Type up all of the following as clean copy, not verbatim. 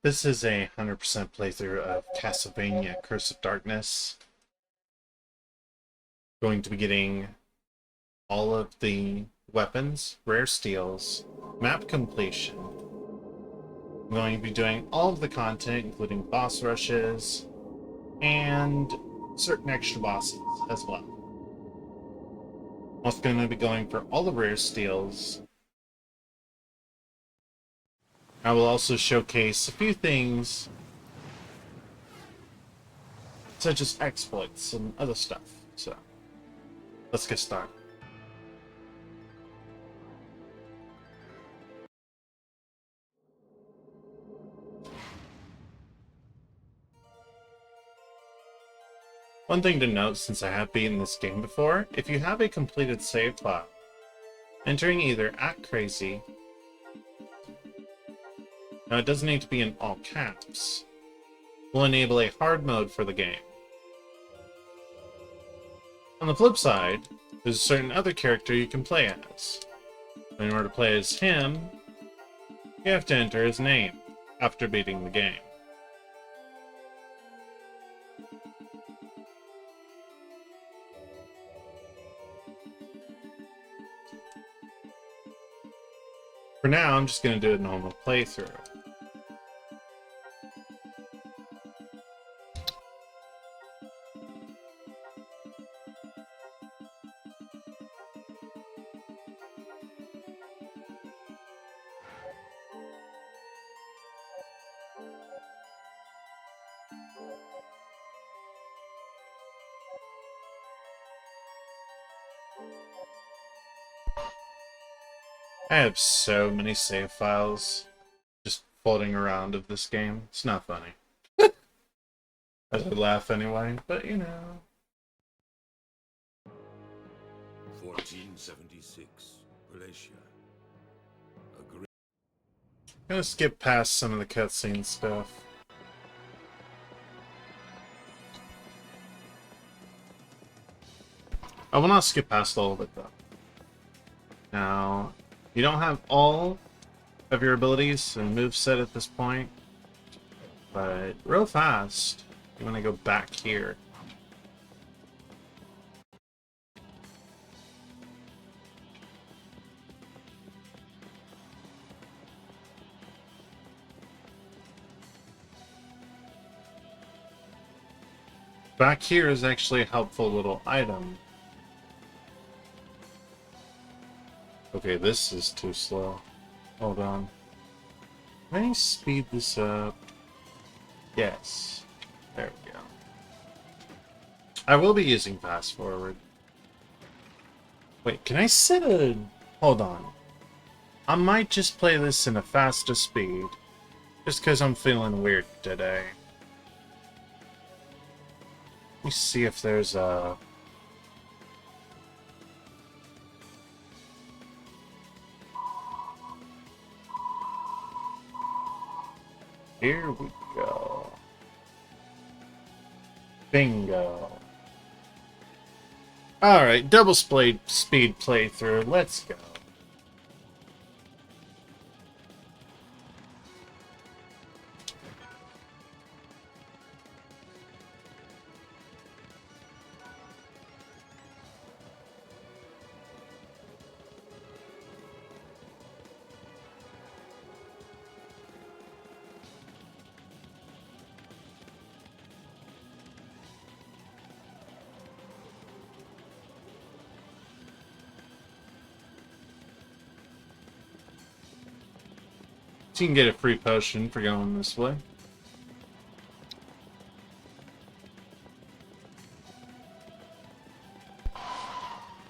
This is a 100% playthrough of Castlevania Curse of Darkness. Going to be getting all of the weapons, rare steals, map completion. I'm going to be doing all of the content, including boss rushes, and certain extra bosses as well. I'm also going to be going for all the rare steals. I will also showcase a few things such as exploits and other stuff. So, let's get started. One thing to note, since I have beaten this game before, if you have a completed save file, entering either @crazy, now it doesn't need to be in all caps, will enable a hard mode for the game. On the flip side, there's a certain other character you can play as. In order to play as him, you have to enter his name after beating the game. For now, I'm just going to do a normal playthrough. I have so many save files just floating around of this game. It's not funny. I would laugh anyway, but you know. 1476, Malaysia. I'm gonna skip past some of the cutscene stuff. I will not skip past all of it though. Now, you don't have all of your abilities and moveset at this point, but real fast, you want to go back here. Back here is actually a helpful little item. Okay, this is too slow. Hold on. Can I speed this up? Yes. There we go. I will be using fast forward. Wait, can I set a... Hold on. I might just play this in a faster speed. Just because I'm feeling weird today. Let me see if there's a... Here we go. Bingo. Alright, double speed playthrough. Let's go. So you can get a free potion for going this way. I'm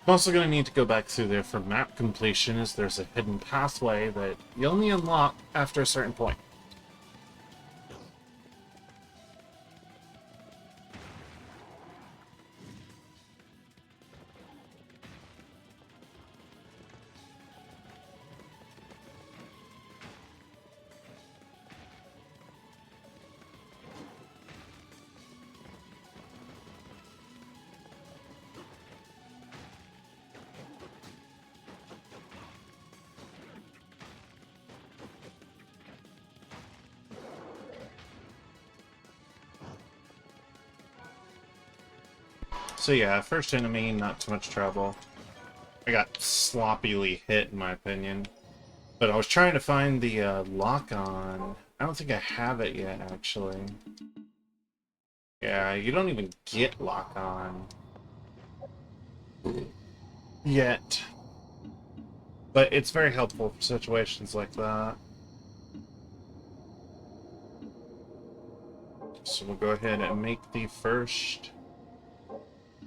also going to need to go back through there for map completion, as there's a hidden pathway that you only unlock after a certain point. So yeah, first enemy, not too much trouble. I got sloppily hit, in my opinion. But I was trying to find the lock-on. I don't think I have it yet, actually. Yeah, you don't even get lock-on yet. But it's very helpful for situations like that. So we'll go ahead and make the first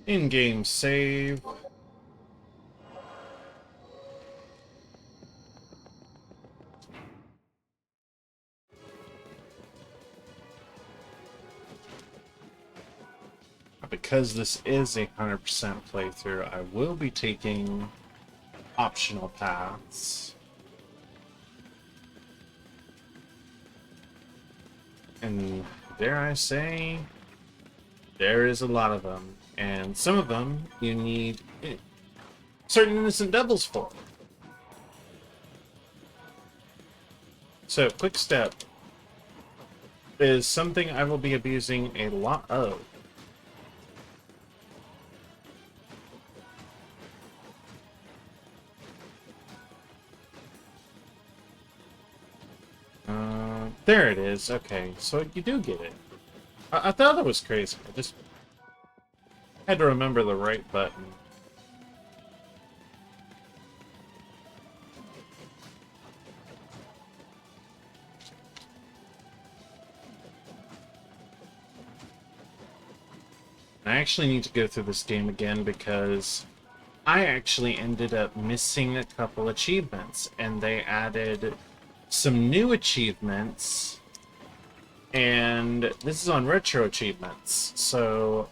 in-game save. Because this is a 100% playthrough, I will be taking optional paths. And dare I say, there is a lot of them. And some of them you need certain innocent devils for. So, quick step is something I will be abusing a lot of. There it is. Okay, so you do get it. I thought that was crazy. I just had to remember the right button. I actually need to go through this game again because I actually ended up missing a couple achievements, and they added some new achievements, and this is on retro achievements, so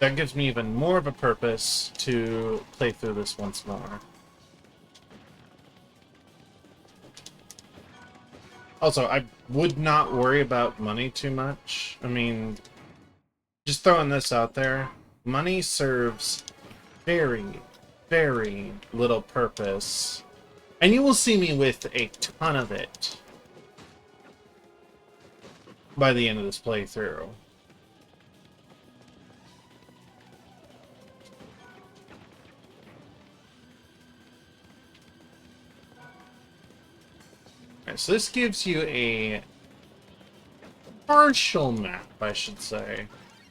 that gives me even more of a purpose to play through this once more. Also, I would not worry about money too much. I mean, just throwing this out there, money serves very, very little purpose. And you will see me with a ton of it by the end of this playthrough. Alright, so this gives you a partial map, I should say.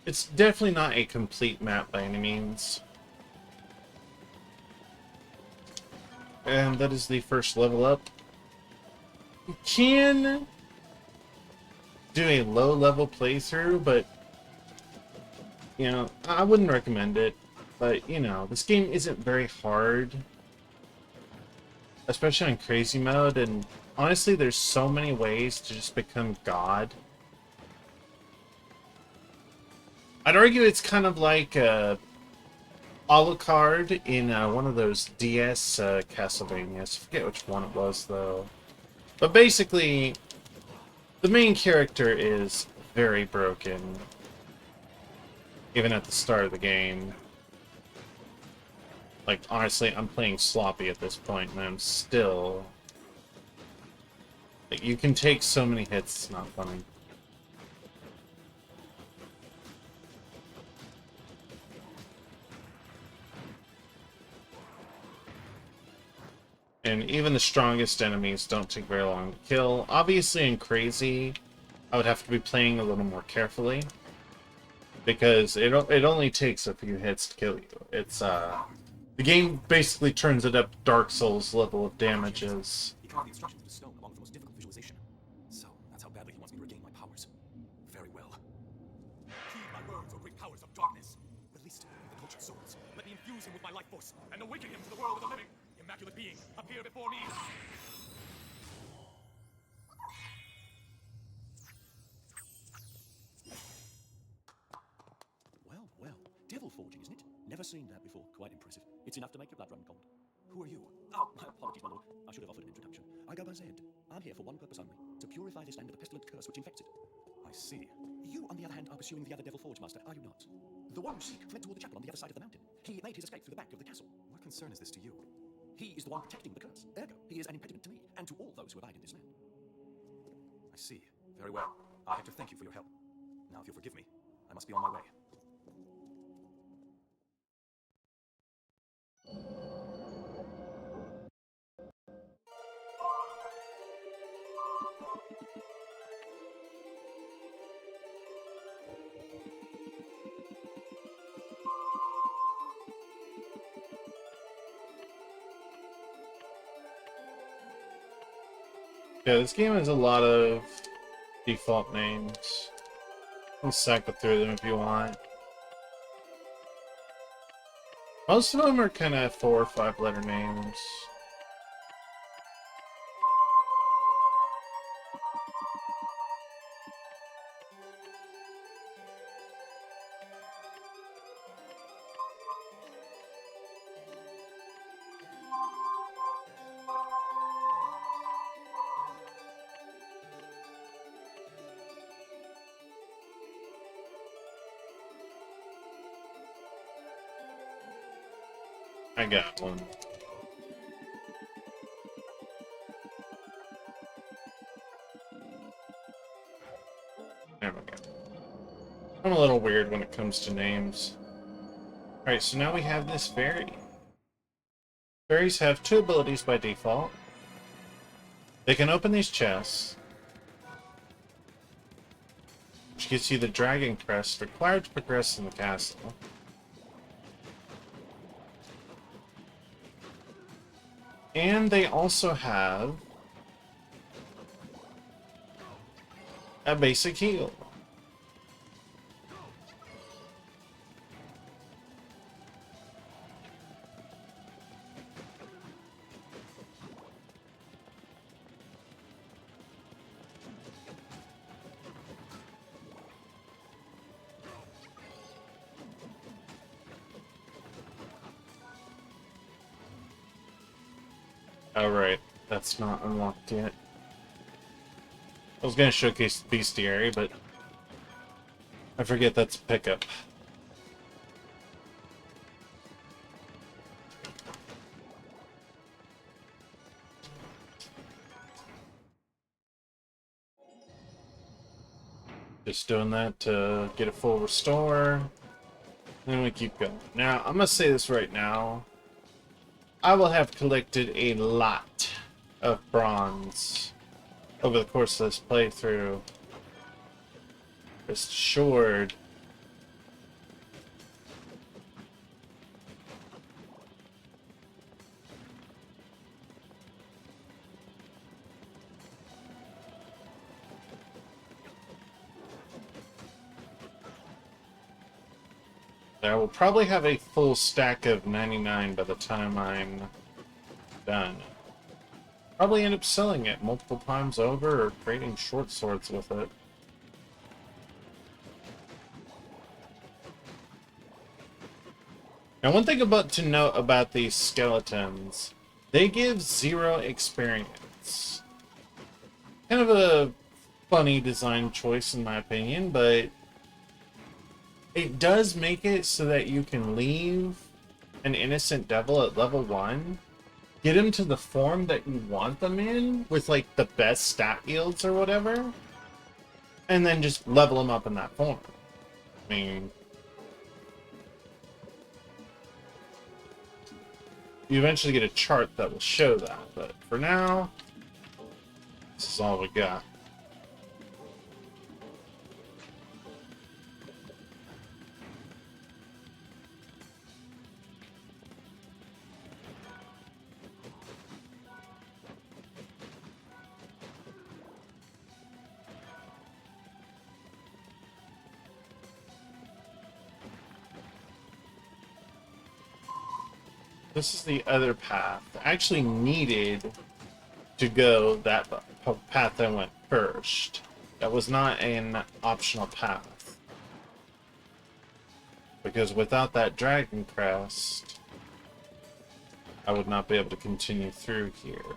It's definitely not a complete map by any means. And that is the first level up. You can do a low-level playthrough, but, you know, I wouldn't recommend it. But, you know, this game isn't very hard, especially on crazy mode, and honestly, there's so many ways to just become God. I'd argue it's kind of like Alucard in one of those DS Castlevanias. I forget which one it was, though. But basically, the main character is very broken, even at the start of the game. Like, honestly, I'm playing sloppy at this point, and I'm still... Like, you can take so many hits, it's not funny. And even the strongest enemies don't take very long to kill. Obviously, in Crazy, I would have to be playing a little more carefully, because it only takes a few hits to kill you. It's, the game basically turns it up Dark Souls level of damages. He carved the instructions into stone along with the most difficult visualization. So, that's how badly he wants me to regain my powers. Very well. Heed my words, O great powers of darkness. Released the tortured souls. Let me infuse him with my life force and awaken him to the world of the living. Immaculate being, appear before me. Well, well. Devil forging, isn't it? Never seen that before. Quite impressive. It's enough to make your blood run cold. Who are you? Oh, my apologies, my lord. I should have offered an introduction. I go by Zed. I'm here for one purpose only. To purify this land of the pestilent curse which infects it. I see. You, on the other hand, are pursuing the other Devil Forge Master, are you not? The one you seek fled toward the chapel on the other side of the mountain. He made his escape through the back of the castle. What concern is this to you? He is the one protecting the curse. Ergo, he is an impediment to me, and to all those who abide in this land. I see. Very well. I have to thank you for your help. Now, if you'll forgive me, I must be on my way. Yeah, this game has a lot of default names. You can cycle through them if you want. Most of them are kind of 4 or 5 letter names. I got one. There we go. I'm a little weird when it comes to names. Alright, so now we have this fairy. Fairies have 2 abilities by default. They can open these chests, which gives you the dragon crest required to progress in the castle. And they also have a basic heal. Alright, that's not unlocked yet. I was gonna showcase the bestiary, but I forget that's a pickup. Just doing that to get a full restore. Then we keep going. Now, I'm gonna say this right now. I will have collected a lot of bronze over the course of this playthrough. Rest assured. I will probably have a full stack of 99 by the time I'm done. Probably end up selling it multiple times over or creating short swords with it. Now, one thing to note about these skeletons, they give 0 experience. Kind of a funny design choice in my opinion, but it does make it so that you can leave an innocent devil at level 1, get him to the form that you want them in, with like the best stat yields or whatever, and then just level him up in that form. I mean, you eventually get a chart that will show that, but for now, this is all we got. This is the other path. I actually needed to go that path that went first. That was not an optional path. Because without that dragon crest, I would not be able to continue through here.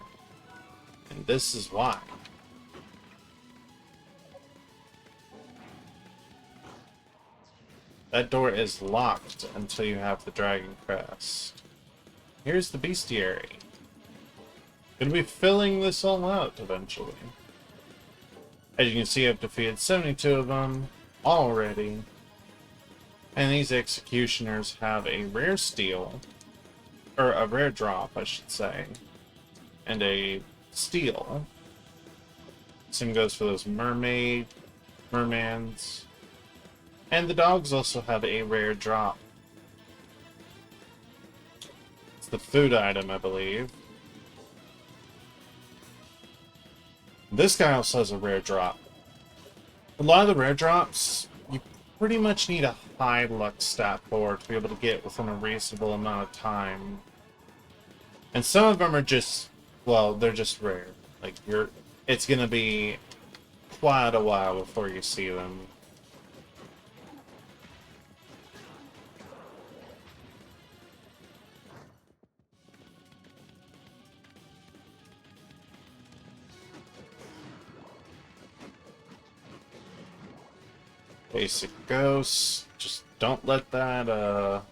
And this is why. That door is locked until you have the dragon crest. Here's the bestiary. Gonna be filling this all out eventually. As you can see, I've defeated 72 of them already. And these executioners have a rare steel or a rare drop, I should say, and a steal. Same goes for those mermans. And the dogs also have a rare drop. It's the food item, I believe. This guy also has a rare drop. A lot of the rare drops, you pretty much need a high luck stat for to be able to get within a reasonable amount of time. And some of them are just, well, they're just rare. Like, it's gonna be quite a while before you see them. Basic ghosts. Just don't let that,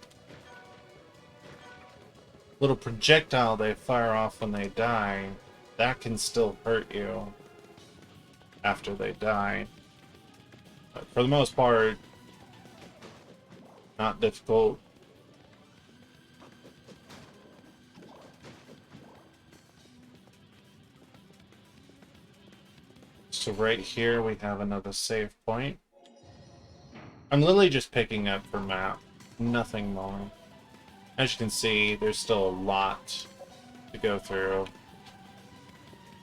little projectile they fire off when they die, that can still hurt you after they die. But for the most part, not difficult. So right here we have another save point. I'm literally just picking up for map, nothing more. As you can see, there's still a lot to go through.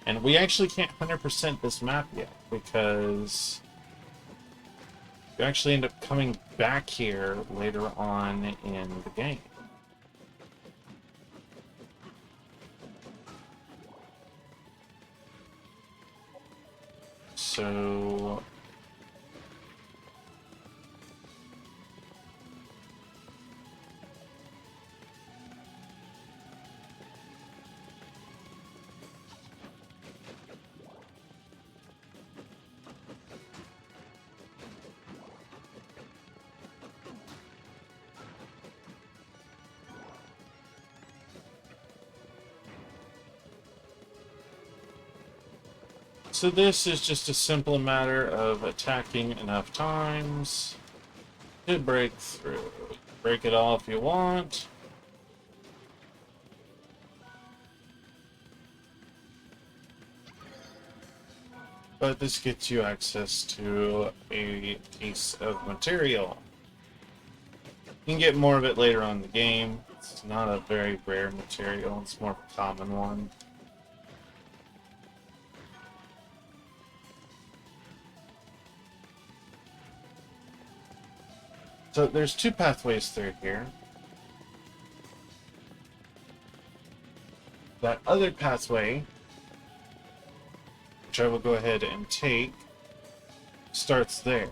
And we actually can't 100% this map yet, because you actually end up coming back here later on in the game. So So this is just a simple matter of attacking enough times to break through. Break it all if you want. But this gets you access to a piece of material. You can get more of it later on in the game. It's not a very rare material, it's more of a common one. So there's two pathways through here. That other pathway, which I will go ahead and take, starts there.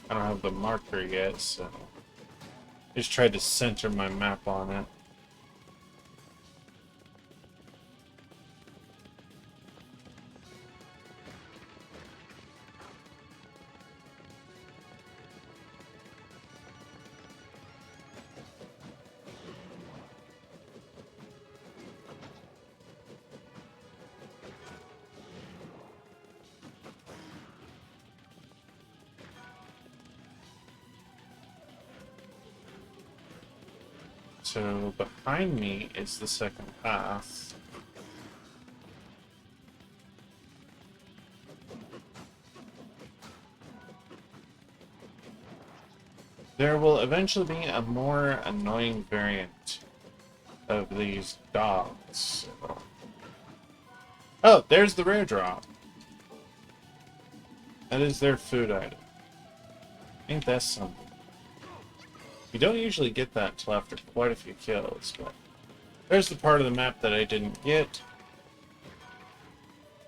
I don't have the marker yet, so I just tried to center my map on it. So behind me is the second path. There will eventually be a more annoying variant of these dogs. Oh, there's the rare drop. That is their food item. Ain't that something? You don't usually get that until after quite a few kills, but there's the part of the map that I didn't get.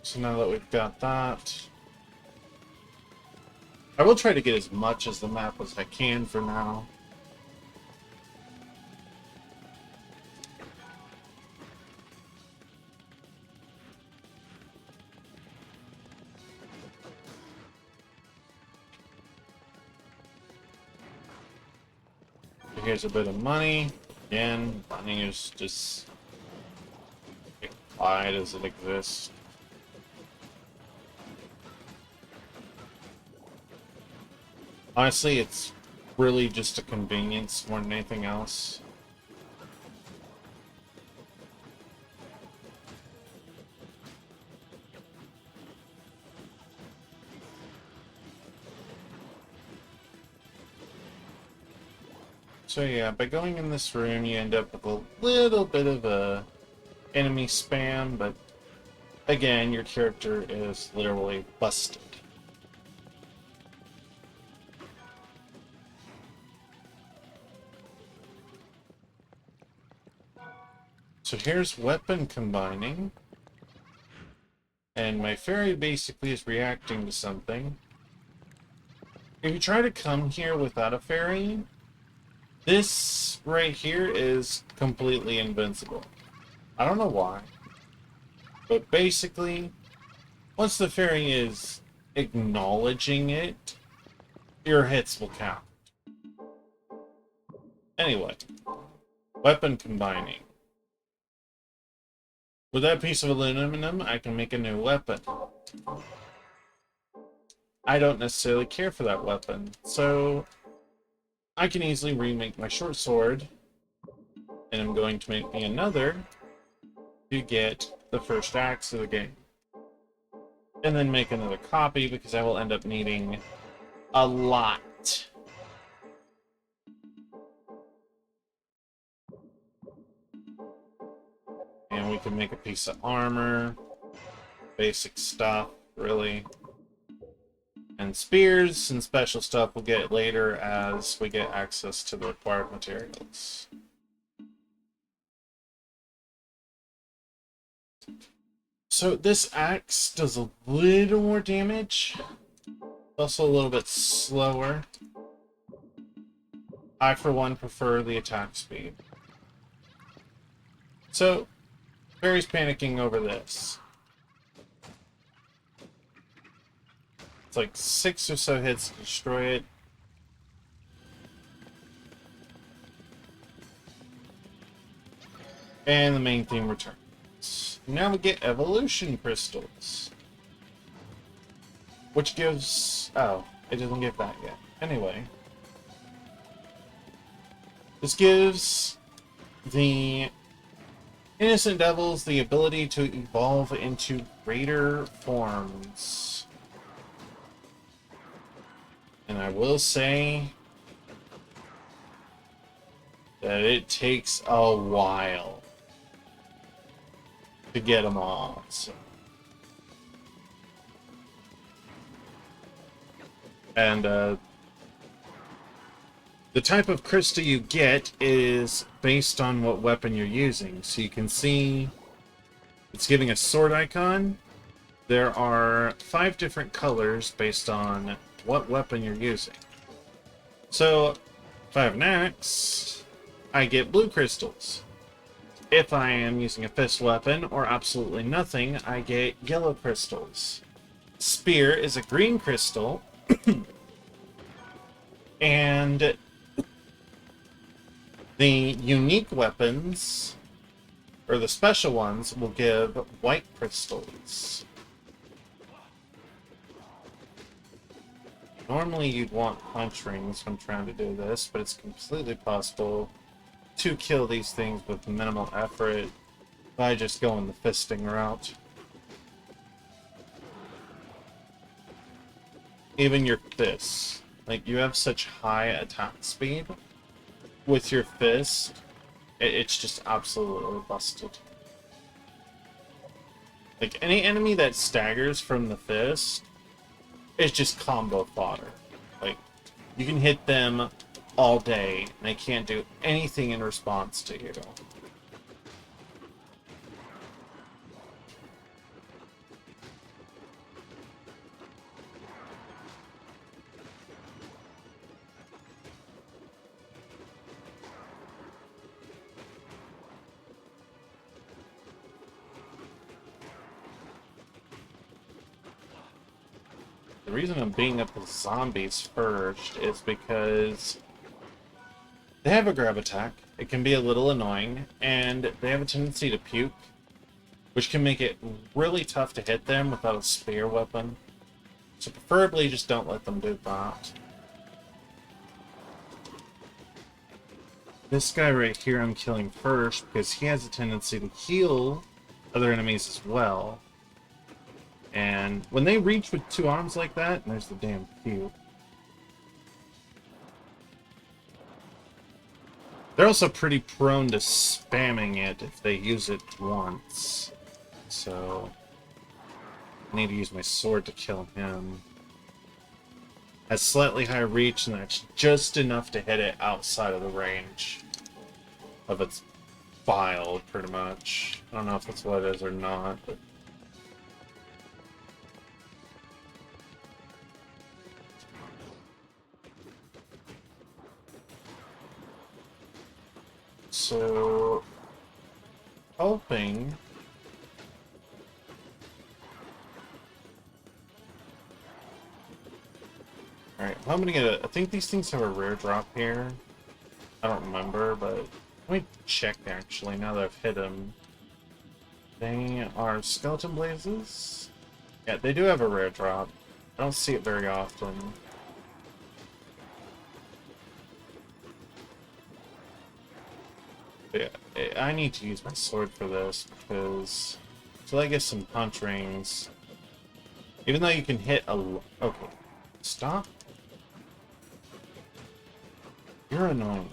So now that we've got that, I will try to get as much as the map as I can for now. Here's a bit of money. Again, money is just why does it exist? Honestly, it's really just a convenience more than anything else. So yeah, by going in this room, you end up with a little bit of a enemy spam, but again, your character is literally busted. So here's weapon combining. And my fairy basically is reacting to something. If you try to come here without a fairy, this right here is completely invincible. I don't know why. But basically, once the fairy is acknowledging it, your hits will count. Anyway, weapon combining. With that piece of aluminum, I can make a new weapon. I don't necessarily care for that weapon, so I can easily remake my short sword, and I'm going to make me another to get the first axe of the game. And then make another copy, because I will end up needing a lot. And we can make a piece of armor. Basic stuff, really. And spears and special stuff we'll get later as we get access to the required materials. So this axe does a little more damage. Also a little bit slower. I, for one, prefer the attack speed. So, Barry's panicking over this. It's like 6 or so hits to destroy it. And the main theme returns. Now we get evolution crystals. Which gives... oh, it doesn't give that yet. Anyway. This gives the innocent devils the ability to evolve into greater forms. And I will say that it takes a while to get them all. So. And the type of crystal you get is based on what weapon you're using. So you can see it's giving a sword icon. There are 5 different colors based on what weapon you're using. So if I have an axe, I get blue crystals. If I am using a fist weapon or absolutely nothing, I get yellow crystals. Spear is a green crystal. And the unique weapons, or the special ones, will give white crystals. Normally you'd want punch rings when trying to do this, but it's completely possible to kill these things with minimal effort by just going the fisting route. Even your fists. Like, you have such high attack speed with your fist, it's just absolutely busted. Like, any enemy that staggers from the fist is just combo fodder. Like, you can hit them all day, and they can't do anything in response to you. The reason I'm beating up the zombies first is because they have a grab attack. It can be a little annoying, and they have a tendency to puke, which can make it really tough to hit them without a spear weapon. So preferably just don't let them do that. This guy right here I'm killing first because he has a tendency to heal other enemies as well. And when they reach with two arms like that, and there's the damn cube. They're also pretty prone to spamming it if they use it once. So I need to use my sword to kill him. Has slightly higher reach, and that's just enough to hit it outside of the range of its file, pretty much. I don't know if that's what it is or not, but... So... hoping... Alright, I'm gonna get a... I think these things have a rare drop here. I don't remember, but... Let me check, actually, now that I've hit them. They are skeleton blazes? Yeah, they do have a rare drop. I don't see it very often. But yeah, I need to use my sword for this, because... Until I get some punch rings... Even though you can hit a... Okay. Stop. You're annoying.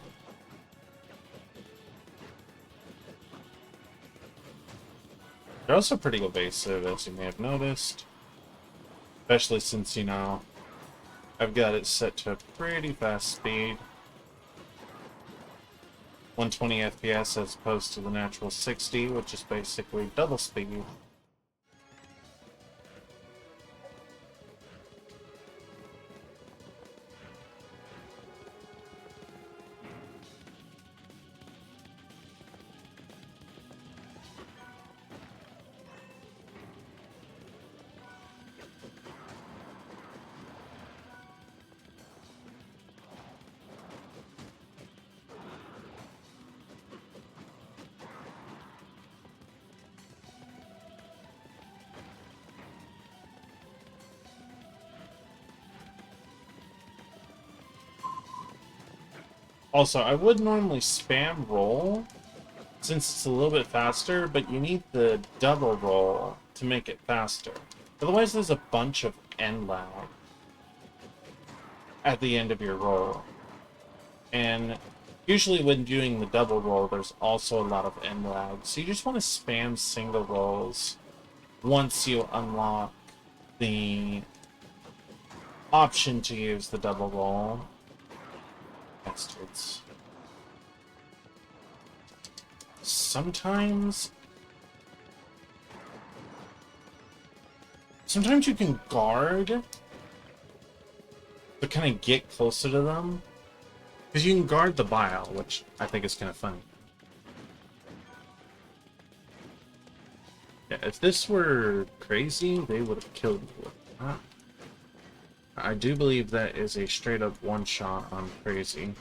They're also pretty evasive, as you may have noticed. Especially since, you know, I've got it set to a pretty fast speed. 120 FPS as opposed to the natural 60, which is basically double speed. Also, I would normally spam roll, since it's a little bit faster, but you need the double roll to make it faster. Otherwise, there's a bunch of end lag at the end of your roll. And usually when doing the double roll, there's also a lot of end lag. So you just want to spam single rolls once you unlock the option to use the double roll. Bastards. Sometimes you can guard to kind of get closer to them. Because you can guard the bile, which I think is kind of funny. Yeah, if this were crazy, they would have killed me. I do believe that is a straight up one shot on crazy.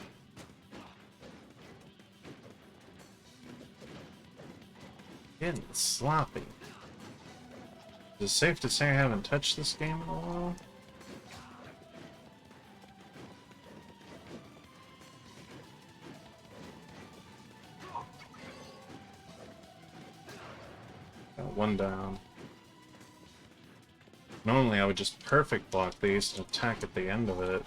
Getting sloppy. Is it safe to say I haven't touched this game in a while? Got one down. Normally I would just perfect block these and attack at the end of it.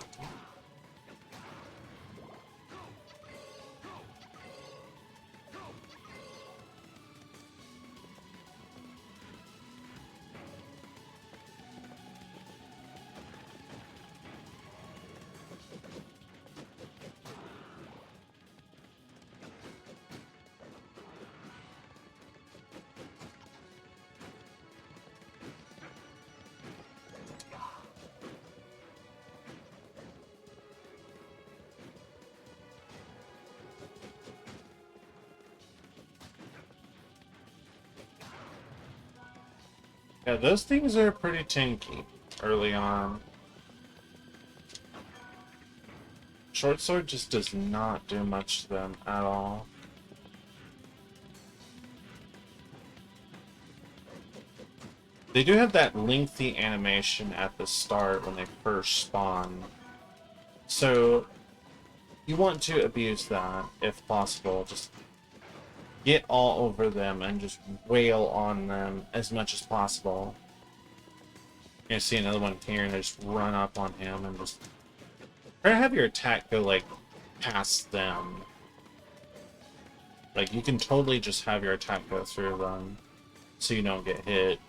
Yeah, those things are pretty tanky early on. Short sword just does not do much to them at all. They do have that lengthy animation at the start when they first spawn. So, you want to abuse that if possible. Just get all over them and just wail on them as much as possible. You're gonna see another one here and just run up on him and just try to have your attack go like past them. Like you can totally just have your attack go through them so you don't get hit.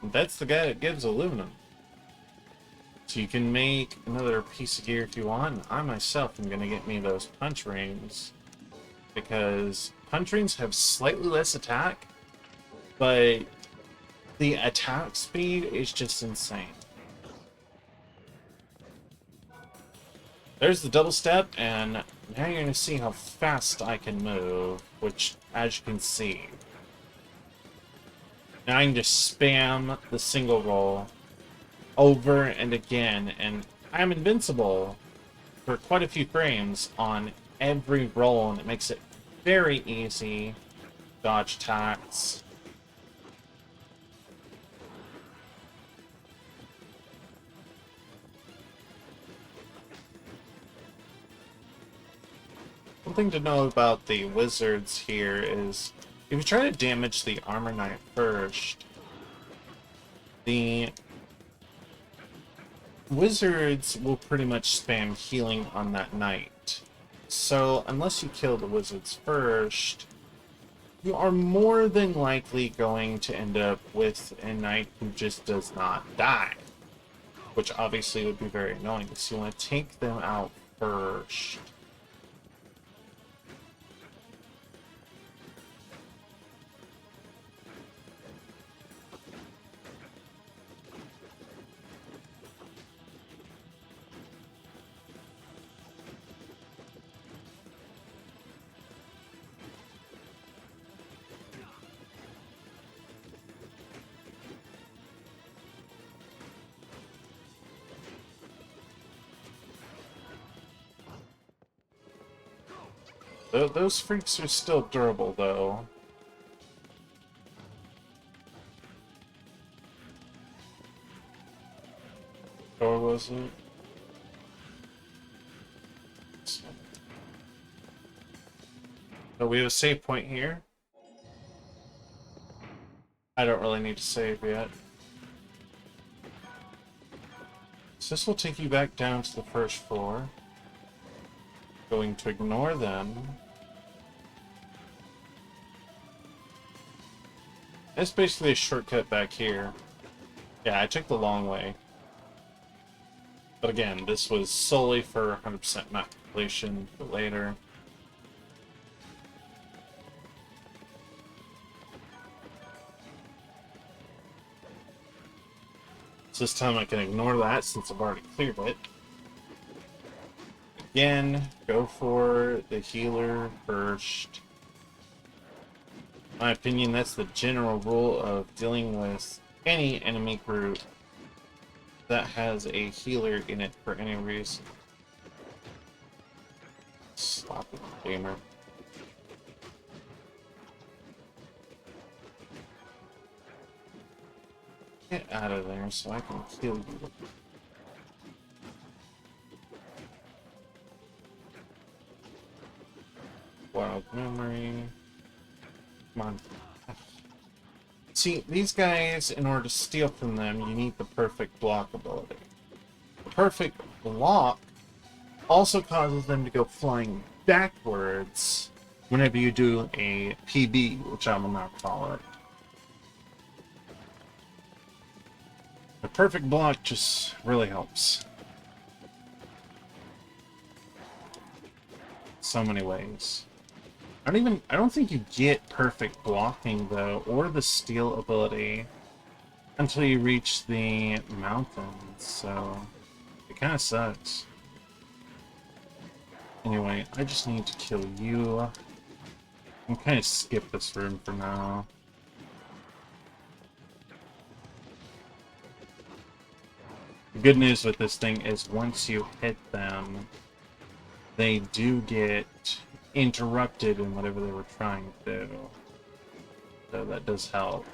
And that's the guy that gives aluminum. So you can make another piece of gear if you want. I myself am gonna get me those punch rings, because punch rings have slightly less attack, but the attack speed is just insane. There's the double step, and now you're gonna see how fast I can move, which, as you can see, now I can just spam the single roll over and again, and I'm invincible for quite a few frames on every roll, and it makes it very easy. Dodge attacks. One thing to know about the wizards here is if you try to damage the armor knight first, the wizards will pretty much spam healing on that knight. So unless you kill the wizards first, you are more than likely going to end up with a knight who just does not die, which obviously would be very annoying. So you want to take them out first. Those freaks are still durable, though. Or was it? So we have a save point here. I don't really need to save yet. So this will take you back down to the first floor. Going to ignore them. It's basically a shortcut back here. Yeah, I took the long way. But again, this was solely for 100% map completion for later. So this time I can ignore that since I've already cleared it. Again, go for the healer first. In my opinion, that's the general rule of dealing with any enemy group that has a healer in it for any reason. Sloppy gamer. Get out of there so I can kill you. Wild memory. Come on. See, these guys, in order to steal from them, you need the perfect block ability. The perfect block also causes them to go flying backwards whenever you do a PB, which I will not call it. The perfect block just really helps. So many ways. I don't think you get perfect blocking, though, or the steal ability until you reach the mountains, so it kind of sucks. Anyway, I just need to kill you. I'm kind of skip this room for now. The good news with this thing is once you hit them, they do get interrupted in whatever they were trying to do. So that does help.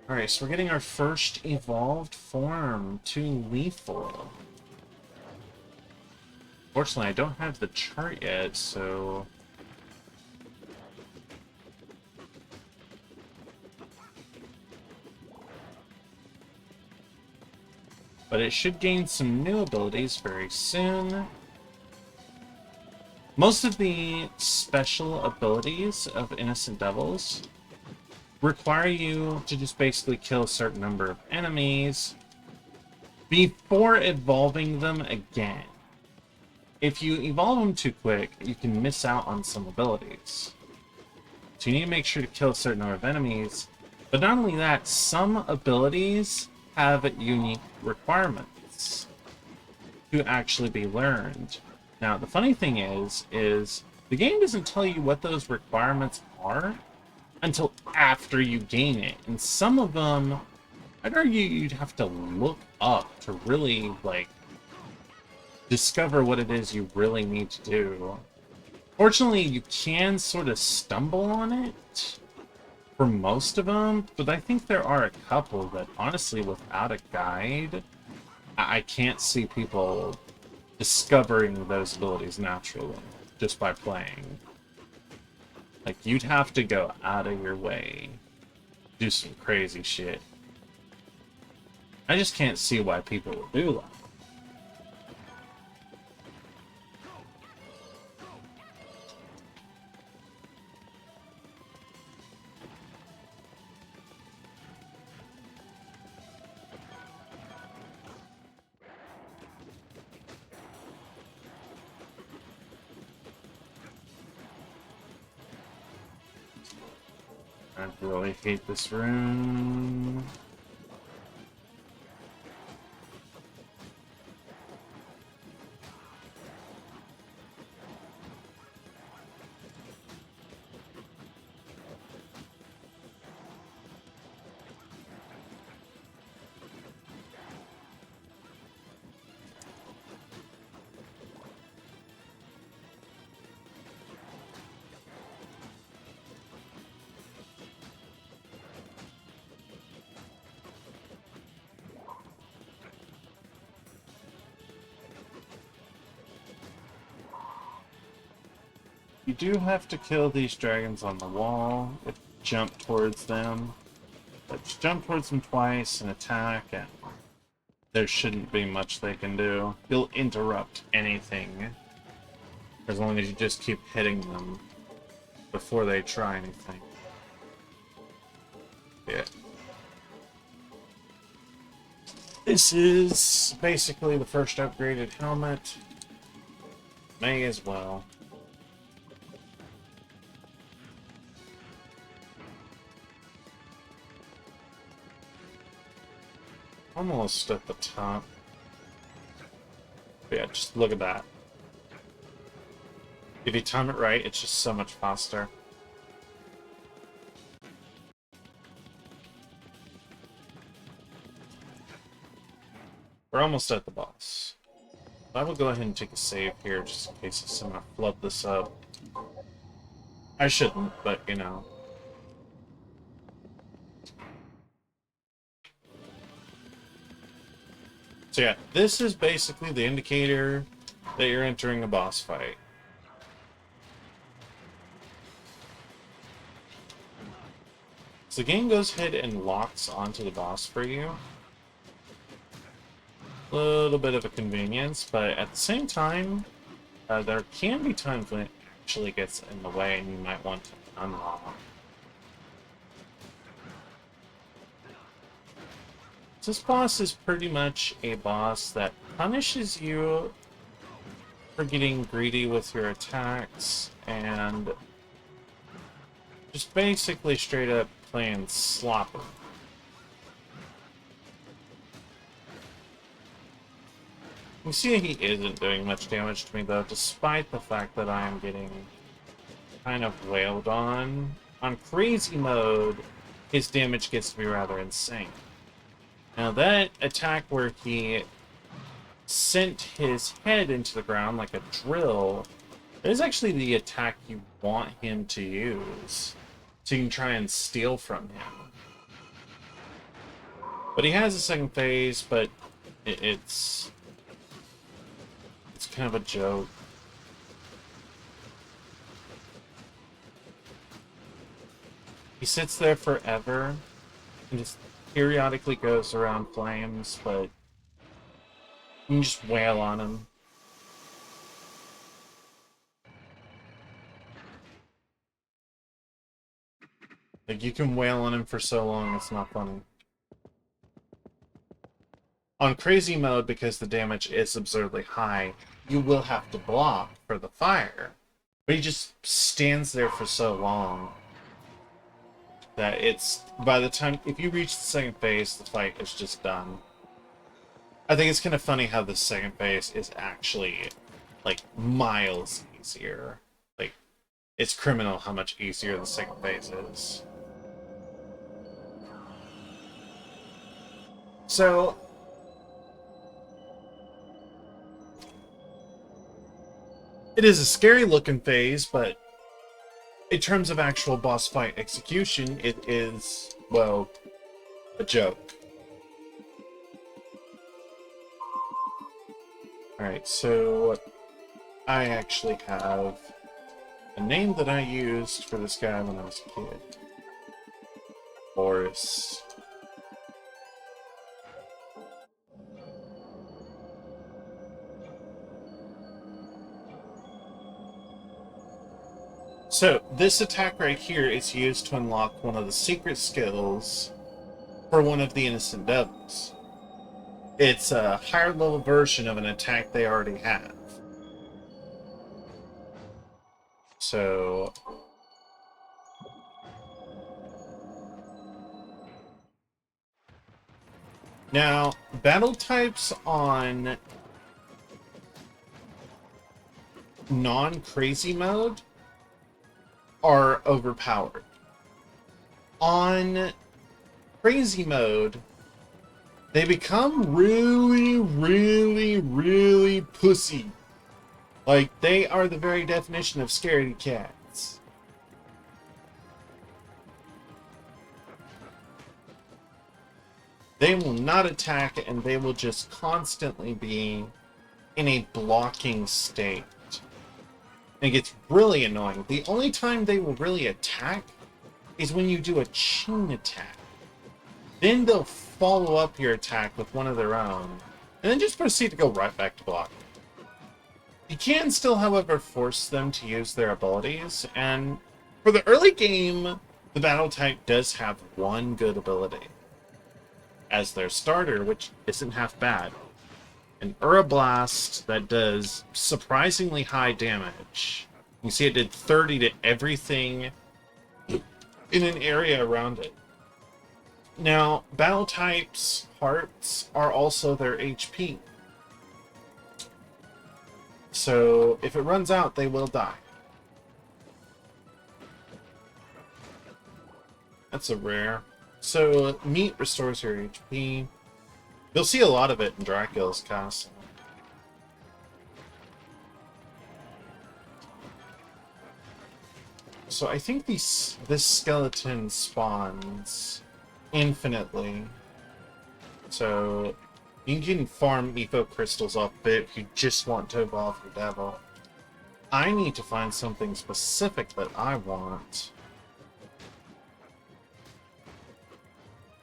Alright, so we're getting our first evolved form to lethal. Fortunately, I don't have the chart yet, so... But it should gain some new abilities very soon. Most of the special abilities of Innocent Devils require you to just basically kill a certain number of enemies before evolving them again. If you evolve them too quick, you can miss out on some abilities. So you need to make sure to kill a certain number of enemies. But not only that, some abilities have unique requirements to actually be learned. Now, the funny thing is the game doesn't tell you what those requirements are until after you gain it. And some of them, I'd argue you'd have to look up to really, like, discover what it is you really need to do. Fortunately, you can sort of stumble on it for most of them, but I think there are a couple that, honestly, without a guide, I can't see people discovering those abilities naturally just by playing. Like, you'd have to go out of your way, do some crazy shit. I just can't see why people would do that. I really hate this room. You do have to kill these dragons on the wall if you jump towards them. But just jump towards them twice and attack, and there shouldn't be much they can do. You'll interrupt anything as long as you just keep hitting them before they try anything. Yeah. This is basically the first upgraded helmet. May as well. Almost at the top. But yeah, just look at that. If you time it right, it's just so much faster. We're almost at the boss. I will go ahead and take a save here, just in case I'm gonna flood this up. I shouldn't, but you know. So yeah, this is basically the indicator that you're entering a boss fight. So the game goes ahead and locks onto the boss for you. A little bit of a convenience, but at the same time, there can be times when it actually gets in the way and you might want to unlock. This boss is pretty much a boss that punishes you for getting greedy with your attacks and just basically straight up playing sloppy. You see he isn't doing much damage to me though, despite the fact that I am getting kind of wailed on. On crazy mode, his damage gets to be rather insane. Now that attack where he sent his head into the ground like a drill, that is actually the attack you want him to use. So you can try and steal from him. But he has a second phase, but it's kind of a joke. He sits there forever and just periodically goes around flames, but you can just wail on him. Like, you can wail on him for so long, it's not funny. On crazy mode, because the damage is absurdly high, you will have to block for the fire. But he just stands there for so long that it's, by the time, if you reach the second phase, the fight is just done. I think it's kind of funny how the second phase is actually, like, miles easier. Like, it's criminal how much easier the second phase is. So, it is a scary looking phase, but in terms of actual boss fight execution, it is, well, a joke. Alright, so I actually have a name that I used for this guy when I was a kid. Boris. So, this attack right here is used to unlock one of the secret skills for one of the Innocent Devils. It's a higher level version of an attack they already have. So... now, battle types on non-crazy mode are overpowered. On crazy mode, they become really, really, really pussy. Like, they are the very definition of scaredy cats. They will not attack, and they will just constantly be in a blocking state. And it gets really annoying. The only time they will really attack is when you do a chain attack. Then they'll follow up your attack with one of their own, and then just proceed to go right back to blocking. You can still, however, force them to use their abilities, and for the early game, the battle type does have one good ability as their starter, which isn't half bad. An Blast that does surprisingly high damage. You see it did 30 to everything in an area around it. Now, battle types' hearts are also their HP. So, if it runs out, they will die. That's a rare. So, meat restores your HP. You'll see a lot of it in Dracula's castle. So I think this skeleton spawns infinitely. So you can farm Evo crystals off it if you just want to evolve your devil. I need to find something specific that I want.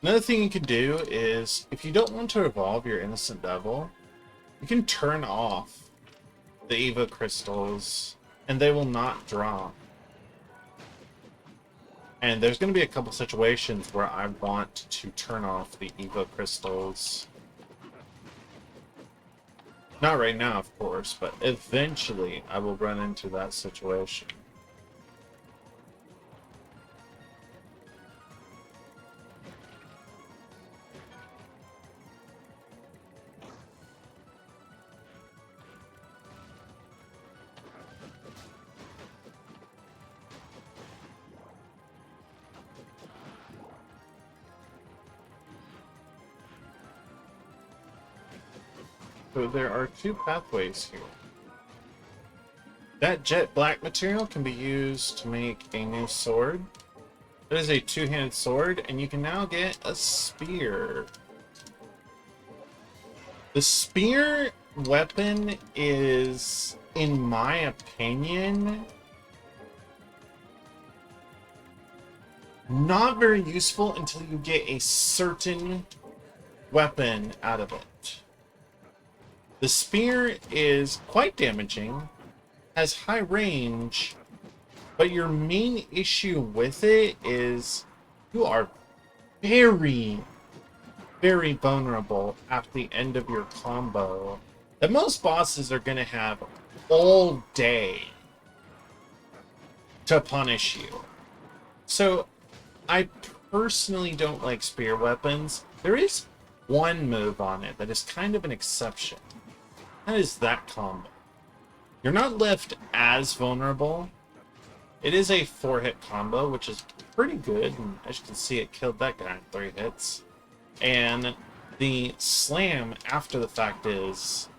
Another thing you can do is, if you don't want to evolve your Innocent Devil, you can turn off the Evo crystals, and they will not drop. And there's going to be a couple situations where I want to turn off the Evo crystals. Not right now, of course, but eventually I will run into that situation. So there are two pathways here. That jet black material can be used to make a new sword. It is a two-handed sword, and you can now get a spear. The spear weapon is, in my opinion, not very useful until you get a certain weapon out of it. The spear is quite damaging, has high range, but your main issue with it is you are very, very vulnerable at the end of your combo that most bosses are going to have all day to punish you. So I personally don't like spear weapons. There is one move on it that is kind of an exception. That is that combo. You're not left as vulnerable. It is a 4-hit combo, which is pretty good. And as you can see, it killed that guy in 3 hits. And the slam after the fact is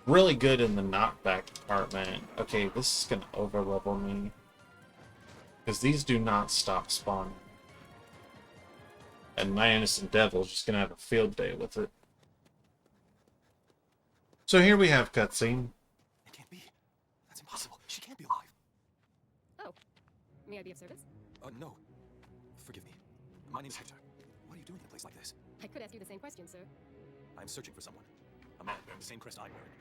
really good in the knockback department. Okay, this is going to overlevel me, because these do not stop spawning. And my innocent devil's just going to have a field day with it. So here we have cutscene. It can't be. That's impossible. She can't be alive. Oh, may I be of service? No. Forgive me. My name's Hector. What are you doing in a place like this? I could ask you the same question, sir. I'm searching for someone. A man wearing the same crest I'm wearing.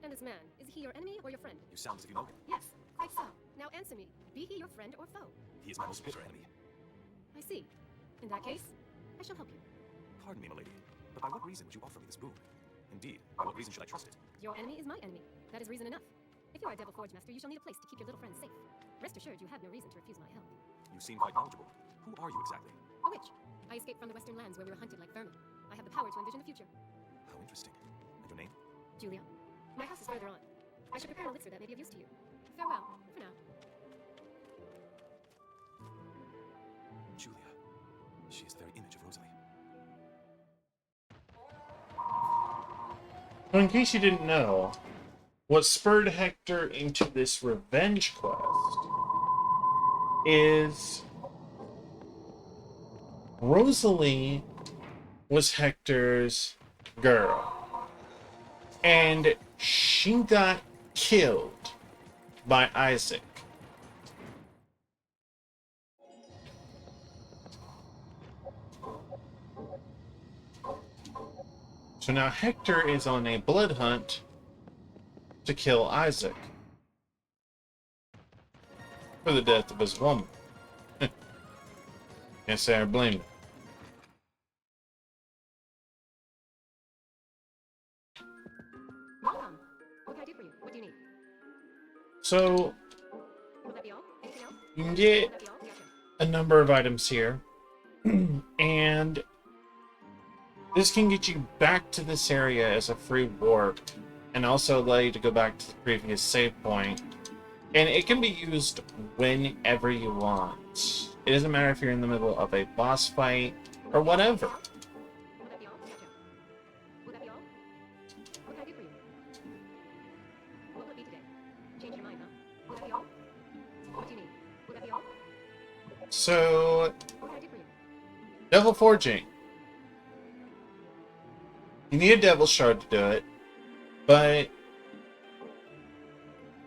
And this man, is he your enemy or your friend? You sound as if you know him. Yes, quite so. Now answer me. Be he your friend or foe? He is my most bitter enemy. I see. In that case, I shall help you. Pardon me, milady, but by what reason would you offer me this boon? Indeed, by what reason should I trust it? Your enemy is my enemy. That is reason enough. If you are a Devil Forge Master, you shall need a place to keep your little friends safe. Rest assured, you have no reason to refuse my help. You seem quite knowledgeable. Who are you exactly? A witch. I escaped from the western lands where we were hunted like vermin. I have the power to envision the future. How interesting. And your name? Julia. My house is further on. I should prepare an elixir that may be of use to you. Farewell, for now. Julia. She is the very image of Rosalie. So in case you didn't know, what spurred Hector into this revenge quest is Rosalie was Hector's girl, and she got killed by Isaac. So now Hector is on a blood hunt to kill Isaac for the death of his woman. Can't say I blame him. Welcome. What can I do for you? What do you need? So Would that be all? Anything else? you can get Would that be all? Gotcha. a number of items here, and this can get you back to this area as a free warp, and also allow you to go back to the previous save point. And it can be used whenever you want. It doesn't matter if you're in the middle of a boss fight or whatever. Would that be all? Gotcha. Would that be all? What can I do for you? What will it be today? Change your mind, huh? Would that be all? What do you need? Would that be all? So, What can I do for you? devil forging. You need a devil shard to do it, but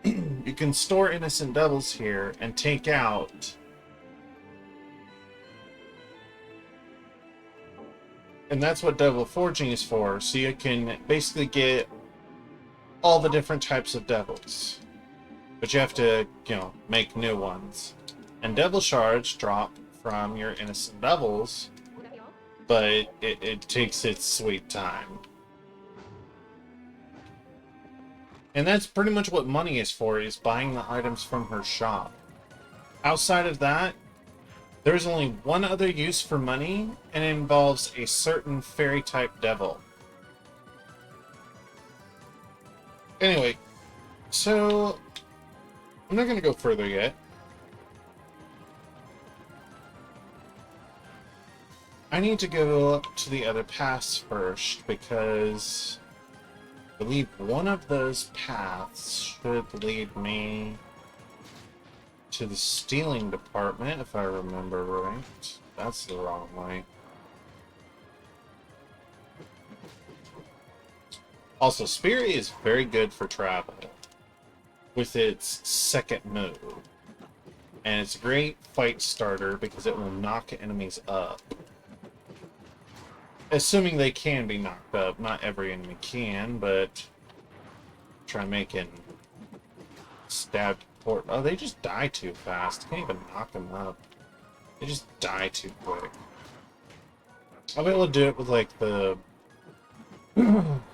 you can store innocent devils here and take out. And that's what devil forging is for, so you can basically get all the different types of devils. But you have to, make new ones. And devil shards drop from your innocent devils, Would that be all? but it takes its sweet time. And that's pretty much what money is for, is buying the items from her shop. Outside of that, there's only one other use for money, and it involves a certain fairy-type devil. Anyway, so I'm not going to go further yet. I need to go to the other paths first, because I believe one of those paths should lead me to the stealing department, if I remember right. That's the wrong way. Also, Spirit is very good for travel with its second move. And it's a great fight starter because it will knock enemies up. Assuming they can be knocked up. Not every enemy can, but try making stabbed port. Oh, they just die too fast. Can't even knock them up. They just die too quick. I'll be able to do it with like the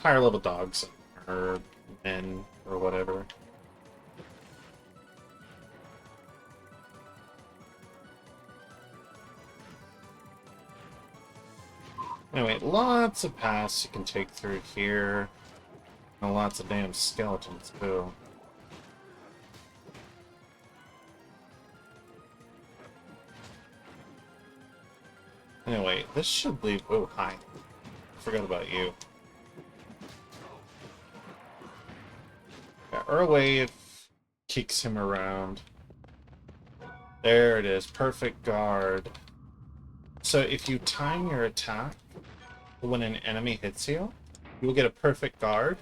higher level dogs or men or whatever. Anyway, lots of paths you can take through here. And lots of damn skeletons, too. Anyway, this should leave... Oh, hi. Forgot about you. Yeah, Earl Wave kicks him around. There it is. Perfect guard. So if you time your attack when an enemy hits you, you will get a perfect guard.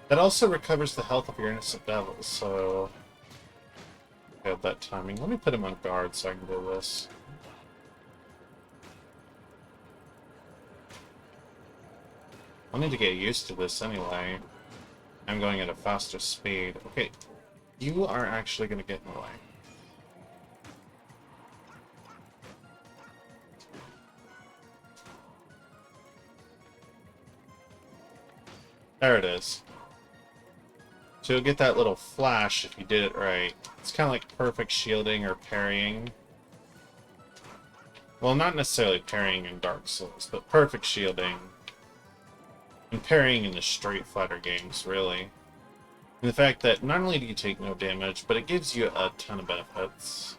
That also recovers the health of your innocent devils, so... I have that timing. Let me put him on guard so I can do this. I'll need to get used to this anyway. I'm going at a faster speed. Okay, you are actually going to get in the way. There it is. So you'll get that little flash if you did it right. It's kind of like perfect shielding or parrying. Well, not necessarily parrying in Dark Souls, but perfect shielding. And parrying in the Street Fighter games, really. And the fact that not only do you take no damage, but it gives you a ton of benefits.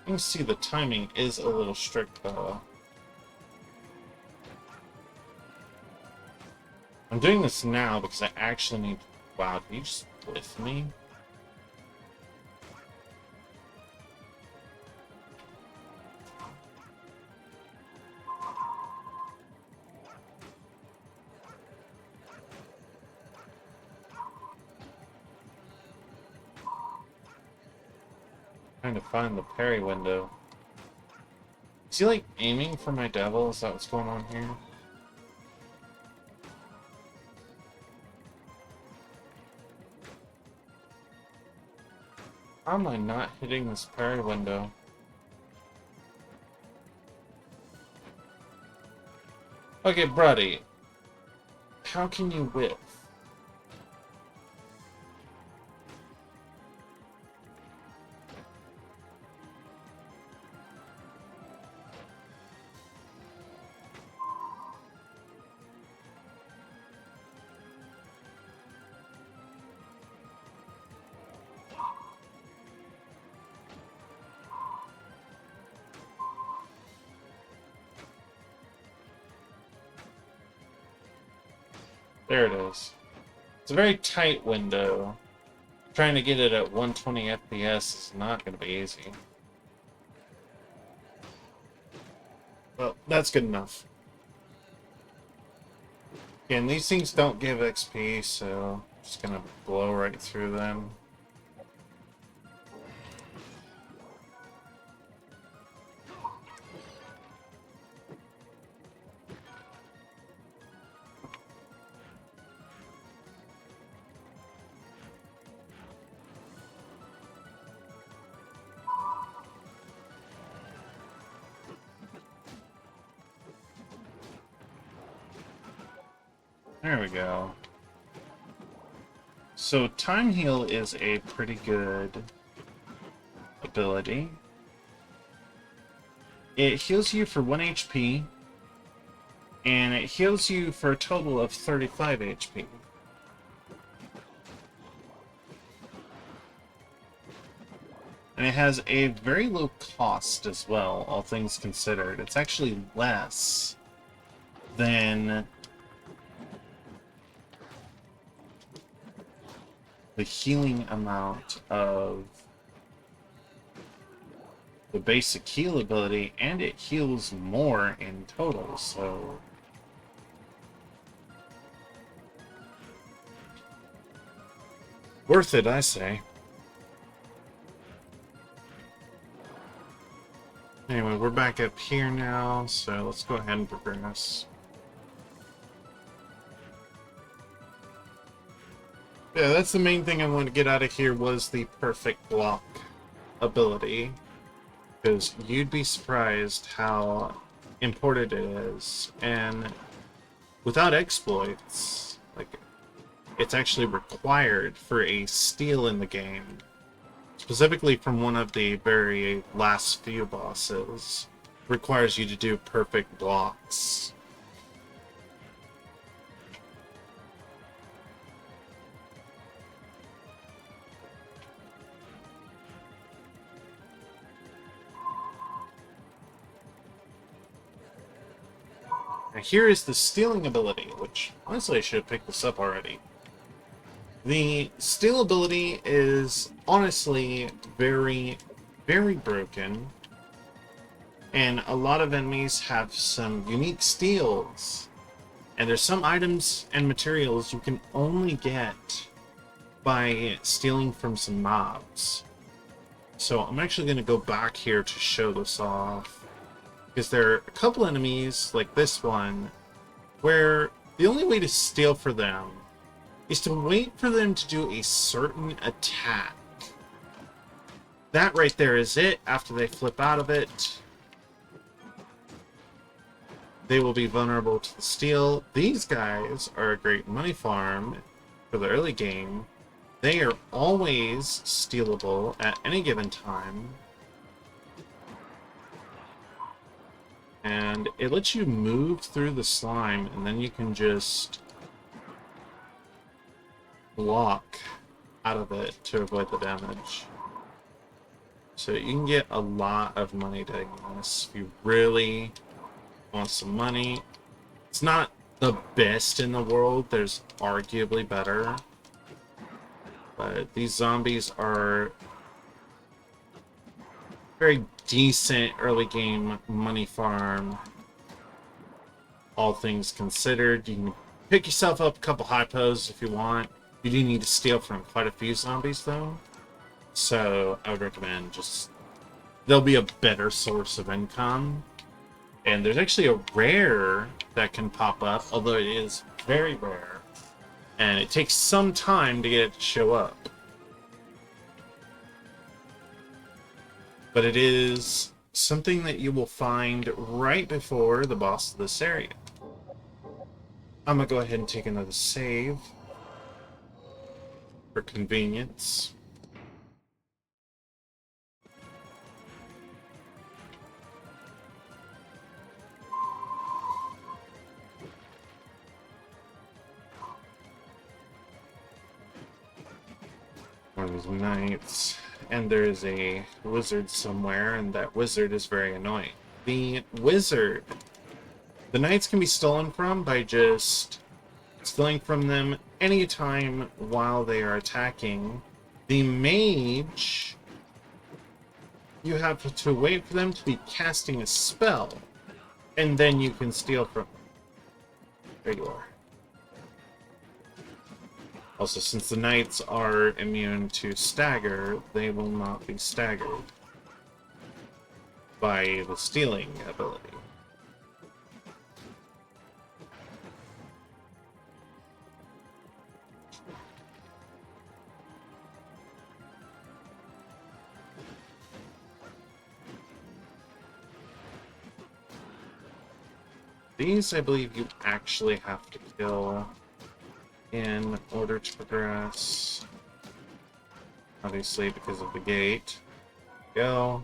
You can see the timing is a little strict, though. I'm doing this now because I actually need... Wow, did you just whiff me? Trying to find the parry window. Is he like aiming for my devil? Is that what's going on here? How am I not hitting this parry window? Okay, buddy. How can you whiff? There it is. It's a very tight window. Trying to get it at 120 FPS is not going to be easy. Well, that's good enough. Again, these things don't give XP, so I'm just going to blow right through them. There we go. So Time Heal is a pretty good ability. It heals you for 1 HP, and it heals you for a total of 35 HP. And it has a very low cost as well, all things considered. It's actually less than the healing amount of the basic heal ability, and it heals more in total, so... worth it, I say. Anyway, we're back up here now, so let's go ahead and progress. Yeah, that's the main thing I wanted to get out of here was the perfect block ability. Because you'd be surprised how important it is. And without exploits, like, it's actually required for a steal in the game. Specifically from one of the very last few bosses. Requires you to do perfect blocks. Now here is the stealing ability, which honestly I should have picked this up already. The steal ability is honestly very, very broken, and a lot of enemies have some unique steals, and there's some items and materials you can only get by stealing from some mobs. So I'm actually going to go back here to show this off, because there are a couple enemies, like this one, where the only way to steal for them is to wait for them to do a certain attack. That right there is it. After they flip out of it, they will be vulnerable to the steal. These guys are a great money farm for the early game. They are always stealable at any given time. And it lets you move through the slime, and then you can just block out of it to avoid the damage. So you can get a lot of money doing this if you really want some money. It's not the best in the world, there's arguably better. But these zombies are very decent early game money farm, all things considered. You can pick yourself up a couple hypos if you want. You do need to steal from quite a few zombies though, so I would recommend just, there'll be a better source of income. And there's actually a rare that can pop up, although it is very rare, and it takes some time to get it to show up. But it is something that you will find right before the boss of this area. I'm gonna go ahead and take another save for convenience. One of these knights. And there is a wizard somewhere, and that wizard is very annoying. The wizard, the knights can be stolen from by just stealing from them anytime while they are attacking. The mage, you have to wait for them to be casting a spell, and then you can steal from them. There you are. Also, since the knights are immune to stagger, they will not be staggered by the stealing ability. These, I believe, you actually have to kill in order to progress. Obviously, because of the gate. Go.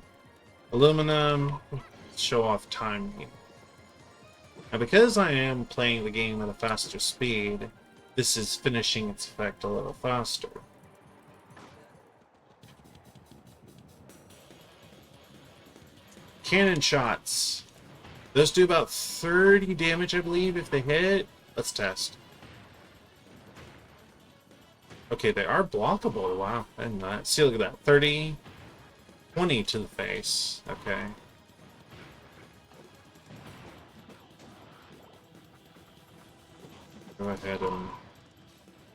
Aluminum. Show off timing. Now, because I am playing the game at a faster speed, this is finishing its effect a little faster. Cannon shots. Those do about 30 damage, I believe, if they hit. Let's test. Okay, they are blockable. Wow, I didn't know that. See, look at that. 30, 20 to the face. Okay. Go ahead and...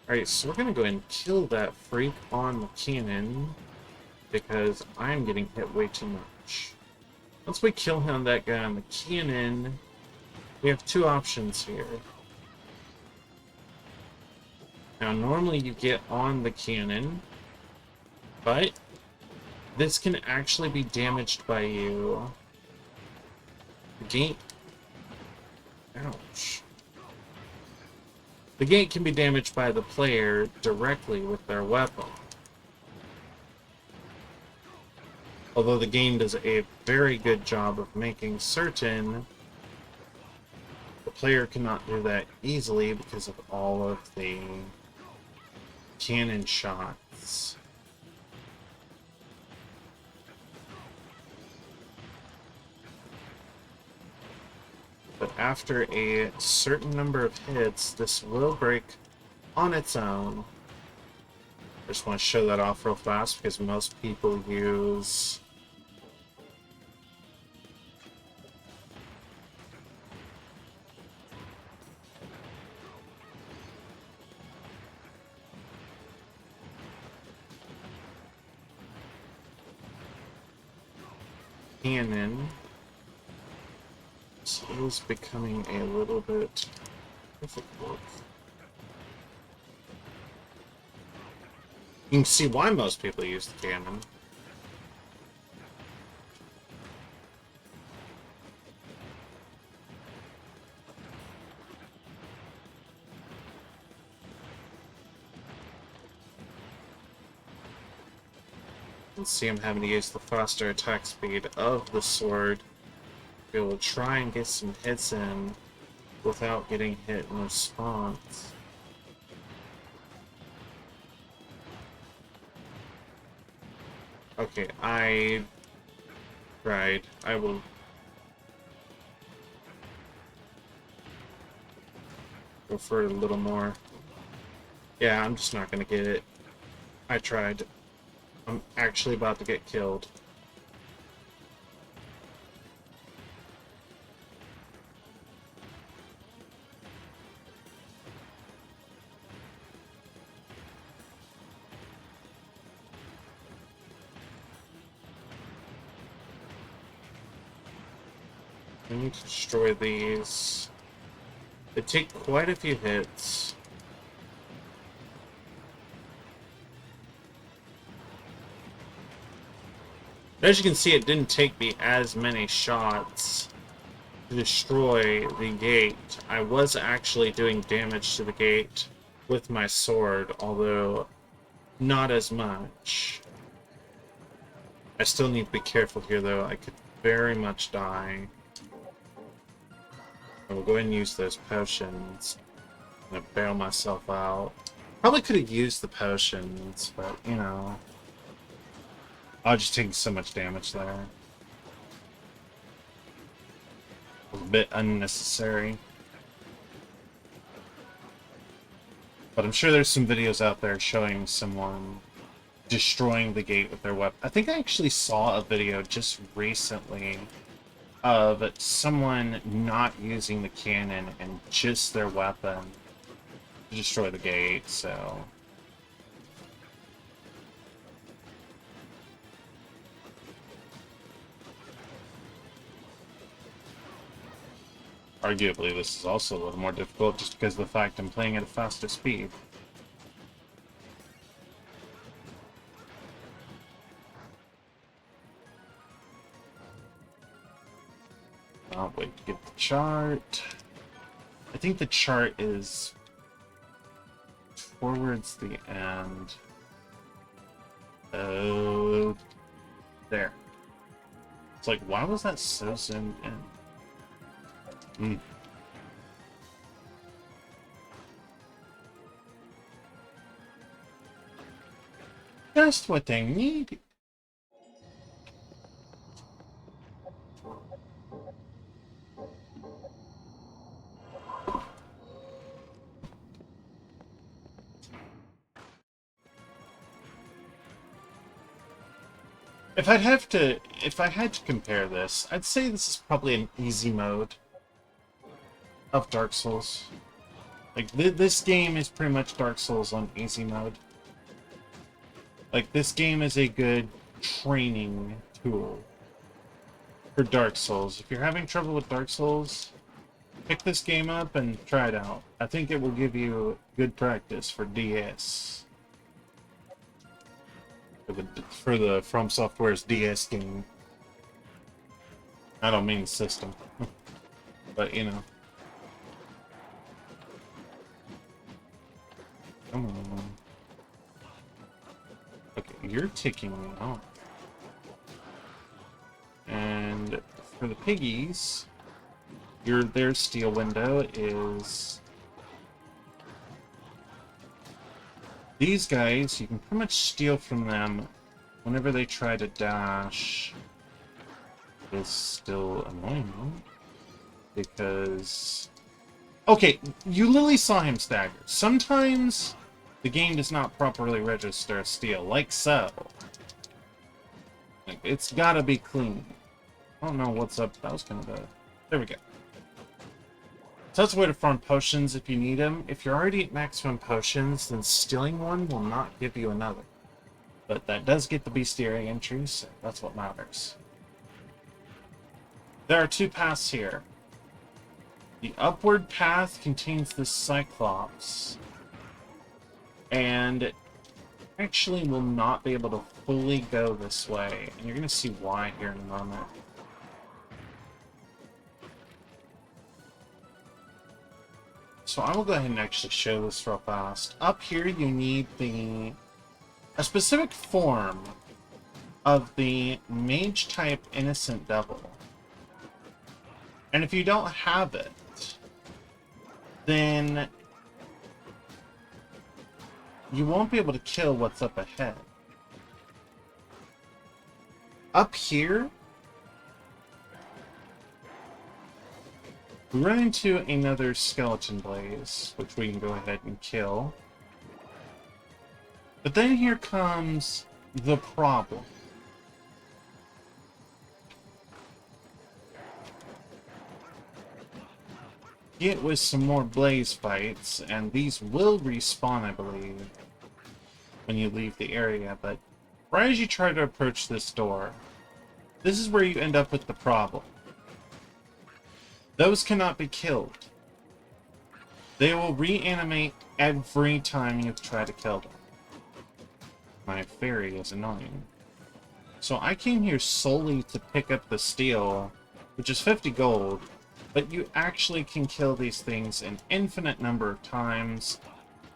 Alright, so we're gonna go ahead and kill that freak on the cannon, because I'm getting hit way too much. Once we kill him, that guy on the cannon, we have two options here. Now, normally you get on the cannon, but this can actually be damaged by you. The gate... Ouch. The gate can be damaged by the player directly with their weapon. Although the game does a very good job of making certain the player cannot do that easily because of all of the cannon shots. But after a certain number of hits, this will break on its own. I just want to show that off real fast because most people use cannon. This is becoming a little bit difficult. You can see why most people use the cannon. You can see I'm having to use the faster attack speed of the sword to be able to try and get some hits in without getting hit in response. Okay, I tried. I will go for a little more. Yeah, I'm just not gonna get it. I tried. I'm actually about to get killed. I need to destroy these. They take quite a few hits. As you can see, it didn't take me as many shots to destroy the gate. I was actually doing damage to the gate with my sword, although not as much. I still need to be careful here, though. I could very much die. I will go ahead and use those potions. I'm gonna bail myself out. Probably could have used the potions, but, you know... I was just taking so much damage there. It was a bit unnecessary. But I'm sure there's some videos out there showing someone destroying the gate with their weapon. I think I actually saw a video just recently of someone not using the cannon and just their weapon to destroy the gate, so... Arguably, this is also a little more difficult just because of the fact I'm playing at a faster speed. I'll wait to get the chart. I think the chart is towards the end. Oh, there. It's like, why was that so zoomed in? Just what they need. if I had to compare this, I'd say this is probably an easy mode of Dark Souls. Like, this game is pretty much Dark Souls on easy mode. Like, this game is a good training tool for Dark Souls. If you're having trouble with Dark Souls, pick this game up and try it out. I think it will give you good practice for DS. For the From Software's DS game. I don't mean system. But, you know. Come on. Okay, you're ticking me off. And for the piggies, their steal window is these guys. You can pretty much steal from them whenever they try to dash. It's still annoying because okay, you literally saw him stagger. Sometimes the game does not properly register a steal, like so. Like, it's gotta be clean. I don't know what's up. That was kind of a... There we go. So that's a way to farm potions if you need them. If you're already at maximum potions, then stealing one will not give you another. But that does get the bestiary entries, so that's what matters. There are two paths here. The upward path contains this Cyclops. And actually will not be able to fully go this way. And you're going to see why here in a moment. So I will go ahead and actually show this real fast. Up here you need a specific form of the mage type innocent devil. And if you don't have it, then you won't be able to kill what's up ahead. Up here, we run into another skeleton blaze, which we can go ahead and kill. But then here comes the problem. Get with some more blaze fights, and these will respawn, I believe, when you leave the area, but right as you try to approach this door, this is where you end up with the problem. Those cannot be killed. They will reanimate every time you try to kill them. My fairy is annoying. So I came here solely to pick up the steel, which is 50 gold, but you actually can kill these things an infinite number of times,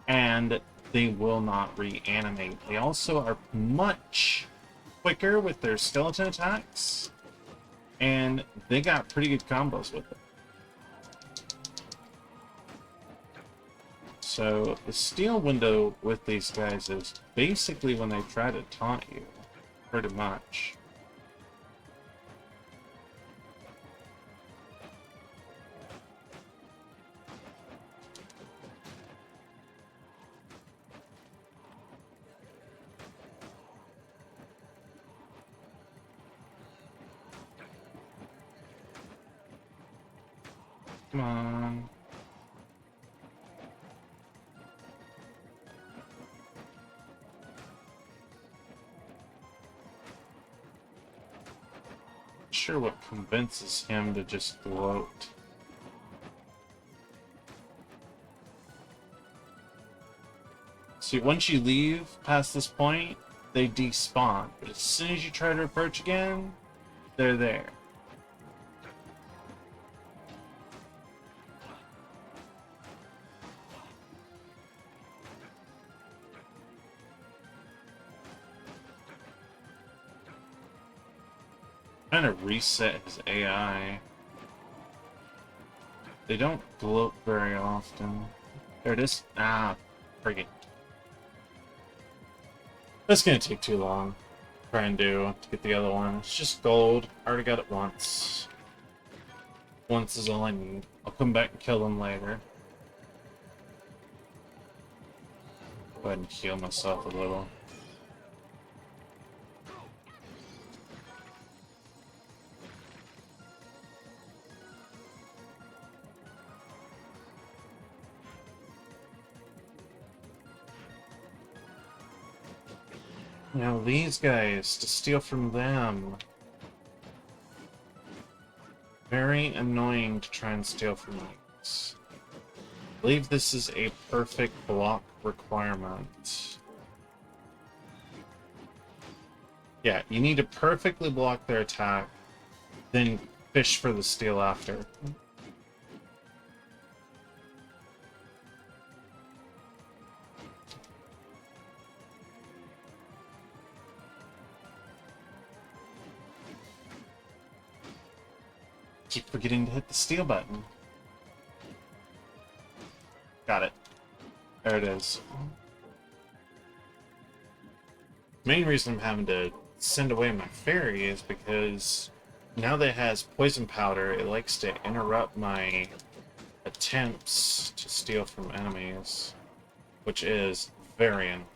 and they will not reanimate. They also are much quicker with their skeleton attacks, and they got pretty good combos with it. So the steal window with these guys is basically when they try to taunt you, pretty much. Come on. Not sure what convinces him to just gloat. See, once you leave past this point, they despawn. But as soon as you try to approach again, they're there. Trying to reset his AI. They don't gloat very often. There it is. Ah, friggin'. That's gonna take too long. Try and do to get the other one. It's just gold. I already got it once. Once is all I need. I'll come back and kill them later. Go ahead and heal myself a little. Now these guys, to steal from them. Very annoying to try and steal from these. I believe this is a perfect block requirement. Yeah, you need to perfectly block their attack, then fish for the steal after. Keep forgetting to hit the steal button. Got it. There it is. Main reason I'm having to send away my fairy is because now that it has poison powder, it likes to interrupt my attempts to steal from enemies, which is very annoying.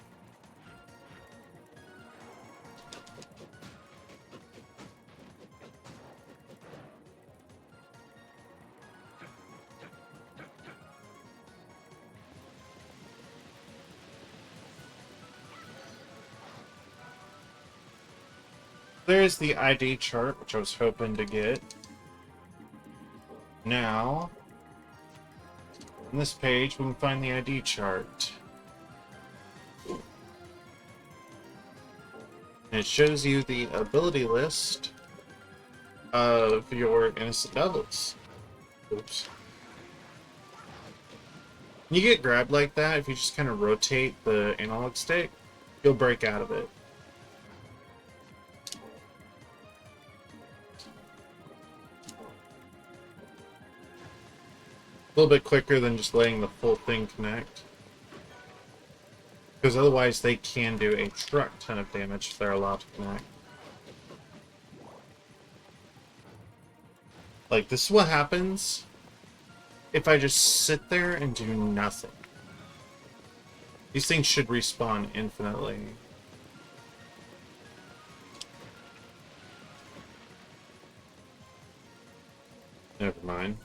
There's the ID chart, which I was hoping to get. Now, on this page, we can find the ID chart. And it shows you the ability list of your innocent devils. Oops. You get grabbed like that, if you just kind of rotate the analog stick, you'll break out of it. A little bit quicker than just letting the full thing connect. Because otherwise they can do a truck ton of damage if they're allowed to connect. Like, this is what happens if I just sit there and do nothing. These things should respawn infinitely. Never mind.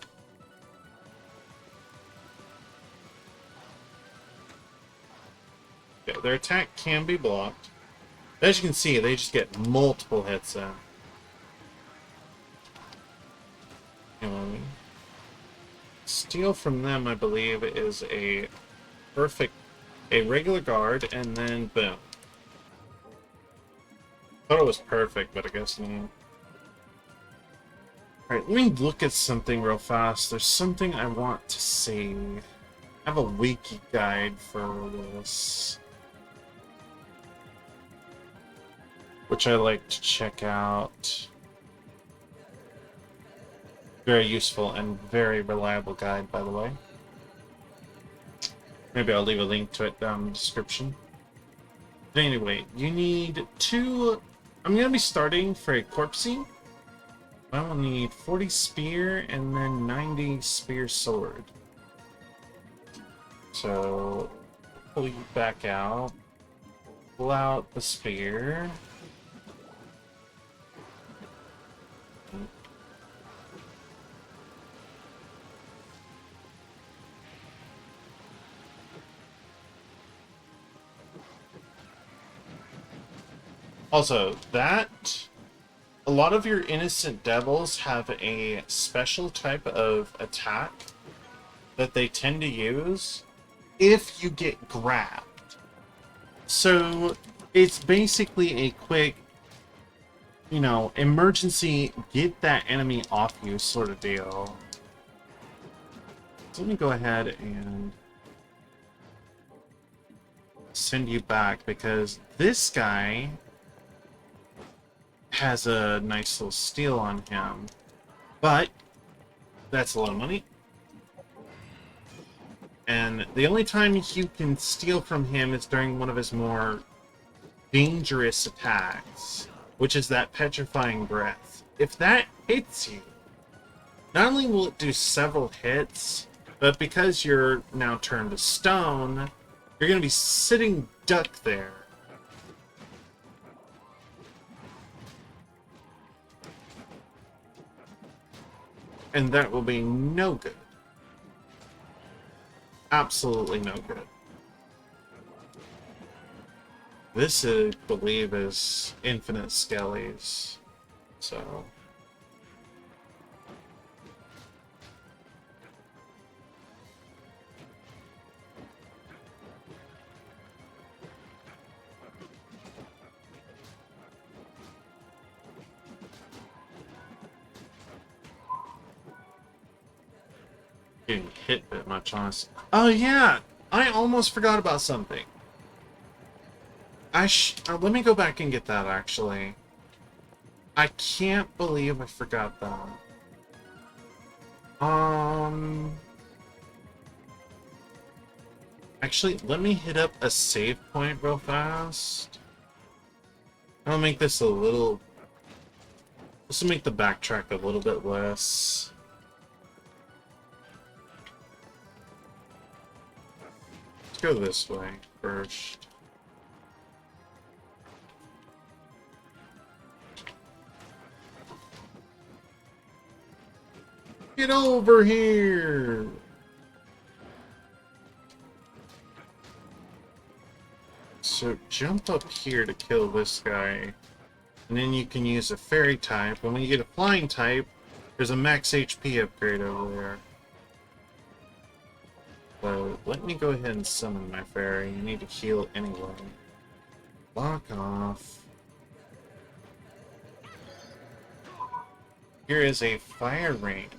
Yeah, their attack can be blocked. As you can see, they just get multiple hits in. Steal from them, I believe, is a regular guard, and then boom. Thought it was perfect, but I guess not. Alright, let me look at something real fast. There's something I want to see. I have a wiki guide for this, which I like to check out. Very useful and very reliable guide, by the way. Maybe I'll leave a link to it down in the description. But anyway, you need 2... I'm going to be starting for a corpsey. I will need 40 spear and then 90 spear sword. So, pull you back out. Pull out the spear. Also, a lot of your innocent devils have a special type of attack that they tend to use if you get grabbed. So, it's basically a quick, emergency, get that enemy off you sort of deal. So let me go ahead and send you back, because this guy has a nice little steal on him, but that's a lot of money. And the only time you can steal from him is during one of his more dangerous attacks, which is that petrifying breath. If that hits you, not only will it do several hits, but because you're now turned to stone, you're going to be sitting duck there. And that will be no good. Absolutely no good. This, I believe, is infinite skellies. So... getting hit that much, honestly. Oh yeah! I almost forgot about something. Let me go back and get that, actually. I can't believe I forgot that. Actually, let me hit up a save point real fast. I'll make this a little... This will make the backtrack a little bit less. Let's go this way first. Get over here! So jump up here to kill this guy. And then you can use a fairy type. And when you get a flying type, there's a max HP upgrade over there. So let me go ahead and summon my fairy. You need to heal anyway. Lock off. Here is a fire ring.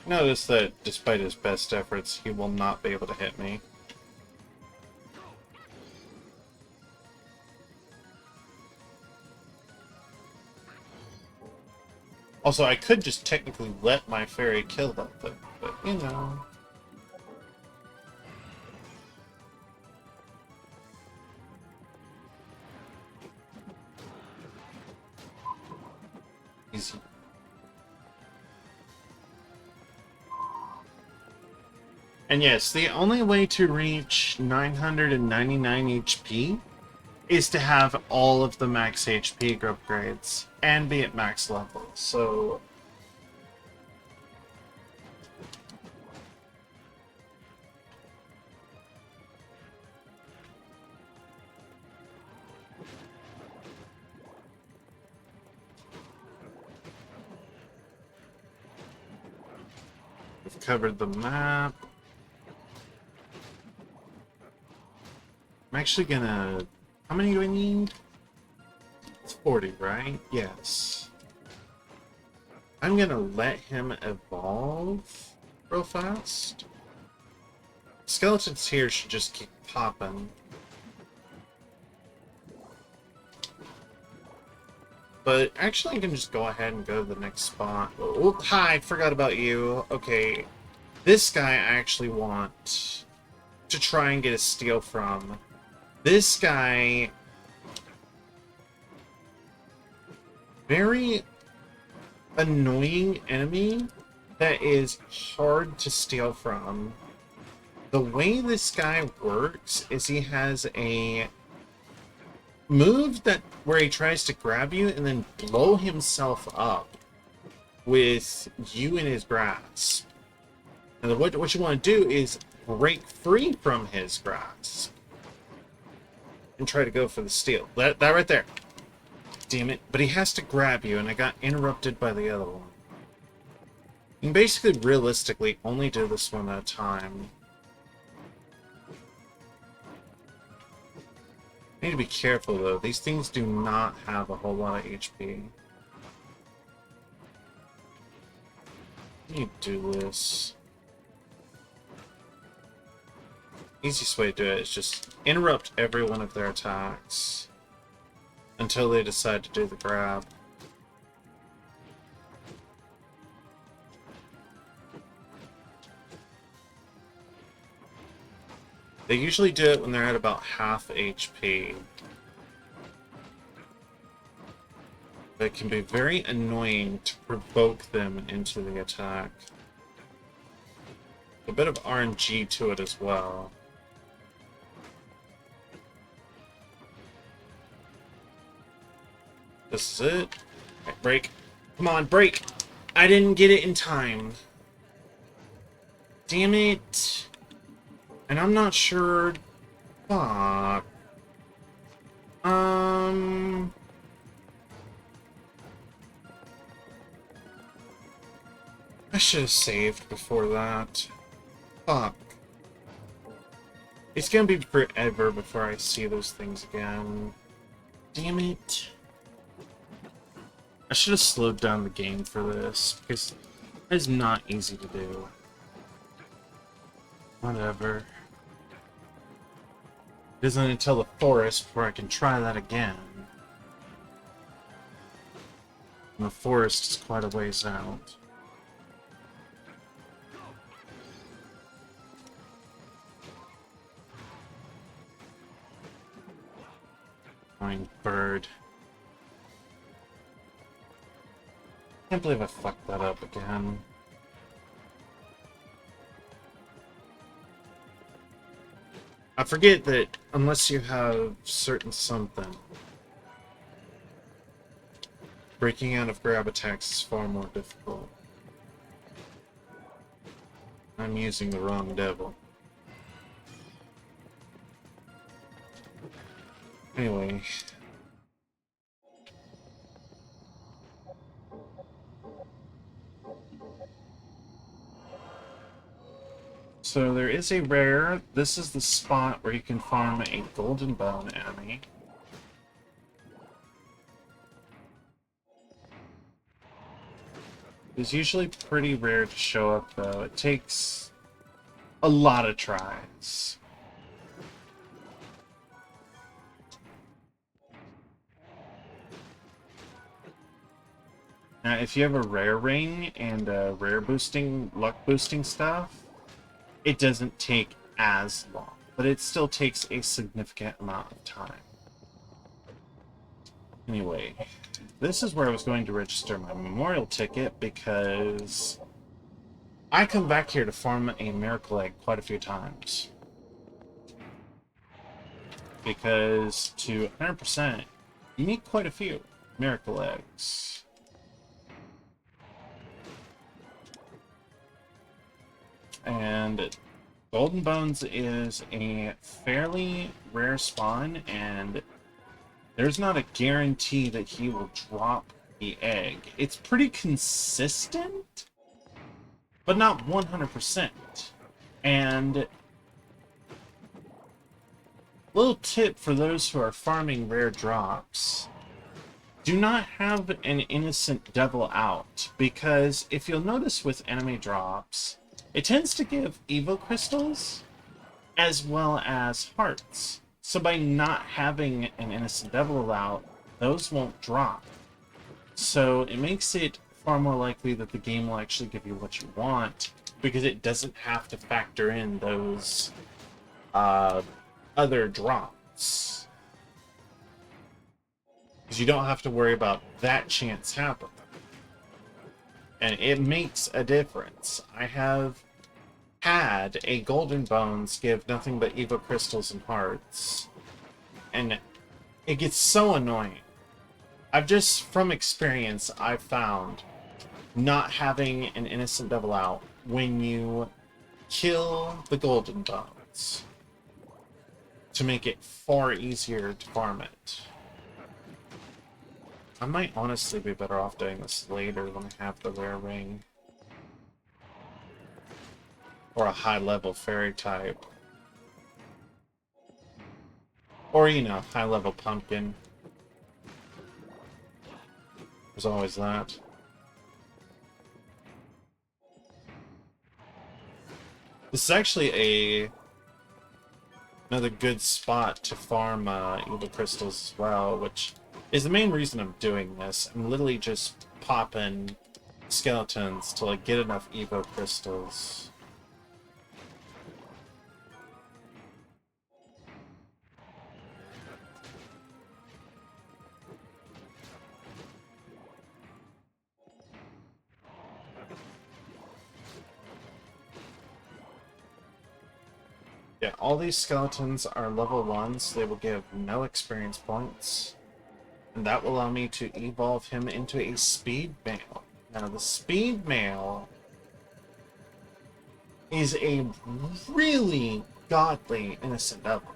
Notice that despite his best efforts, he will not be able to hit me. Also, I could just technically let my fairy kill that thing, but you know. Easy. And yes, the only way to reach 999 HP is to have all of the max HP upgrades and be at max level. So we've covered the map. I'm actually gonna... How many do I need? It's 40, right? Yes. I'm gonna let him evolve real fast. Skeletons here should just keep popping. But actually I can just go ahead and go to the next spot. Oh, hi, forgot about you. Okay. This guy I actually want to try and get a steal from. This guy... Very annoying enemy that is hard to steal from. The way this guy works is he has a move that where he tries to grab you and then blow himself up with you in his grasp. And what you want to do is break free from his grasp and try to go for the steal. That right there. Damn it. But he has to grab you, and I got interrupted by the other one. You can basically, realistically, only do this one at a time. Need to be careful, though. These things do not have a whole lot of HP. You do this. Easiest way to do it is just interrupt every one of their attacks until they decide to do the grab. They usually do it when they're at about half HP. But it can be very annoying to provoke them into the attack. A bit of RNG to it as well. This is it. Right, break. Come on, break! I didn't get it in time. Damn it! And I'm not sure. Fuck. I should have saved before that. Fuck. It's gonna be forever before I see those things again. Damn it. I should have slowed down the game for this, because it is not easy to do. Whatever. It isn't until the forest before I can try that again. And the forest is quite a ways out. Flying bird. Can't believe I fucked that up again. I forget that unless you have certain something, breaking out of grab attacks is far more difficult. I'm using the wrong devil. Anyway. So there is a rare. This is the spot where you can farm a golden bone enemy. It's usually pretty rare to show up though. It takes a lot of tries. Now, if you have a rare ring and rare boosting, luck boosting stuff, it doesn't take as long, but it still takes a significant amount of time. Anyway, this is where I was going to register my memorial ticket because I come back here to farm a miracle egg quite a few times. Because to 100%, you need quite a few miracle eggs. And Golden Bones is a fairly rare spawn, and there's not a guarantee that he will drop the egg. It's pretty consistent, but not 100%. And little tip for those who are farming rare drops: do not have an innocent devil out, because if you'll notice with enemy drops, it tends to give Evo crystals as well as hearts. So by not having an innocent devil out, those won't drop. So it makes it far more likely that the game will actually give you what you want, because it doesn't have to factor in those other drops. Because you don't have to worry about that chance happening. And it makes a difference. I have had a Golden Bones give nothing but Evo crystals and hearts, and it gets so annoying. I've just, from experience, I've found not having an innocent devil out when you kill the Golden Bones to make it far easier to farm it. I might honestly be better off doing this later when I have the rare ring. Or a high-level fairy type. Or, you know, high-level pumpkin. There's always that. This is actually another good spot to farm Evo crystals as well, which is the main reason I'm doing this. I'm literally just popping skeletons till I get enough Evo crystals. Yeah, all these skeletons are level 1s, so they will give no experience points. And that will allow me to evolve him into a speed male. Now, the speed male is a really godly innocent devil.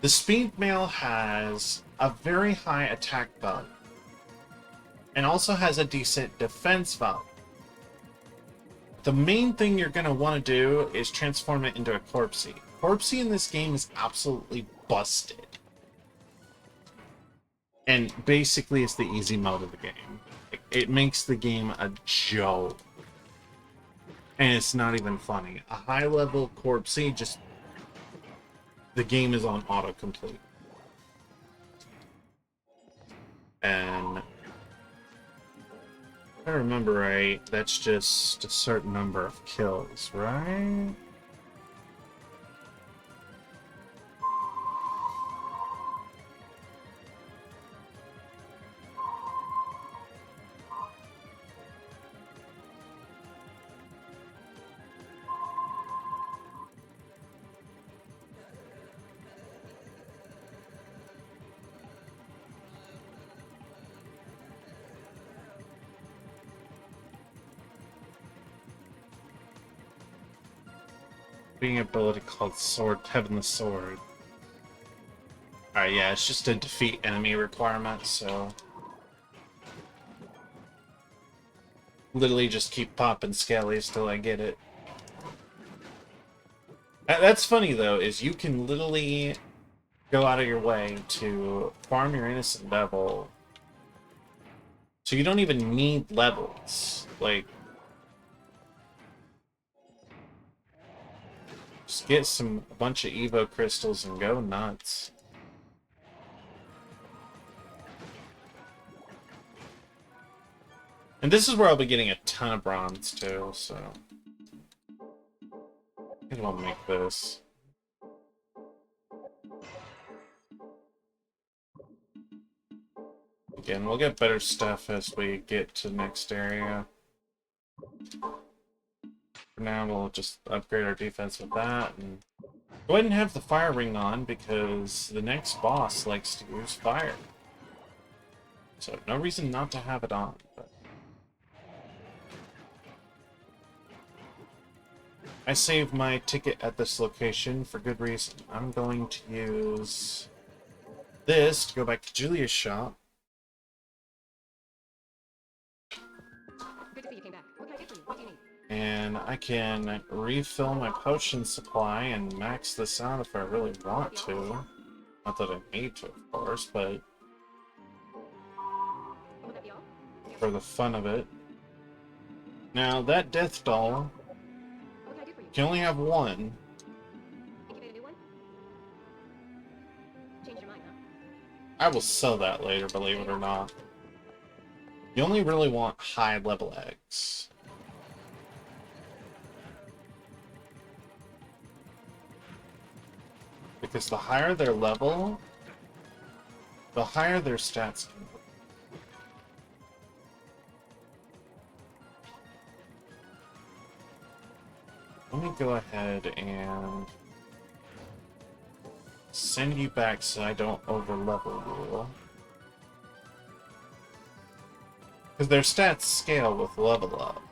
The speed mail has a very high attack value and also has a decent defense value. The main thing you're going to want to do is transform it into a Corpsey. Corpsey in this game is absolutely busted. And basically it's the easy mode of the game. It makes the game a joke. And it's not even funny. A high level Corpsey, just the game is on autocomplete. And if I remember right, that's just a certain number of kills, right? Being ability called Sword, Heavenly Sword. Alright, yeah, it's just a defeat enemy requirement, so... Literally just keep popping skellies till I get it. That's funny, though, is you can literally go out of your way to farm your Innocent Devil. So you don't even need levels. Like... Just get a bunch of Evo crystals and go nuts. And this is where I'll be getting a ton of bronze too, so I think I'll make this. Again, we'll get better stuff as we get to the next area. For now, we'll just upgrade our defense with that, and go ahead and have the fire ring on, because the next boss likes to use fire. So, no reason not to have it on. But I saved my ticket at this location for good reason. I'm going to use this to go back to Julia's shop. Good to see you came back. What can I do for you? What do you need? And I can refill my potion supply and max this out if I really want to. Not that I need to, of course, but Would that be all? for the fun of it. Now, that death doll What can I do for you? can only have one. Think you made a new one? Changed your mind, huh? I will sell that later, believe it or not. You only really want high-level eggs. Because the higher their level, the higher their stats can be. Let me go ahead and send you back so I don't over-level you. Because their stats scale with level up.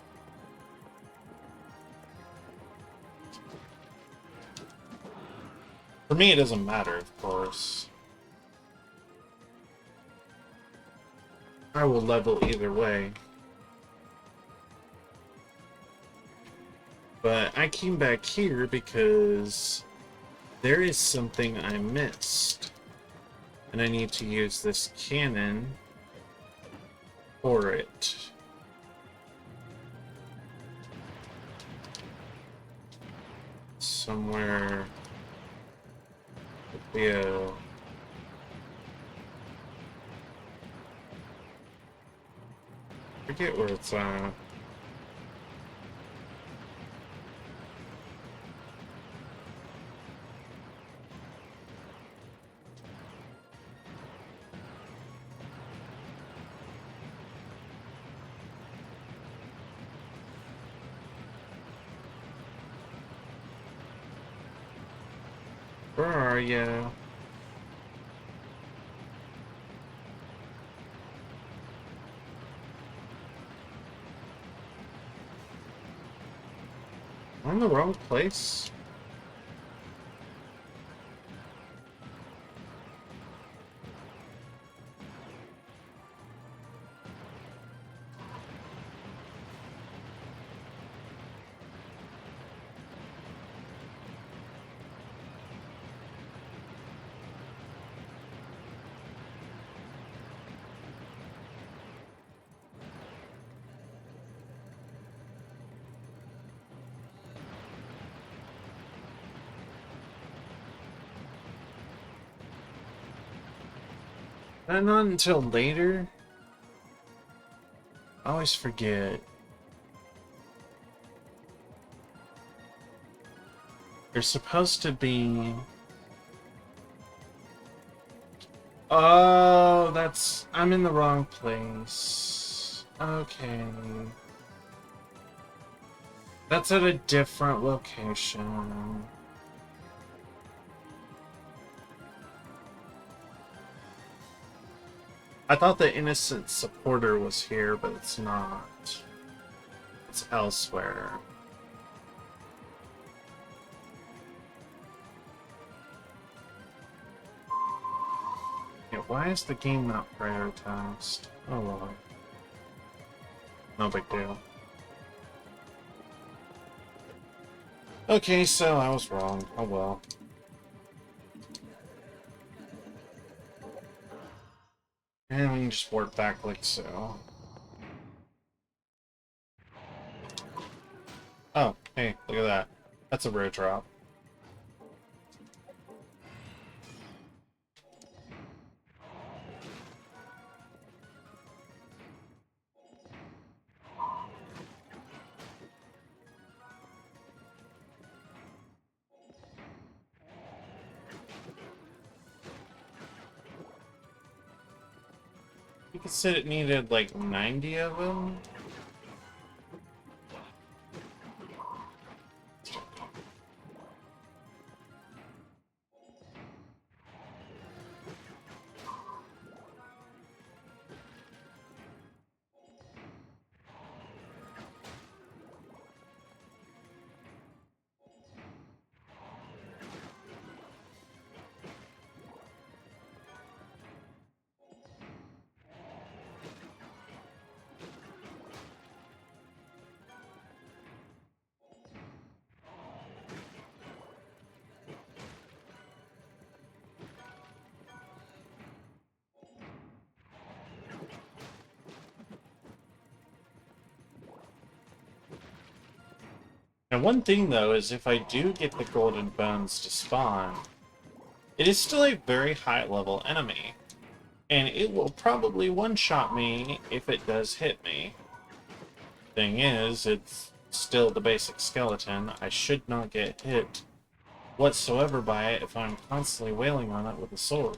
For me, it doesn't matter, of course. I will level either way. But I came back here because there is something I missed. And I need to use this cannon for it. Somewhere... Yeah. Forget where it's at. Where are you? I'm in the wrong place. And not until later. I always forget. You're supposed to be... Oh, that's... I'm in the wrong place. Okay. That's at a different location. I thought the innocent supporter was here, but it's not. It's elsewhere. Yeah, why is the game not prioritized? Oh well. No big deal. Okay, so I was wrong. Oh well. And we can just work back like so. Oh, hey, look at that. That's a rare drop. You could said it needed like 90 of them. Now, one thing though is if I do get the golden bones to spawn, it is still a very high level enemy. And it will probably one-shot me if it does hit me. Thing is, it's still the basic skeleton. I should not get hit whatsoever by it if I'm constantly wailing on it with a sword.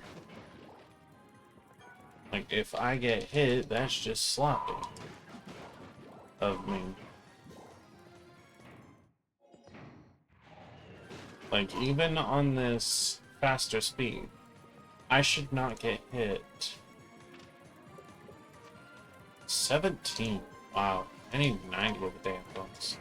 Like, if I get hit, that's just sloppy of me. Like, even on this faster speed, I should not get hit. 17. Wow. I need 90 of the damn bones.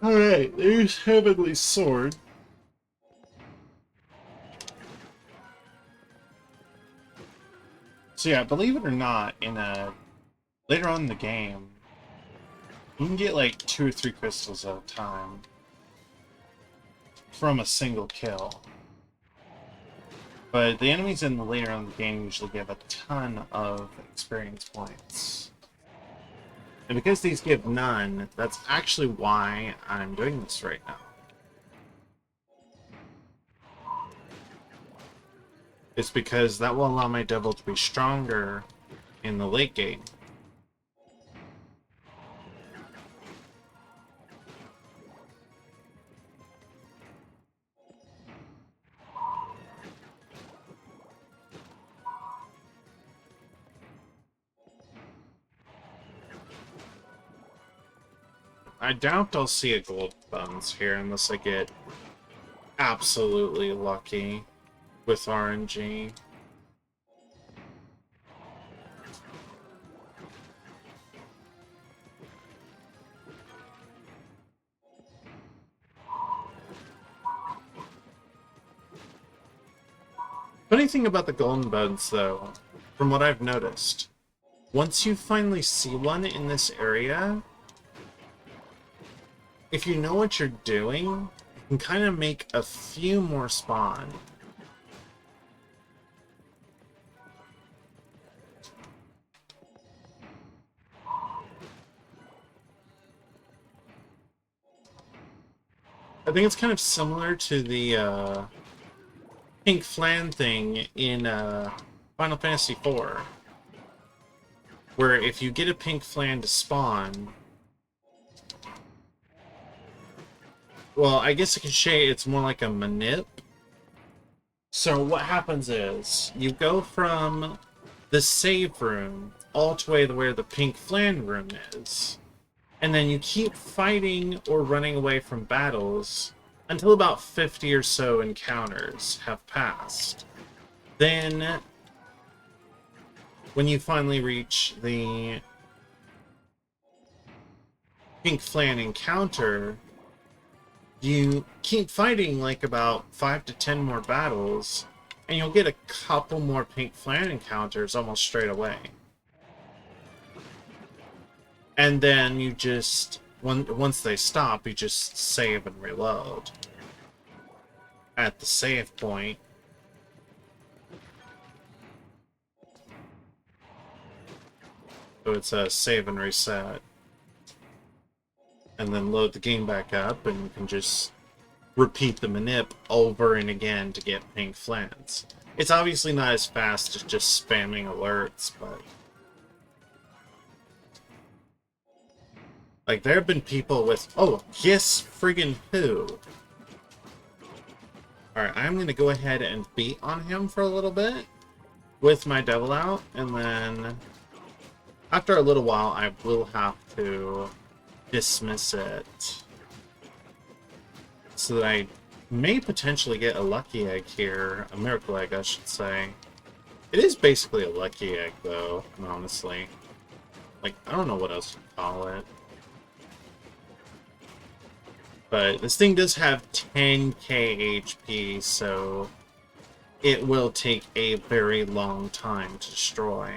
Alright, there's Heavenly Sword. So yeah, believe it or not, later on in the game, you can get like 2 or 3 crystals at a time from a single kill. But the enemies in the later on in the game usually give a ton of experience points. And because these give none, that's actually why I'm doing this right now. It's because that will allow my devil to be stronger in the late game. I doubt I'll see a gold buns here unless I get absolutely lucky with RNG. Funny thing about the golden buds, though, from what I've noticed, once you finally see one in this area, if you know what you're doing, you can kind of make a few more spawn. I think it's kind of similar to the pink flan thing in Final Fantasy IV, where if you get a pink flan to spawn, well, I guess I could say it's more like a manip. So what happens is, you go from the save room all the way to where the pink flan room is, and then you keep fighting or running away from battles until about 50 or so encounters have passed. Then, when you finally reach the pink flan encounter, you keep fighting like about 5 to 10 more battles, and you'll get a couple more pink flan encounters almost straight away. And then you just, once they stop, you just save and reload at the save point. So it's a save and reset. And then load the game back up, and you can just repeat the manip over and again to get pink flans. It's obviously not as fast as just spamming alerts, but like, there have been people with, oh, yes, friggin' who? Alright, I'm gonna go ahead and beat on him for a little bit with my devil out, and then after a little while, I will have to dismiss it so that I may potentially get a lucky egg here, a miracle egg, I should say. It is basically a lucky egg, though, honestly. Like, I don't know what else to call it. But this thing does have 10k HP, so it will take a very long time to destroy.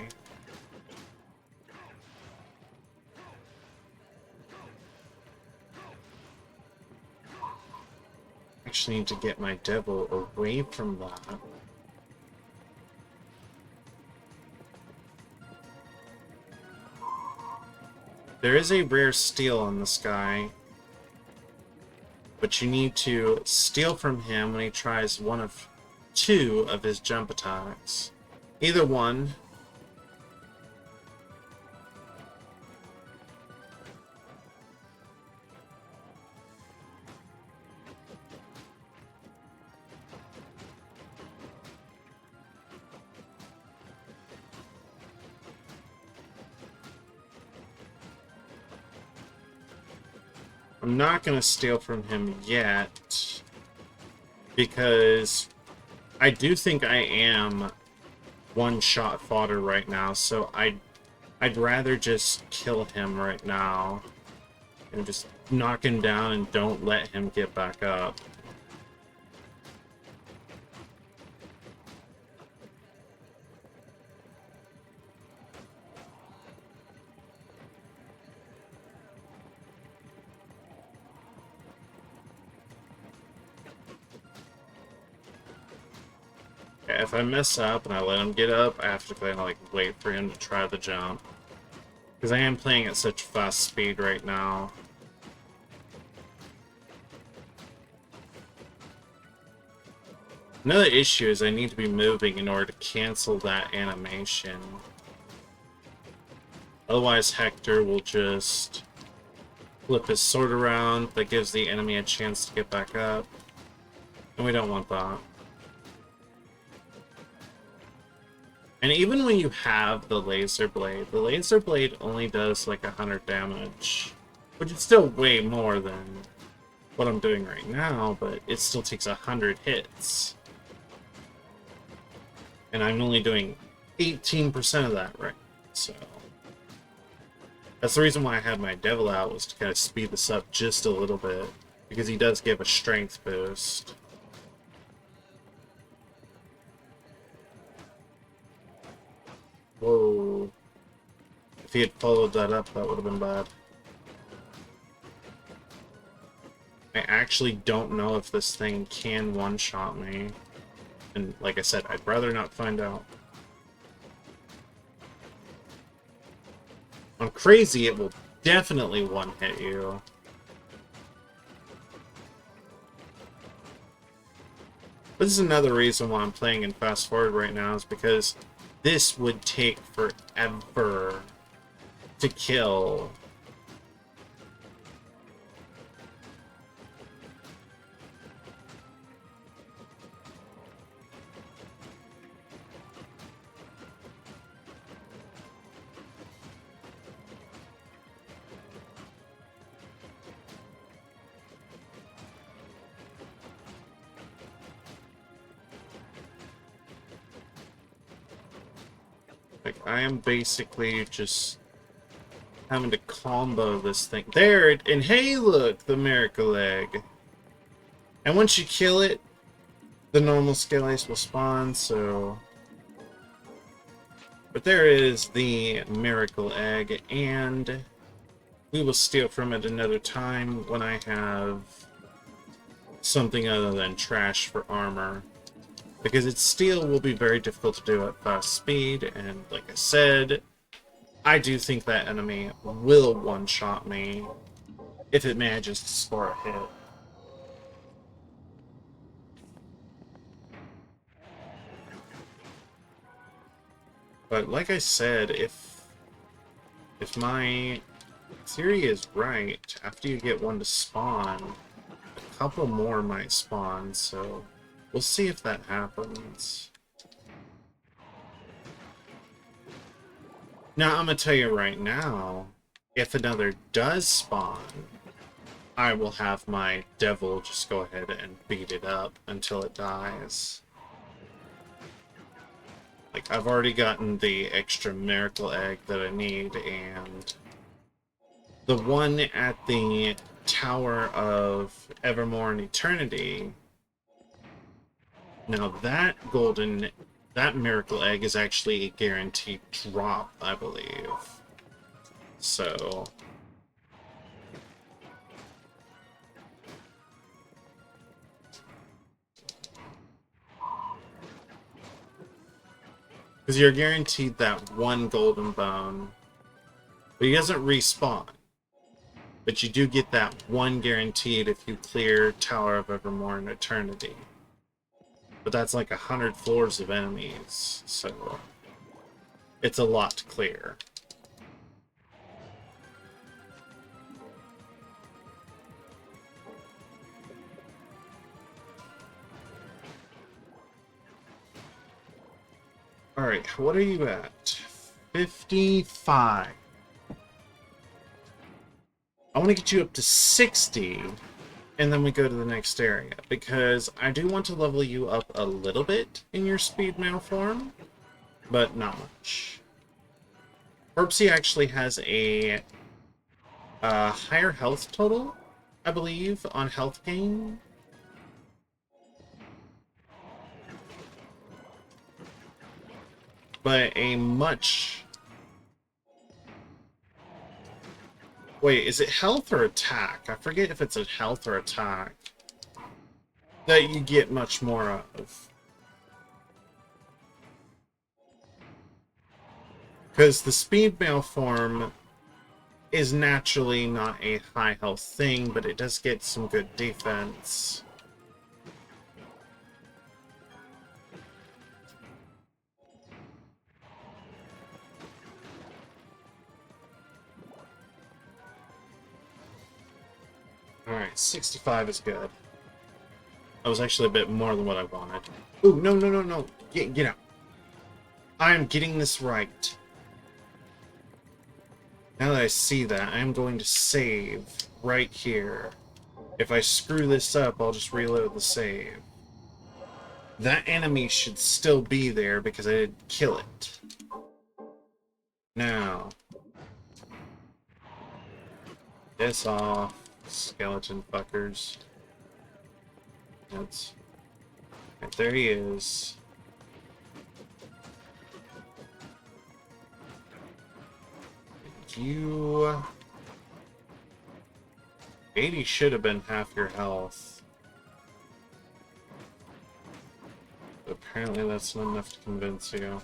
Actually need to get my devil away from that. There is a rare steal in the sky, but you need to steal from him when he tries one of two of his jump attacks. Either one. I'm not going to steal from him yet, because I do think I am one-shot fodder right now, so I'd rather just kill him right now and just knock him down and don't let him get back up. If I mess up and I let him get up, I have to kind of like wait for him to try the jump. Because I am playing at such fast speed right now. Another issue is I need to be moving in order to cancel that animation. Otherwise, Hector will just flip his sword around. That gives the enemy a chance to get back up. And we don't want that. And even when you have the laser blade only does like 100 damage. Which is still way more than what I'm doing right now, but it still takes 100 hits. And I'm only doing 18% of that right now, so... That's the reason why I had my devil out, was to kind of speed this up just a little bit. Because he does give a strength boost. Whoa. If he had followed that up, that would have been bad. I actually don't know if this thing can one-shot me. And like I said, I'd rather not find out. On crazy, it will definitely one-hit you. This is another reason why I'm playing in fast forward right now, is because this would take forever to kill. Like, I am basically just having to combo this thing. There, and hey look, the miracle egg. And once you kill it, the normal scale ice will spawn, so... But there is the miracle egg, and we will steal from it another time when I have something other than trash for armor. Because its steel will be very difficult to do at fast speed, and like I said, I do think that enemy will one-shot me if it manages to score a hit. But like I said, if my theory is right, after you get one to spawn, a couple more might spawn, so we'll see if that happens. Now, I'm gonna tell you right now, if another does spawn, I will have my devil just go ahead and beat it up until it dies. Like, I've already gotten the extra miracle egg that I need, and the one at the Tower of Evermore and Eternity, now that miracle egg is actually a guaranteed drop, I believe. So... because you're guaranteed that one golden bone, but he doesn't respawn. But you do get that one guaranteed if you clear Tower of Evermore and Eternity. But that's like 100 floors of enemies, so it's a lot to clear. Alright, what are you at? 55. I want to get you up to 60, and then we go to the next area, because I do want to level you up a little bit in your speed mail form, but not much. Corpsey actually has a higher health total, I believe, on health gain. But a much... Wait, is it health or attack? I forget if it's a health or attack that you get much more of. Because the speed mail form is naturally not a high health thing, but it does get some good defense. Alright, 65 is good. That was actually a bit more than what I wanted. Ooh, no, no, no, no. Get out. I'm getting this right. Now that I see that, I'm going to save right here. If I screw this up, I'll just reload the save. That enemy should still be there because I didn't kill it. Now. Piss off, skeleton fuckers. That's... Right, there he is. You... 80 should have been half your health. But apparently that's not enough to convince you.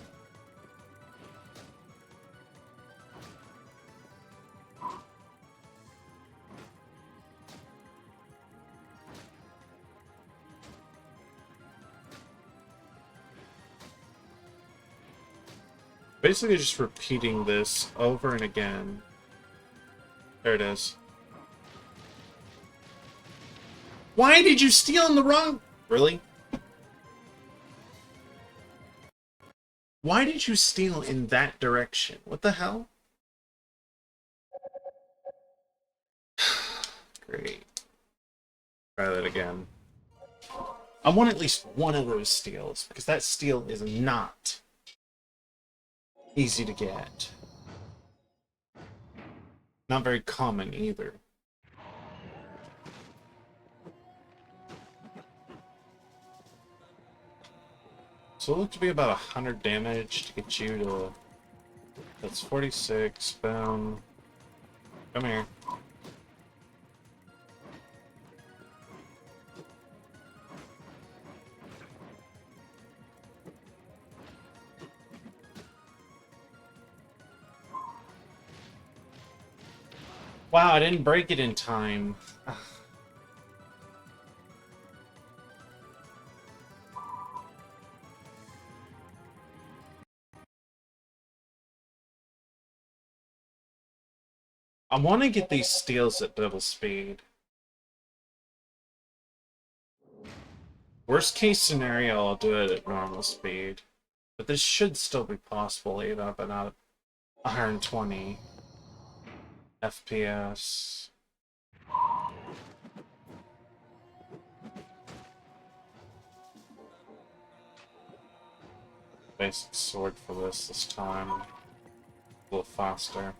Basically just repeating this over and again. There it is. Why did you steal in the wrong... Really? Why did you steal in that direction? What the hell? Great. Try that again. I want at least one of those steals, because that steal is not easy to get. Not very common either. So it looked to be about 100 damage to get you to... That's 46, boom. Come here. Wow, I didn't break it in time. I want to get these steals at double speed. Worst case scenario, I'll do it at normal speed. But this should still be possible, even up and out 120 FPS. Basic sword for this time. A little faster.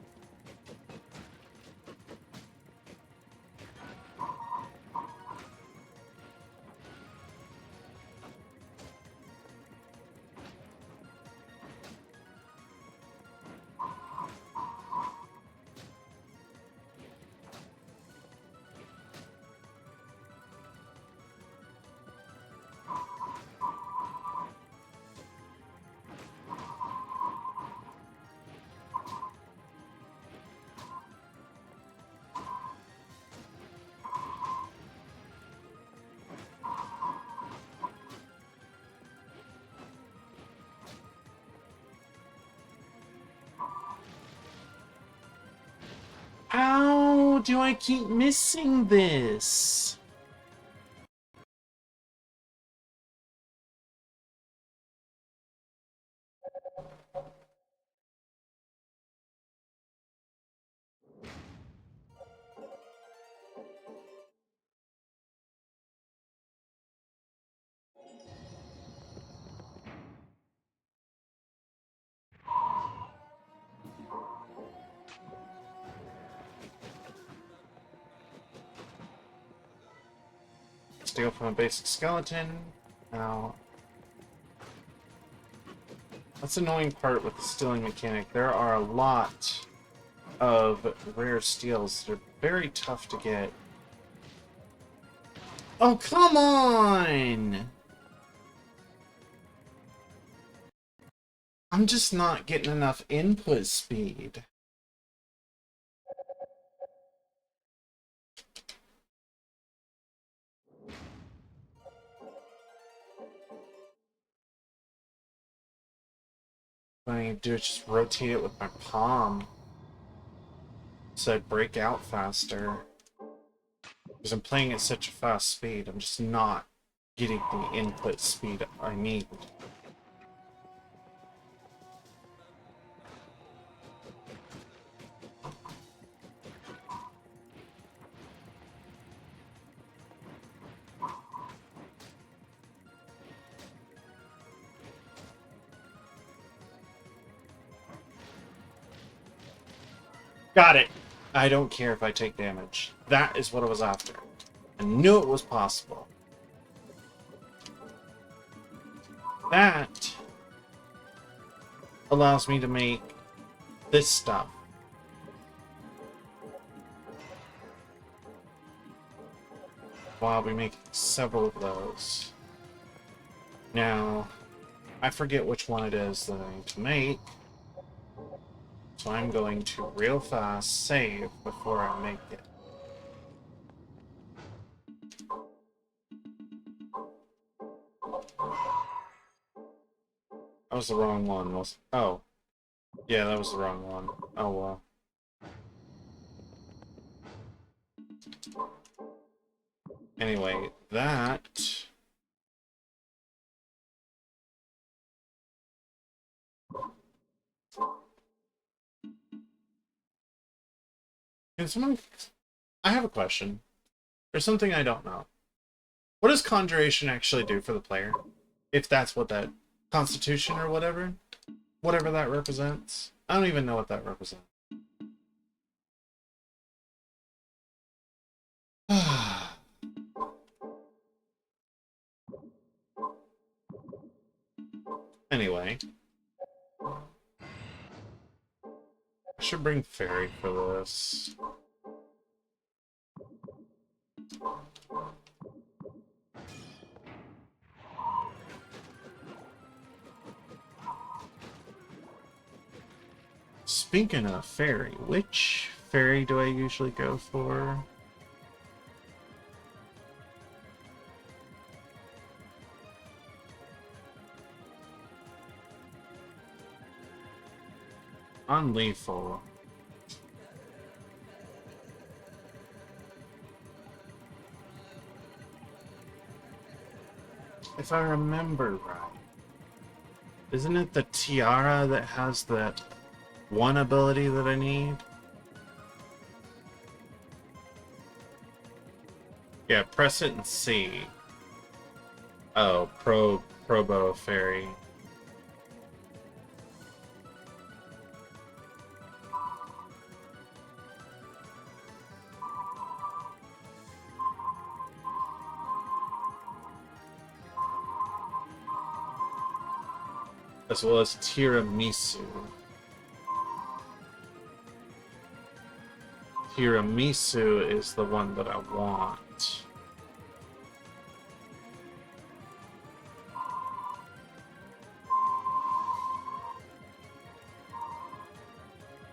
How do I keep missing this? Steal from a basic skeleton. Now, that's the annoying part with the stealing mechanic. There are a lot of rare steals that are very tough to get. Oh, come on! I'm just not getting enough input speed. What I need to do is just rotate it with my palm so I break out faster. Because I'm playing at such a fast speed, I'm just not getting the input speed I need. Got it! I don't care if I take damage. That is what I was after. I knew it was possible. That allows me to make this stuff. Wow, we make several of those. Now, I forget which one it is that I need to make. So I'm going to real fast save before I make it. That was the wrong one. Oh. Yeah, that was the wrong one. Oh well. Anyway, that... Can someone... I have a question. There's something I don't know. What does Conjuration actually do for the player? If that's what that... Constitution or whatever? Whatever that represents? I don't even know what that represents. Anyway. I should bring Fairy for this. Speaking of Fairy, which Fairy do I usually go for? Unlethal. If I remember right. Isn't it the Tiara that has that one ability that I need? Yeah, press it and see. Oh, Probo Fairy. As well as Tiramisu. Tiramisu is the one that I want.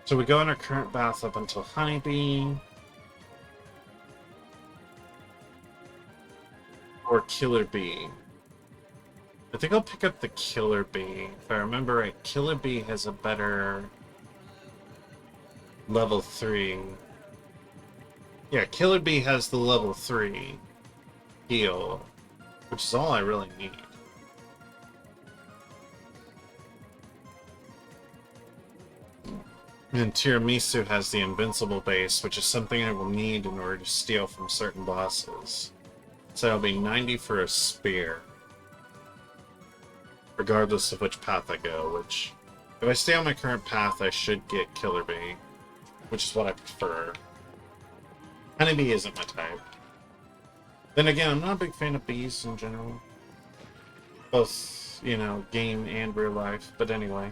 So we go in our current path up until Honeybee. Or Killer Bee. I think I'll pick up the Killer Bee. If I remember right, Killer Bee has a better level 3. Yeah, Killer Bee has the level 3 heal, which is all I really need. And Tiramisu has the invincible base, which is something I will need in order to steal from certain bosses. So it'll be 90 for a spear. Regardless of which path I go, which... If I stay on my current path, I should get Killer Bee, which is what I prefer. Honeybee isn't my type. Then again, I'm not a big fan of bees in general. Both, you know, game and real life, but anyway.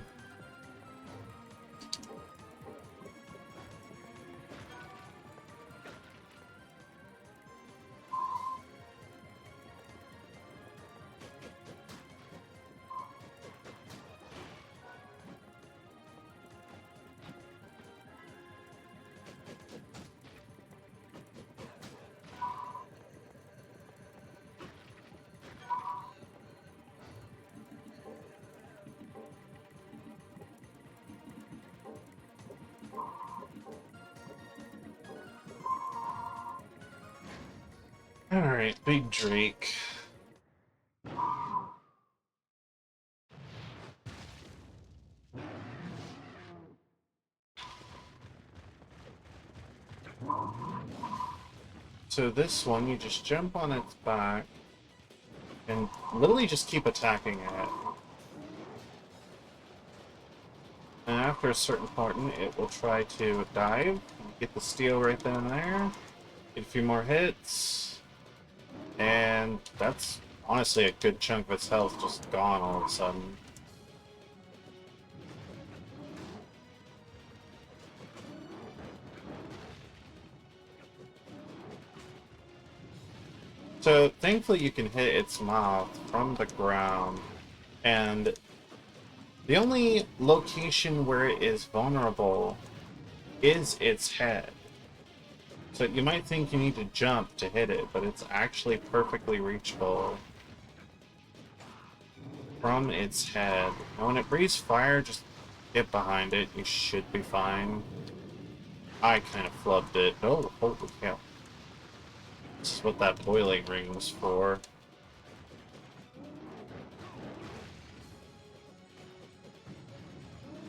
Alright, Big Drake. So this one, you just jump on its back and literally just keep attacking it. And after a certain part, it will try to dive, get the steel right then and there, get a few more hits, and that's honestly a good chunk of its health just gone all of a sudden. So thankfully you can hit its mouth from the ground, and the only location where it is vulnerable is its head. So you might think you need to jump to hit it, but it's actually perfectly reachable from its head. And when it breathes fire, just get behind it. You should be fine. I kind of flubbed it. Oh, holy cow. This is what that boiling ring was for.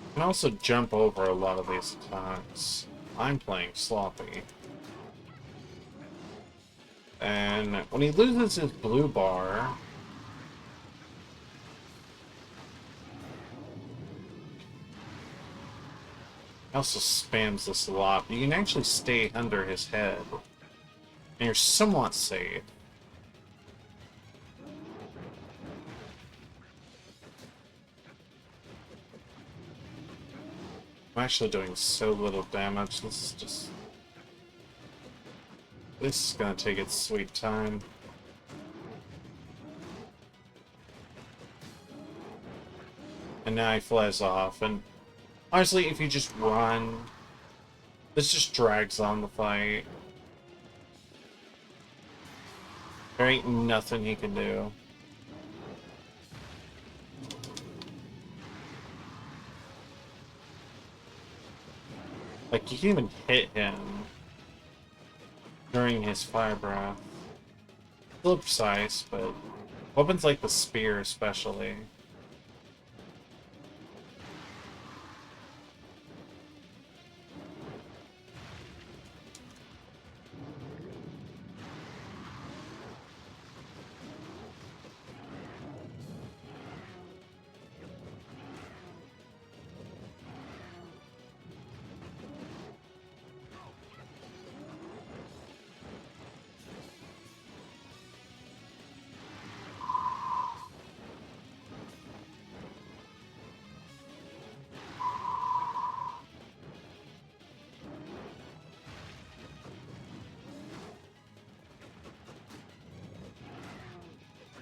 You can also jump over a lot of these attacks. I'm playing sloppy. And when he loses his blue bar, he also spams this a lot. You can actually stay under his head, and you're somewhat safe. I'm actually doing so little damage. This is gonna take its sweet time. And now he flies off, and honestly, if you just run, this just drags on the fight. There ain't nothing he can do. Like, you can even hit him during his fire breath. A little precise, but weapons like the spear especially.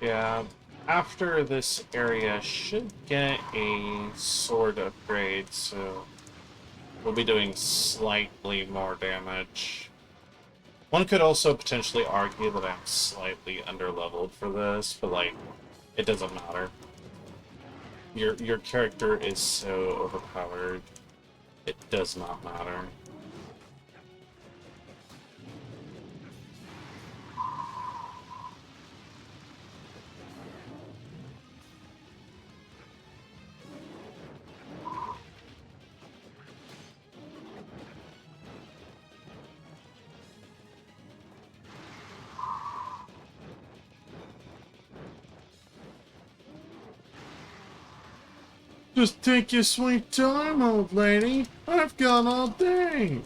Yeah, after this area should get a sword upgrade, so we'll be doing slightly more damage. One could also potentially argue that I'm slightly underleveled for this, but like, it doesn't matter. Your character is so overpowered, it does not matter. Just take your sweet time, old lady. I've gone all day.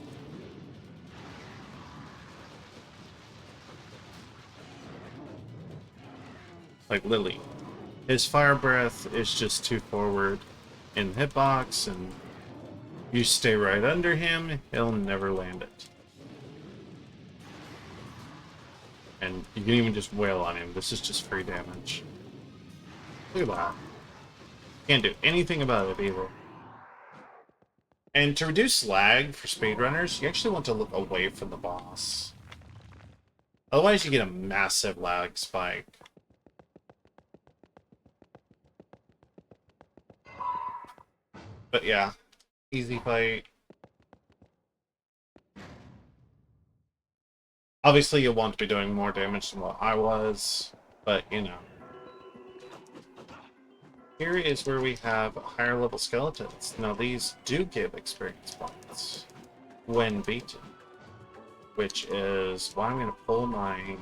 Like Lily. His fire breath is just too forward in the hitbox, and you stay right under him, he'll never land it. And you can even just wail on him. This is just free damage. Look at that. Can't do anything about it either. And to reduce lag for speedrunners, you actually want to look away from the boss. Otherwise you get a massive lag spike. But yeah, easy fight. Obviously, you'll want to be doing more damage than what I was, but you know. Here is where we have higher level skeletons. Now, these do give experience points when beaten, which is why I'm going to pull my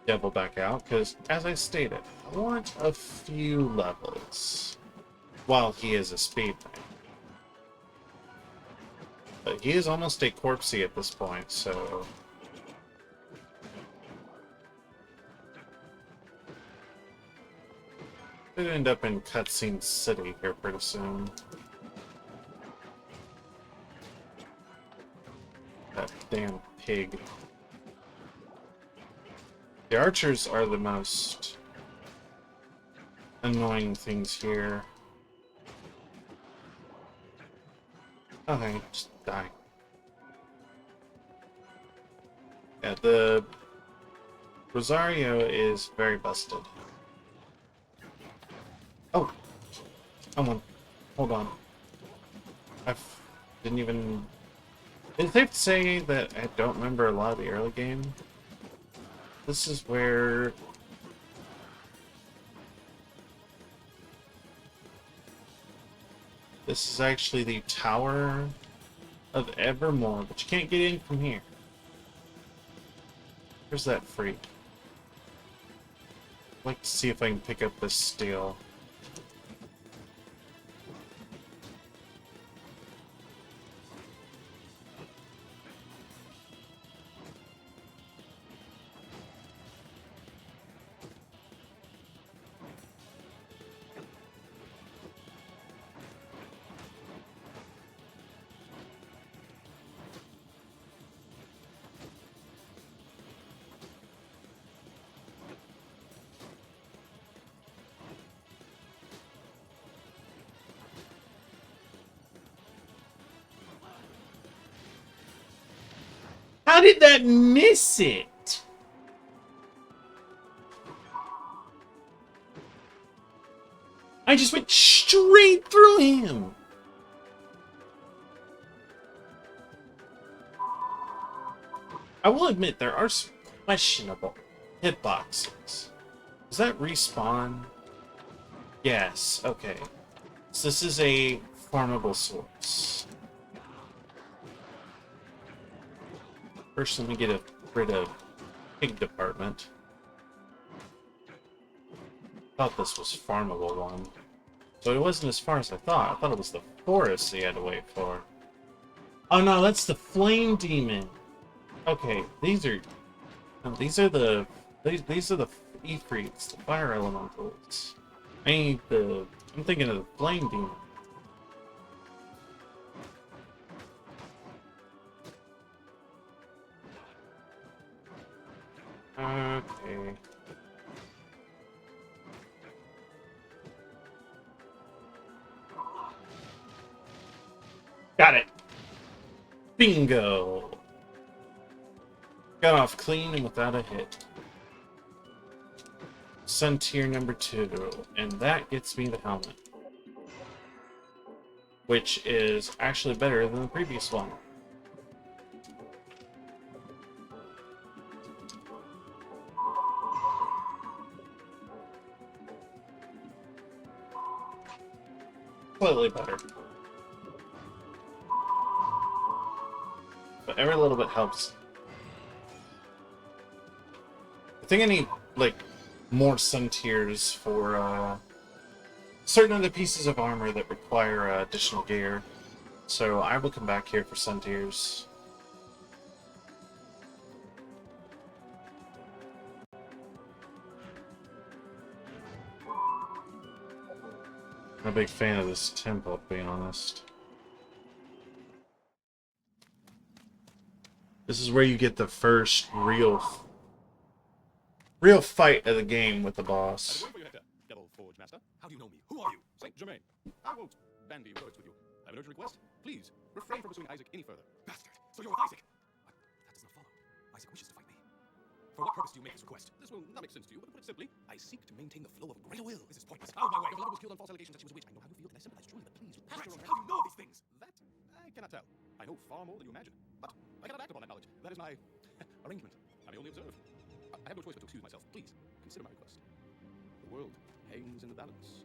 devil back out, because as I stated, I want a few levels while he is a speed knight. But he is almost a corpsey at this point, so could end up in Cutscene City here pretty soon. That damn pig. The archers are the most annoying things here. Okay, just die. Yeah, the Rosario is very busted. Oh! Hold on. I didn't even... Is it safe to say that I don't remember a lot of the early game? This is where... This is actually the Tower of Evermore, but you can't get in from here. Where's that freak? I'd like to see if I can pick up this steel. How did that miss it? I just went straight through him. I will admit there are some questionable hitboxes. Does that respawn? Yes, okay. So this is a farmable source. First, let me get rid of pig department. Thought this was farmable one. So it wasn't as far as I thought. I thought it was the forest he had to wait for. Oh no, that's the flame demon. Okay, these are the Ifrits, the fire elementals. I'm thinking of the flame demon. Okay. Got it. Bingo. Got off clean and without a hit. Sun tier number 2, and that gets me the helmet. Which is actually better than the previous one. Slightly better. But every little bit helps. I think I need, like, more sun tiers for certain other pieces of armor that require additional gear. So I will come back here for sun tiers. I'm a big fan of this tempo, to be honest. This is where you get the first real fight of the game with the boss. Devil Forge Master. How do you know me? Who are you? Saint Germain. I won't bandy words with you. I have an urgent request. Please, refrain from pursuing Isaac any further. Bastard! So you're with Isaac? But that does not follow. Isaac wishes to fight me. For what purpose do you make this request? This will not make sense to you, but to put it simply, I seek to maintain the flow of greater will. This is pointless. Out of my way. Your lover was killed on false allegations that she was a witch. I know how you feel, and I sympathize truly, but please, how do you know these things? That I cannot tell. I know far more than you imagine, but I cannot act upon that knowledge. That is my Arrangement. I may only observe. I have no choice but to excuse myself. Please, consider my request. The world hangs in the balance.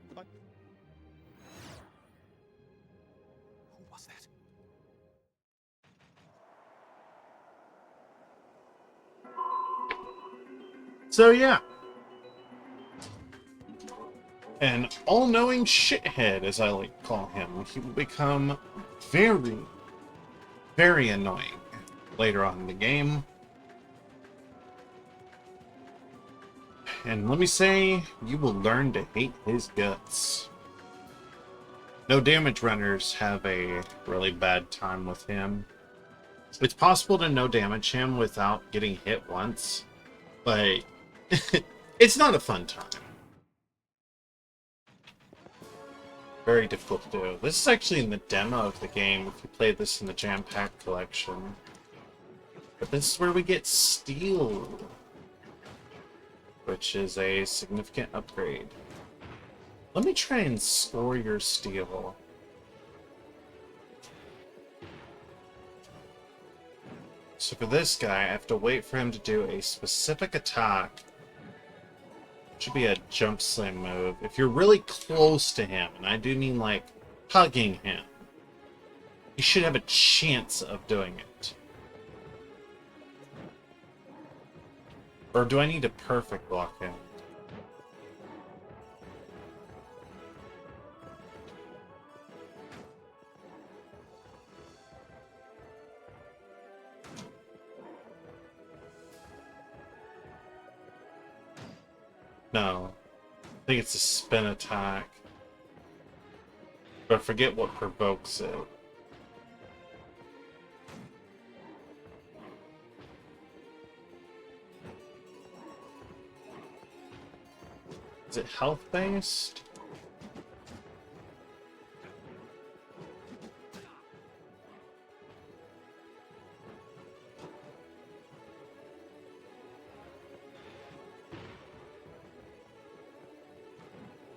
Goodbye. Who was that? So yeah. An all-knowing shithead, as I like to call him. He will become very, very annoying later on in the game. And let me say, you will learn to hate his guts. No damage runners have a really bad time with him. It's possible to no damage him without getting hit once, but it's not a fun time. Very difficult to do. This is actually in the demo of the game if you play this in the Jam Pack collection. But this is where we get Steel, which is a significant upgrade. Let me try and score your Steel. So for this guy, I have to wait for him to do a specific attack. Should be a jump slam move. If you're really close to him, and I do mean like hugging him, you should have a chance of doing it. Or do I need to perfect block him? No. I think it's a spin attack. But I forget what provokes it. Is it health based?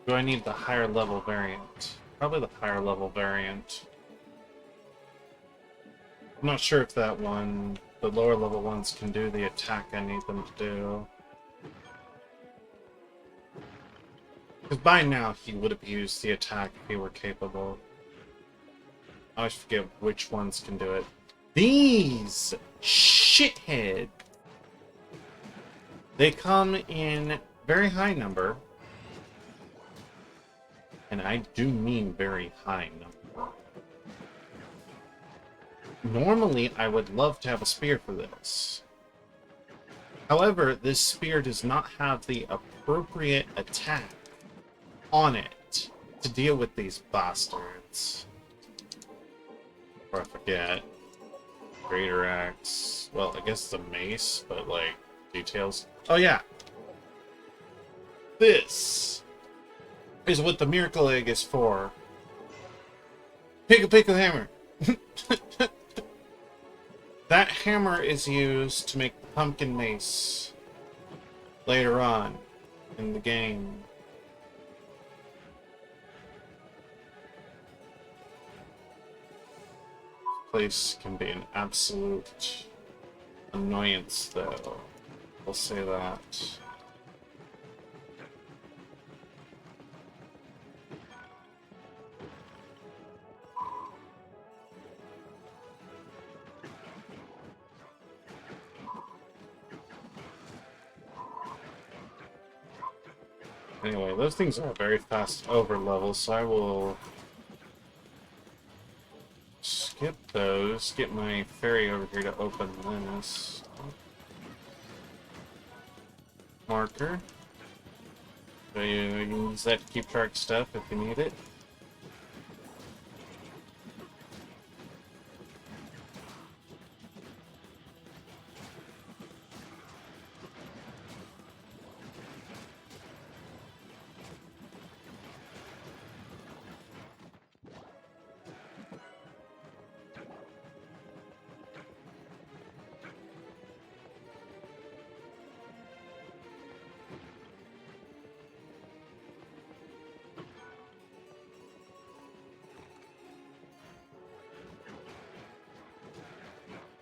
Do I need the higher level variant? Probably the higher level variant. I'm not sure if that one, the lower level ones can do the attack I need them to do. Because by now he would have used the attack if he were capable. I always forget which ones can do it. These shithead! They come in very high number. And I do mean very high number. Normally, I would love to have a spear for this. However, this spear does not have the appropriate attack on it to deal with these bastards. Or I forget. Greater axe. Well, I guess the mace, but like, details. Oh yeah! This is what the miracle egg is for. Pickle hammer. That hammer is used to make the pumpkin mace later on in the game. This place can be an absolute annoyance, though. I'll say that. Anyway, those things are very fast over levels, so I will skip those, get my fairy over here to open this. Marker. So you can use that to keep track of stuff if you need it.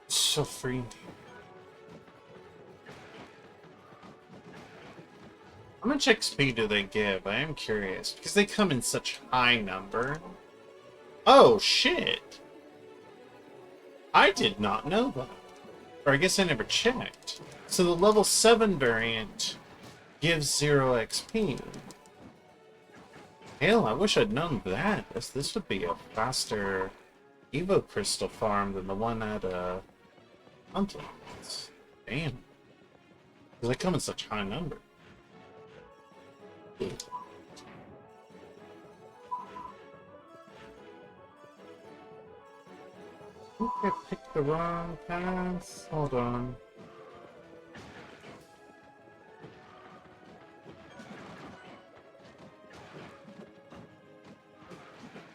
So free. How much XP do they give? I am curious, because they come in such high number. Oh, shit! I did not know that. Or I guess I never checked. So the level 7 variant gives 0 XP. Hell, I wish I'd known that. This would be a faster Evo Crystal farm than the one at, Huntlands. Damn. Because they come in such high number. I think I picked the wrong path. Hold on.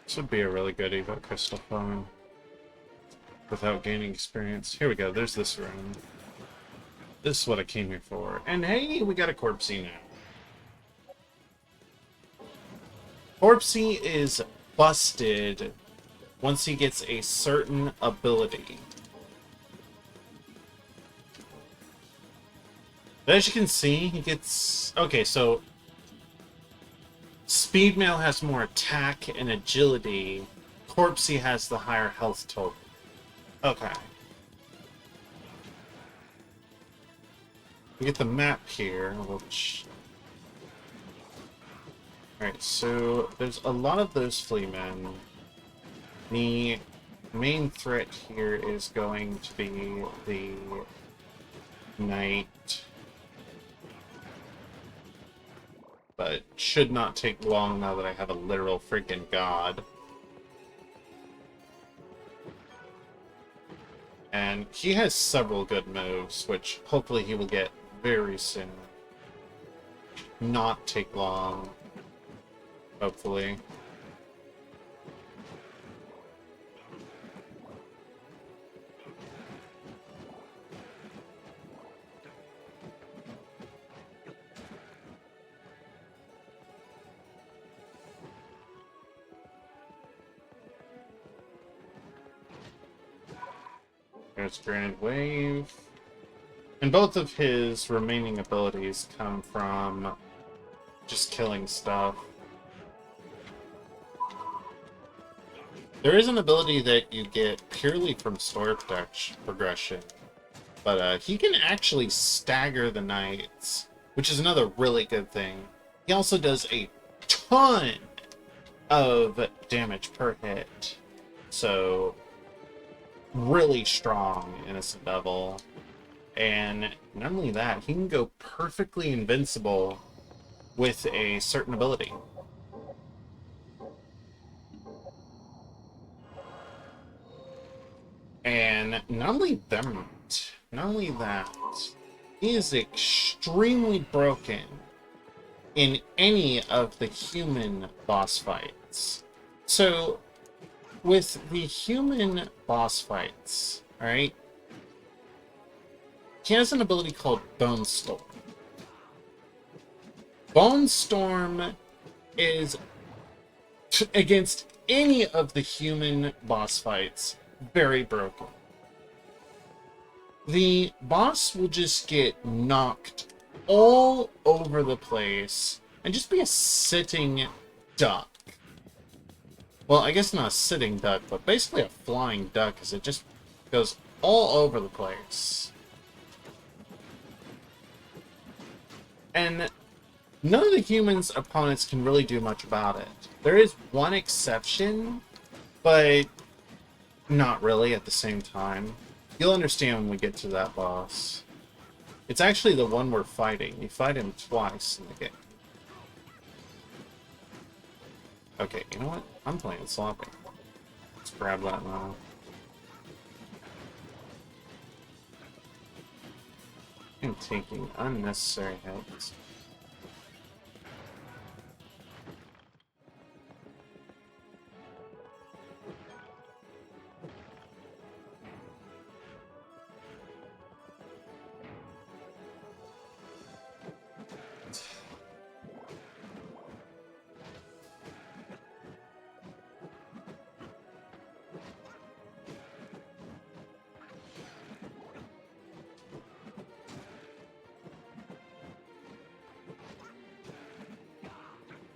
This would be a really good Evo Crystal farm. Without gaining experience. Here we go, there's this room. This is what I came here for. And hey, we got a Corpsey now. Corpsey is busted once he gets a certain ability. But as you can see, he gets... Okay, so... Speedmail has more attack and agility. Corpsey has the higher health total. Okay. We get the map here, which... Alright, so there's a lot of those fleamen. The main threat here is going to be the knight. But should not take long now that I have a literal freaking god. And he has several good moves, which hopefully he will get very soon. Not take long. Hopefully. There's Granite Wave. And both of his remaining abilities come from just killing stuff. There is an ability that you get purely from story progression, but he can actually stagger the knights, which is another really good thing. He also does a ton of damage per hit, so really strong Innocent Devil. And not only that, he can go perfectly invincible with a certain ability. And not only that, he is extremely broken in any of the human boss fights. So, with the human boss fights, alright, he has an ability called Bone Storm. Bone Storm is, against any of the human boss fights, very broken. The boss will just get knocked all over the place and just be a sitting duck. Well, I guess not a sitting duck, but basically a flying duck, as it just goes all over the place. And none of the humans' opponents can really do much about it. There is one exception, but not really at the same time. You'll understand when we get to that boss. It's actually the one we're fighting. You fight him twice in the game. Okay, you know what? I'm playing sloppy. Let's grab that now. I'm taking unnecessary hits.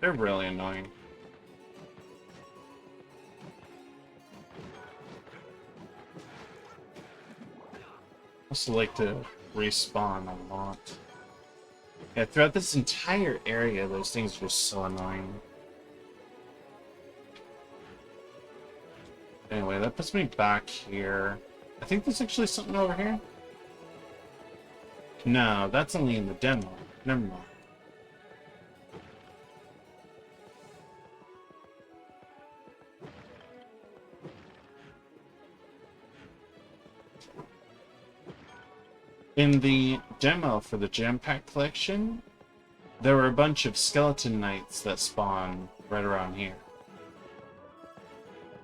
They're really annoying. I also like to respawn a lot. Yeah, throughout this entire area, those things are just so annoying. Anyway, that puts me back here. I think there's actually something over here. No, that's only in the demo. Never mind. In the demo for the Gem Pack collection, there were a bunch of skeleton knights that spawn right around here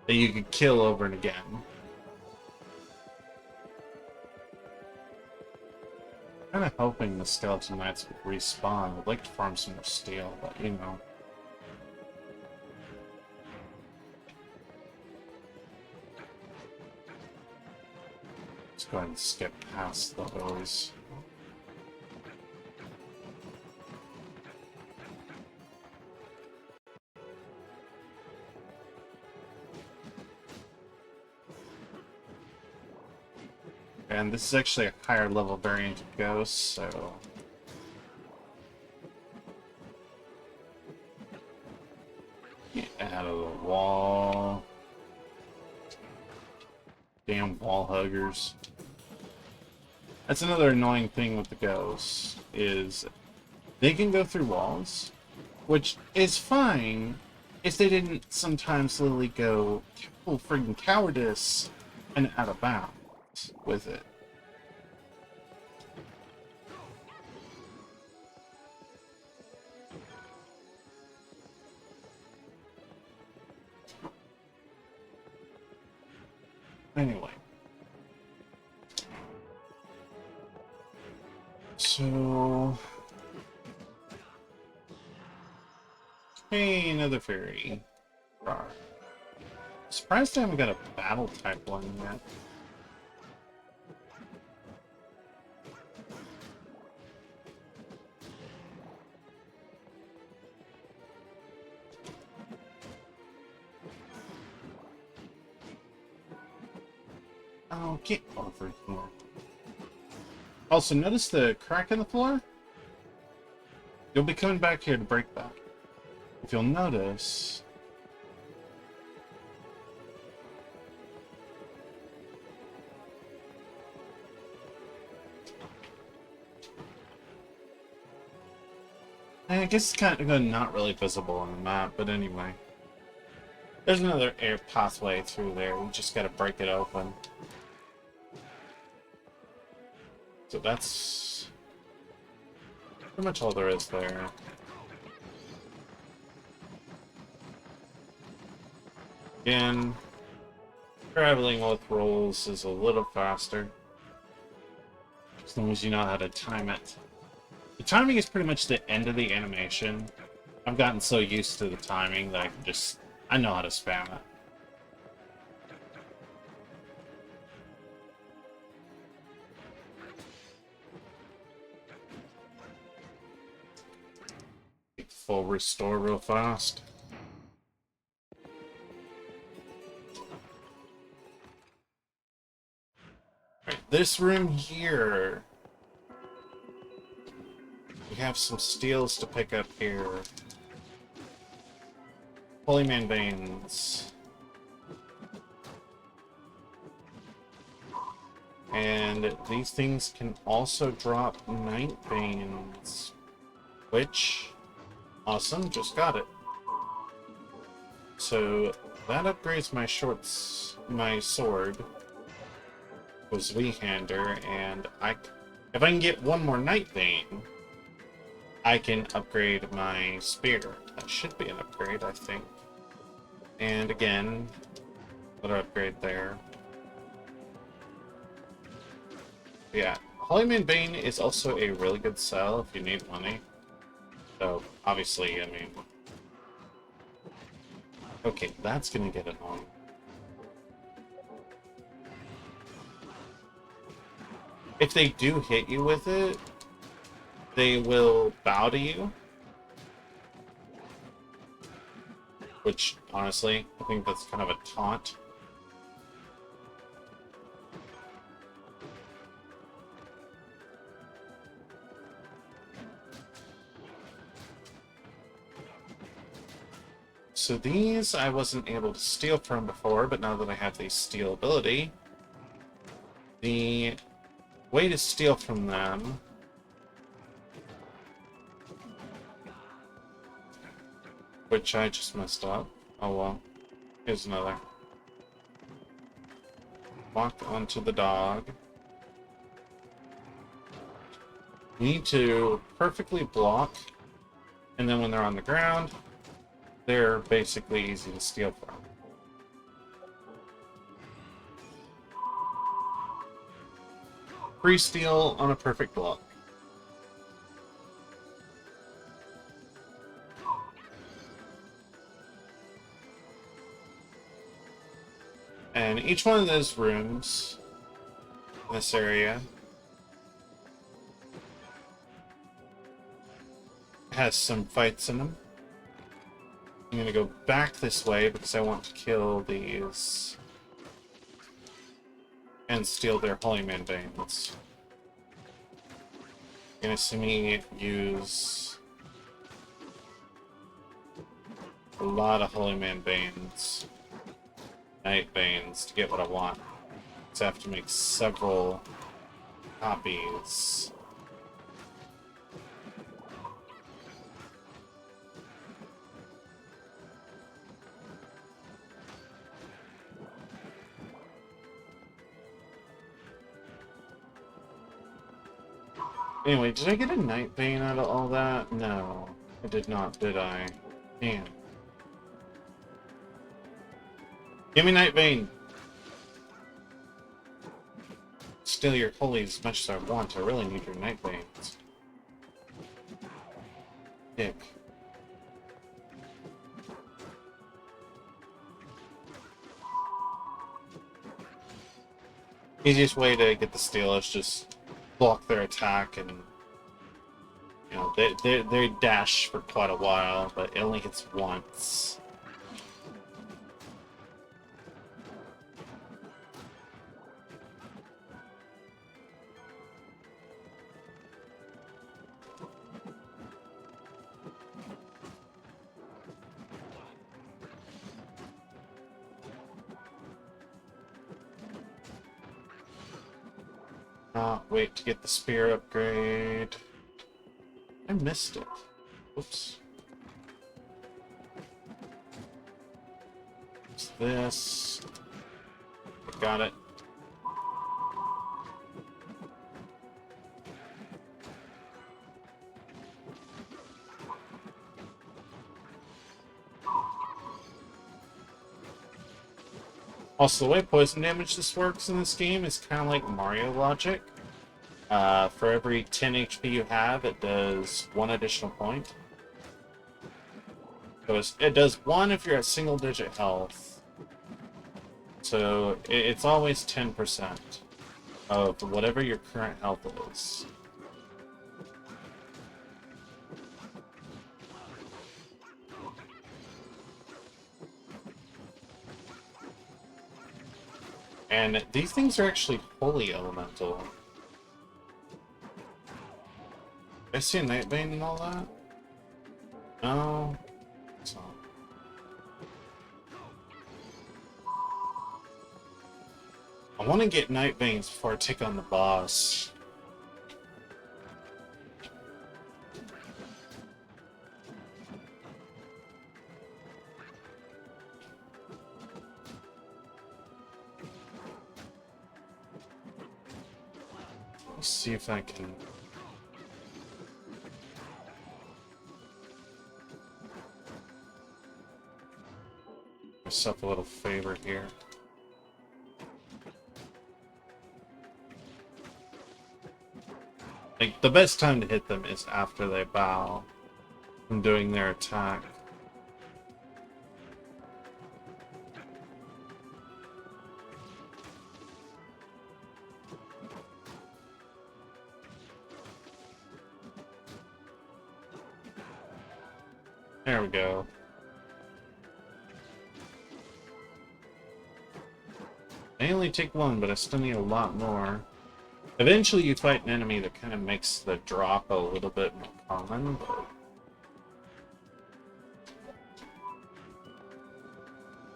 that you could kill over and again. Kind of hoping the skeleton knights would respawn. I'd like to farm some more steel, but you know. Let's go ahead and skip past those. And this is actually a higher level variant of Ghost, so... Get out of the wall. Damn wall huggers. That's another annoying thing with the Ghosts, is they can go through walls, which is fine if they didn't sometimes literally go full friggin' cowardice and out of bounds with it. Anyway. So... Hey, another fairy. Rawr. Surprised I haven't got a battle type one yet. Oh, get over here. Also, notice the crack in the floor? You'll be coming back here to break that. If you'll notice... I guess it's kind of not really visible on the map, but anyway. There's another air pathway through there, we just gotta break it open. So that's pretty much all there is there. Again, traveling with rolls is a little faster, as long as you know how to time it. The timing is pretty much the end of the animation. I've gotten so used to the timing that I know how to spam it. Full restore real fast. Alright, this room here. We have some steels to pick up here. Holy Man Veins. And these things can also drop Night Veins. Which... Awesome, just got it. So that upgrades my sword with Zweehander, and if I can get one more Night Vein, I can upgrade my spear. That should be an upgrade, I think. And again, another upgrade there. Yeah, Holyman Bane is also a really good sell if you need money. So, obviously, I mean... Okay, that's gonna get annoying. If they do hit you with it, they will bow to you. which, honestly, I think that's kind of a taunt. So these I wasn't able to steal from before, but now that I have the steal ability, the way to steal from them... Which I just messed up. Oh well. Here's another. Walk onto the dog. You need to perfectly block, and then when they're on the ground, they're basically easy to steal from. Free steal on a perfect block. And each one of those rooms in this area has some fights in them. I'm gonna go back this way because I want to kill these and steal their Holy Man Veins. You're gonna see me use a lot of Holy Man Veins, Night Veins, to get what I want. So I have to make several copies. Anyway, did I get a Night Vein out of all that? No, I did not, did I? Damn. Give me Night Vein! Steal your holy as much as I want. I really need your Night Veins. Dick. Easiest way to get the steal is just block their attack, and you know they dash for quite a while, but it only hits once. Wait to get the spear upgrade. I missed it. Oops. What's this? I got it. Also, the way poison damage this works in this game is kind of like Mario logic. For every 10 HP you have, it does 1 additional point. So it does 1 if you're at single-digit health. So it's always 10% of whatever your current health is. And these things are actually holy elemental. Did I see a Night Bane and all that? No. It's not. I want to get Night Banes before I take on the boss. Let's see if I can... myself a little favor here. Like, the best time to hit them is after they bow from doing their attack. There we go. I only take one, but I still need a lot more. Eventually you fight an enemy that kind of makes the drop a little bit more common, but...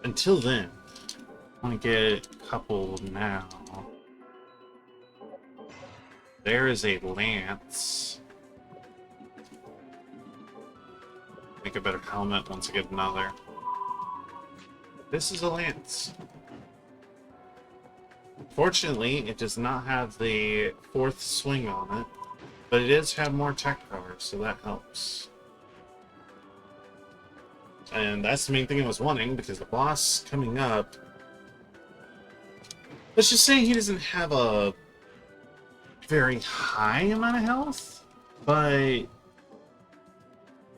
Until then, I want to get a couple now. There is a lance. Make a better helmet once I get another. This is a lance. Fortunately, it does not have the 4th swing on it, but it does have more attack power, so that helps. And that's the main thing I was wanting, because the boss coming up... Let's just say he doesn't have a very high amount of health, but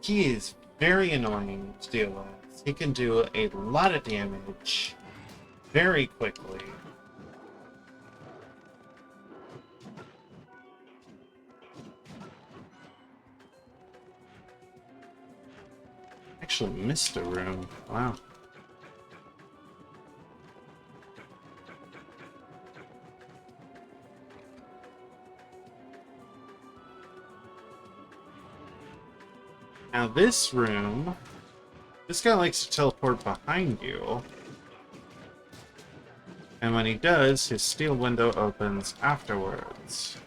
he is very annoying to deal with. He can do a lot of damage very quickly. Actually missed a room. Wow. Now this room, this guy likes to teleport behind you. And when he does, his steel window opens afterwards.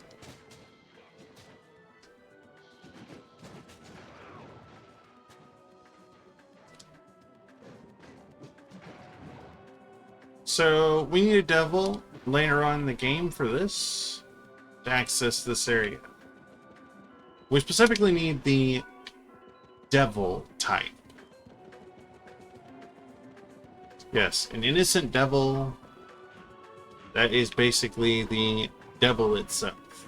So we need a devil later on in the game for this to access this area. We specifically need the devil type. Yes, an innocent devil that is basically the devil itself.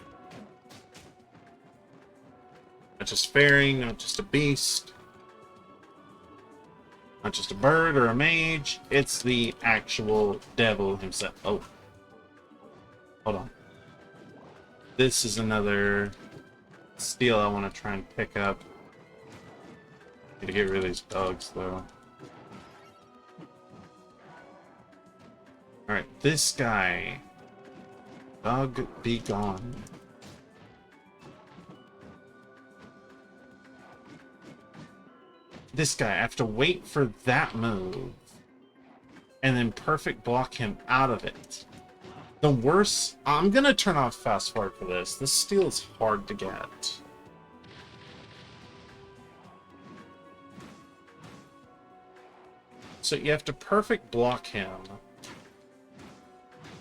Not just fairy, not just a beast, not just a bird or a mage, it's the actual devil himself. Oh. Hold on. This is another steel I want to try and pick up. Need to get rid of these dogs, though. Alright, this guy. Dog, be gone. This guy, I have to wait for that move. And then perfect block him out of it. The worst... I'm gonna turn off fast forward for this. This steel is hard to get. So you have to perfect block him.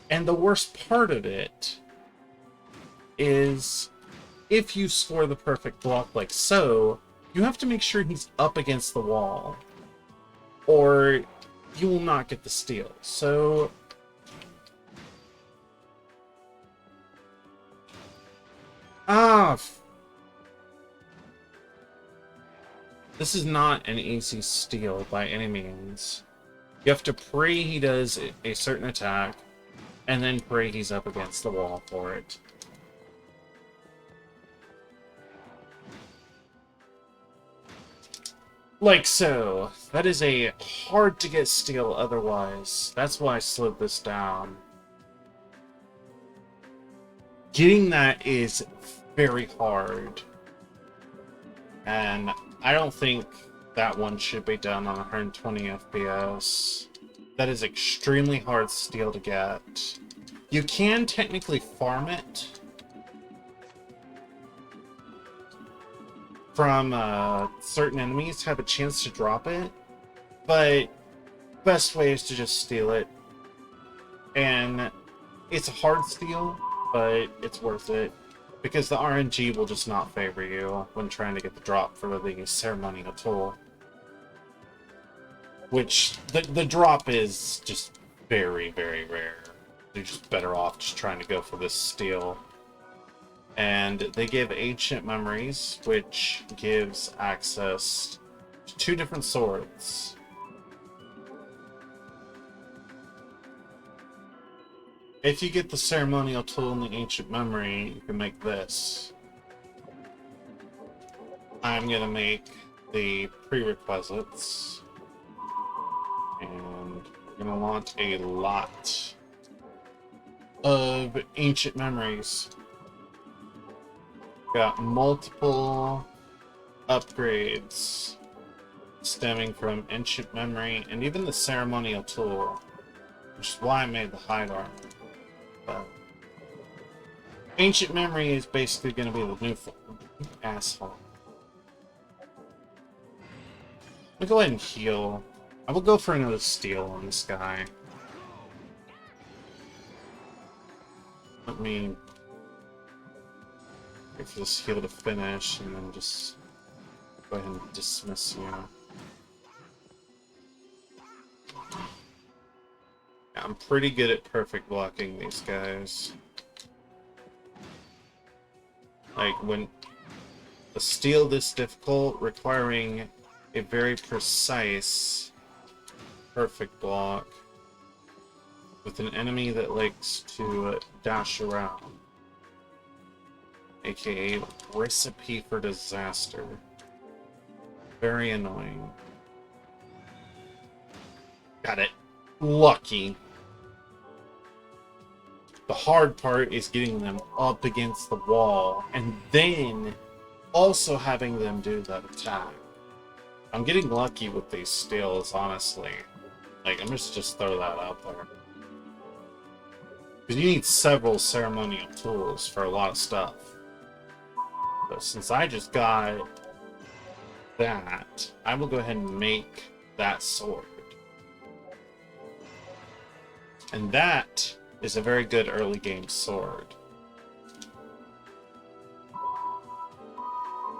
And the worst part of it is if you score the perfect block like so, you have to make sure he's up against the wall, or you will not get the steal. So this is not an easy steal by any means. You have to pray he does a certain attack, and then pray he's up against the wall for it. Like so. That is a hard to get steal otherwise. That's why I slowed this down. Getting that is very hard. And I don't think that one should be done on 120 FPS. That is extremely hard steal to get. You can technically farm it from certain enemies, have a chance to drop it, but best way is to just steal it. And it's a hard steal, but it's worth it, because the RNG will just not favor you when trying to get the drop for the ceremonial tool. Which, the drop is just very, very rare. You're just better off just trying to go for this steal. And they give Ancient Memories, which gives access to 2 different swords. If you get the ceremonial tool and the Ancient Memory, you can make this. I'm gonna make the prerequisites. And we're gonna want a lot of ancient memories. Got multiple upgrades stemming from ancient memory and even the ceremonial tool, which is why I made the hide armor. But ancient memory is basically going to be the new asshole. Let me go ahead and heal. I will go for another steal on this guy. Let me wait for this heal to finish and then just go ahead and dismiss you. Yeah, I'm pretty good at perfect blocking these guys. Like, when a steal this difficult, requiring a very precise perfect block with an enemy that likes to dash around, aka recipe for disaster. Very annoying. Got it. Lucky. The hard part is getting them up against the wall and then also having them do that attack. I'm getting lucky with these steals, honestly. Like, I'm just throw that out there. Because you need several ceremonial tools for a lot of stuff. But since I just got that, I will go ahead and make that sword. And that is a very good early game sword.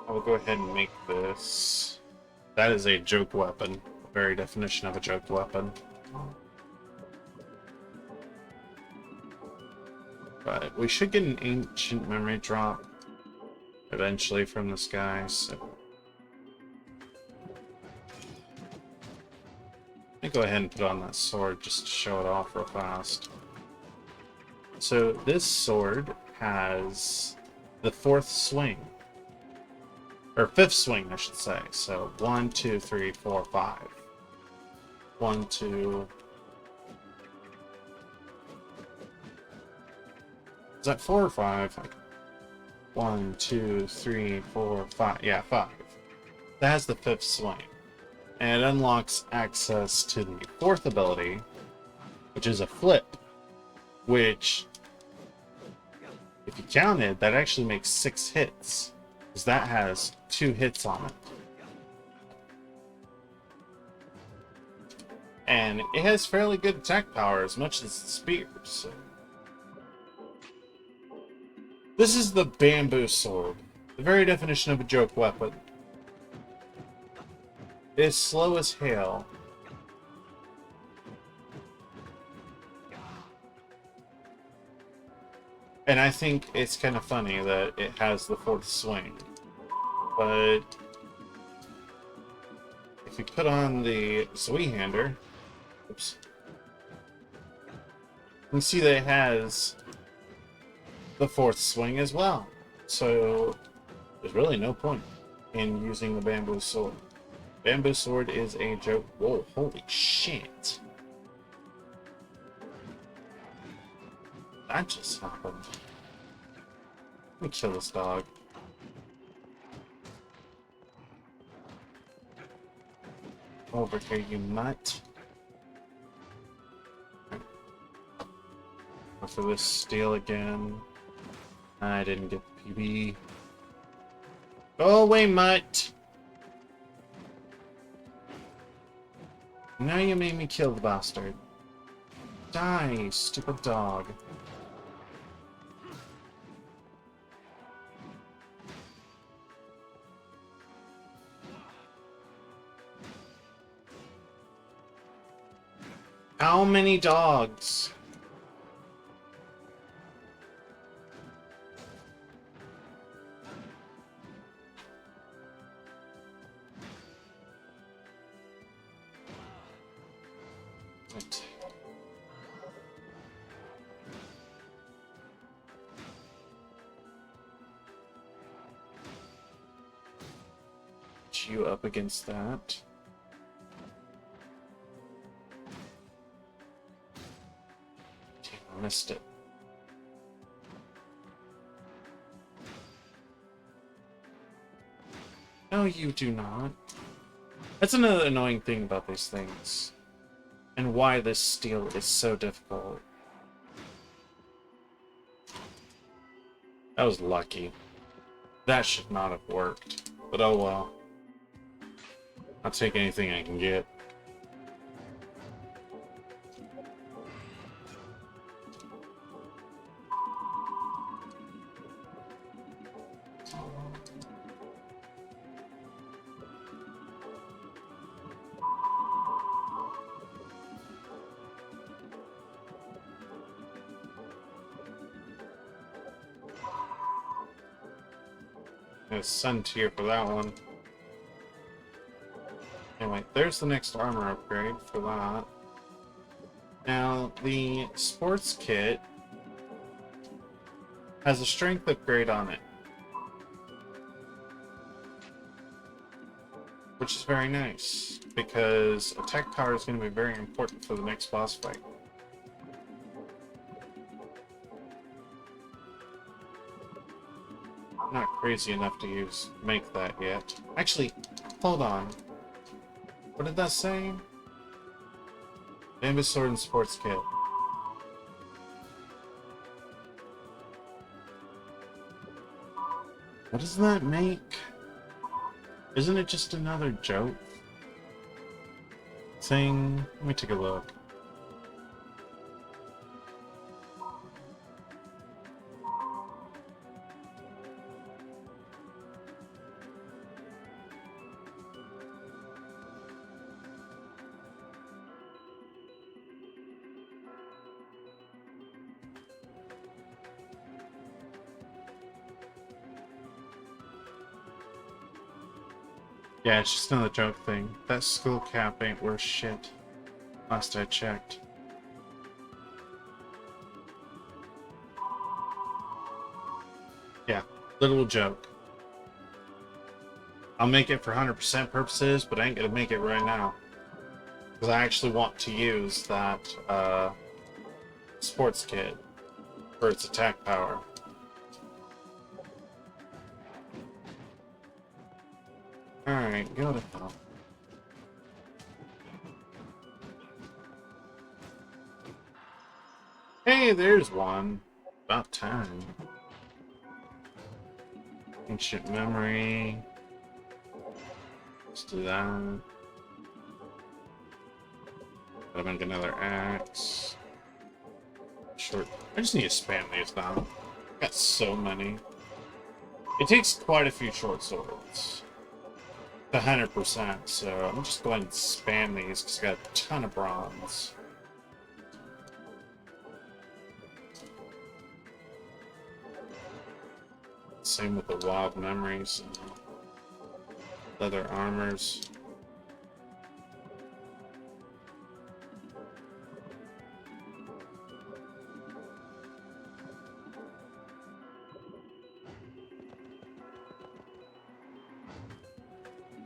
I will go ahead and make this. That is a joke weapon. The very definition of a joke weapon. But we should get an ancient memory drop eventually from this guy, so let me go ahead and put on that sword just to show it off real fast. So this sword has the fourth swing. Or fifth swing, I should say. So 1, 2, 3, 4, 5. 1, 2. Is that 4 or 5? 1, 2, 3, 4, 5. Yeah, 5. That has the fifth swing. And it unlocks access to the fourth ability, which is a flip. Which, if you counted, that actually makes 6 hits. Because that has 2 hits on it. And it has fairly good attack power as much as the spears. So. This is the bamboo sword. The very definition of a joke weapon. It is slow as hail. And I think it's kind of funny that it has the fourth swing. But if you put on the Zweihander, oops, you can see that it has the fourth swing as well. So there's really no point in using the bamboo sword. Bamboo sword is a joke. Whoa, holy shit. That just happened. Let me kill this dog. Over here, you mutt. Go for this steal again. I didn't get the PB. Go away, mutt! Now you made me kill the bastard. Die, stupid dog. How many dogs? Right. Put you up against that. Damn, I missed it. No, you do not. That's another annoying thing about these things. And why this steel is so difficult. That was lucky. That should not have worked. But oh well. I'll take anything I can get. A sun tier for that one. Anyway, there's the next armor upgrade for that. Now, the sports kit has a strength upgrade on it, which is very nice, because attack power is going to be very important for the next boss fight. I'm not crazy enough to make that yet. Actually, hold on. What did that say? Bamboo Sword and Sports Kit. What does that make? Isn't it just another joke thing? Let me take a look. Yeah, it's just another joke thing. That skull cap ain't worth shit. Last I checked. Yeah, little joke. I'll make it for 100% purposes, but I ain't gonna make it right now. Because I actually want to use that sports kit for its attack power. Alright, go to hell. Hey, there's one. About time. Ancient memory. Let's do that. Gotta make another axe. Short. I just need to spam these now. Got so many. It takes quite a few short swords. 100%, so I'm just going to spam these because I got a ton of bronze. Same with the wild memories and leather armors.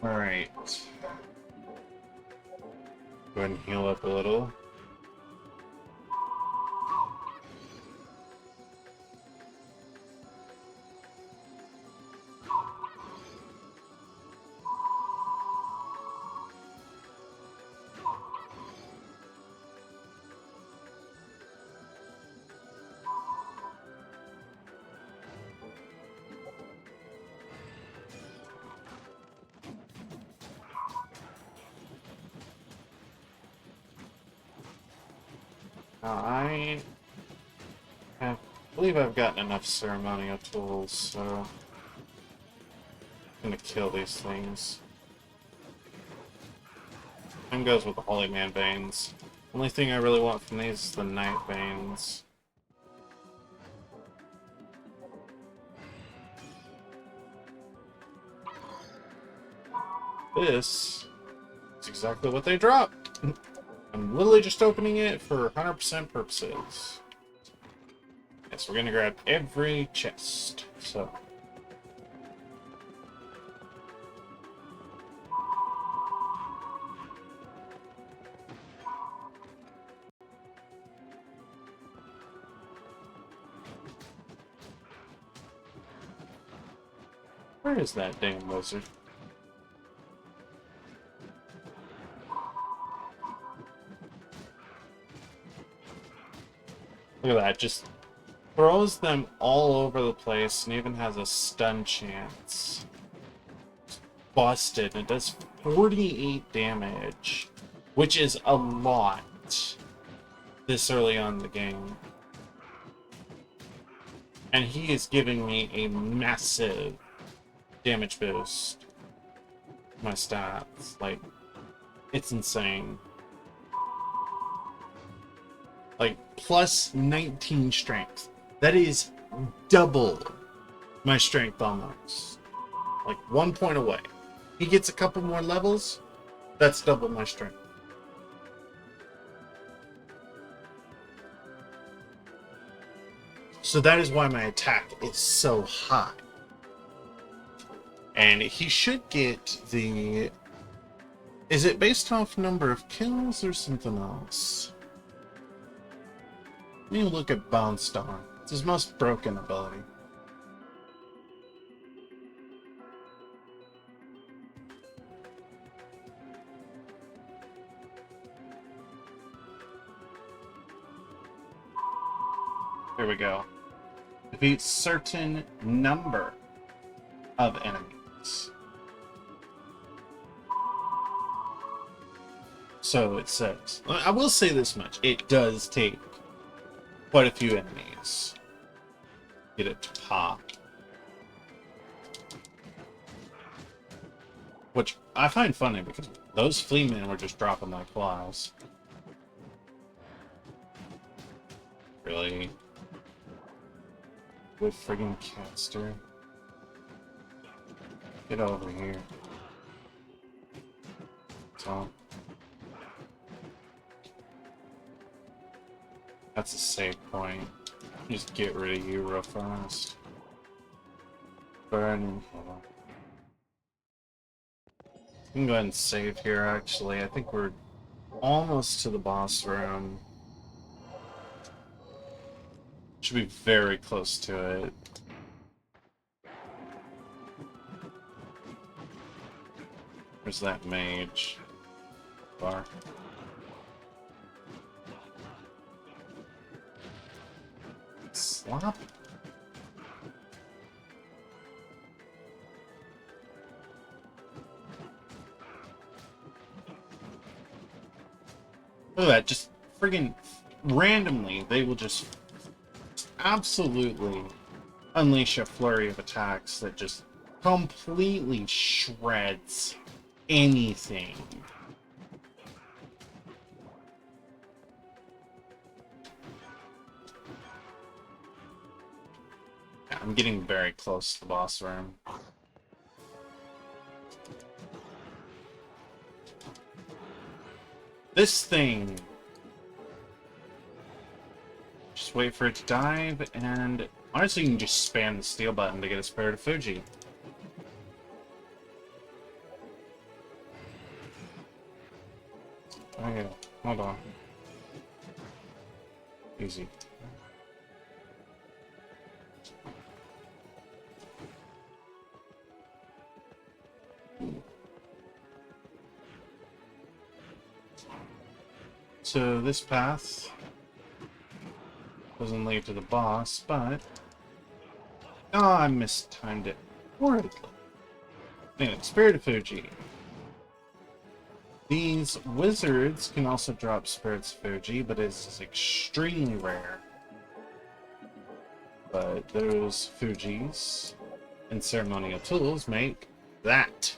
Alright. Go ahead and heal up a little. I believe I've gotten enough ceremonial tools, so I'm gonna kill these things. Same goes with the Holy Man Veins. Only thing I really want from these is the Night Veins. This is exactly what they dropped. I'm literally just opening it for 100% purposes. Yes, we're gonna grab every chest, so. Where is that damn wizard? Look at that, just throws them all over the place and even has a stun chance. Busted. It does 48 damage, which is a lot this early on in the game. And he is giving me a massive damage boost to my stats. Like, it's insane. Like, plus 19 strength. That is double my strength almost. Like, 1 point away. He gets a couple more levels, that's double my strength. So that is why my attack is so high. And he should get the... Is it based off number of kills or something else? Let me look at Bone Star. It's his most broken ability. Here we go. Defeat certain number of enemies. So it says. I will say this much. It does take quite a few enemies. Get it to pop. Which I find funny because those flea men were just dropping like flies. Really? Good friggin' caster. Get over here. So. That's a save point. Just get rid of you real fast. Burn. Hold on. We can go ahead and save here, actually. I think we're almost to the boss room. Should be very close to it. Where's that mage? Bar. Slop? Look at that, just friggin' randomly, they will just absolutely unleash a flurry of attacks that just completely shreds anything. Yeah, I'm getting very close to the boss room. This thing... Just wait for it to dive, and honestly you can just spam the steel button to get a Spirit of Fuji. Okay, hold on. Easy. So this path doesn't lead to the boss, but... Oh, I mistimed it horribly. Anyway, Spirit of Fuji. These wizards can also drop Spirits of Fuji, but it's extremely rare. But those Fujis and ceremonial tools make that.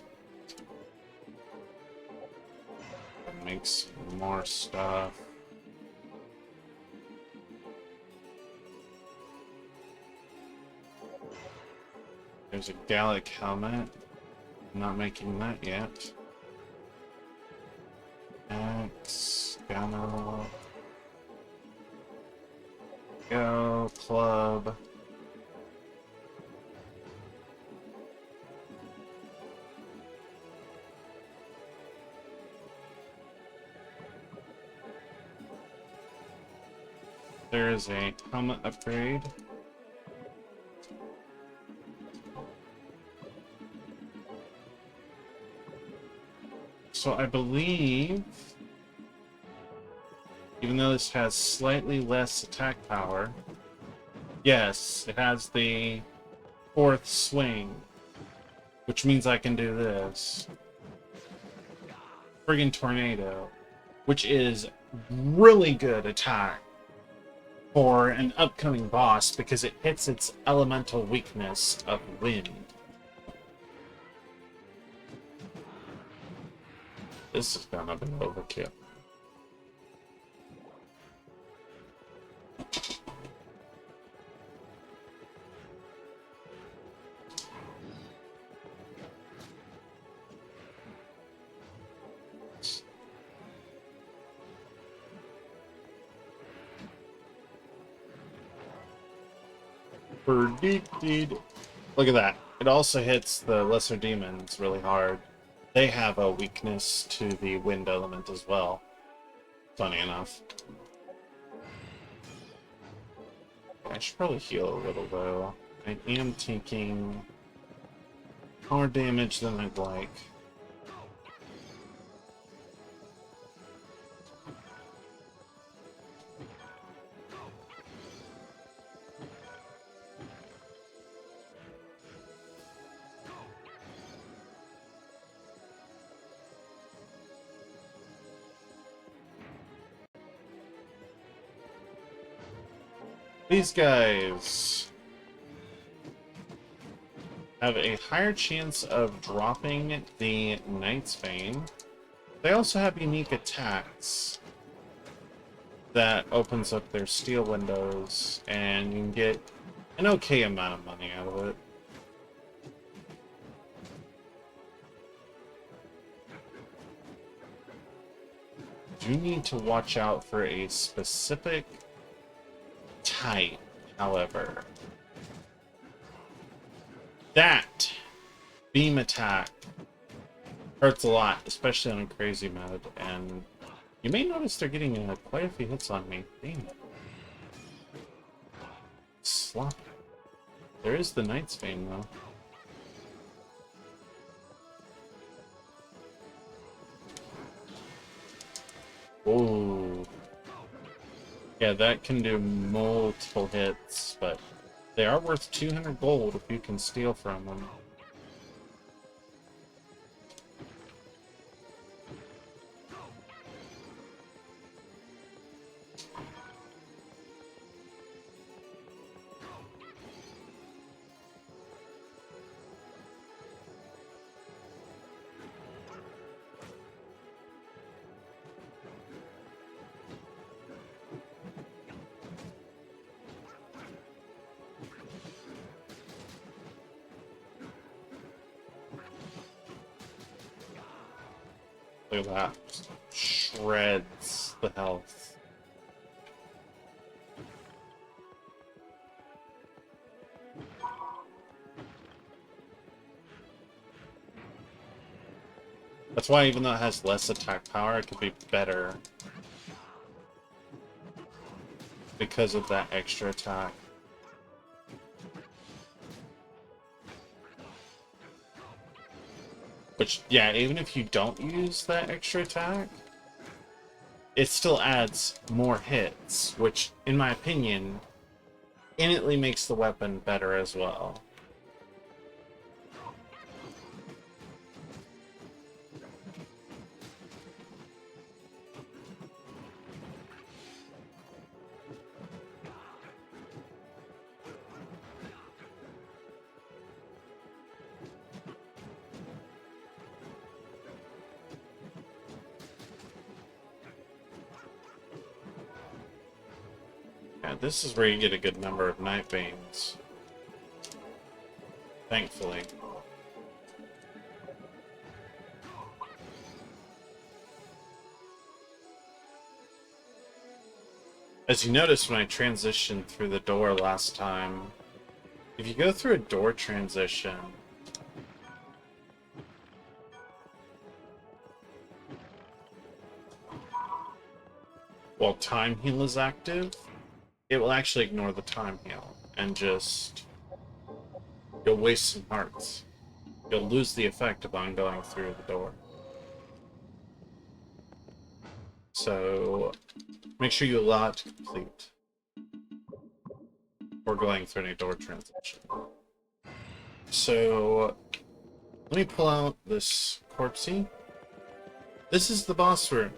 That makes more stuff. There's a Gallic helmet. I'm not making that yet. X, Gano, Go, Club. There is a helmet upgrade. So I believe Even though this has slightly less attack power, yes, it has the fourth swing, which means I can do this. Friggin' tornado, which is really good attack for an upcoming boss because it hits its elemental weakness of wind. This is gonna be overkill. Predicted. Look at that. It also hits the lesser demons really hard. They have a weakness to the wind element as well. Funny enough. I should probably heal a little though. I am taking more damage than I'd like. These guys have a higher chance of dropping the Knight's Bane. They also have unique attacks that opens up their steel windows, and you can get an okay amount of money out of it. You need to watch out for a specific type, however. That beam attack hurts a lot, especially on a crazy mode, and you may notice they're getting quite a few hits on me. Damn it. Sloppy. There is the Knight's Bane, though. Whoa. Yeah, that can do multiple hits, but they are worth 200 gold if you can steal from them. Look at that. Just shreds the health. That's why even though it has less attack power, it could be better. Because of that extra attack. Which, yeah, even if you don't use that extra attack, it still adds more hits, which, in my opinion, innately makes the weapon better as well. Yeah, this is where you get a good number of Night Banes. Thankfully. As you noticed when I transitioned through the door last time, if you go through a door transition, while Time Heal is active, it will actually ignore the Time Heal and just... you'll waste some hearts. You'll lose the effect upon going through the door. So, Make sure you allow it to complete. Or going through any door transition. So, let me pull out this corpsey. This is the boss room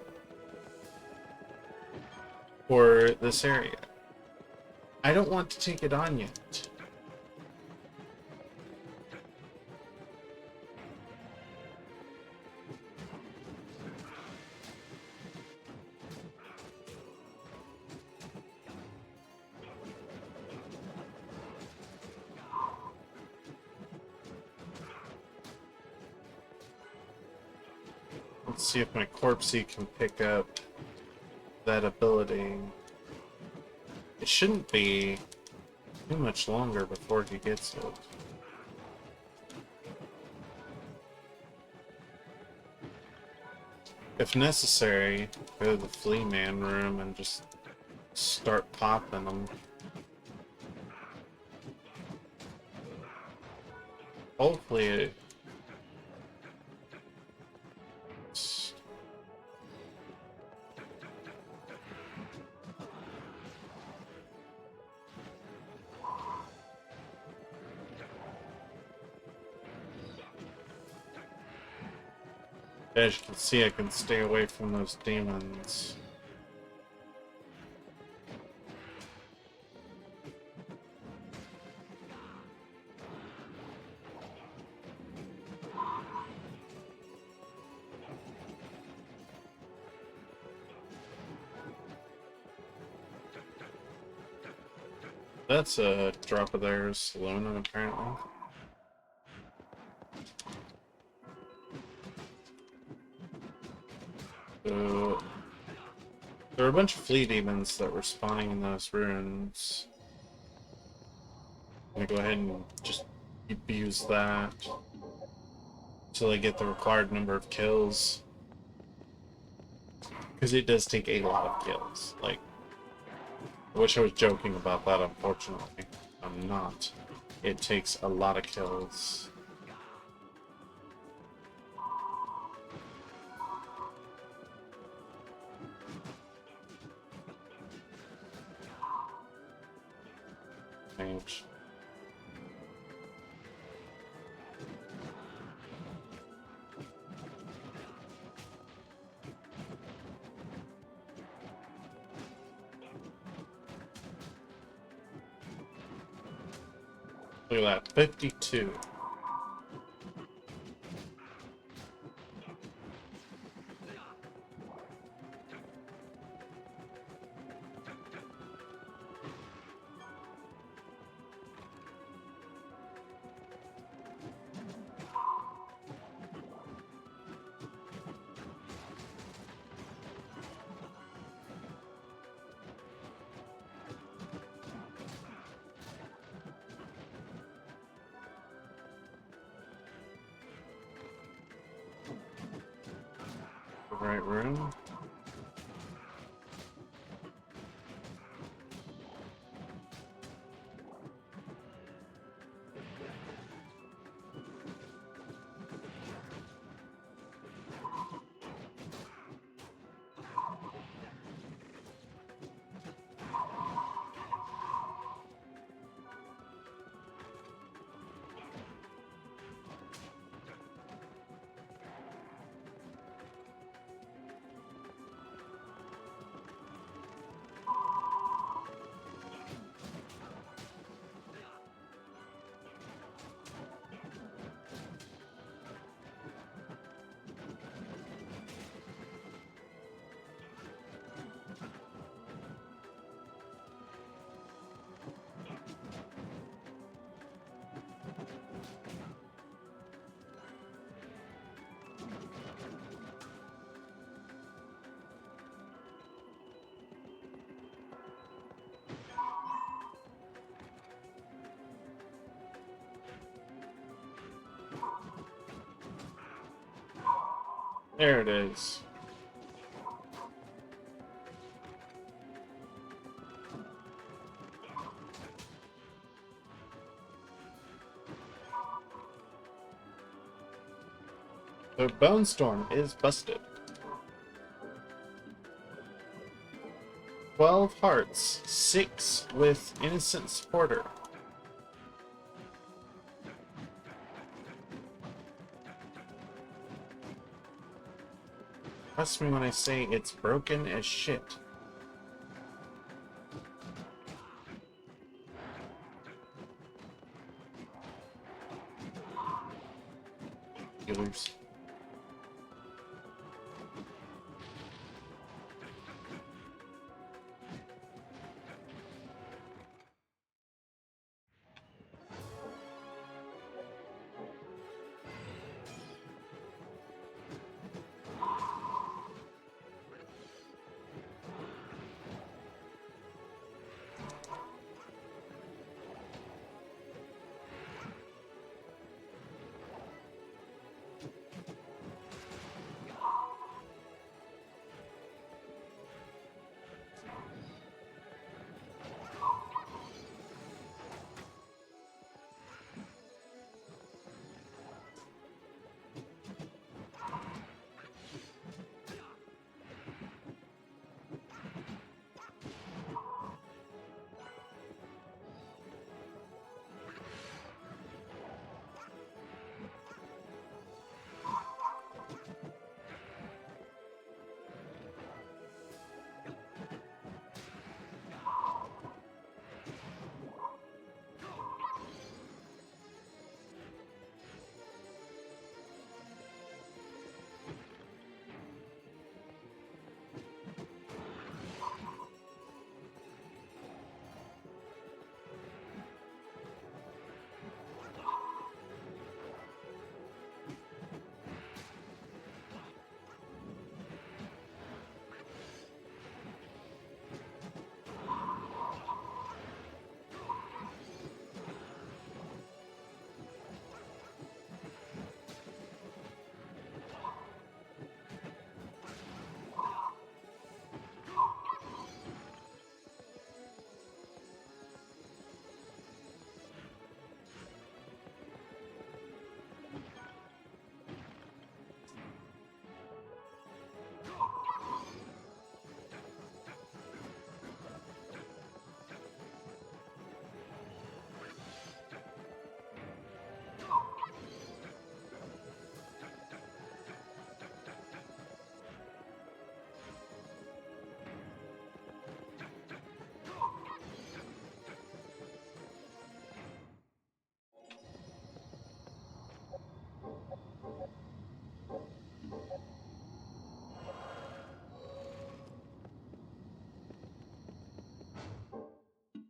for this area. I don't want to take it on yet. Let's see if my corpsey can pick up that ability. It shouldn't be too much longer before he gets it. If necessary, go to the Flea Man room and just start popping them. Hopefully it... As you can see, I can stay away from those demons. That's a drop of theirs, Luna, apparently. So, there were a bunch of flea demons that were spawning in those ruins. I'm gonna go ahead and just abuse that until I get the required number of kills. Because it does take a lot of kills. Like, I wish I was joking about that, unfortunately. I'm not. It takes a lot of kills. Thanks. Look at that, 52. Right room. There it is. The Bone Storm is busted. 12 hearts, 6 with innocent supporter. Trust me when I say it's broken as shit. Healers.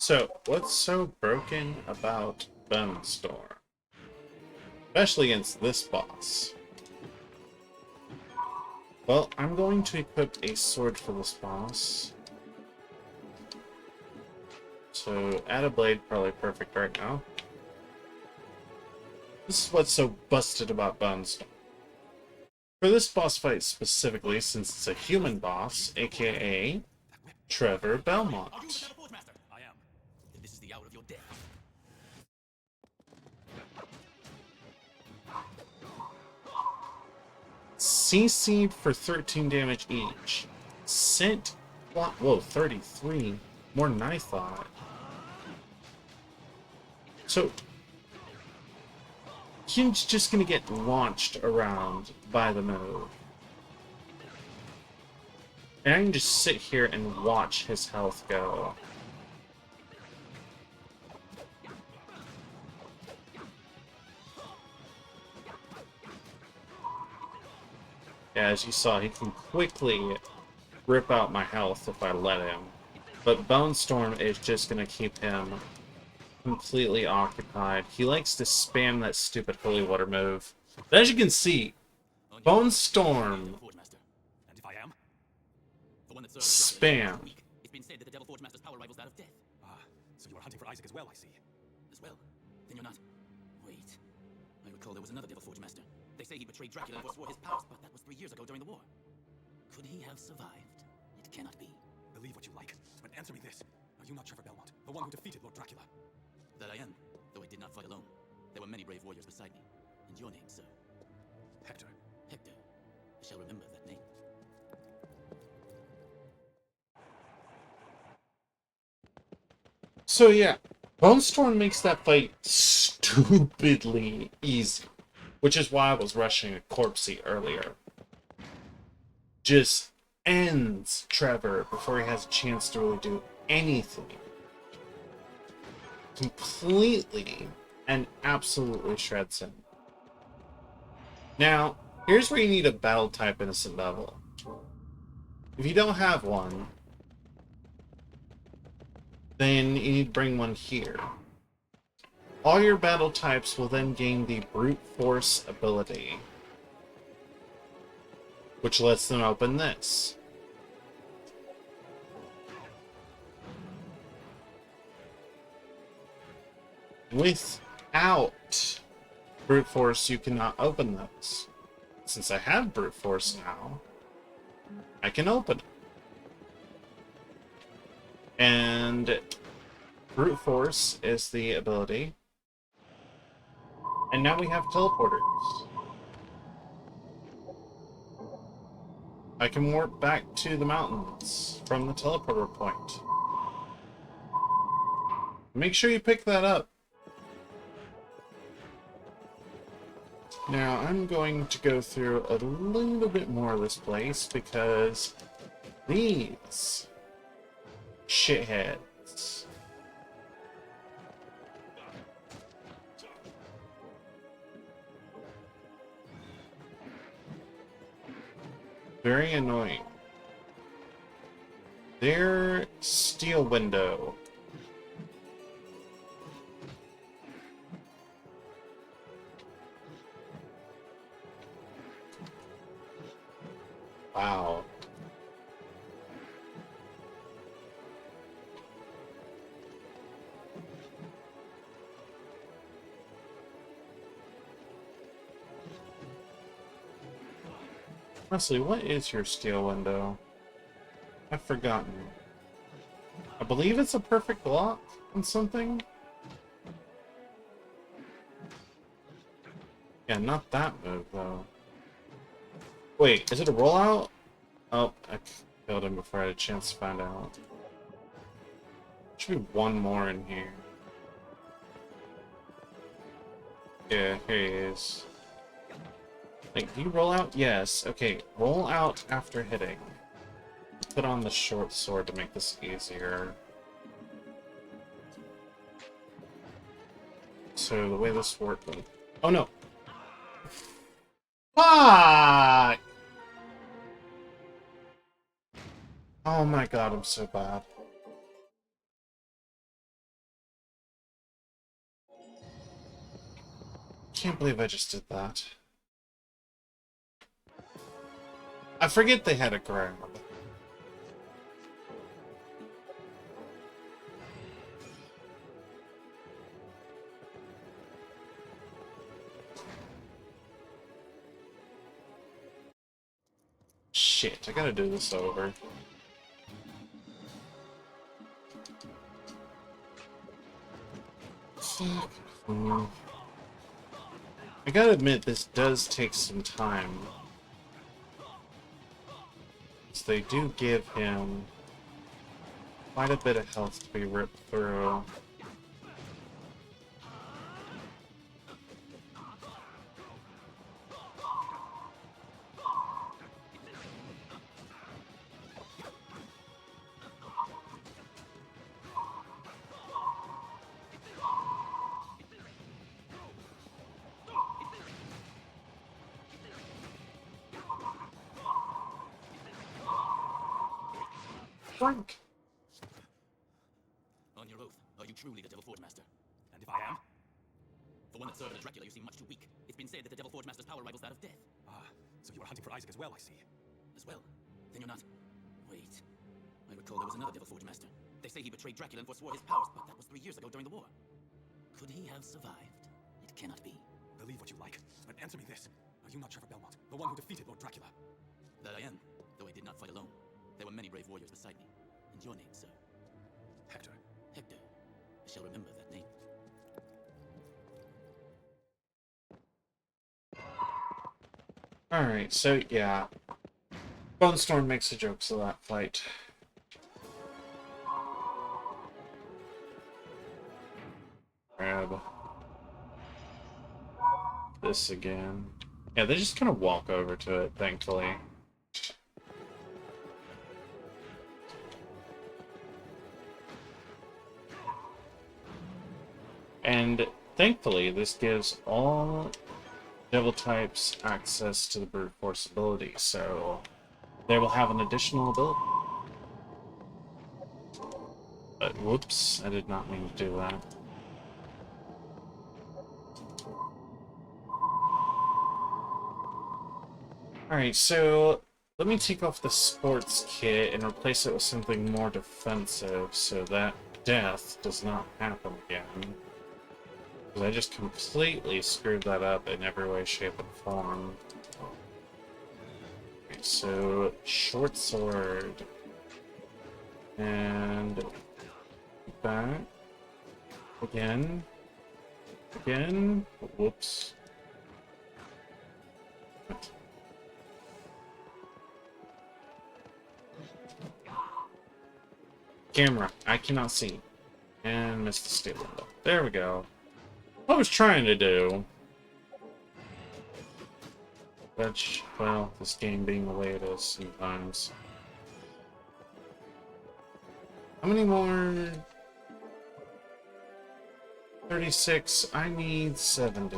So, what's so broken about Bone Storm? Especially against this boss. Well, I'm going to equip a sword for this boss. So, add a blade, probably perfect right now. This is what's so busted about Bone Storm. For this boss fight specifically, since it's a human boss, aka Trevor Belmont. Are you the Forge Master? I am. Then this is the hour of your death. CC'd for 13 damage each. Sent... Whoa, 33. More than I thought. So... he's just gonna get launched around by the move. And I can just sit here and watch his health go. Yeah, as you saw, he can quickly rip out my health if I let him. But Bone Storm is just gonna keep him completely occupied. He likes to spam that stupid holy water move. But as you can see, Bone Storm Forge Master. And if I am? The one that serves spam. weak. It's been said that the Devil Forge Master's power rivals that of death. Ah, so you are hunting for Isaac as well, I see. As well? Then you're not. Wait. I recall there was another Devil Forge Master. They say he betrayed Dracula and forswore his powers, but that was 3 years ago during the war. Could he have survived? It cannot be. Believe what you like, but answer me this. Are you not Trevor Belmont, the one who defeated Lord Dracula? That I am, though I did not fight alone. There were many brave warriors beside me. And your name, sir? Hector. Hector. I shall remember that name. So yeah, Bone Storm makes that fight stupidly easy, which is why I was rushing a Corpsey earlier. Just ends Trevor before he has a chance to really do anything. Completely and absolutely shreds him. Now, here's where you need a battle type innocent level. If you don't have one, then you need to bring one here. All your battle types will then gain the Brute Force ability, which lets them open this. Without Brute Force, you cannot open those. Since I have Brute Force now, I can open it. And Brute Force is the ability. And now we have teleporters. I can warp back to the mountains from the teleporter point. Make sure you pick that up. Now, I'm going to go through a little bit more of this place because these shitheads very annoying. Their steel window. Wow. Honestly, what is your steel window? I've forgotten. I believe it's a perfect block on something. Yeah, not that move, though. Wait, is it a rollout? Oh, I killed him before I had a chance to find out. Should be one more in here. Yeah, here he is. Like, do you roll out? Yes. Okay, roll out after hitting. Put on the short sword to make this easier. So the way this worked... Oh no! Fuck! Oh my god, I'm so bad. Can't believe I just did that. I forget they had a grab. Shit, I gotta do this over. Fuck. I gotta admit, this does take some time. So they do give him quite a bit of health to be ripped through. Frank! On your oath, are you truly the Devil Forge Master? And if I am? For one that served under Dracula, you seem much too weak. It's been said that the Devil Forge Master's power rivals that of death. Ah, so you were hunting for Isaac as well, I see. As well? Then you're not... Wait. I recall there was another Devil Forge Master. They say he betrayed Dracula and forswore his powers, but that was 3 years ago during the war. Could he have survived? It cannot be. Believe what you like, but answer me this. Are you not Trevor Belmont, the one who defeated Lord Dracula? That I am, though I did not fight alone. There were many brave warriors beside me. And your name, sir? Hector. Hector. I shall remember that name. Alright, so yeah. Bone Storm makes the jokes of that fight. grab this again. Yeah, they just kind of walk over to it, thankfully. And thankfully, this gives all devil types access to the brute force ability, so they will have an additional ability. But whoops, I did not mean to do that. Alright, so let me take off the sports kit and replace it with something more defensive so that death does not happen again. Because I just completely screwed that up in every way, shape, and form. Okay, so, short sword. And back. Again. Again. Whoops. Camera, I cannot see. And missed the steel window. There we go. What I was trying to do. Which, well, this game being the way it is sometimes. How many more? 36. I need 70.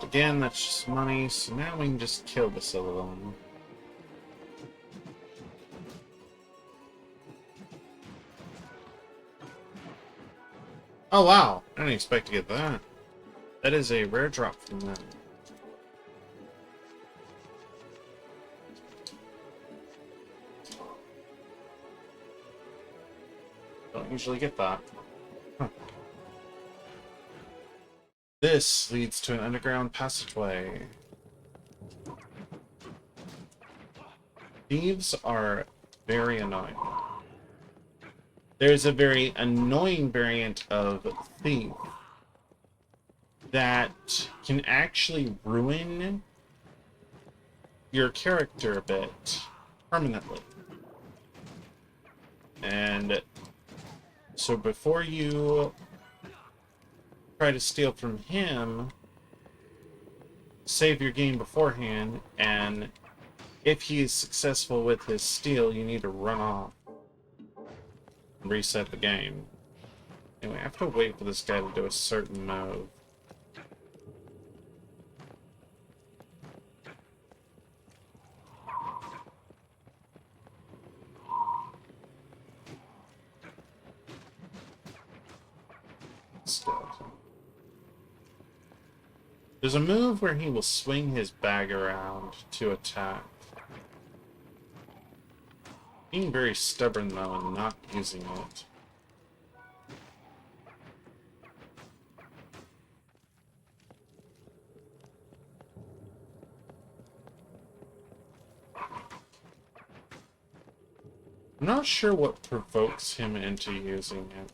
Again, that's just money, so now we can just kill this other one. Oh wow, I didn't expect to get that. That is a rare drop from them. Don't usually get that. Huh. This leads to an underground passageway. Thieves are very annoying. There's a very annoying variant of thief that can actually ruin your character a bit permanently. And so before you try to steal from him, save your game beforehand, and if he is successful with his steal, you need to run off and reset the game. Anyway, I have to wait for this guy to do a certain move. Skeleton. There's a move where he will swing his bag around to attack. Being very stubborn though and not using it. I'm not sure what provokes him into using it.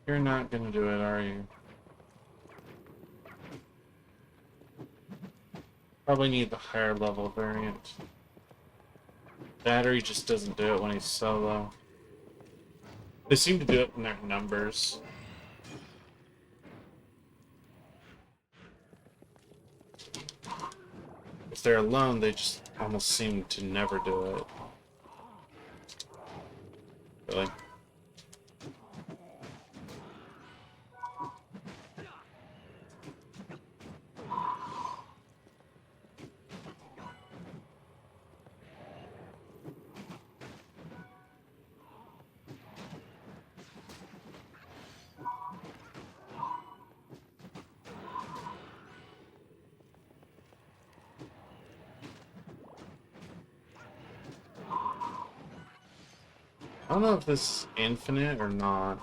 You're not gonna do it, are you? Probably need the higher level variant. That or he just doesn't do it when he's solo. They seem to do it in their numbers. If they're alone, they just almost seem to never do it. Really? I don't know if this is infinite or not.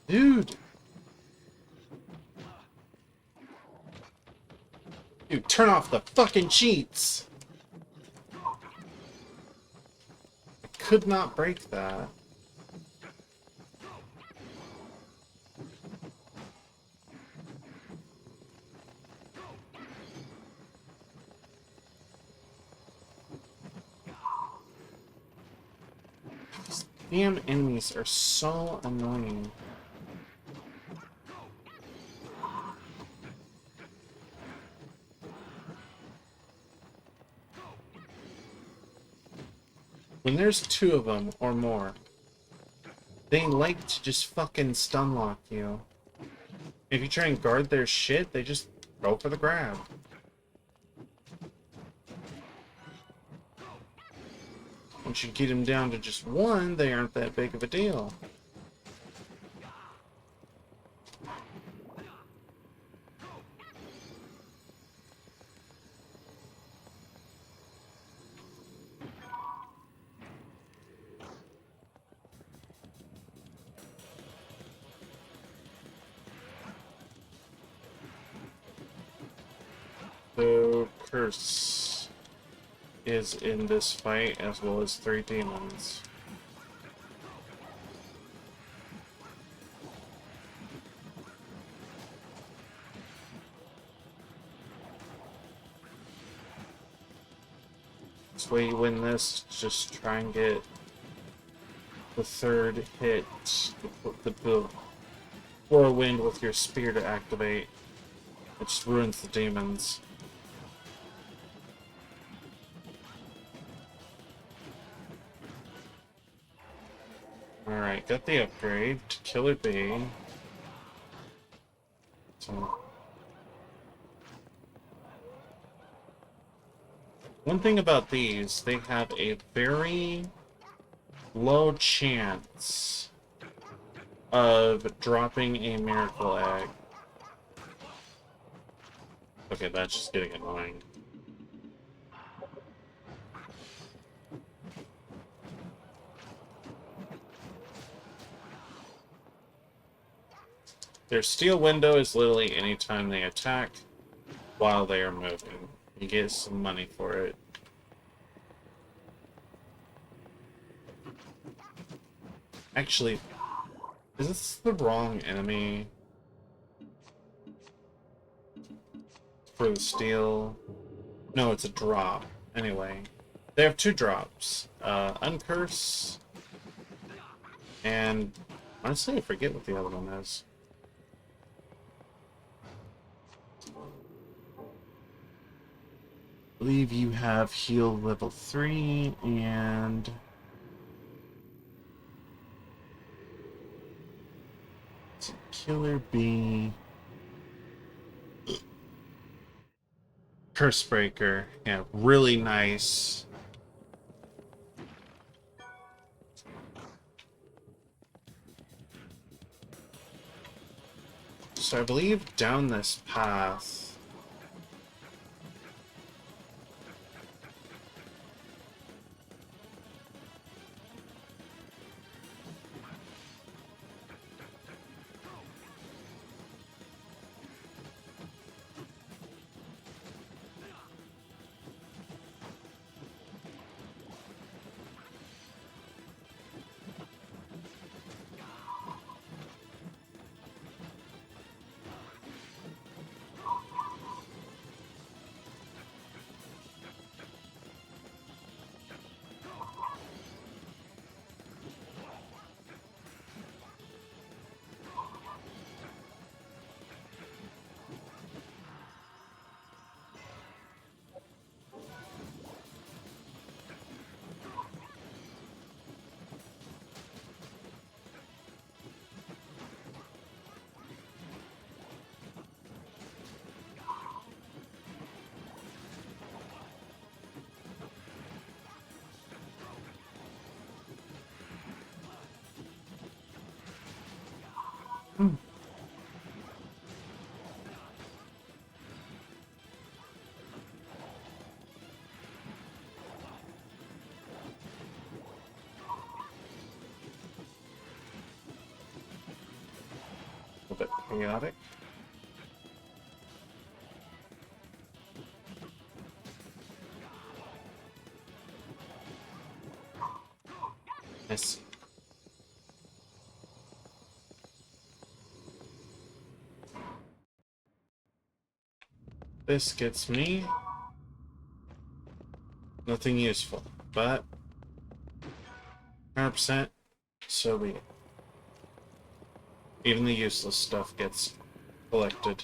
Dude! Dude, turn off the fucking cheats! I could not break that. These damn enemies are so annoying. When there's two of them or more, they like to just fucking stun lock you. If you try and guard their shit, they just go for the grab. Once you get them down to just one, they aren't that big of a deal. So, Curse is in this fight, as well as 3 demons. This way you win this, just try and get the 3rd hit, the whirlwind with your spear to activate. It just ruins the demons. Alright, got the upgrade to Killer Bee. So, one thing about these, they have a very low chance of dropping a miracle egg. Okay, that's just getting annoying. Their steal window is literally anytime they attack while they are moving. You get some money for it. Actually, is this the wrong enemy for the steal? No, it's a drop. Anyway, they have 2 drops. Uncurse, and honestly, I forget what the other one is. I believe you have heal level 3 and it's a Killer Bee. Cursebreaker. Yeah, really nice. So I believe down this path Hmm. A bit chaotic. I see. This gets me nothing useful, but 100%, so be it. Even the useless stuff gets collected.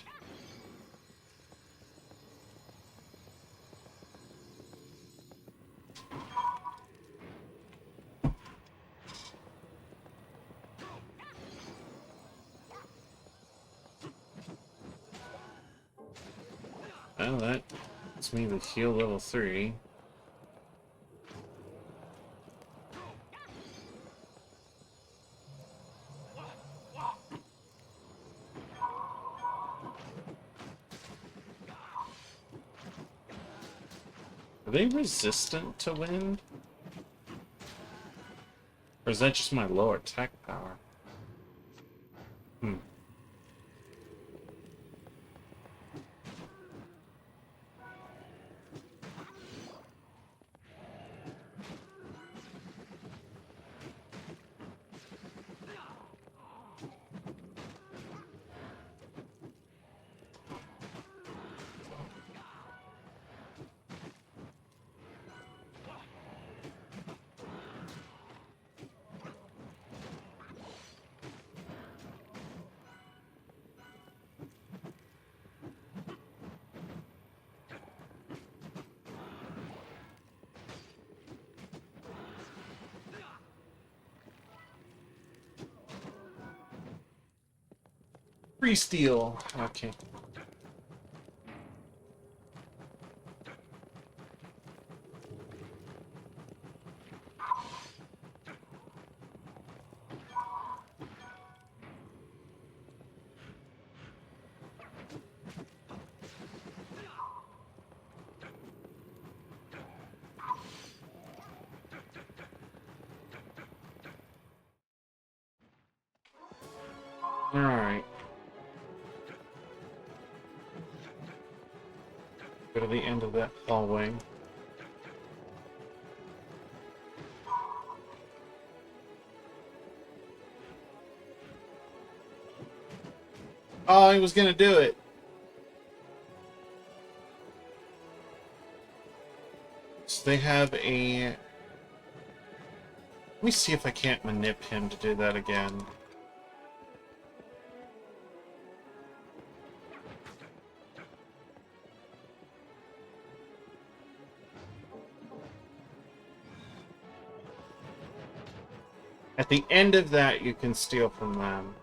Well, that's me to heal level 3. Are they resistant to wind? Or is that just my lower attack power? Hmm. Free steal. Okay. Alright. Go to the end of that hallway. Oh, he was gonna do it. So they have a... Let me see if I can't manip him to do that again. At the end of that, you can steal from them.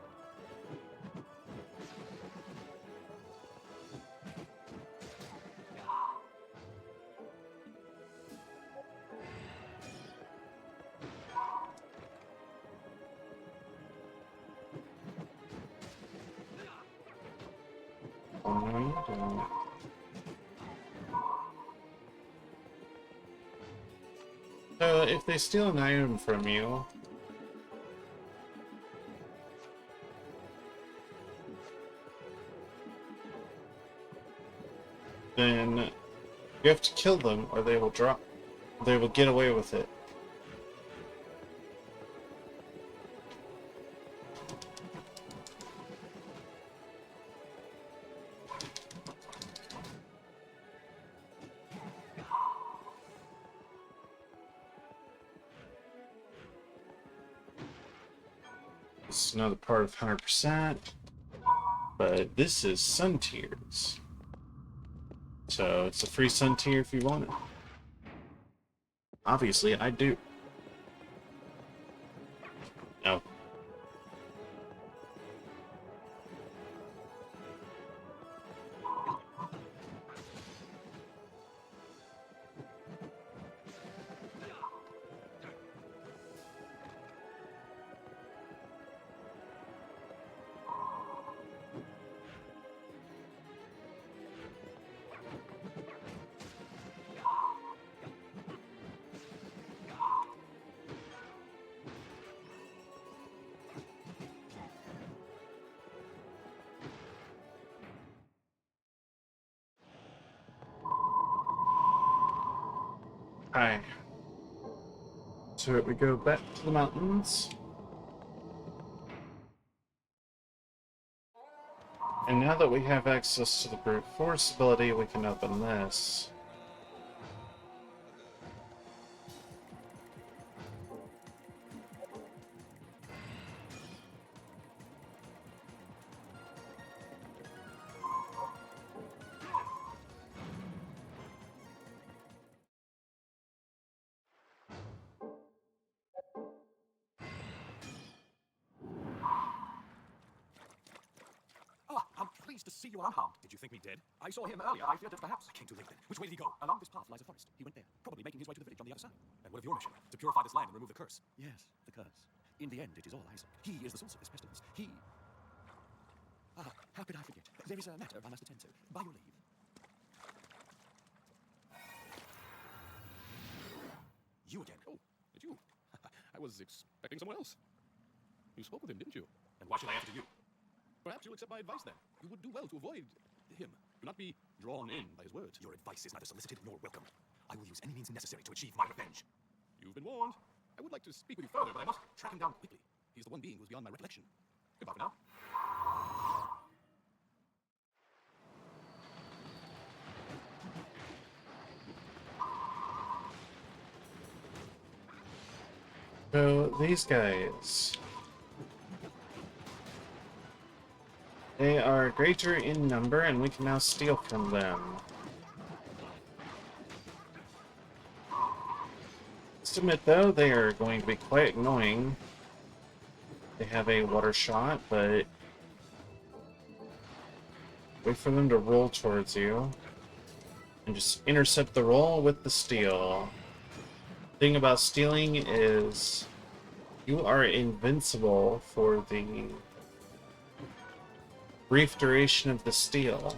Oh, no, you don't. So, if they steal an item from you, then you have to kill them or they will drop. They will get away with it. This is another part of 100%, but this is Sun Tiers. So it's a free Sun Tier if you want it. Obviously, I do. No. Hi. So we go back to the mountains. And now that we have access to the brute force ability, we can open this. Ah, I'm pleased to see you unharmed. Did you think me dead? I saw him earlier. I feared that perhaps I came too late then. Which way did he go? Along this path lies a forest. He went there, probably making his way to the village on the other side. And what of your mission? To purify this land and remove the curse? Yes, the curse. In the end, it is all Isaac. He is the source of this pestilence. He... Ah, how could I forget? There is a matter I must attend to. By your leave. You again? Oh, it's you. I was expecting someone else. You spoke with him, didn't you? And why should I answer to you? Perhaps you'll accept my advice then. You would do well to avoid him. Do not be drawn in by his words. Your advice is neither solicited nor welcome. I will use any means necessary to achieve my revenge. You've been warned. I would like to speak with you further, but I must track him down quickly. He's the one being who's beyond my recollection. Goodbye for now. So these guys. They are greater in number, and we can now steal from them. Let's admit, though, they are going to be quite annoying. They have a water shot, but wait for them to roll towards you. And just intercept the roll with the steal. Thing about stealing is you are invincible for the brief duration of the steal.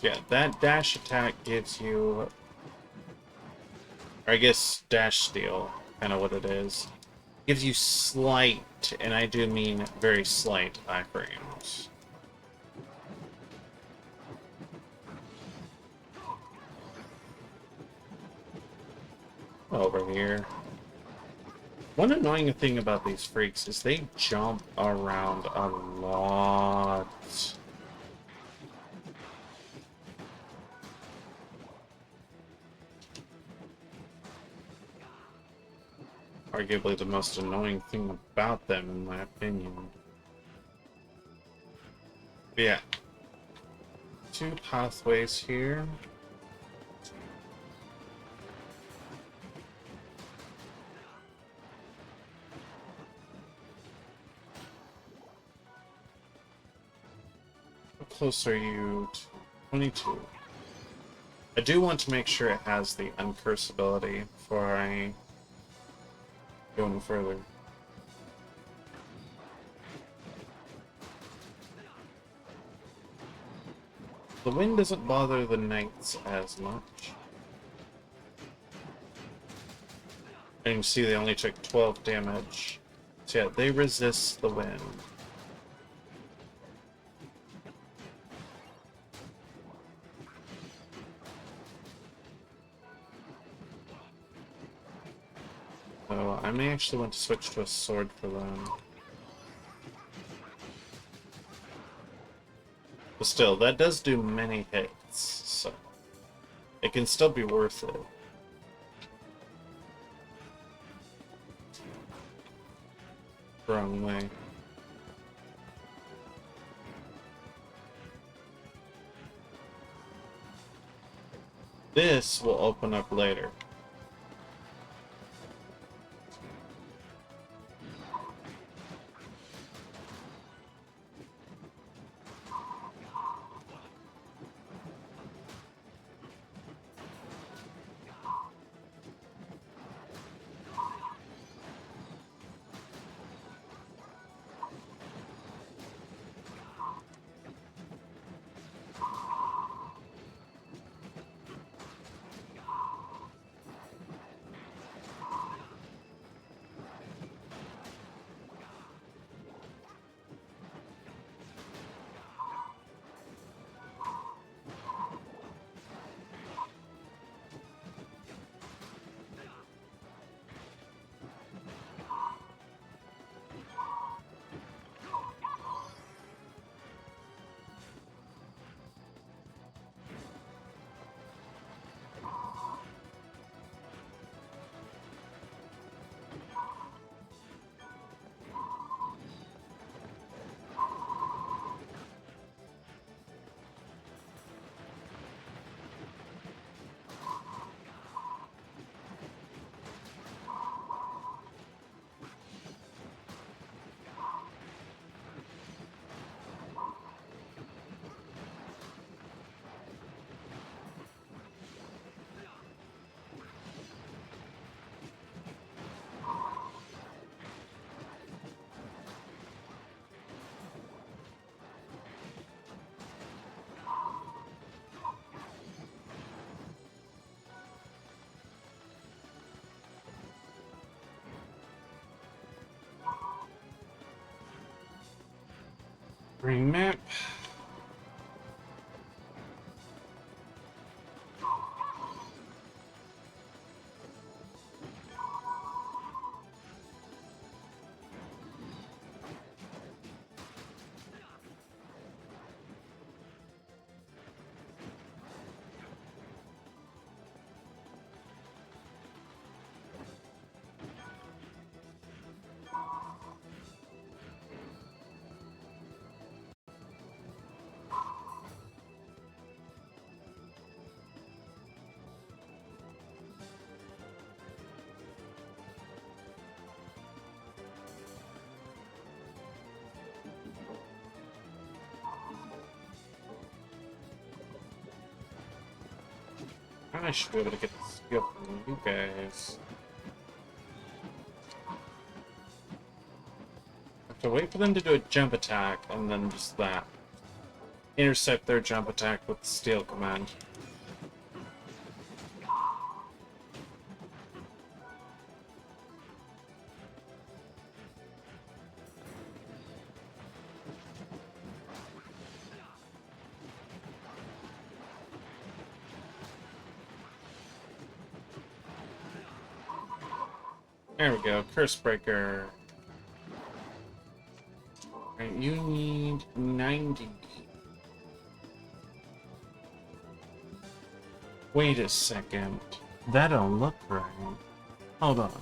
Yeah, that dash attack gives you, or I guess dash steal, kind of what it is, gives you slight, and I do mean very slight, iframes. Over here. One annoying thing about these freaks is they jump around a lot. Arguably the most annoying thing about them, in my opinion. But yeah. Two pathways here. How close are you to 22? I do want to make sure it has the uncurse ability before I go any further. The wind doesn't bother the knights as much. And you can see they only took 12 damage. So yeah, they resist the wind. So I may actually want to switch to a sword for them. But still, that does do many hits, so it can still be worth it. Wrong way. This will open up later. Green map. I should be able to get the skill from you guys. I have to wait for them to do a jump attack, and then just that. Intercept their jump attack with the steal command. There we go, Curse Breaker. Right, you need 90. Wait a second. That don't look right. Hold on.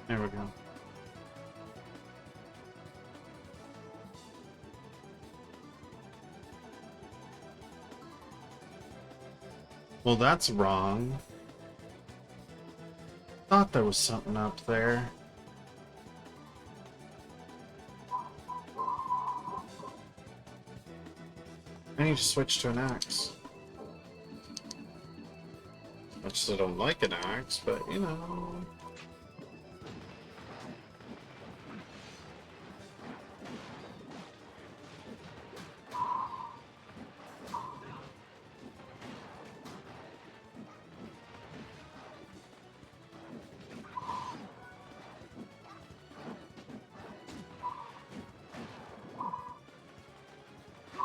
There we go. Well, that's wrong. Thought there was something up there. I need to switch to an axe. I still don't like an axe, but you know.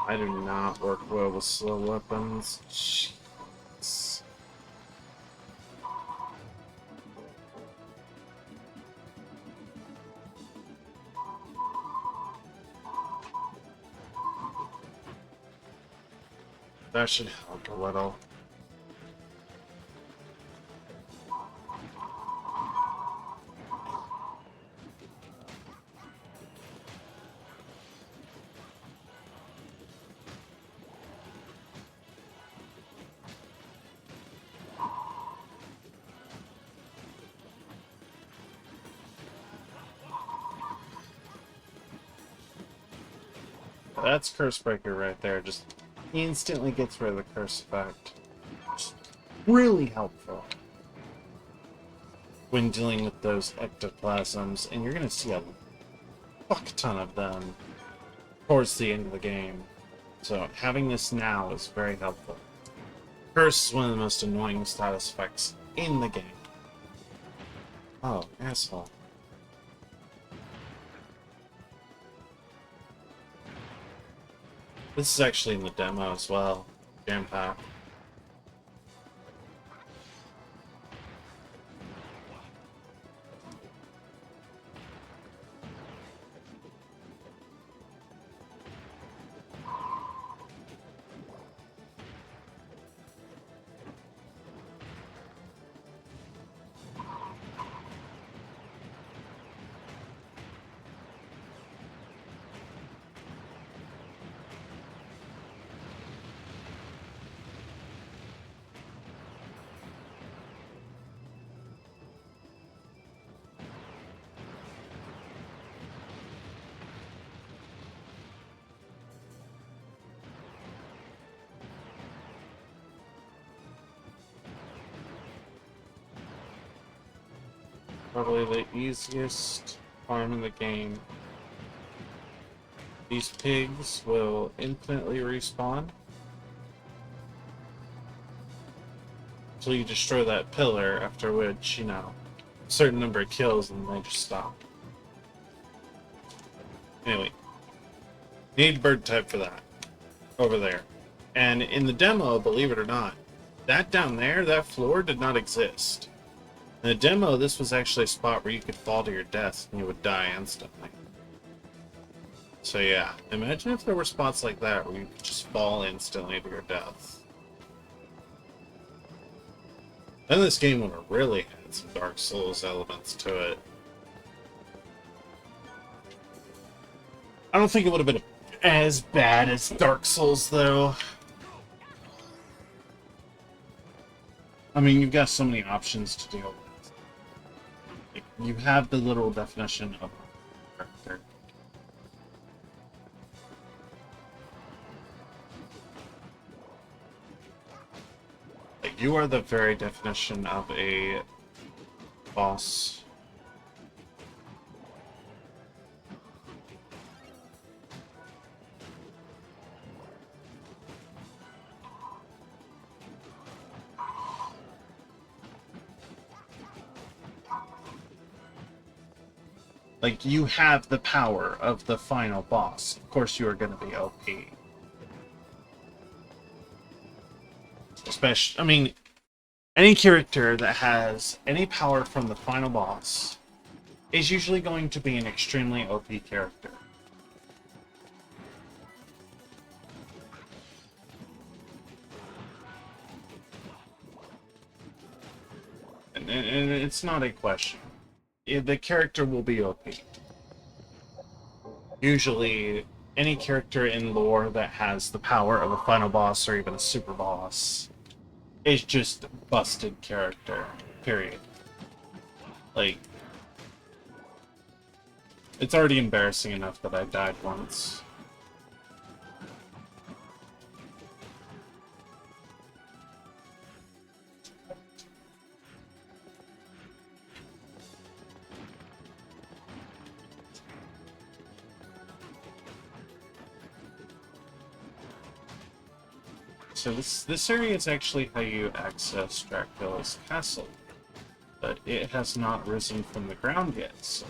I do not work well with slow weapons. Jeez. That should help a little. That's Curse Breaker right there. Just instantly gets rid of the curse effect. Just really helpful when dealing with those ectoplasms, and you're gonna see a fuck ton of them towards the end of the game. So having this now is very helpful. Curse is one of the most annoying status effects in the game. Oh, asshole. This is actually in the demo as well. Jam pack. Probably the easiest farm in the game. These pigs will infinitely respawn until you destroy that pillar, after which, you know, a certain number of kills and they just stop. Anyway, need bird type for that. Over there. And in the demo, believe it or not, that down there, that floor did not exist. In the demo, this was actually a spot where you could fall to your death and you would die instantly. So yeah, imagine if there were spots like that where you could just fall instantly to your death. Then this game would have really had some Dark Souls elements to it. I don't think it would have been as bad as Dark Souls, though. I mean, you've got so many options to deal with. Like, you have the literal definition of a character. Like, you are the very definition of a boss. Like, you have the power of the final boss. Of course you are going to be OP. Especially, I mean, any character that has any power from the final boss is usually going to be an extremely OP character. And it's not a question. The character will be OP. Usually, any character in lore that has the power of a final boss or even a super boss is just busted character. Period. Like, it's already embarrassing enough that I died once. So this area is actually how you access Dracula's castle, but it has not risen from the ground yet, so...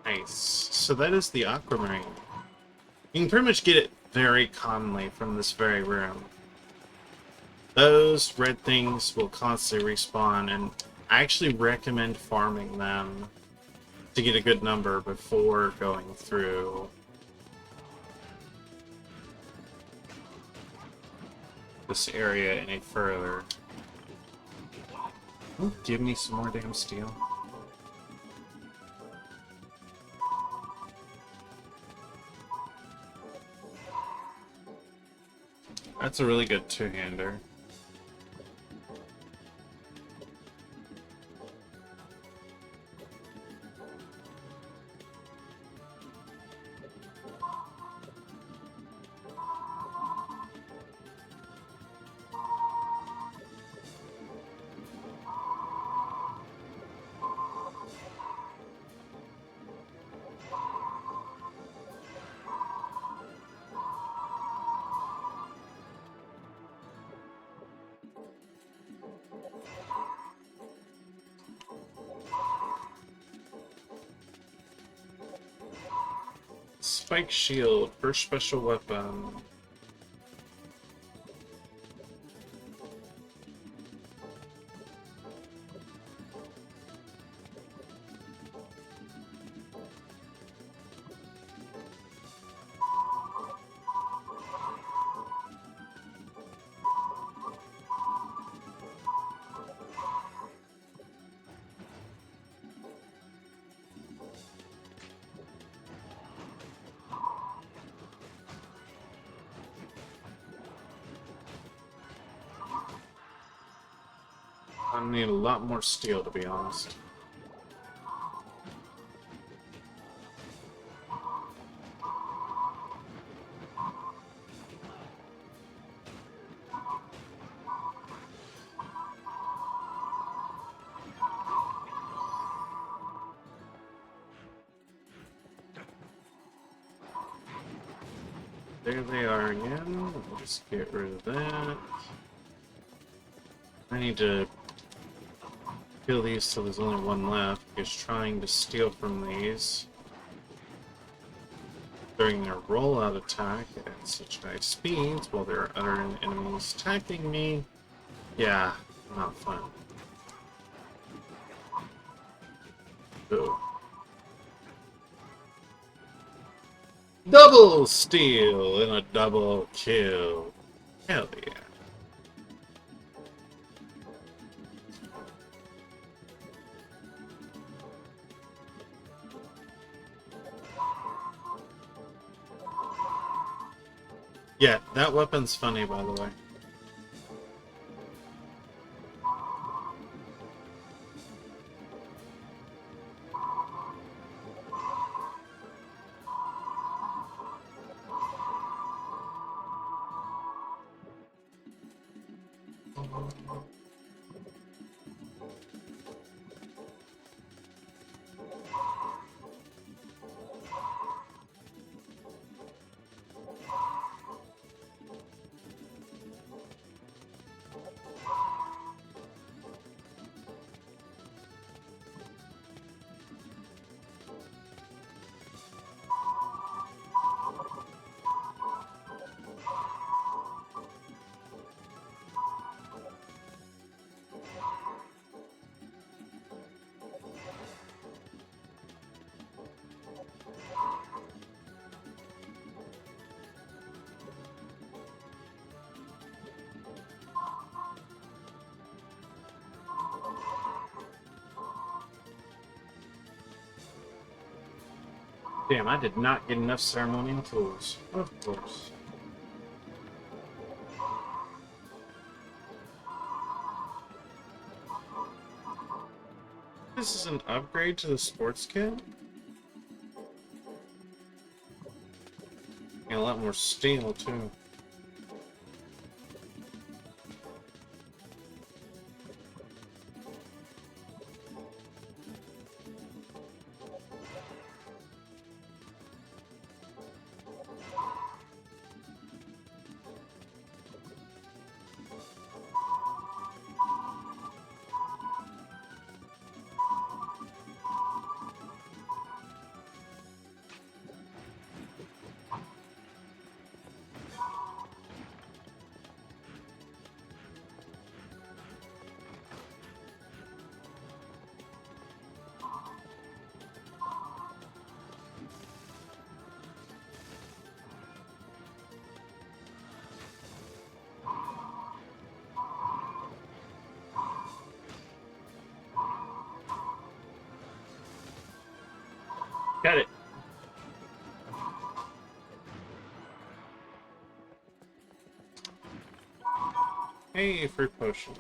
Nice. So that is the Aquamarine. You can pretty much get it very commonly from this very room. Those red things will constantly respawn, and I actually recommend farming them to get a good number before going through this area any further. Ooh, give me some more damn steel. That's a really good two-hander. Spike shield, first special weapon. I need a lot more steel, to be honest. There they are again. Let's get rid of that. I need to kill these so there's only one left, because trying to steal from these during their rollout attack at such high speeds while there are other enemies attacking me, yeah, not fun. Ooh. Double steal and a double kill. Hell yeah. Yeah, that weapon's funny, by the way. Damn, I did not get enough ceremonial tools. Of course. This is an upgrade to the sports kit? And a lot more steel, too. Got it. Hey, fruit potion.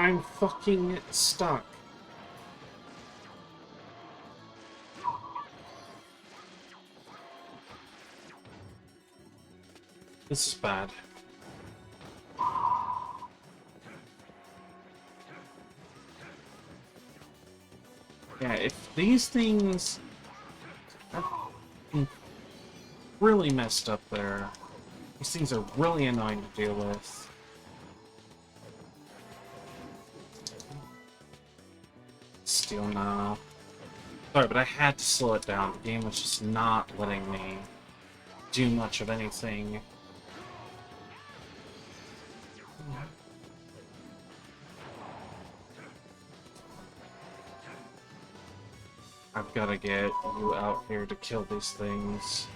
I'm fucking stuck. This is bad. Yeah, if these things are really messed up there, these things are really annoying to deal with. Still no. Sorry, but I had to slow it down. The game was just not letting me do much of anything. I've got to get you out here to kill these things.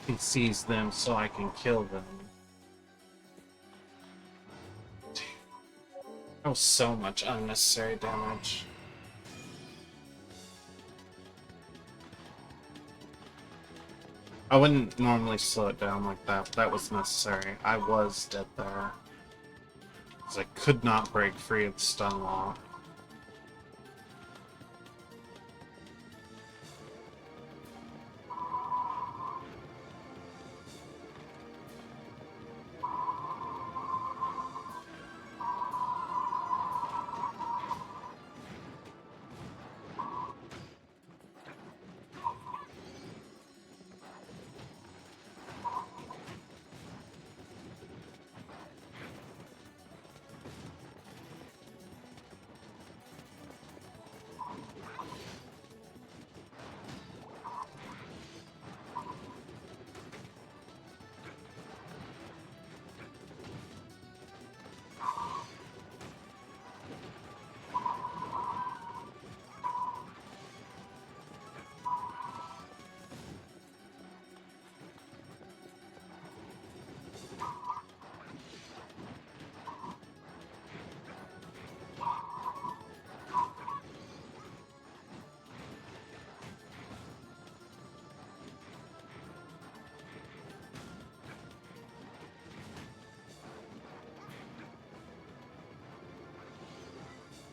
He sees them so I can kill them. That was so much unnecessary damage. I wouldn't normally slow it down like that, but that was necessary. I was dead there. Because I could not break free of the stun lock.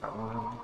That one.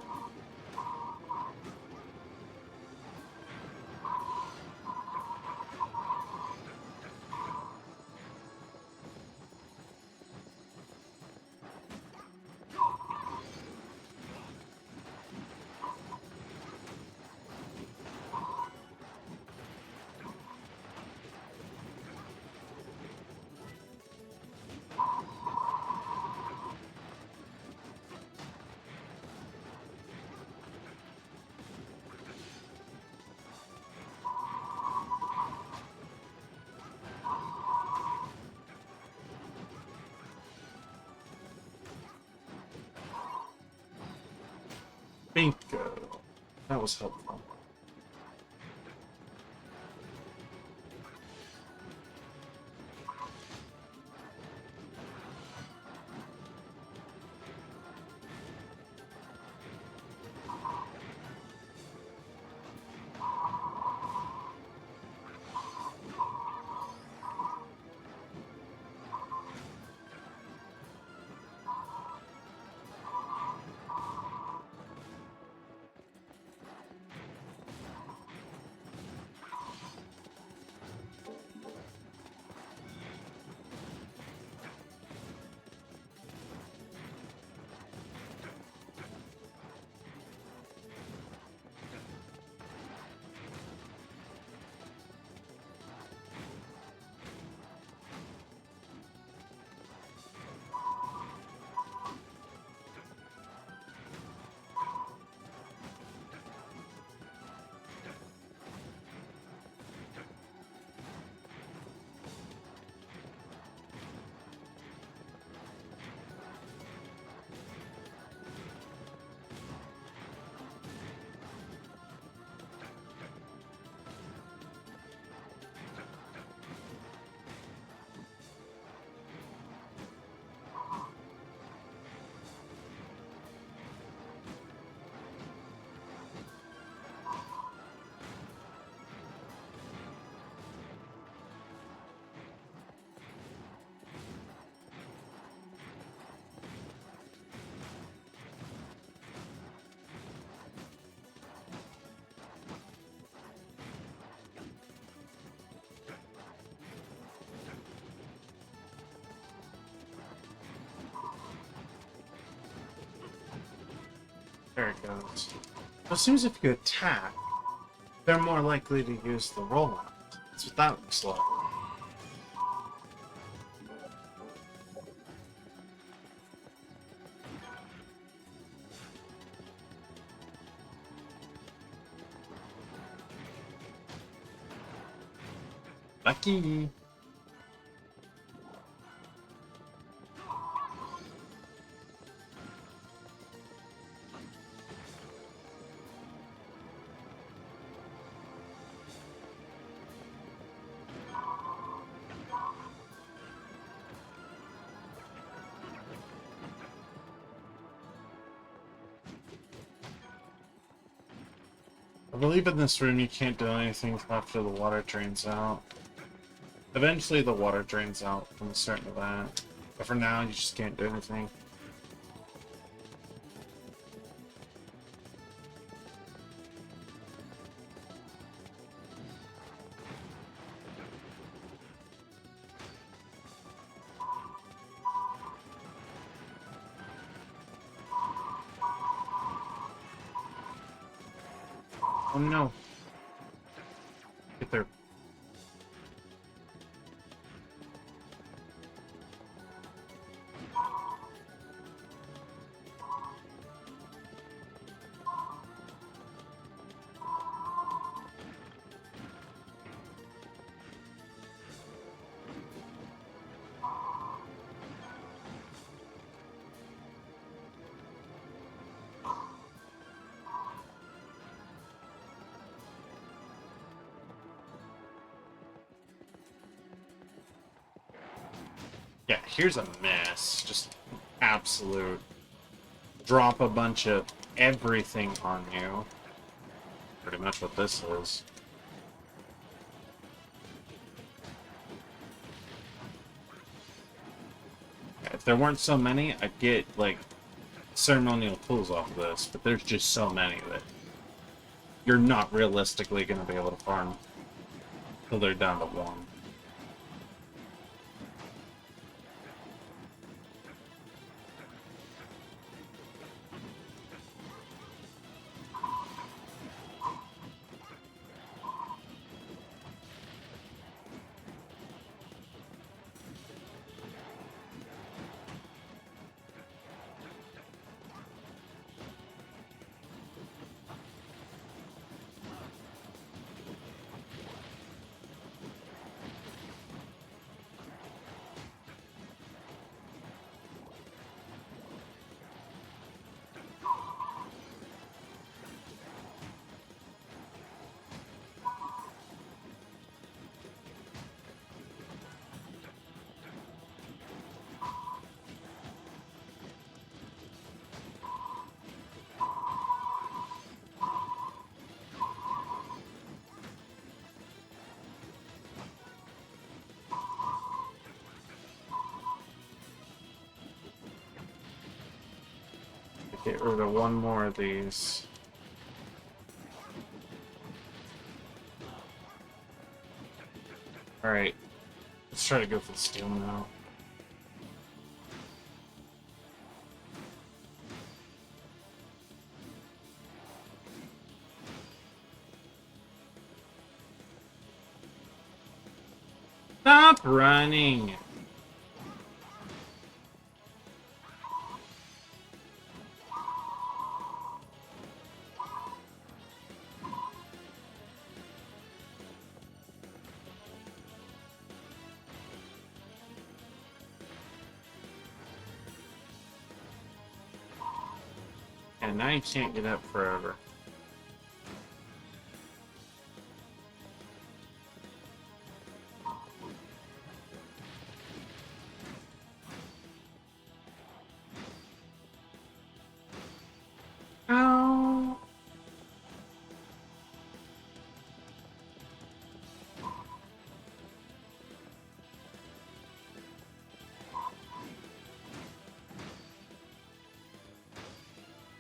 Bingo. That was helpful. There it goes. Well, it seems if you attack, they're more likely to use the rollout. That's what that looks like. Lucky. I believe in this room you can't do anything after the water drains out. Eventually the water drains out from a certain event, but for now you just can't do anything. Oh no. Get there. Yeah, here's a mess. Just absolute. Drop a bunch of everything on you. Pretty much what this is. If there weren't so many, I'd get, like, ceremonial pulls off of this, but there's just so many that you're not realistically going to be able to farm till they're down to one. Get rid of one more of these. Alright. Let's try to go for the steel now. Stop running! And now you can't get up forever. Ow!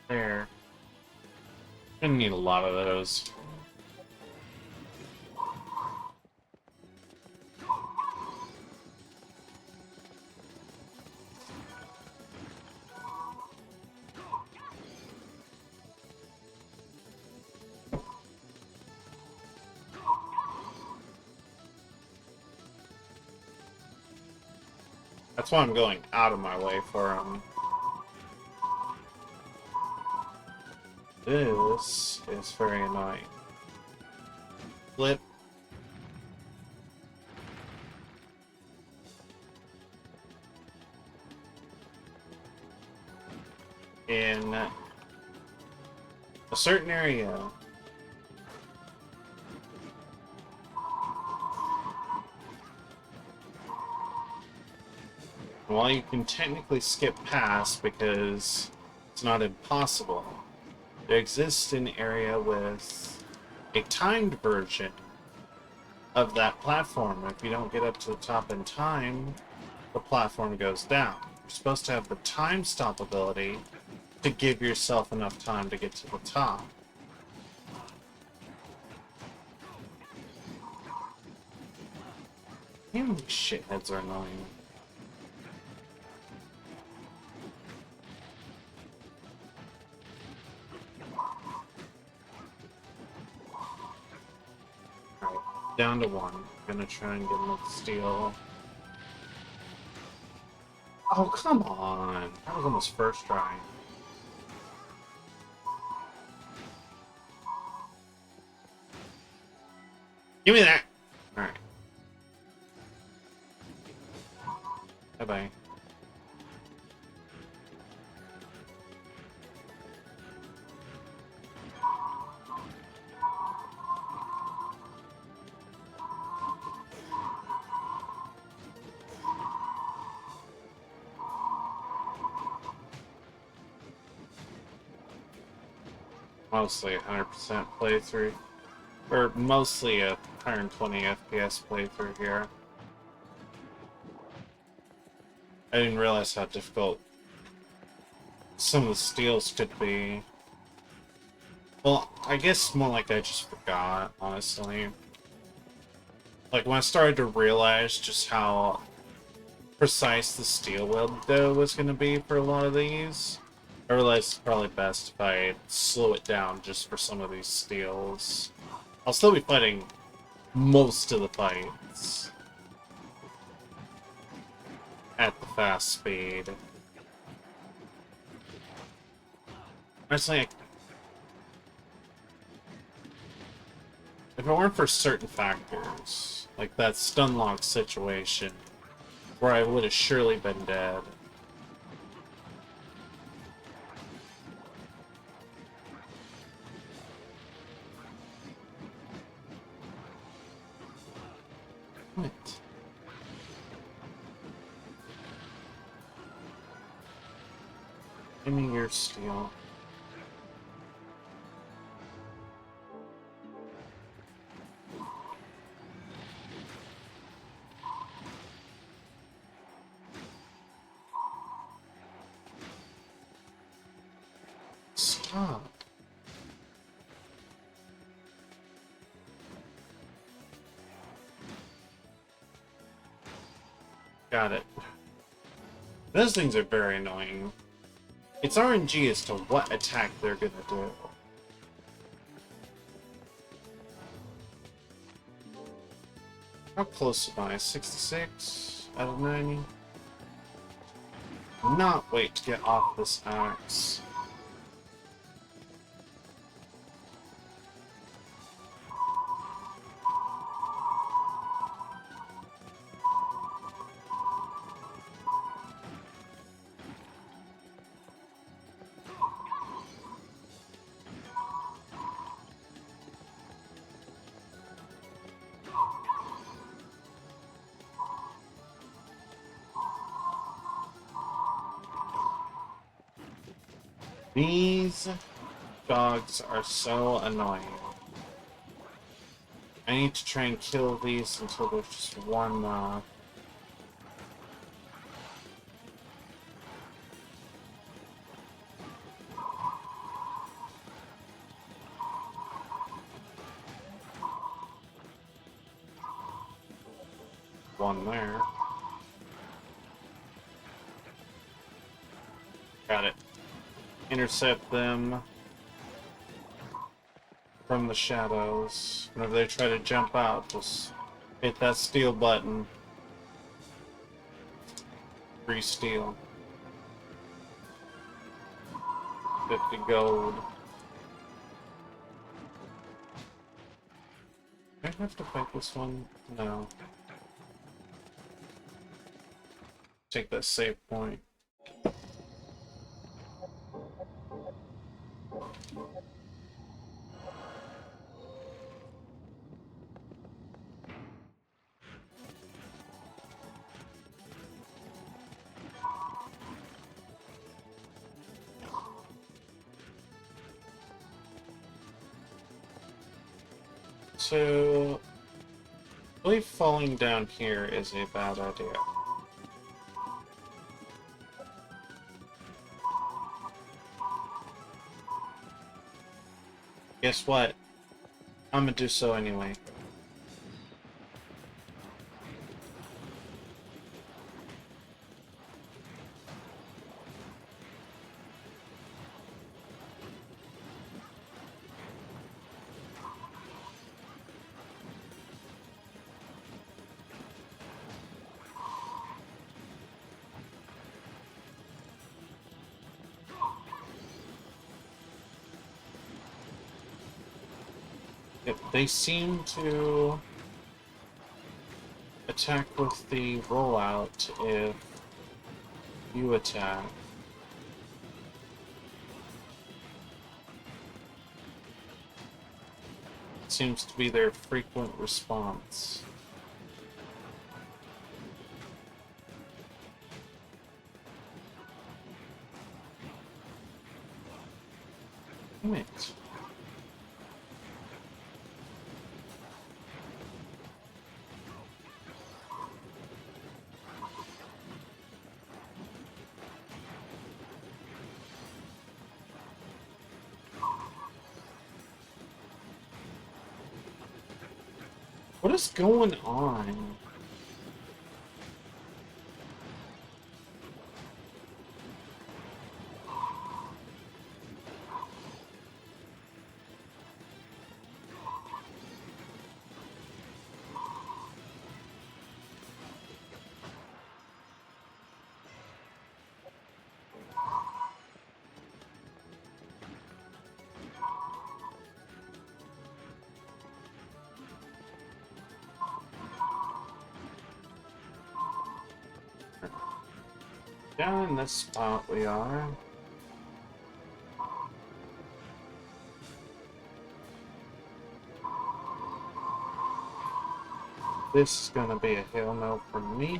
There. Gonna need a lot of those. That's why I'm going out of my way for him. This is very annoying. Flip. In a certain area. While you can technically skip past because it's not impossible, there exists an area with a timed version of that platform. If you don't get up to the top in time, the platform goes down. You're supposed to have the time stop ability to give yourself enough time to get to the top. Damn, these shitheads are annoying. Alright, down to one. Gonna try and get him with steel. Oh, come on! That was almost first try. Give me that! Alright. Bye-bye. Mostly 100% playthrough. Or mostly a 120 FPS playthrough here. I didn't realize how difficult some of the steals could be. Well, I guess more like I just forgot, honestly. Like, when I started to realize just how precise the steel window was going to be for a lot of these, I realized it's probably best if I slow it down just for some of these steals. I'll still be fighting most of the fights at the fast speed. Honestly, if it weren't for certain factors, like that stun lock situation, where I would have surely been dead. What? Give me your steel. Stop. Got it. Those things are very annoying. It's RNG as to what attack they're gonna do. How close am I? 66 out of 90? Not wait to get off this axe. These dogs are so annoying. I need to try and kill these until there's just one one there. Got it. Intercept them from the shadows. Whenever they try to jump out, just hit that steel button. Free steel. 50 gold. Do I have to fight this one? No. Take that save point. So, I believe falling down here is a bad idea. Guess what? I'm gonna do so anyway. They seem to attack with the rollout if you attack. It seems to be their frequent response. Damn it. What is going on? Down in this spot we are. This is gonna be a hail no from me.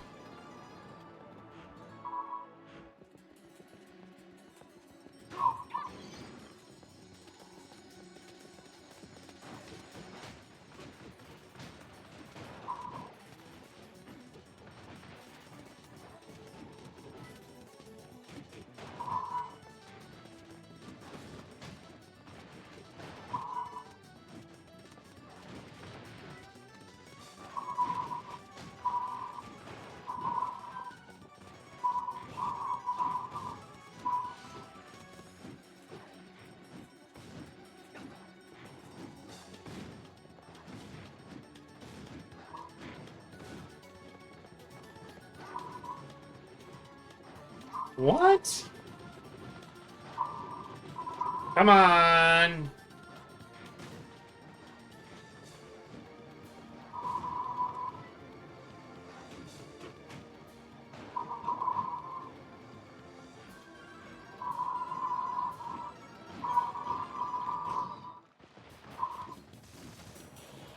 What? Come on!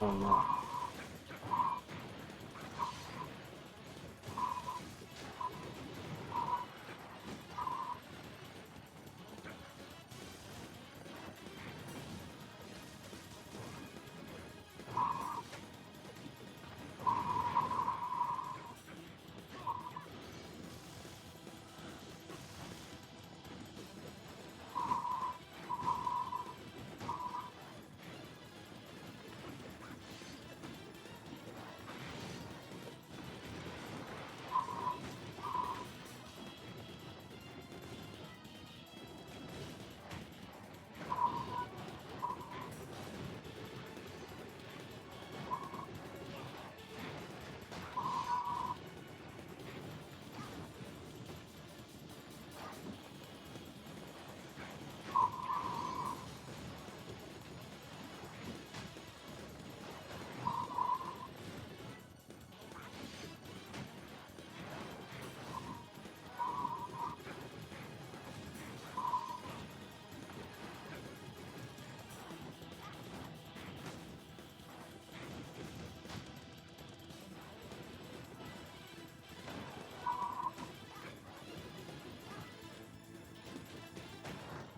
Oh no.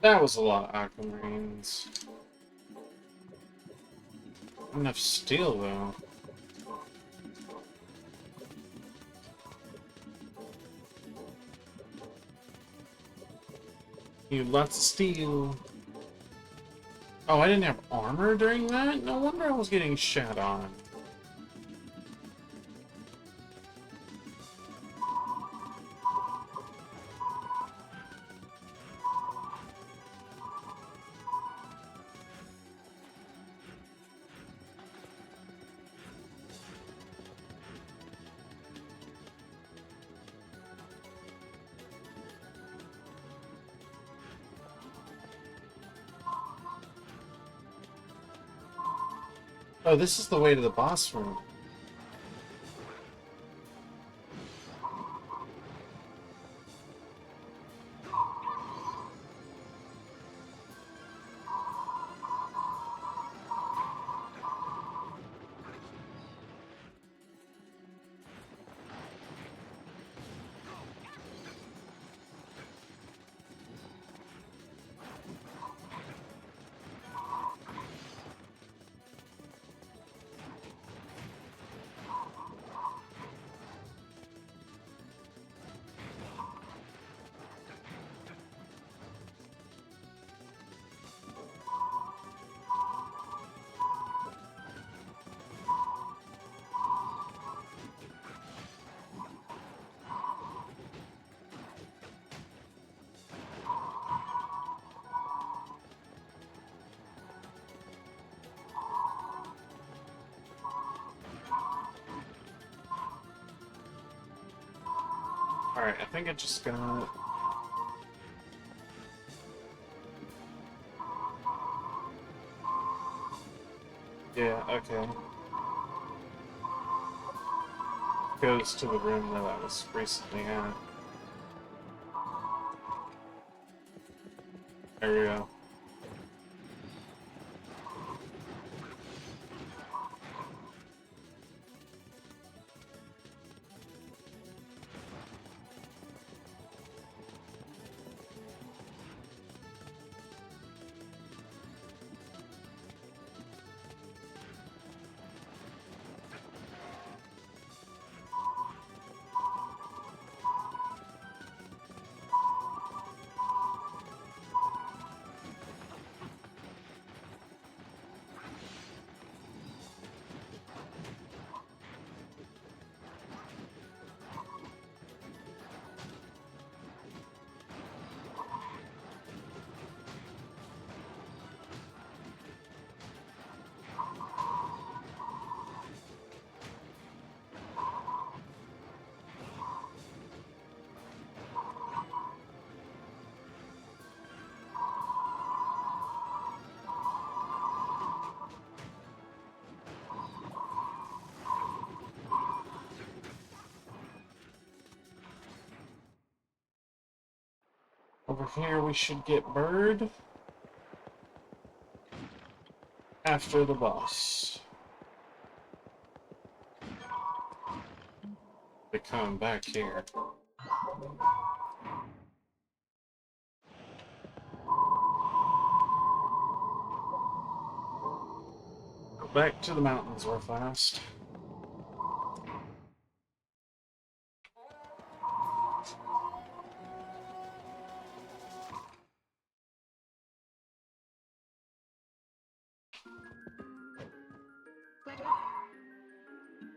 That was a lot of aquamarines. Enough steel, though. Need lots of steel. Oh, I didn't have armor during that? No wonder I was getting shat on. Oh, this is the way to the boss room. Alright, I think I just got... Yeah, okay. Goes to the room that I was recently at. There we go. Over here we should get Bird after the boss. They come back here. Go back to the mountains real fast. Glad you're up.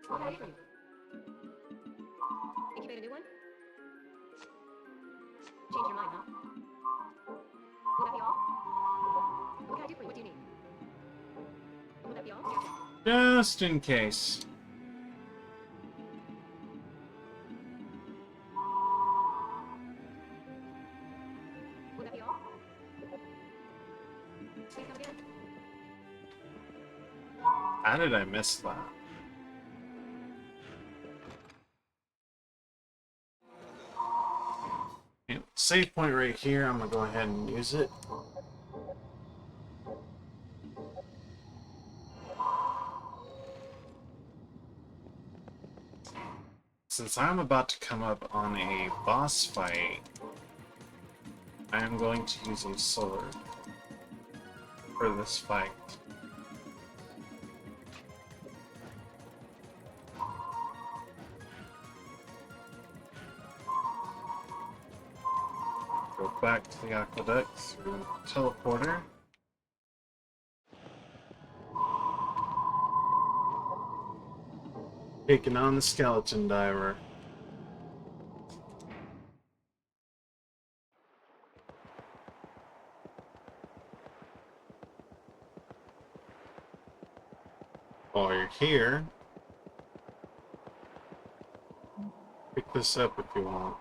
What can I do for you? Think you made a new one? Change your mind, huh? Will that be all? What can I do for you? What do you need? Will that be all? Yeah. Just in case. Will that be all? Please come again. How did I miss that? Okay, save point right here. I'm gonna go ahead and use it. Since I'm about to come up on a boss fight, I am going to use a sword for this fight. Go back to the aqueduct through teleporter. Taking on the skeleton diver. While you're here, pick this up if you want.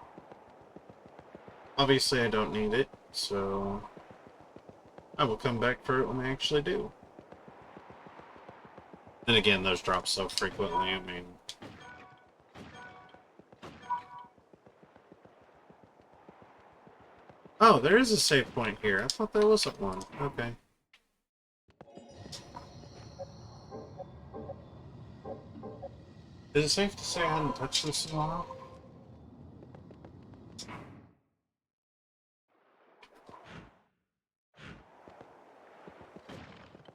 Obviously I don't need it, so I will come back for it when I actually do. And again, those drop so frequently, I mean... Oh, there is a save point here. I thought there wasn't one. Okay. Is it safe to say I hadn't touched this in a while?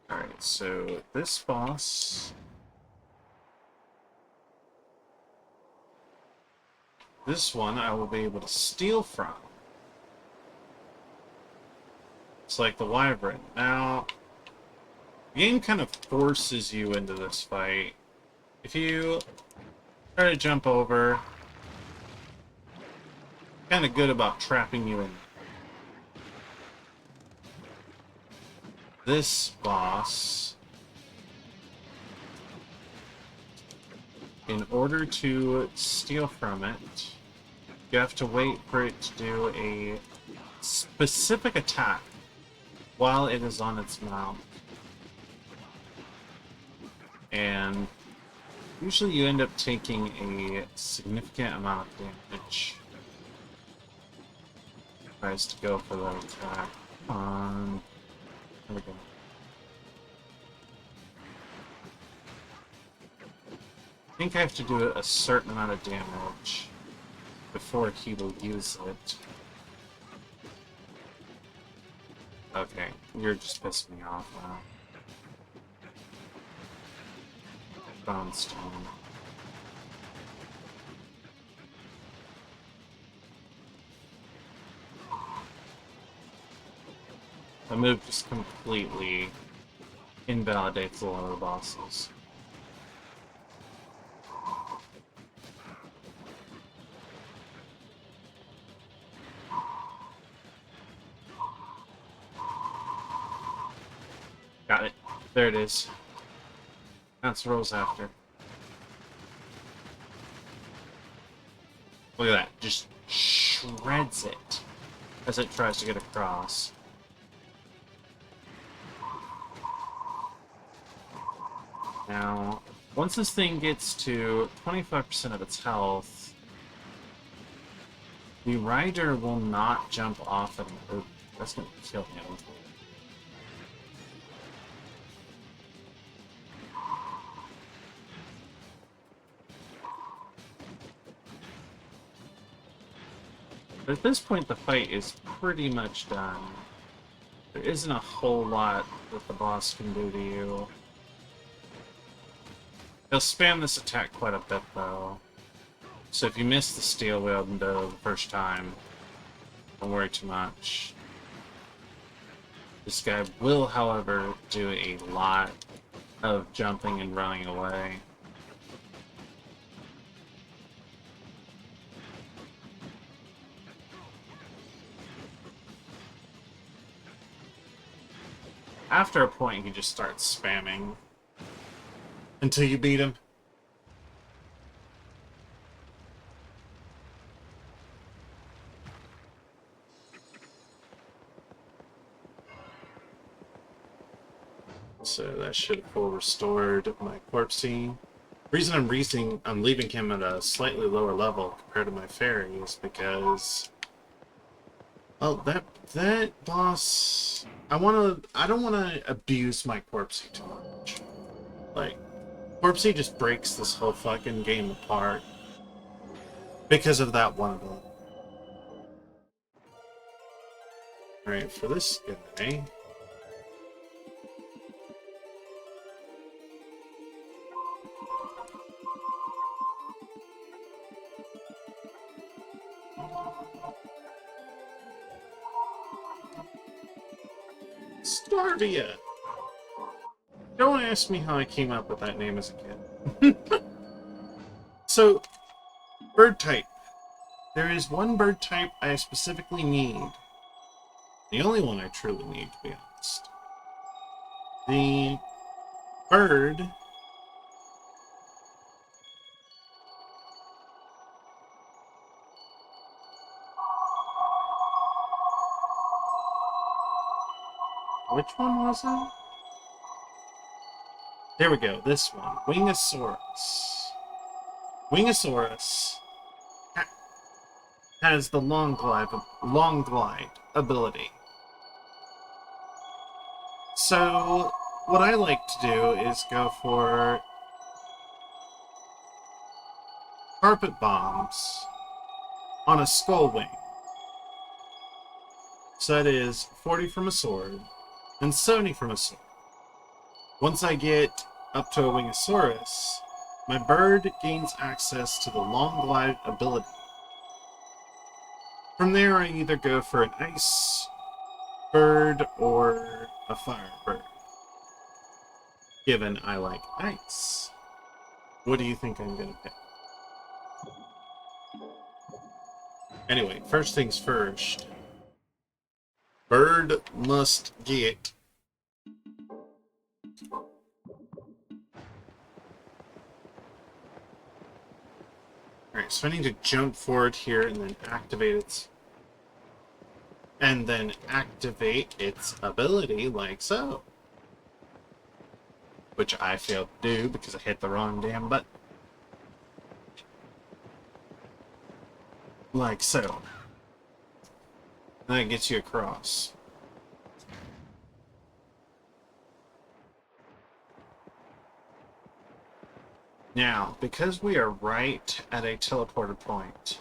Alright, so this boss... This one I will be able to steal from. It's like the wyvern. Now, the game kind of forces you into this fight. If you try to jump over, kind of good about trapping you in. This boss, in order to steal from it, you have to wait for it to do a specific attack while it is on its mount. And usually you end up taking a significant amount of damage. Tries to go for that attack. Come on. There we go. I think I have to do a certain amount of damage before he will use it. Okay, you're just pissing me off now. Bounce down. The move just completely invalidates a lot of the bosses. Got it. There it is. That's Rose after. Look at that. Just shreds it as it tries to get across. Now, once this thing gets to 25% of its health, the rider will not jump off and oh, that's gonna kill him. But at this point, the fight is pretty much done. There isn't a whole lot that the boss can do to you. He'll spam this attack quite a bit, though. So if you miss the steel window the first time, don't worry too much. This guy will, however, do a lot of jumping and running away. After a point, he just starts spamming until you beat him. So that should have full restored my corpsey. Reason I'm leaving him at a slightly lower level compared to my fairy is because, well, that boss, I don't wanna abuse my corpsey too much. Like, corpsey just breaks this whole fucking game apart because of that one ability. Alright, for this guy. Starvia! Don't ask me how I came up with that name as a kid. So, bird type. There is one bird type I specifically need. The only one I truly need, to be honest. The bird... Which one was it? There we go, this one. Wingosaurus. Wingosaurus has the long glide ability. So, what I like to do is go for carpet bombs on a skull wing. So that is 40 from a sword and 70 from a sword. Once I get up to a Wingosaurus, my bird gains access to the long glide ability. From there, I either go for an ice bird or a fire bird, given I like ice. What do you think I'm going to pick? Anyway, first things first. Bird must get. Alright, so I need to jump forward here and then activate its... And then activate its ability like so. Which I failed to do because I hit the wrong damn button. Like so. And that gets you across. Now, because we are right at a teleporter point,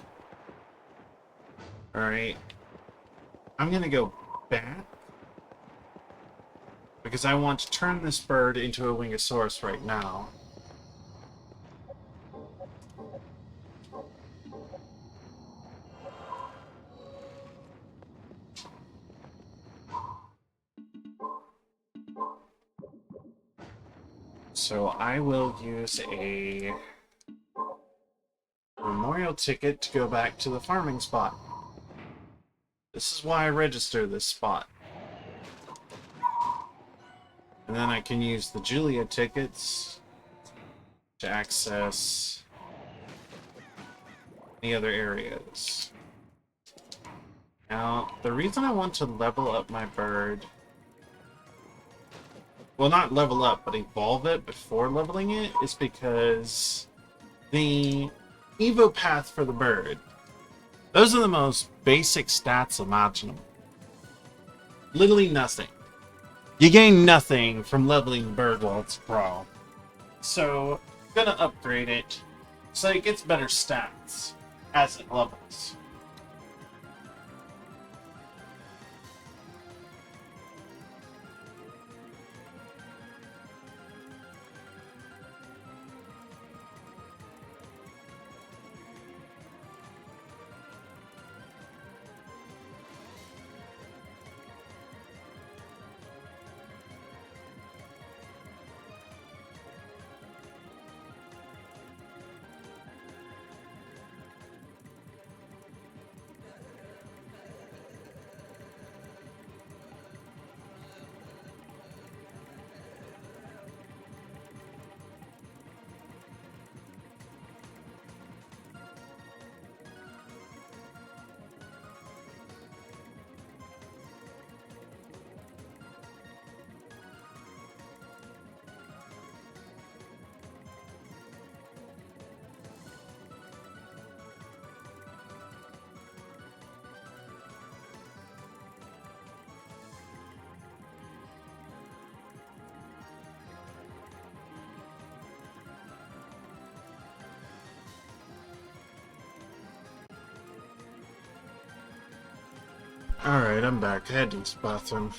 alright, I'm going to go back because I want to turn this bird into a Wingosaurus right now. So I will use a memorial ticket to go back to the farming spot. This is why I register this spot. And then I can use the Julia tickets to access any other areas. Now, the reason I want to level up my bird... Well, not level up, but evolve it before leveling it, is because the Evo path for the bird, those are the most basic stats imaginable. Literally nothing. You gain nothing from leveling the bird while it's a pro. So, I'm gonna upgrade it so it gets better stats as it levels. Alright, I'm back. I had to use the bathroom.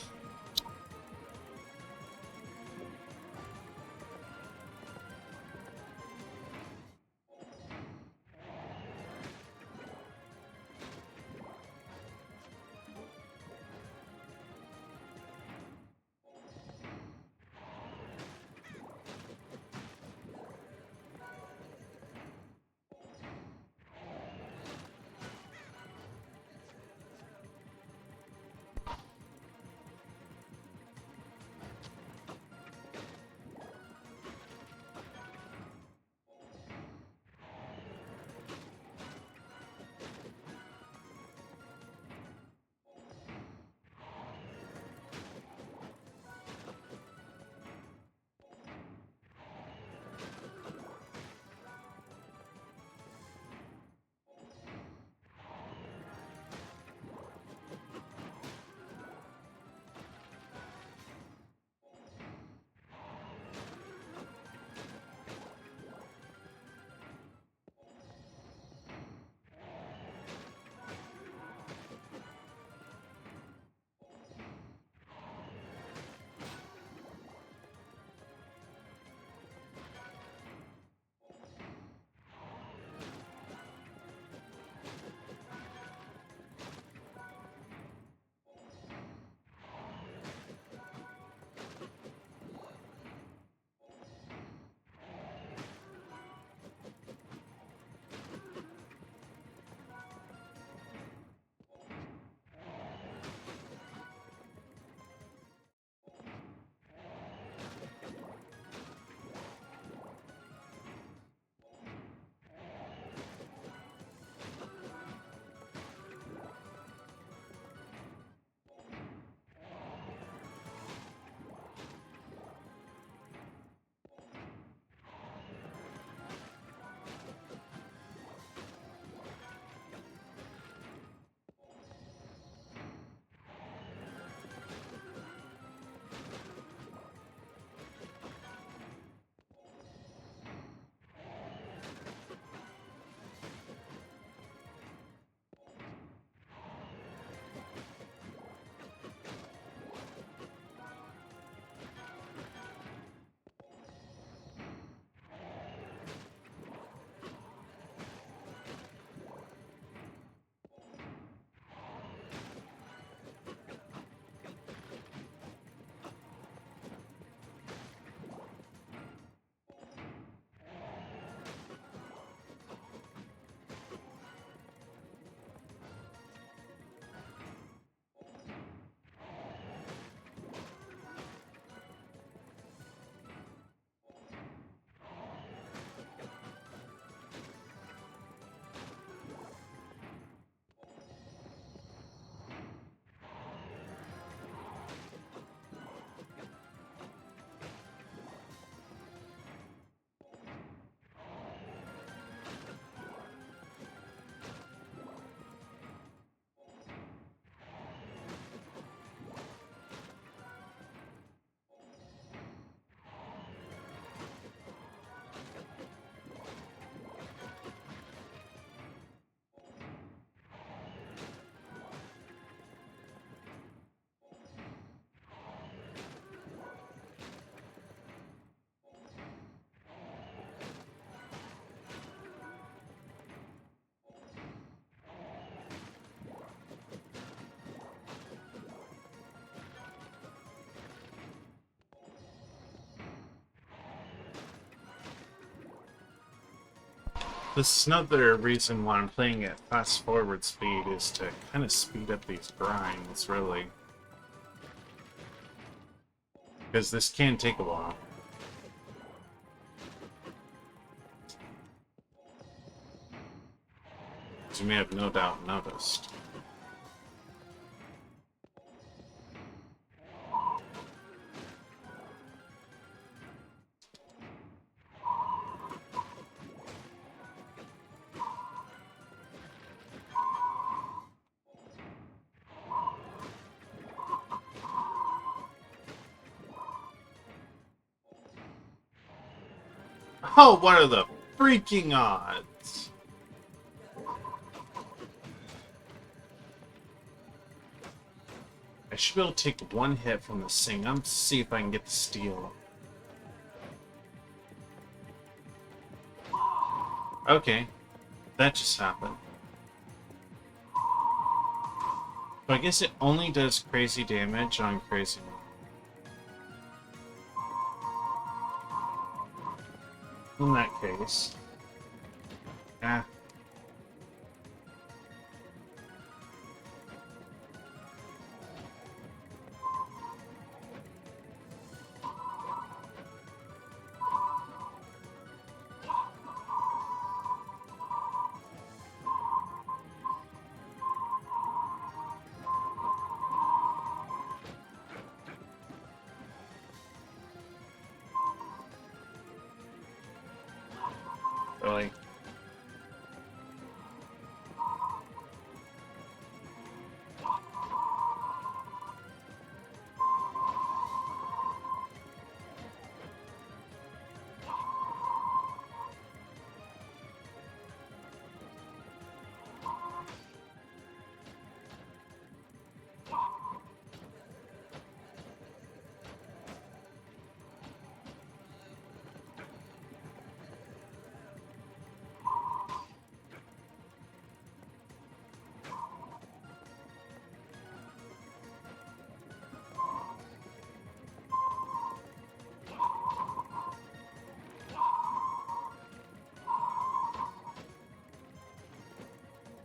This is another reason why I'm playing at fast forward speed is to kind of speed up these grinds, really. Because this can take a while. As you may have no doubt noticed. Oh, what are the freaking odds? should be able to take one hit from the sing. I'm to see if I can get the steal. Okay, that just happened. So I guess it only does crazy damage on crazy. In that case, ah. Really?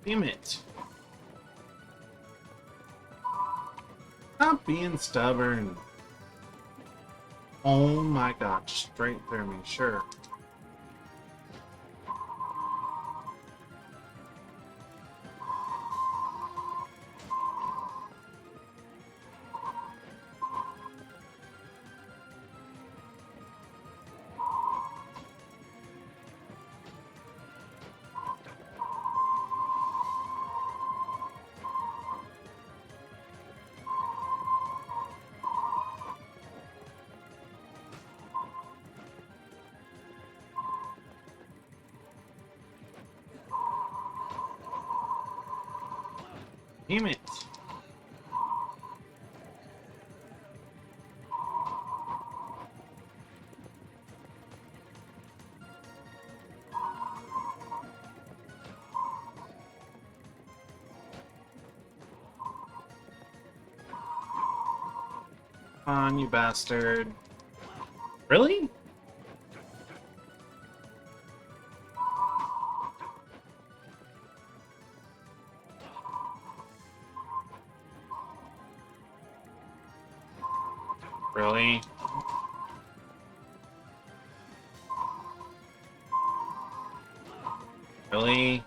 Damn it. Stop being stubborn. Oh my god, straight through me, sure. Damn it. Come on, you bastard. Really? Really? Really?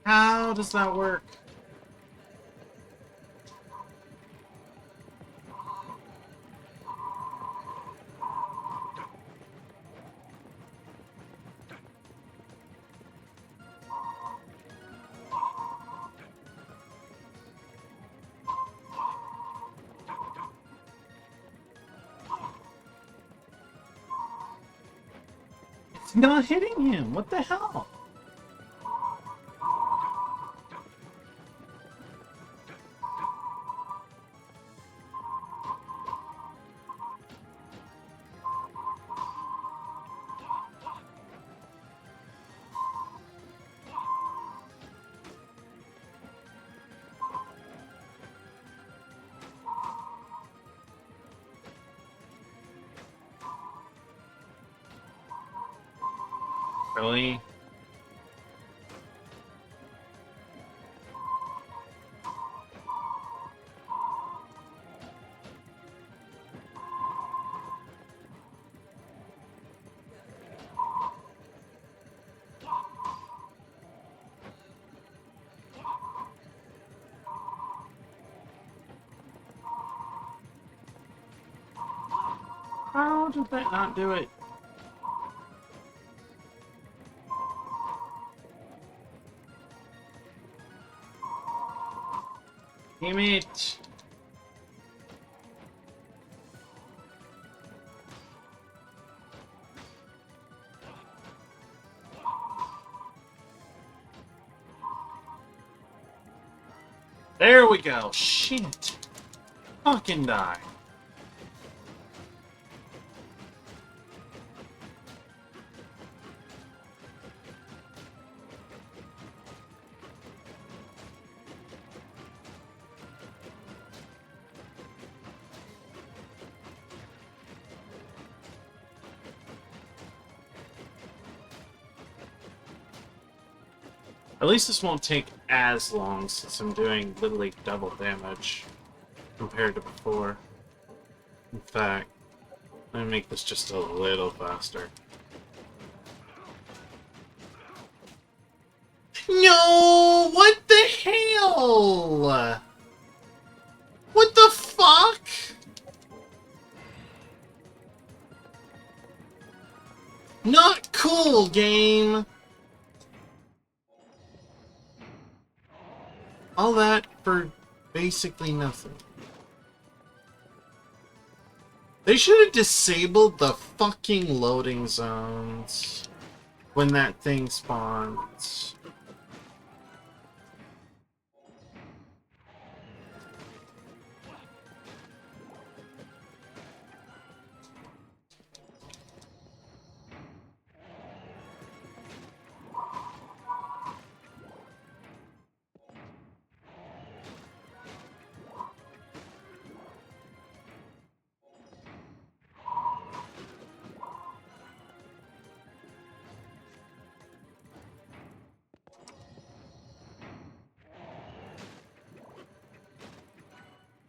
How does that work? It's not hitting him. What the hell? Really? How did that not do it? Damn it! There we go. Shit. Fucking die. At least this won't take as long since I'm doing literally double damage compared to before. In fact, let me make this just a little faster. No! What the hell? What the fuck? Not cool, game! All that for basically nothing. They should have disabled the fucking loading zones when that thing spawns.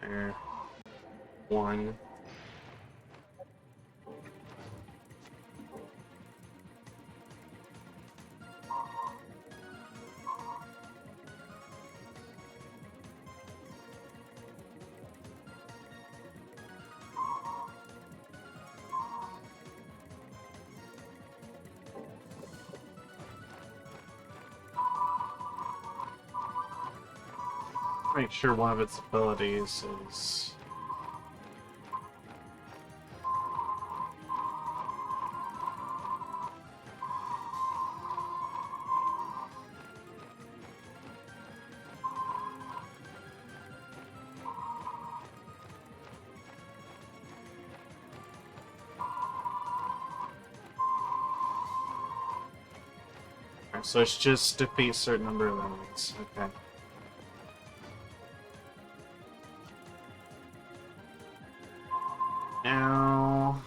There. One. Make sure one of its abilities is... Alright, so it's just defeat a certain number of enemies. Okay. Now...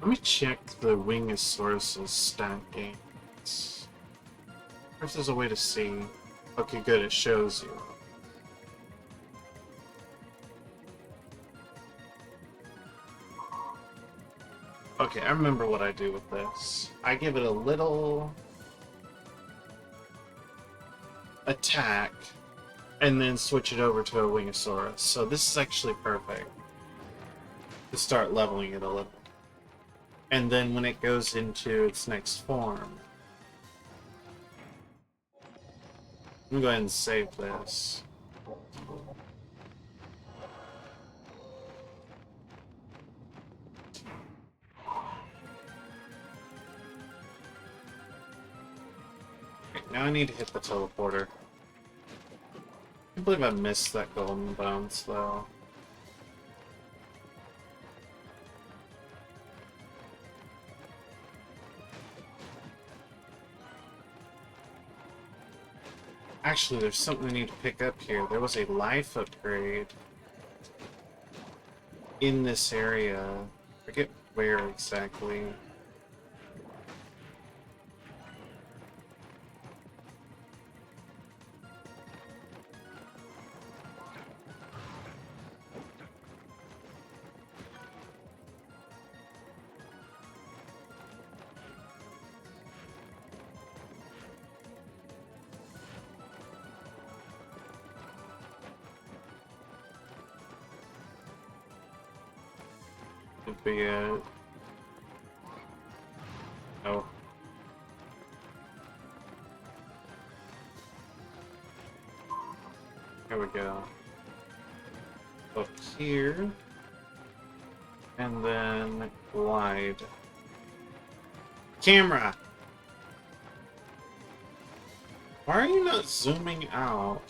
Let me check the Wingosaurus's stat gains. First, there's a way to see. Okay, good, it shows you. Okay, I remember what I do with this. I give it a little attack, and then switch it over to a Wingosaurus. So this is actually perfect to start leveling it a little. And then when it goes into its next form, me go ahead and save this. Okay, now I need to hit the teleporter. I can't believe I missed that golden bounce, though. Actually, there's something I need to pick up here. There was a life upgrade in this area. I forget where exactly. Could be it. Oh. There we go. Up here. And then glide. Camera! Why are you not zooming out?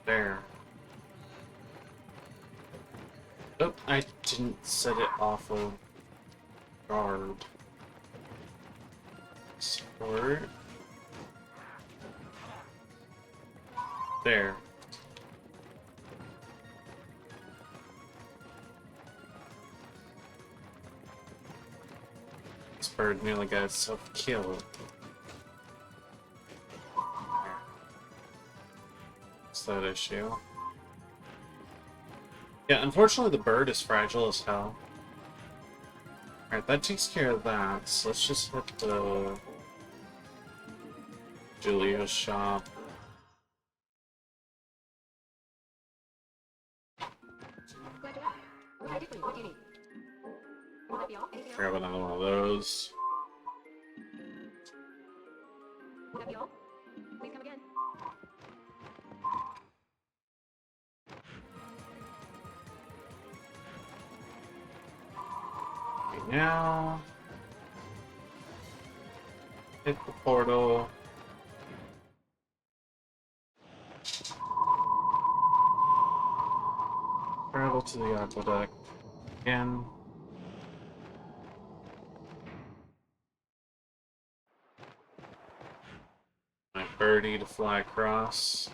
There. Oh, I didn't set it off of guard. Support. There. This bird nearly got itself killed. What's that issue? Yeah, unfortunately the bird is fragile as hell. Alright, that takes care of that. So let's just hit the Julia's shop. Glad you're up. What can I do for you? What do you need? Will that be all? Anything else? Grab another one of those. Will that be all? Please come again. Okay, now hit the portal. Travel to the aqueduct again. My birdie to fly across.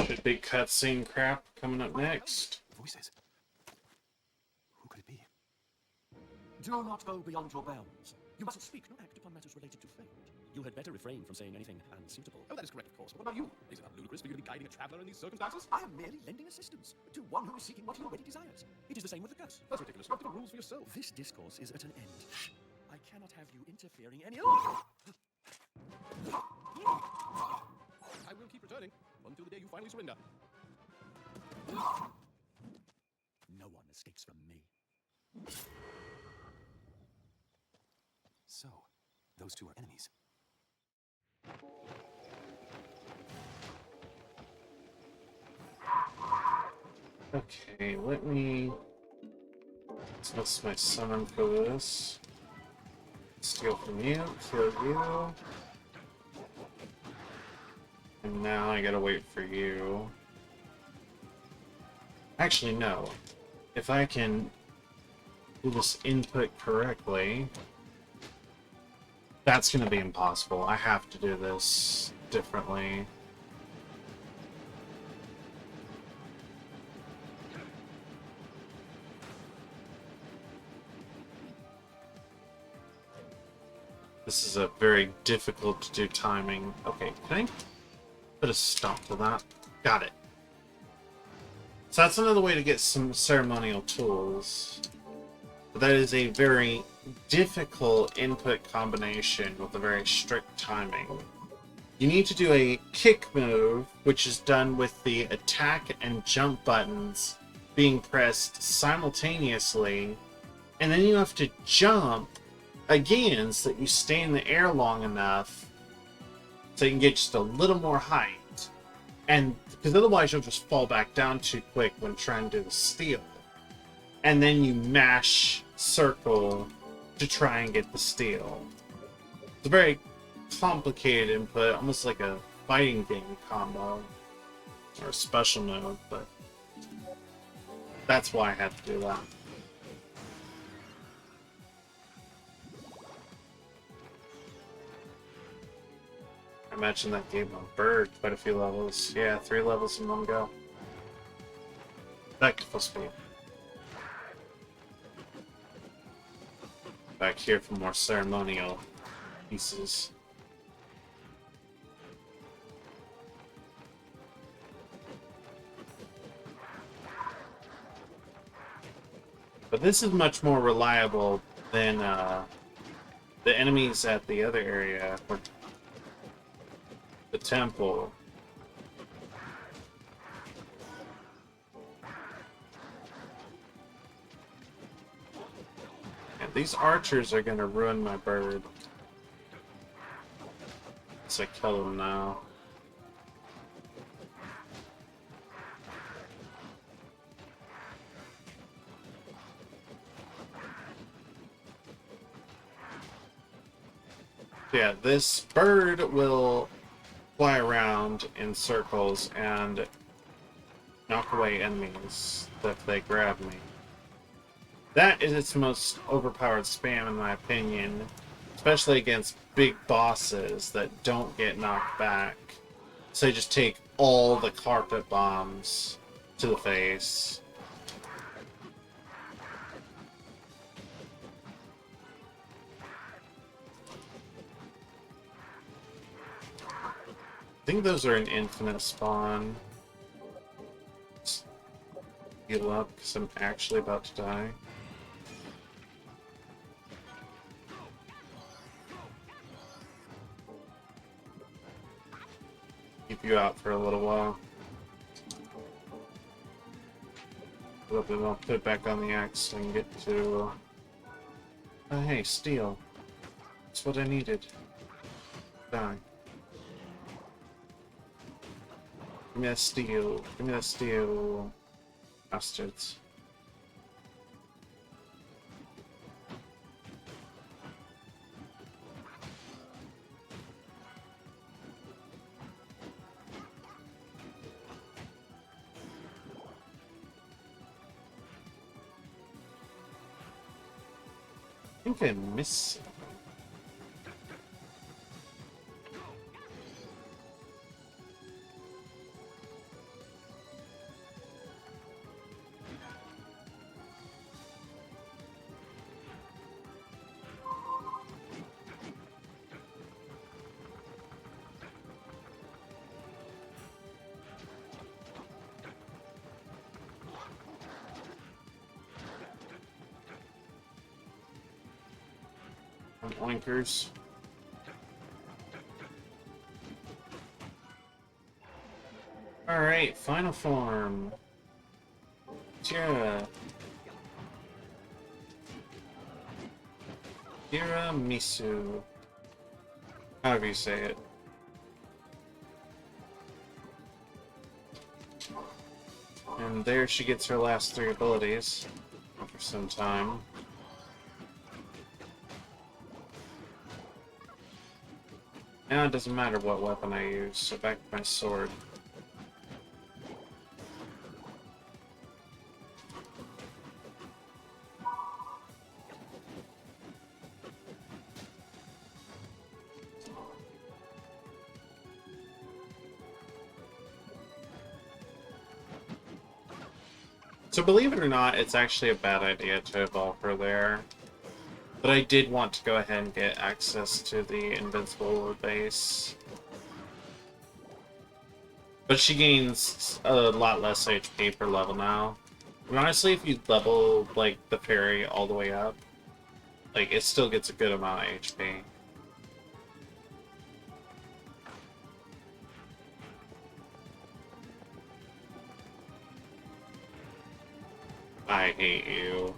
Should be cutscene crap coming up next. Voices. Who could it be? Do not go beyond your bounds. You mustn't speak nor act upon matters related to fate. You had better refrain from saying anything unsuitable. Oh, that is correct, of course. But what about you? Is it not ludicrous for you to be guiding a traveler in these circumstances? I am merely lending assistance to one who is seeking what he already desires. It is the same with the curse. That's ridiculous. Write the rules for yourself. This discourse is at an end. I cannot have you interfering any. I will keep returning until the day you finally surrender. No one escapes from me. So, those two are enemies. Okay, let me dismiss my summon for this. Steal from you, kill you. And now I gotta wait for you. Actually, no. If I can do this input correctly, that's gonna be impossible. I have to do this differently. This is a very difficult to do timing. Okay, can I put a stop to that? Got it. So that's another way to get some ceremonial tools. But that is a very difficult input combination with a very strict timing. You need to do a kick move, which is done with the attack and jump buttons being pressed simultaneously, and then you have to jump again so that you stay in the air long enough so you can get just a little more height. And because otherwise you'll just fall back down too quick when trying to do the steal. And then you mash circle to try and get the steal. It's a very complicated input, almost like a fighting game combo. Or a special move, but that's why I had to do that. I imagine that gave my bird quite a few levels. Yeah, 3 levels in one go. That could full speed. Back here for more ceremonial pieces. But this is much more reliable than the enemies at the other area, or the temple. And these archers are gonna ruin my bird. So I kill them now. Yeah, this bird will fly around in circles and knock away enemies if they grab me. That is its most overpowered spam in my opinion, especially against big bosses that don't get knocked back. So they just take all the carpet bombs to the face. I think those are an infinite spawn. Just heal up because I'm actually about to die. Keep you out for a little while. Hopefully I'll put it back on the axe and get to... hey, steel. That's what I needed. Die. Give me that steel. Give me that steel. Bastards. I think I miss. Oinkers. Alright, final form. Tira. Tiramisu. However you say it. And there she gets her last 3 abilities. For some time. Now it doesn't matter what weapon I use, so back to my sword. So believe it or not, it's actually a bad idea to evolve her there. But I did want to go ahead and get access to the Invincible base. But she gains a lot less HP per level now. And honestly, if you level, like, the fairy all the way up, like, it still gets a good amount of HP. I hate you.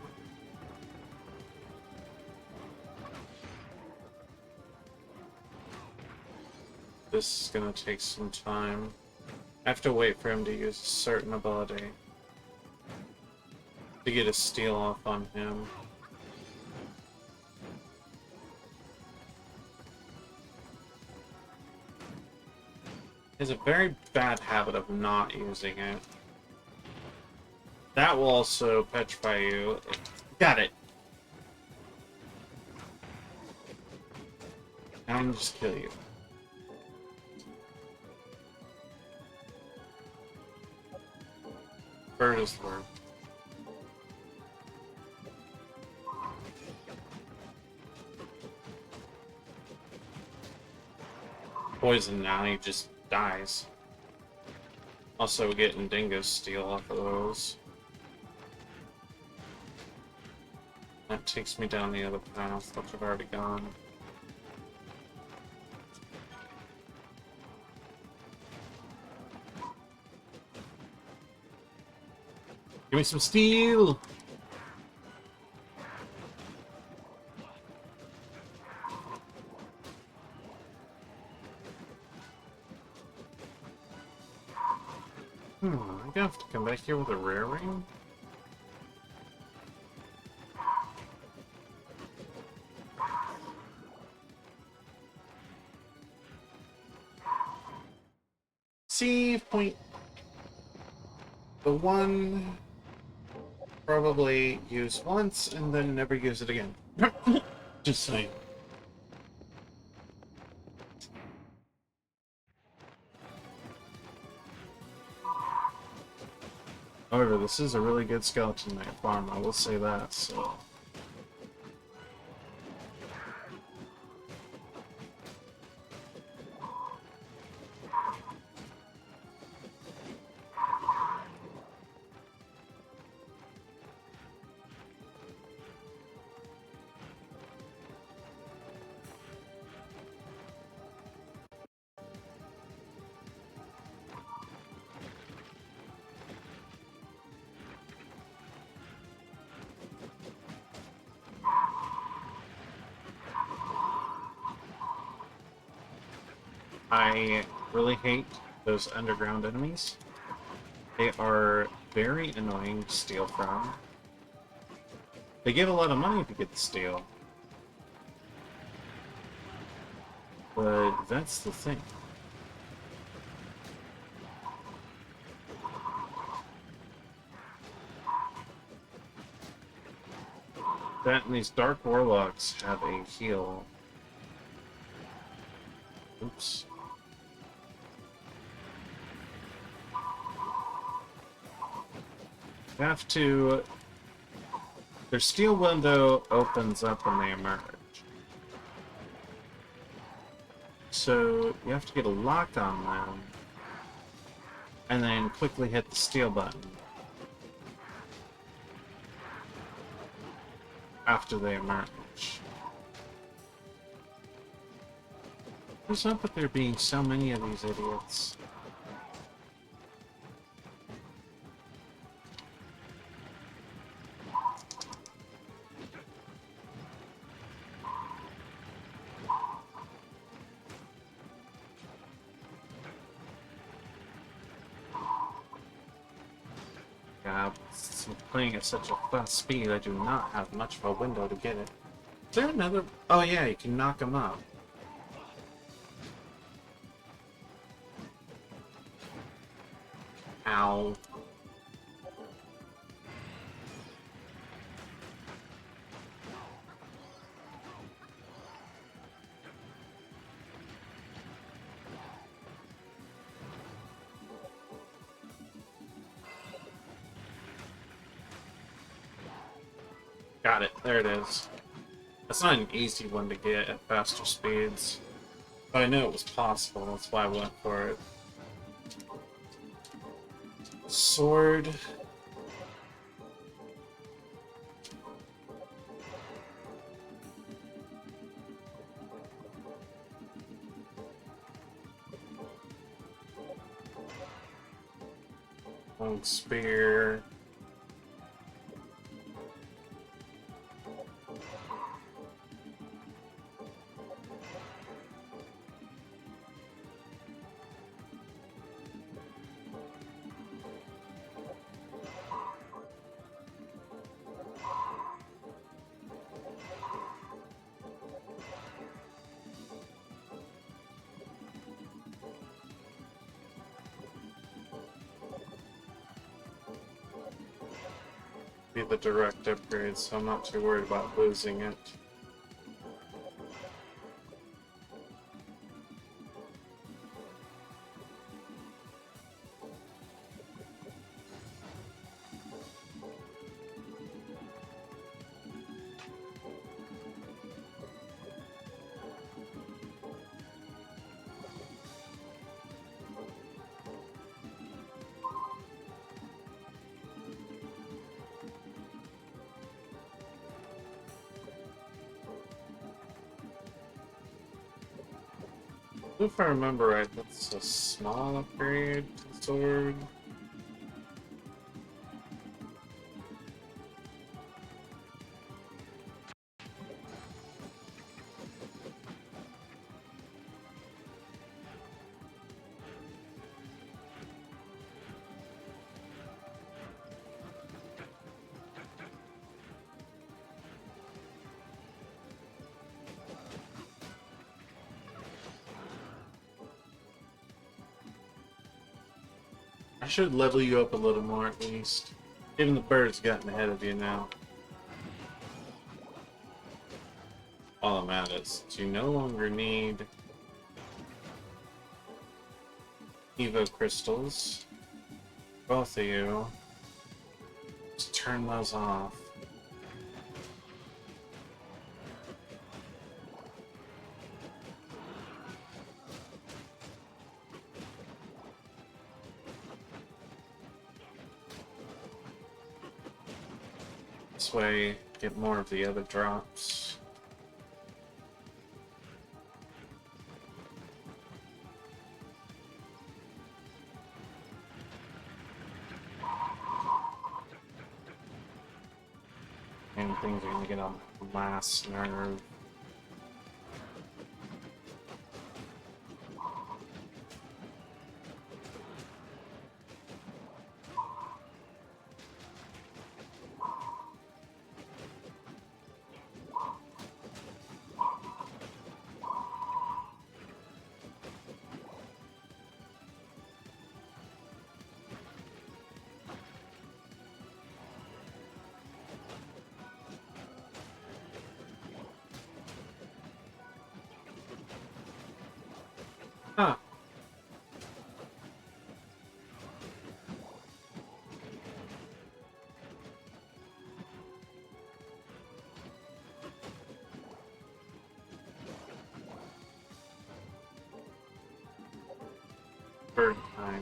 This is gonna take some time. I have to wait for him to use a certain ability to get a steal off on him. He has a very bad habit of not using it. That will also petrify you. Got it! Now I'm just kill you. Bird is the word. Poison now, he just dies. Also getting Dingo's steal off of those. That takes me down the other path, which I've already gone. Give me some steel! I'm gonna have to come back here with a rare ring? Save point. The one probably use once and then never use it again. Just saying. However, this is a really good skeleton knight farm, I will say that, so... I really hate those underground enemies. They are very annoying to steal from. They give a lot of money to get the steal. But that's the thing. That and these Dark Warlocks have a heal. Oops. Have to... Their steel window opens up when they emerge. So you have to get a lock on them, and then quickly hit the steel button after they emerge. What's up with there being so many of these idiots? Yeah, playing at such a fast speed, I do not have much of a window to get it. Is there another? Oh yeah, you can knock them up. Ow. Got it. There it is. That's not an easy one to get at faster speeds. But I knew it was possible, that's why I went for it. Sword. Long spear. Be the direct upgrade, so I'm not too worried about losing it. If I remember right, that's a small upgrade to the sword. I should level you up a little more at least. Even the bird's gotten ahead of you now. All I'm at is, you no longer need Evo crystals. Both of you. Just turn those off. This way, get more of the other drops. And things are gonna get on the last nerve. Huh. Bird time.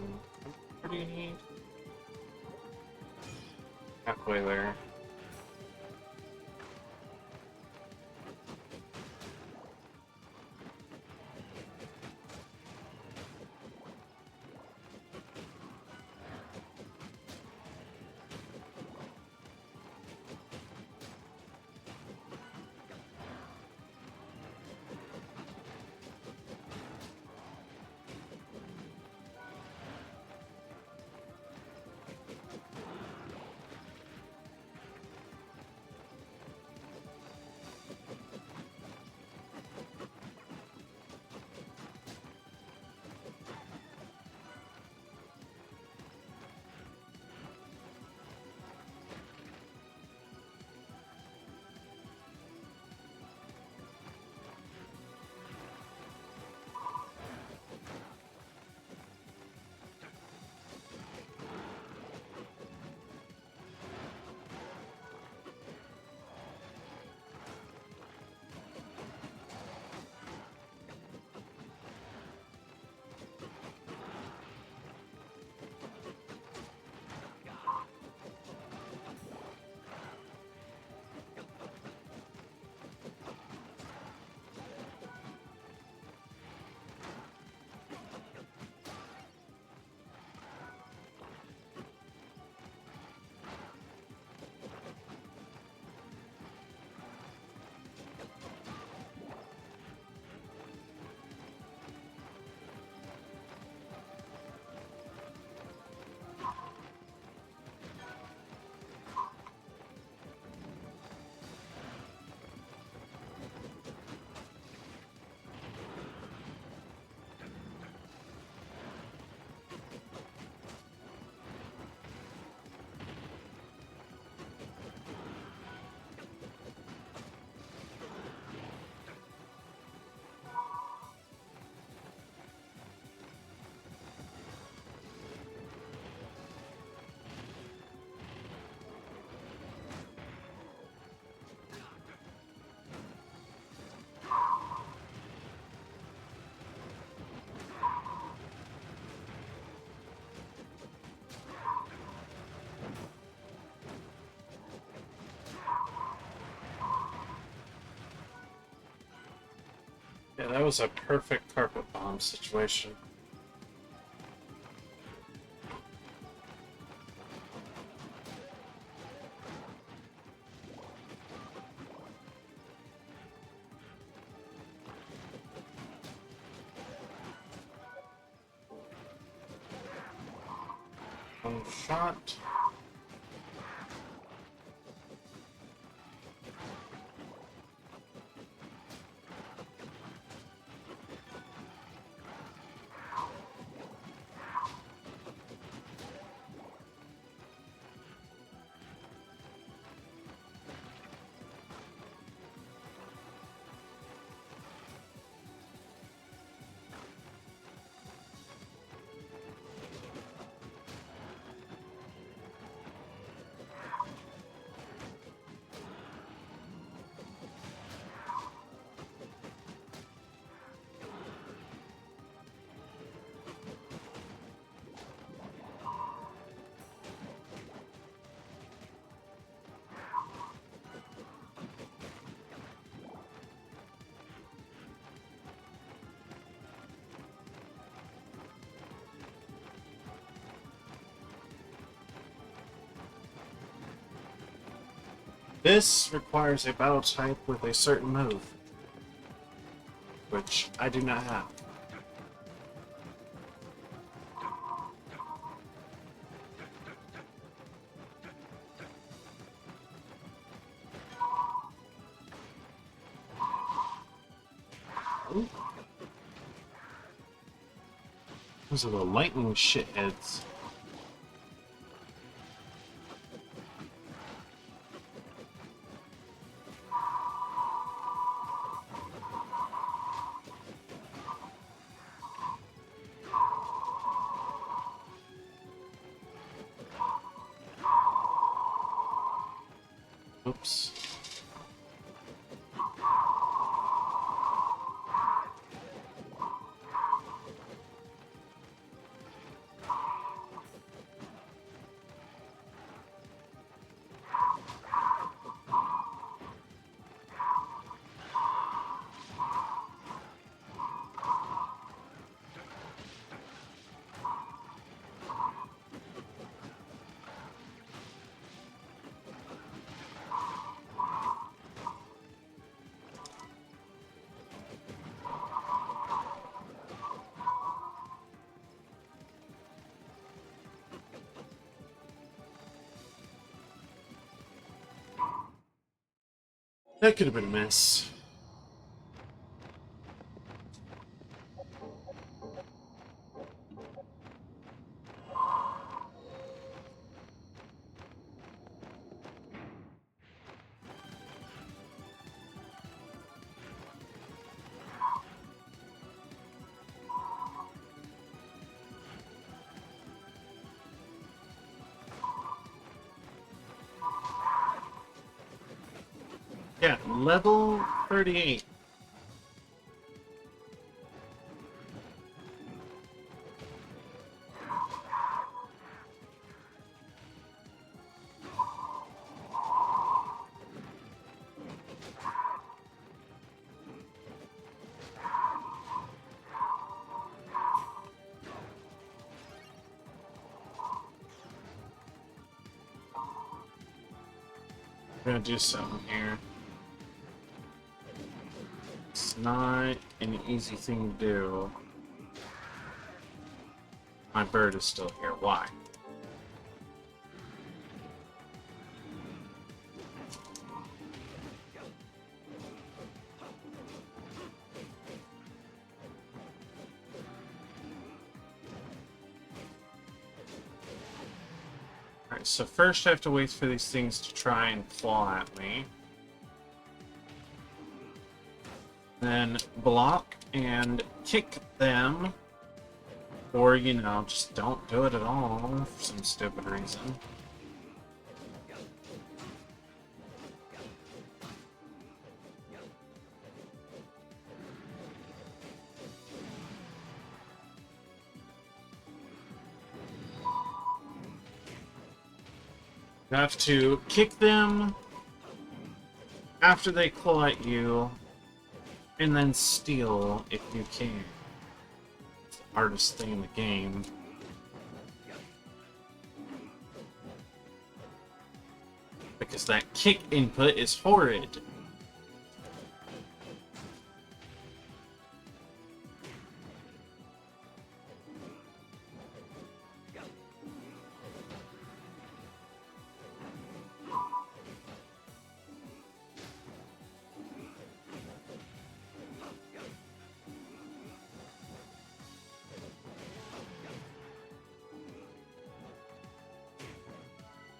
What do you need? Halfway there. that was a perfect carpet bomb situation. One shot. This requires a battle type with a certain move, which I do not have. Ooh. Those are the lightning shitheads. Oops. That could have been a mess. Yeah, level 38. We're gonna do something here. It's not an easy thing to do. My bird is still here. Why? Alright, so first I have to wait for these things to try and claw at me. Then block and kick them. Or, you know, just don't do it at all for some stupid reason. You have to kick them after they claw at you, And then steal if you can. It's the hardest thing in the game. Because that kick input is horrid.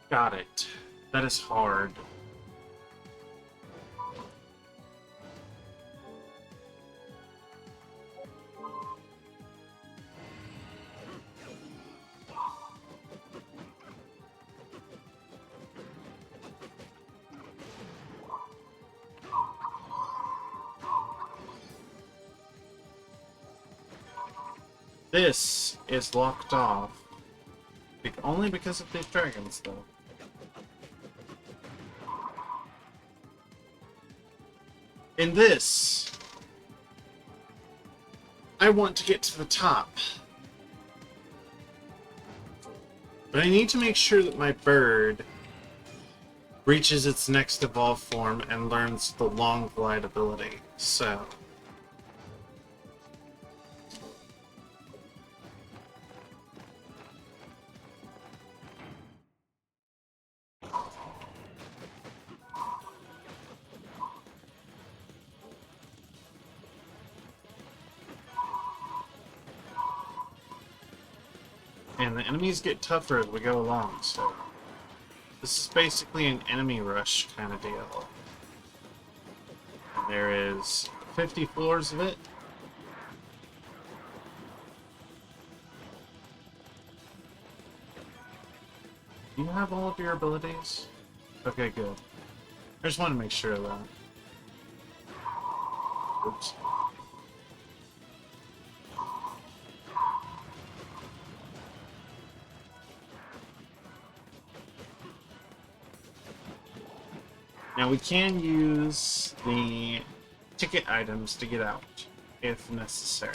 Got it. That is hard. This is locked off. Only because of these dragons, though. In this, I want to get to the top. But I need to make sure that my bird reaches its next evolved form and learns the long glide ability. So... and the enemies get tougher as we go along, so... This is basically an enemy rush kind of deal. And there is 50 floors of it. Do you have all of your abilities? Okay, good. I just want to make sure of that. Oops. Now we can use the ticket items to get out, if necessary.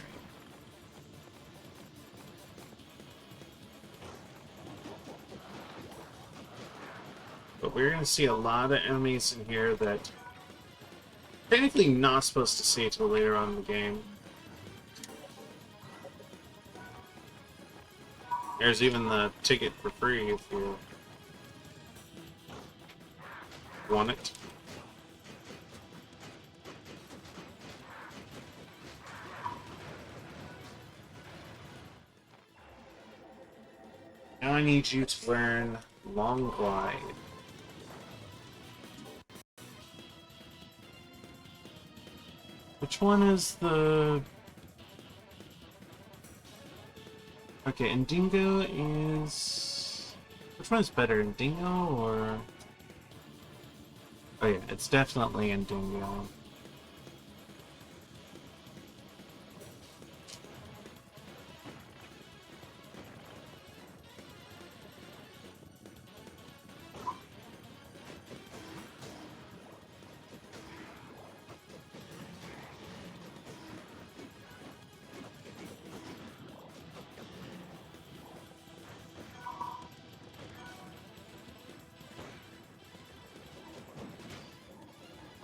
But we're going to see a lot of enemies in here that technically not supposed to see until later on in the game. There's even the ticket for free if you want it. Now I need you to learn Long Glide. Which one is the... Okay, Indingo is... Which one is better, Indingo or... Oh yeah, it's definitely Indingo.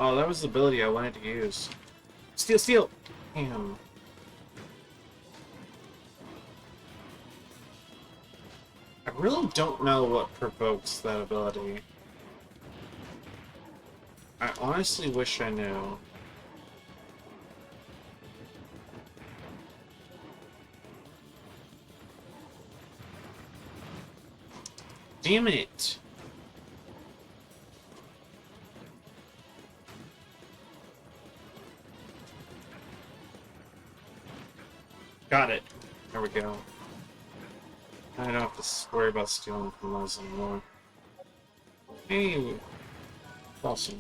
Oh, that was the ability I wanted to use. Steal, steal! Damn. I really don't know what provokes that ability. I honestly wish I knew. Damn it! Got it. There we go. I don't have to worry about stealing from those anymore. Hey! Awesome.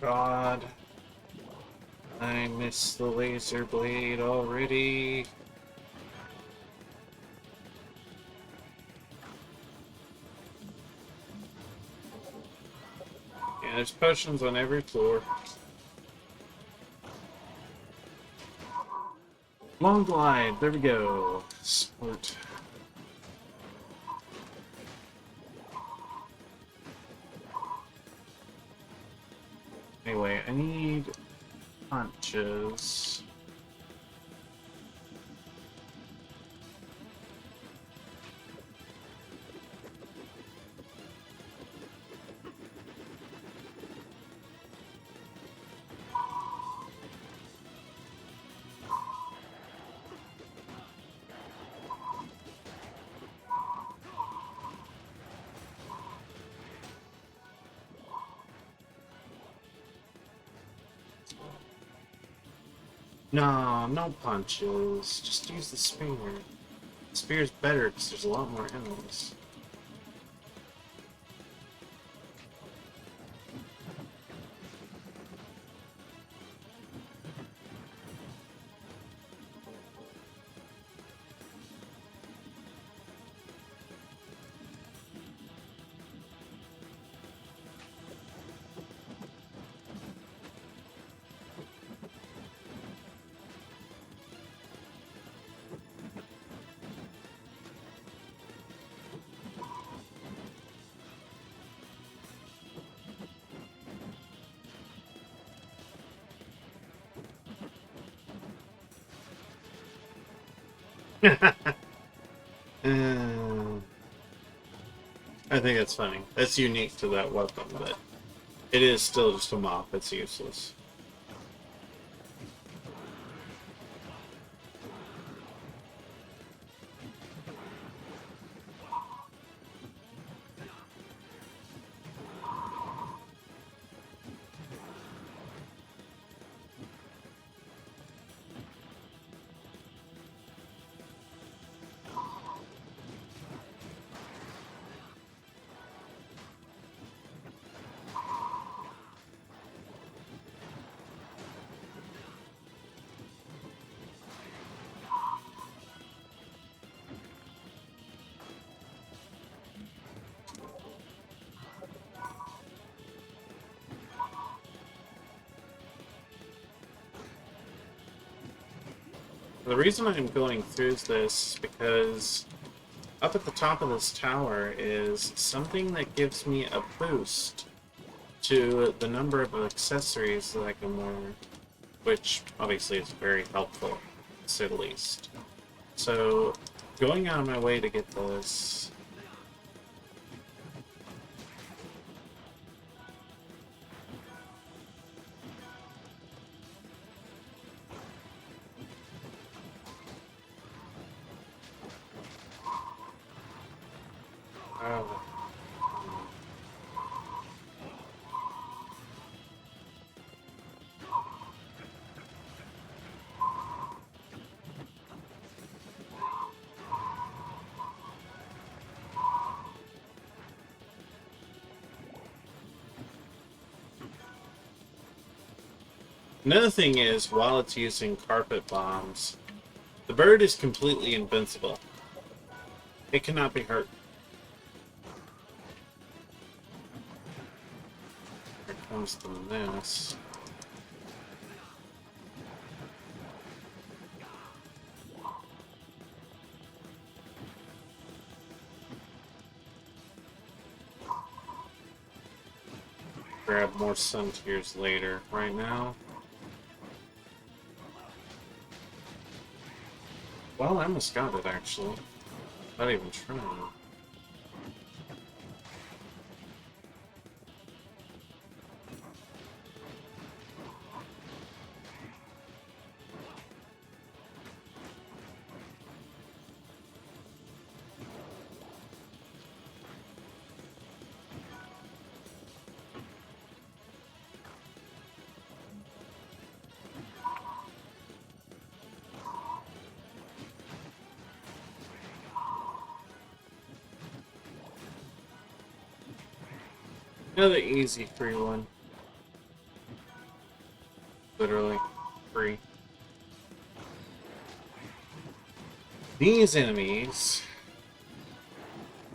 God. I missed the laser blade already. Yeah, there's potions on every floor. Long glide, there we go. Sport. Anyway, I need punches. No, no punches. Just use the spear. The spear's better because there's a lot more enemies. Uh, I think that's funny. That's unique to that weapon, but it is still just a mop. It's useless. The reason I'm going through this is because up at the top of this tower is something that gives me a boost to the number of accessories that I can wear, which obviously is very helpful, to say the least. So, going out of my way to get this... Oh. Another thing is, while it's using carpet bombs, the bird is completely invincible. It cannot be hurt. Here comes the mess. Grab more sun tears later. Right now... Well, I almost got it, actually. Not even trying. Another easy free one. literally free. These enemies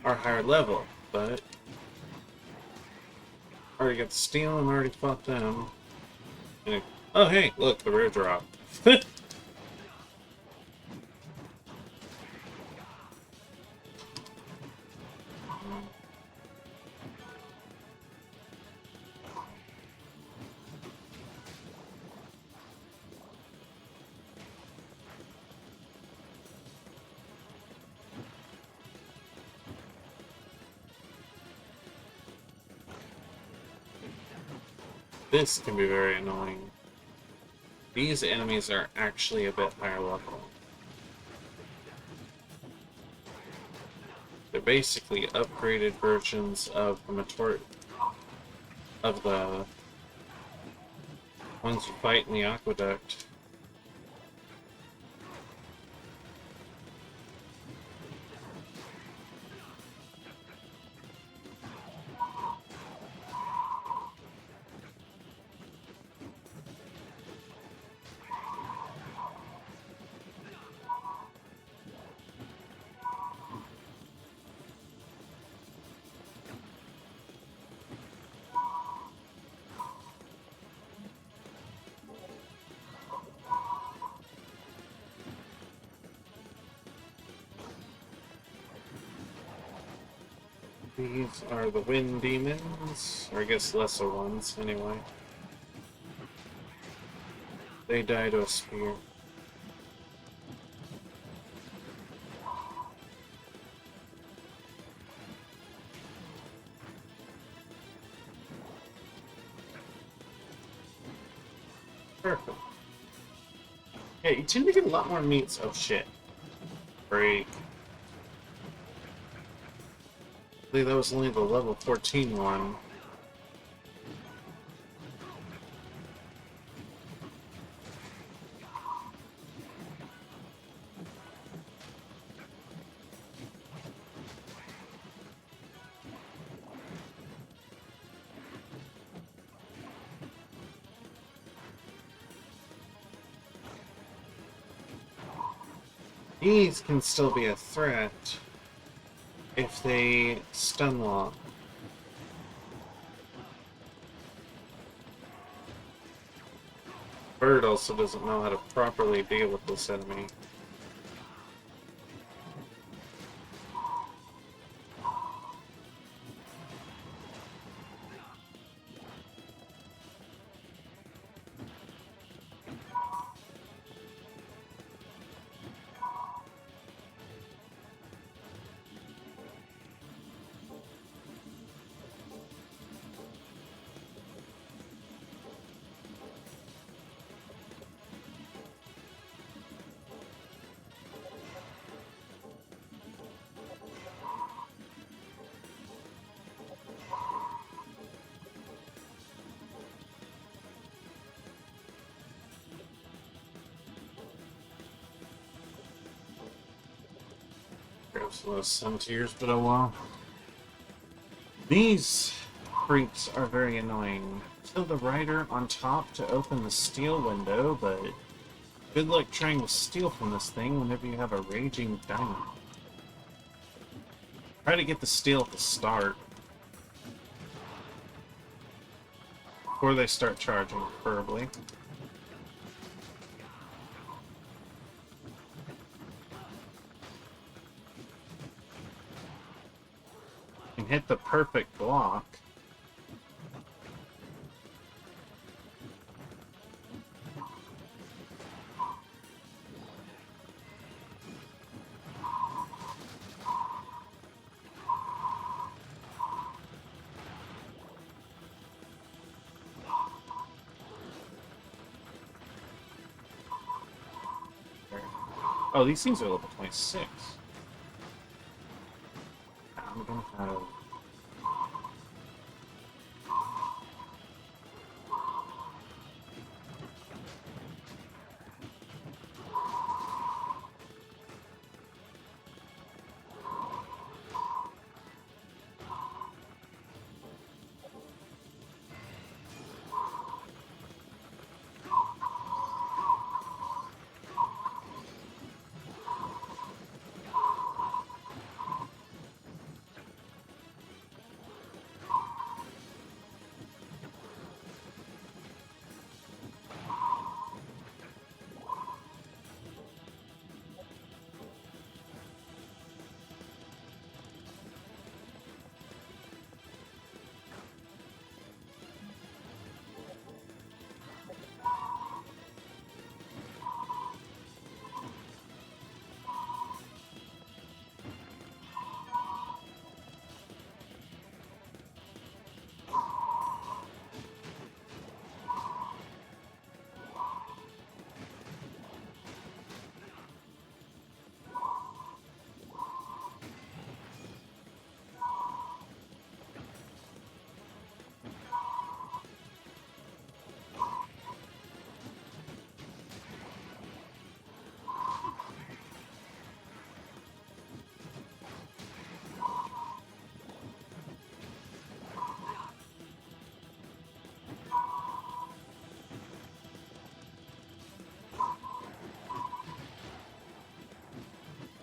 are higher level, but already got the steel and already fought them. And oh hey, look, the rare drop. This can be very annoying. These enemies are actually a bit higher level. They're basically upgraded versions of the ones you fight in the aqueduct. These are the wind demons, or I guess lesser ones, anyway. They die to a spear. Perfect. Yeah, you tend to get a lot more meats. Oh shit. Break. I believe that was only the level 14 one. These can still be a threat if they stun lock. Bird also doesn't know how to properly deal with this enemy. Grab some of those sun tears, but oh well. These creeps are very annoying. Kill the rider on top to open the steel window, but good luck trying to steal from this thing whenever you have a raging diamond. Try to get the steel at the start. Before they start charging, preferably. And hit the perfect block. Oh, these things are level 26. I'm gonna have...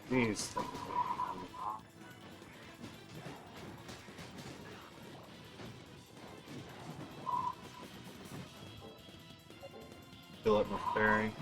These things. Fill up my ferry.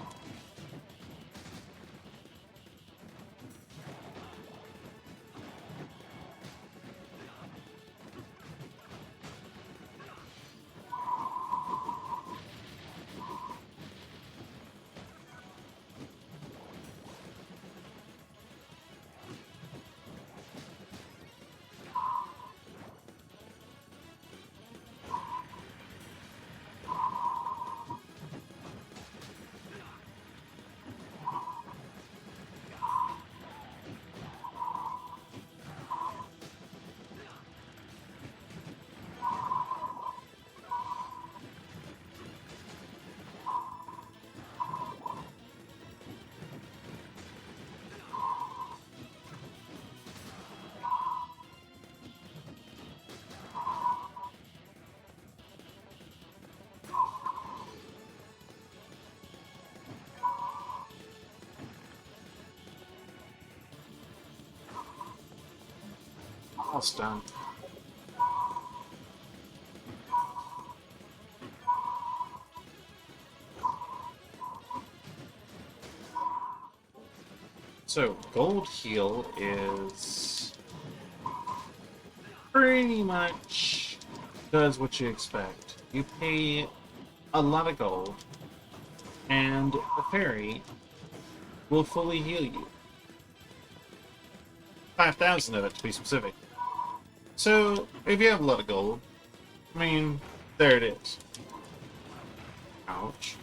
Almost done. So, Gold Heal is pretty much does what you expect. You pay a lot of gold, and the fairy will fully heal you. 5,000 of it, to be specific. So, if you have a lot of gold, I mean, there it is. Ouch.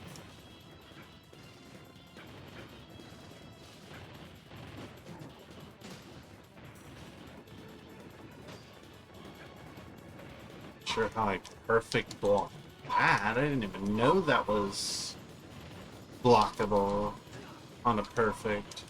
Sure how I perfect block that. I didn't even know that was blockable on a perfect.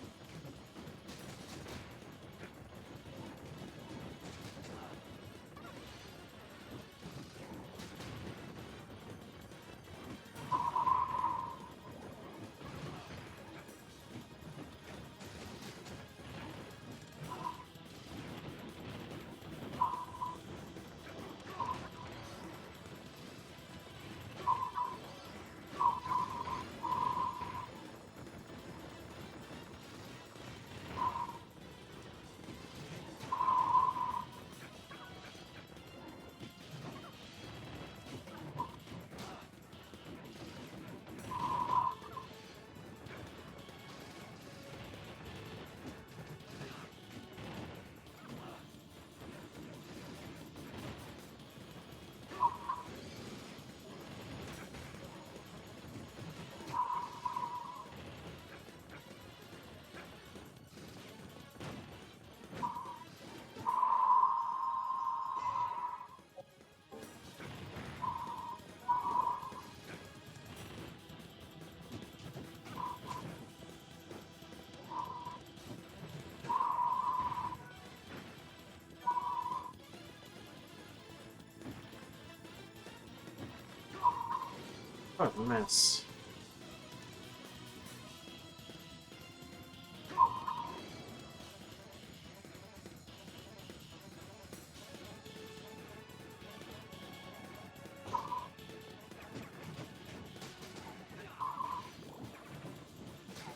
What a mess.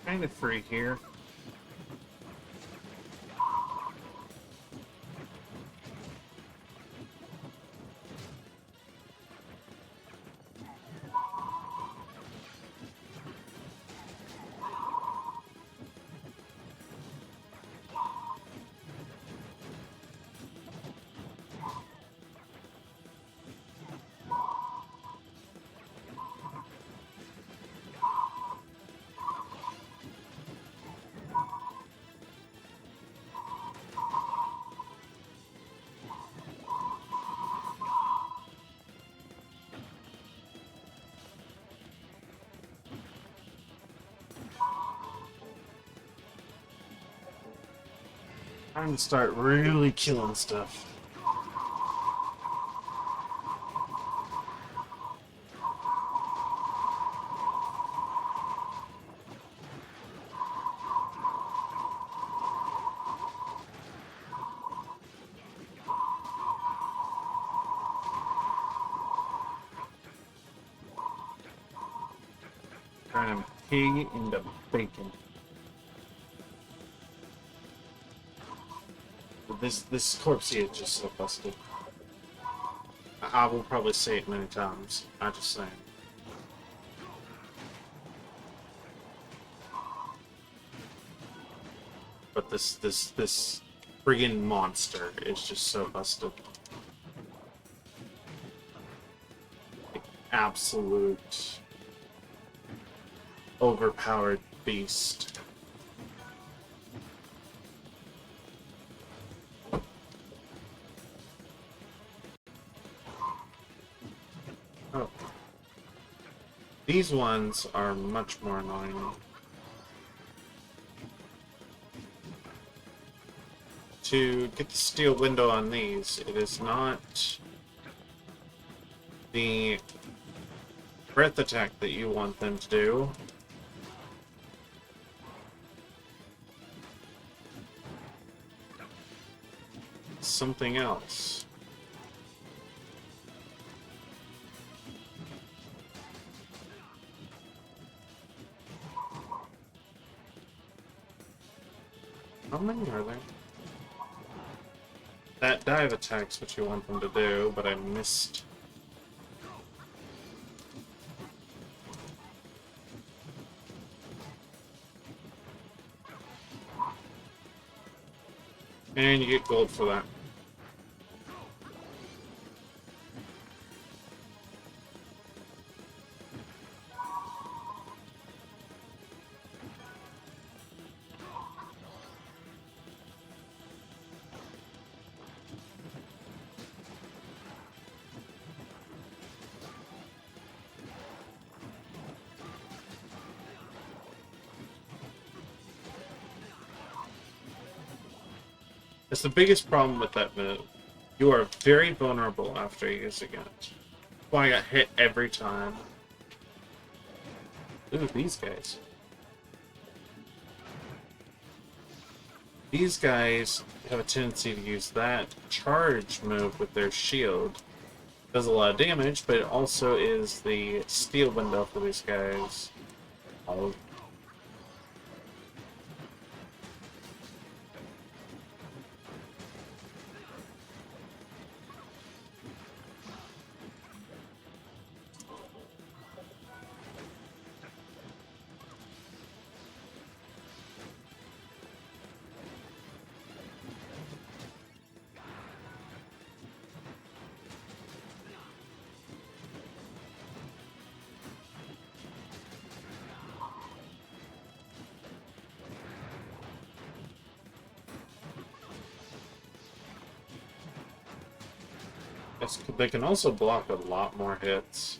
Kind of free here. Time to start really killing stuff. Turn a pig into bacon. This corpse here is just so busted. I will probably say it many times. I just saying. But this friggin' monster is just so busted. Like, absolute overpowered beast. Oh. These ones are much more annoying. To get the steel window on these, it is not the breath attack that you want them to do. It's something else. How many are there? That dive attack's what you want them to do, but I missed. And you get gold for that. That's the biggest problem with that move. You are very vulnerable after using it. That's why I got hit every time. Ooh, these guys. These guys have a tendency to use that charge move with their shield. Does a lot of damage, but it also is the steel window for these guys. Oh. They can also block a lot more hits.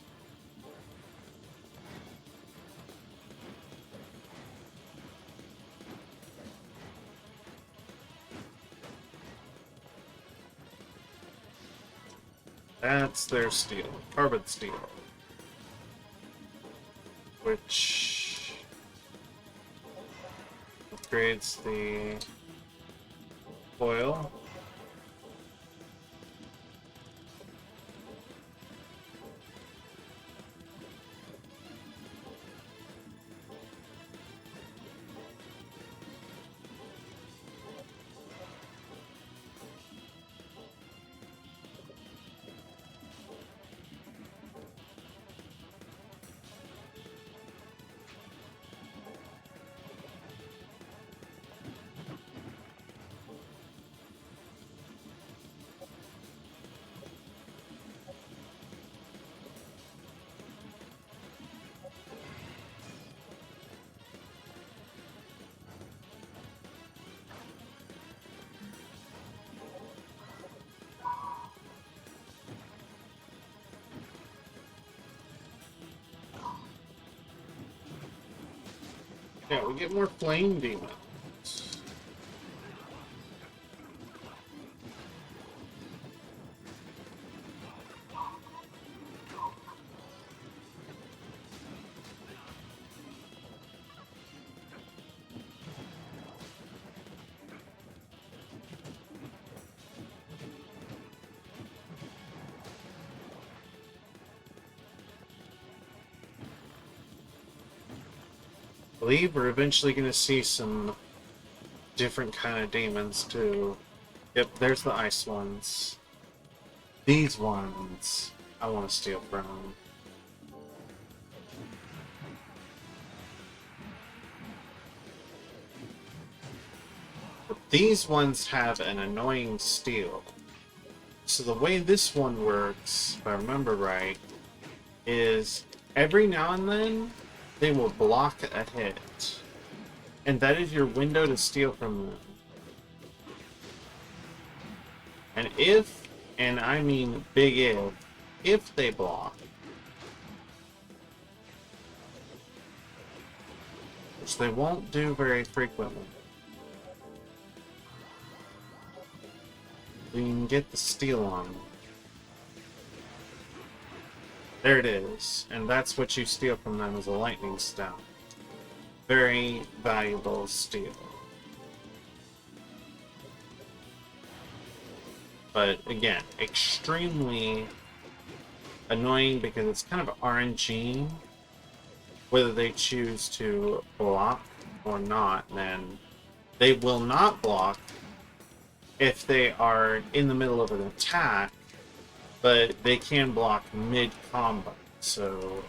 That's their steel. Carbon steel. Which upgrades the foil. Yeah, we get more flame demons. believe we're eventually going to see some different kind of demons too. Yep, there's the ice ones. These ones I want to steal from. But these ones have an annoying steal. So the way this one works, if I remember right, is every now and then they will block a hit. And that is your window to steal from them. And if, and I mean big if they block, which they won't do very frequently, you can get the steal on them. There it is, and that's what you steal from them as a lightning stone. Very valuable steal. But again, extremely annoying because it's kind of RNG. Whether they choose to block or not, then they will not block if they are in the middle of an attack, but they can block mid-combat. So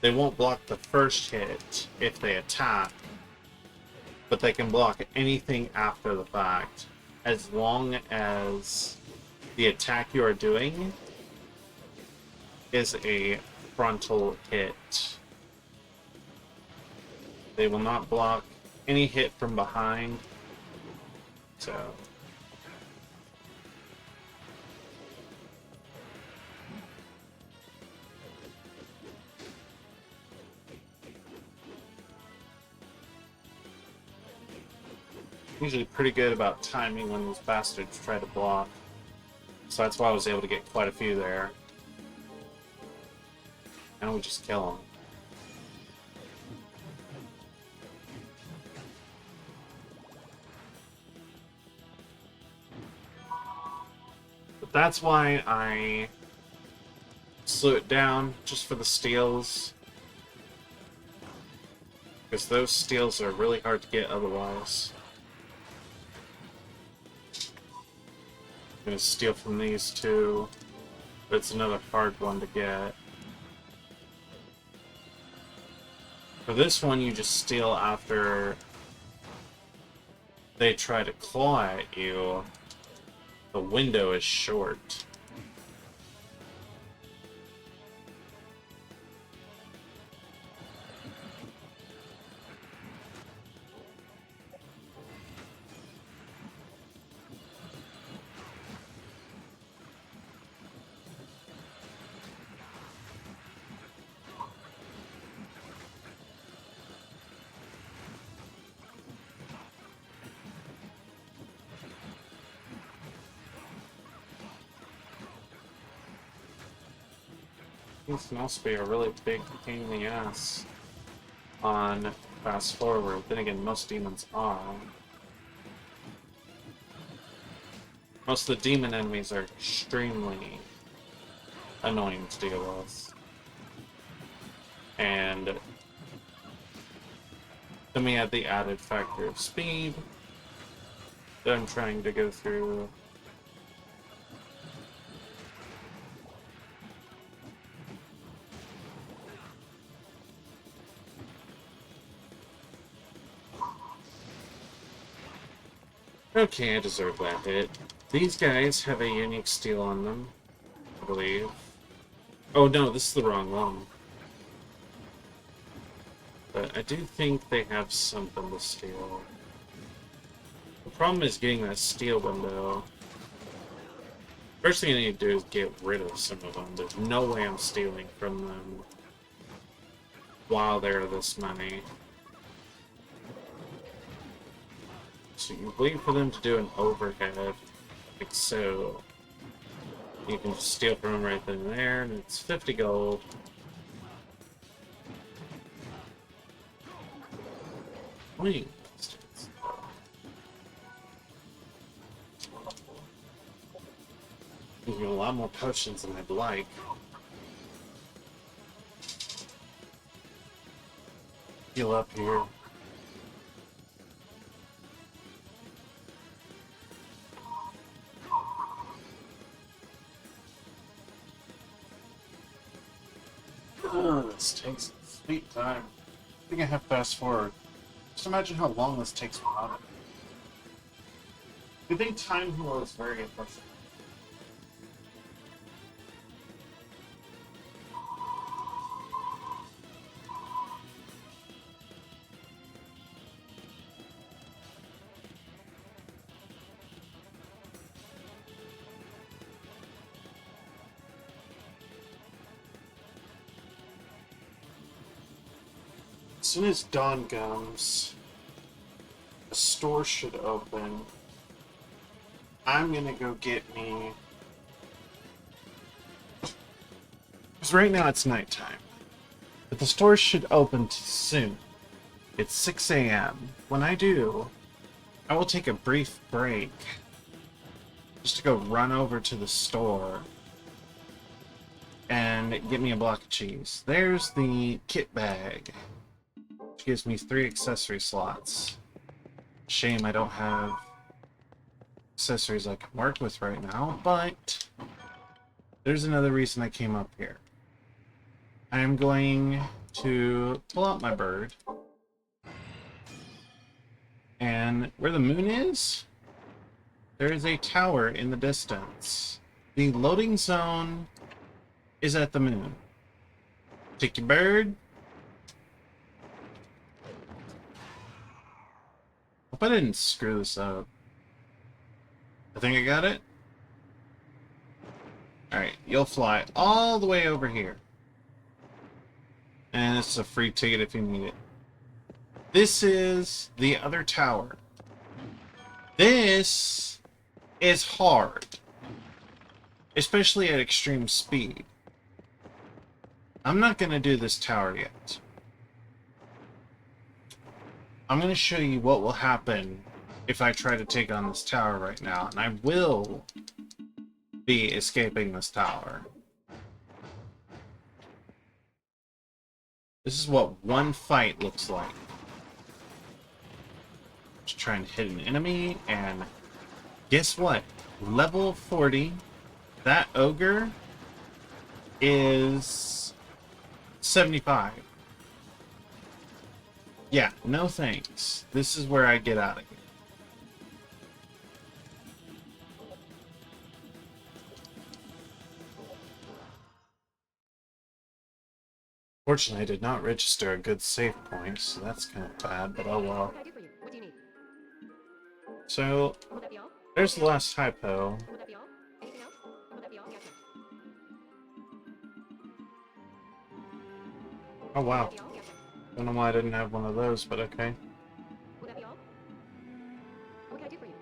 they won't block the first hit if they attack, but they can block anything after the fact, as long as the attack you are doing is a frontal hit. They will not block any hit from behind, so... usually pretty good about timing when these bastards try to block. So that's why I was able to get quite a few there. And we just kill them. But that's why I slew it down, just for the steals. Because those steals are really hard to get otherwise. I'm gonna steal from these two, but it's another hard one to get. For this one, you just steal after they try to claw at you. The window is short. This can also be a really big pain in the ass on fast forward. Then again, most demons are. Most of the demon enemies are extremely annoying to deal with. And then we add the added factor of speed that I'm trying to go through. Okay, I deserve that hit. These guys have a unique steal on them, I believe. Oh no, this is the wrong one. But I do think they have something to steal. The problem is getting that steal window. First thing I need to do is get rid of some of them. There's no way I'm stealing from them while they're this many. So you wait for them to do an overhead, like so. You can just steal from them right then and there, and it's 50 gold. Wait. Give you a lot more potions than I'd like. Heal up here. Oh, this takes sweet time. I think I have fast forward. Just imagine how long this takes without it. I think time heal is very impressive. As soon as dawn comes, a store should open. I'm gonna go get me. Because right now it's nighttime. But the store should open soon. It's 6 a.m. When I do, I will take a brief break. Just to go run over to the store. And get me a block of cheese. There's the kit bag. Which gives me 3 accessory slots. Shame I don't have accessories I can work with right now, but there's another reason I came up here. I am going to pull out my bird. And where the moon is, there is a tower in the distance. The loading zone is at the moon. Take your bird. Hope I didn't screw this up. I think I got it. Alright, you'll fly all the way over here. And it's a free ticket if you need it. This is the other tower. This is hard. Especially at extreme speed. I'm not going to do this tower yet. I'm going to show you what will happen if I try to take on this tower right now. And I will be escaping this tower. This is what one fight looks like. Just trying to hit an enemy, and guess what? Level 40, that ogre is 75. Yeah, no thanks. This is where I get out of here. Fortunately, I did not register a good save point, so that's kind of bad, but oh well. What can I do for you? What do you need? So, Would that be all? there's the last hypo. Would that be all? Anything else? Would that be all? Yes, sir. Oh wow. Would that be all? Yes, sir. Don't know why I didn't have one of those, but okay. Would that be all? What can I do for you?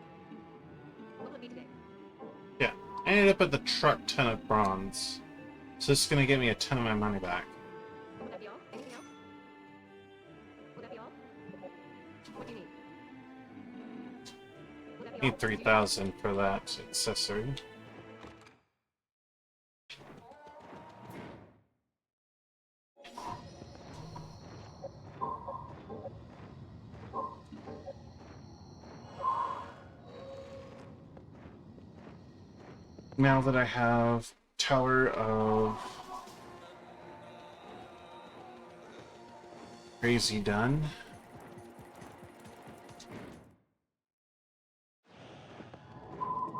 What will it be today? Yeah, I ended up with the truck ton of bronze. So this is gonna get me a ton of my money back. Would that be all? Anything else? Would that be all? What do you need? Would that be all? Need 3,000 for that accessory. Now that I have Tower of Crazy done,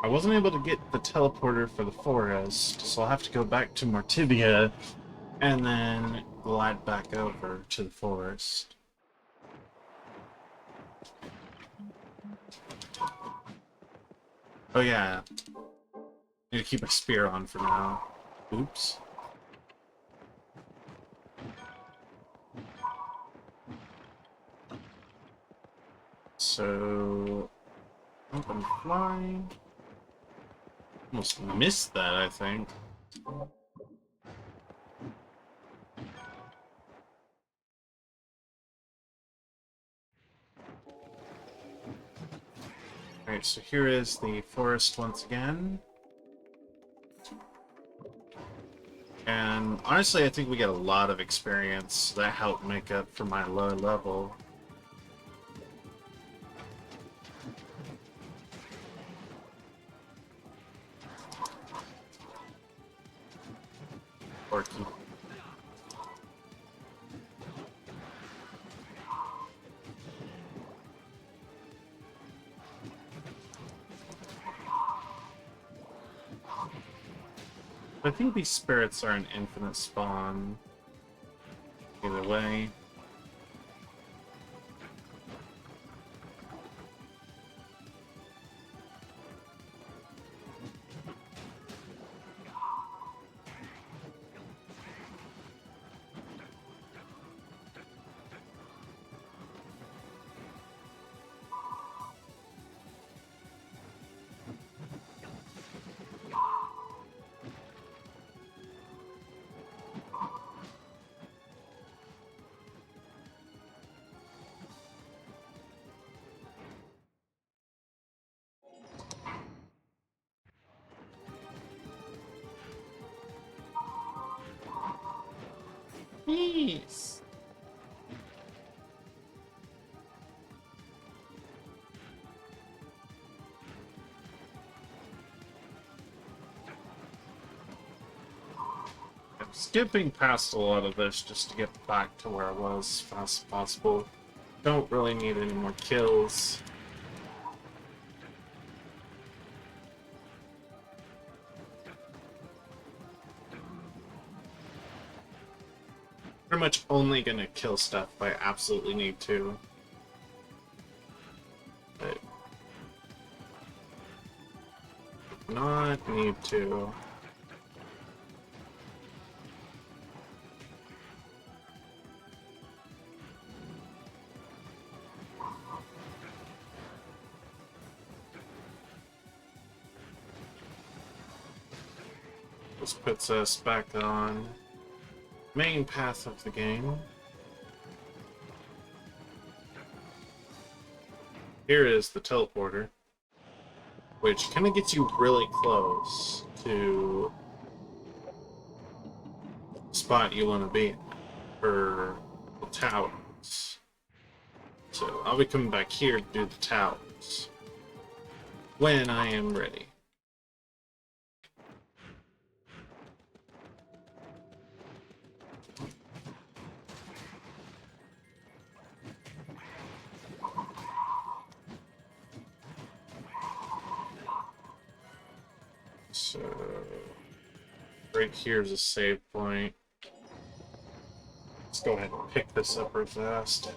I wasn't able to get the teleporter for the forest, so I'll have to go back to Mortivia and then glide back over to the forest. Oh yeah, need to keep my spear on for now. Oops. So, jump and fly. Almost missed that, I think. Alright, so here is the forest once again. And honestly, I think we get a lot of experience that help make up for my low level. Or keep. I think these spirits are an infinite spawn. Either way. Peace. I'm skipping past a lot of this just to get back to where I was as fast as possible. Don't really need any more kills. Pretty much only gonna kill stuff if I absolutely need to. But not need to. This puts us back on main path of the game. Here is the teleporter, which kind of gets you really close to the spot you want to be for the towers. So I'll be coming back here to do the towers when I am ready. So, right here is a save point. Let's go ahead and pick this up real fast.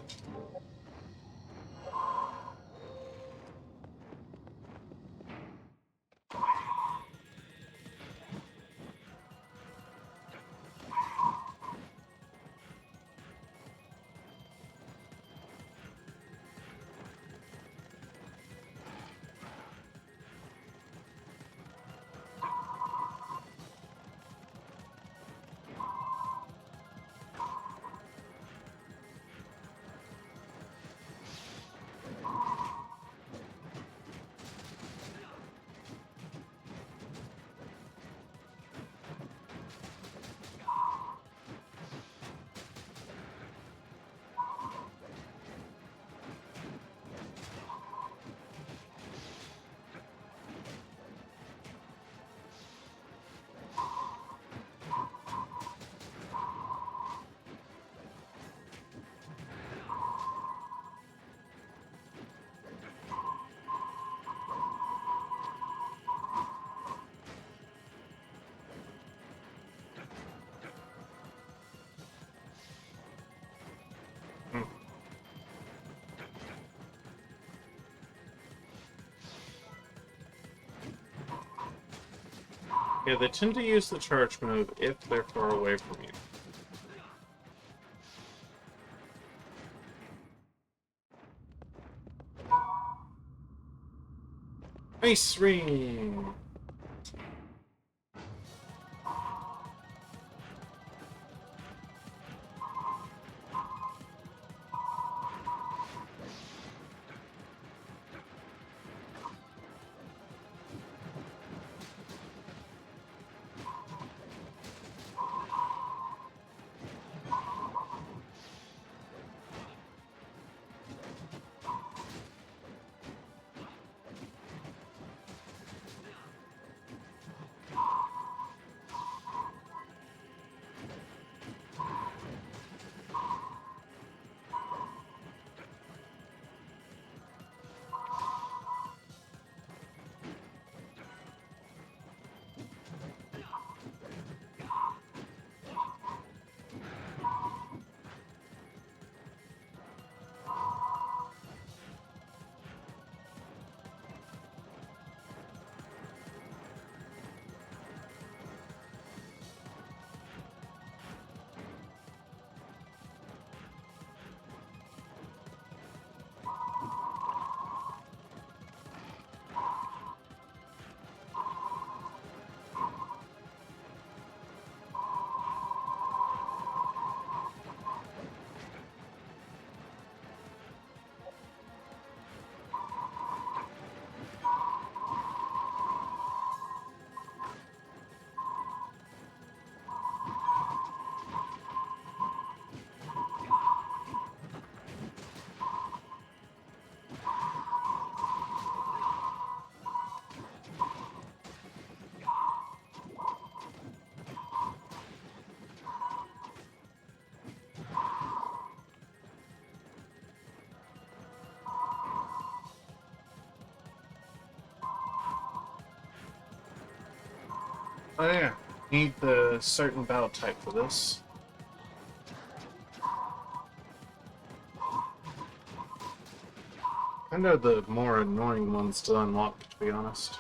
Yeah, they tend to use the charge move if they're far away from you. Ice ring! Oh yeah, need the certain battle type for this. Kind of the more annoying ones to unlock, to be honest.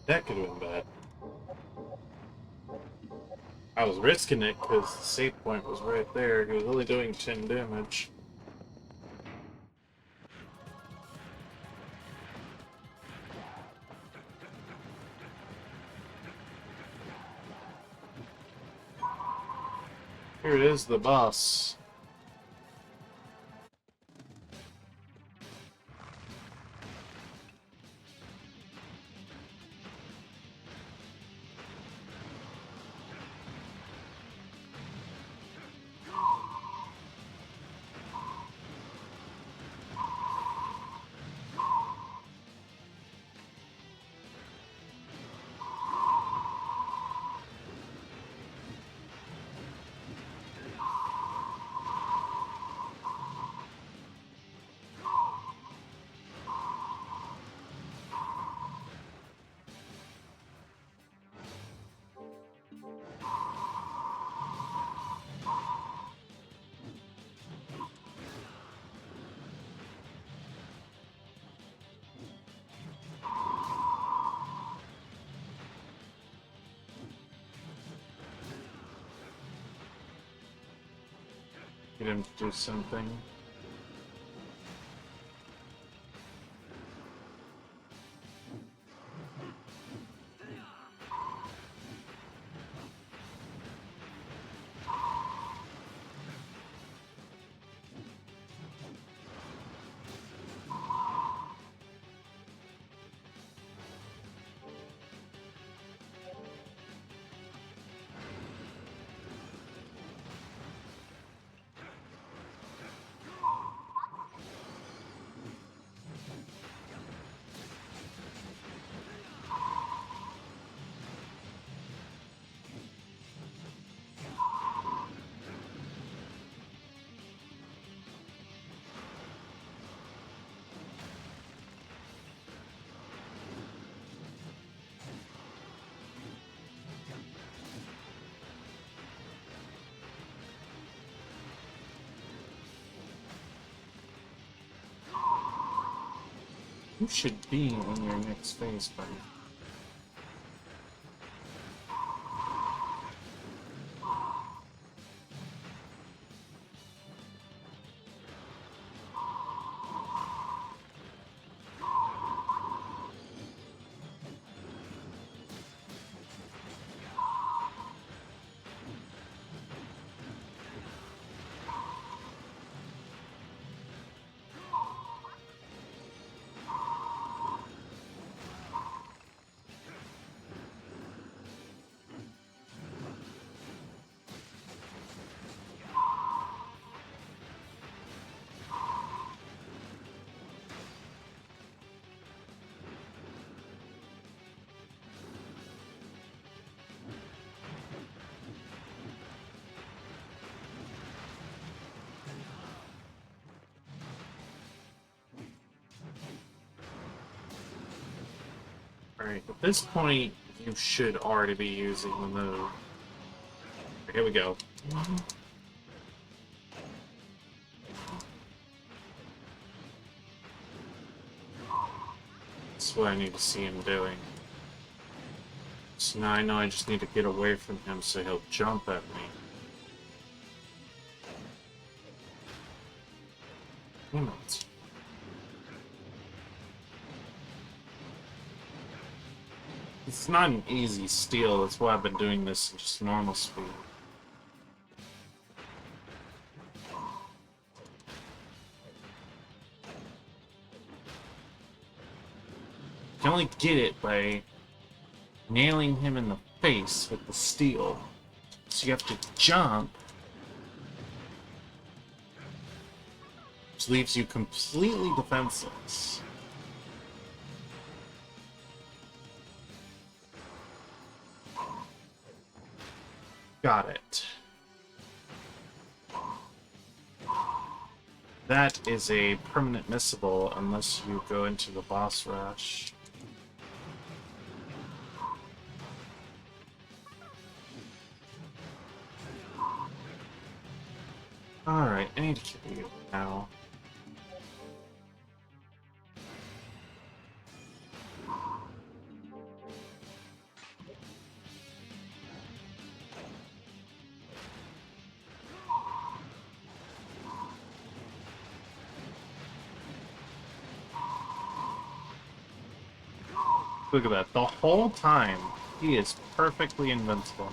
That could have been bad. I was risking it because the save point was right there. He was only doing 10 damage. Here it is, the boss. Get him to do something. You should be in your next phase, buddy. Alright, at this point, you should already be using the move. Here we go. That's what I need to see him doing. So now I know I just need to get away from him so he'll jump at me. Damn it. It's not an easy steal, that's why I've been doing this in just normal speed. You can only get it by nailing him in the face with the steel. So you have to jump, which leaves you completely defenseless. Got it. That is a permanent missable unless you go into the boss rush. Alright, I need to kill you now. Look at that. The whole time, he is perfectly invincible.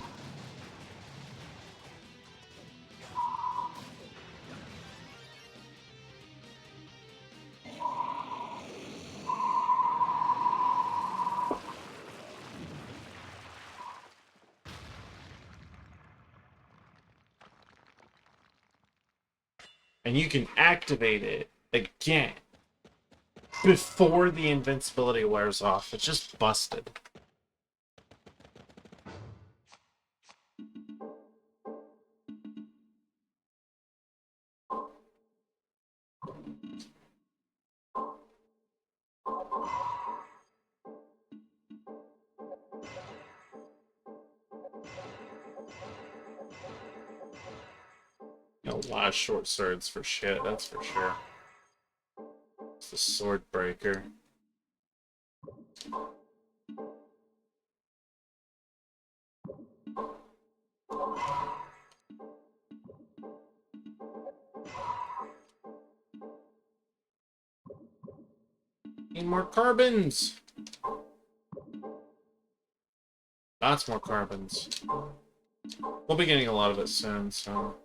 And you can activate it again before the invincibility wears off. It's just busted. You know, a lot of short swords for shit, that's for sure. It's the sword breaker. Need more carbons! Lots more carbons. We'll be getting a lot of it soon, so...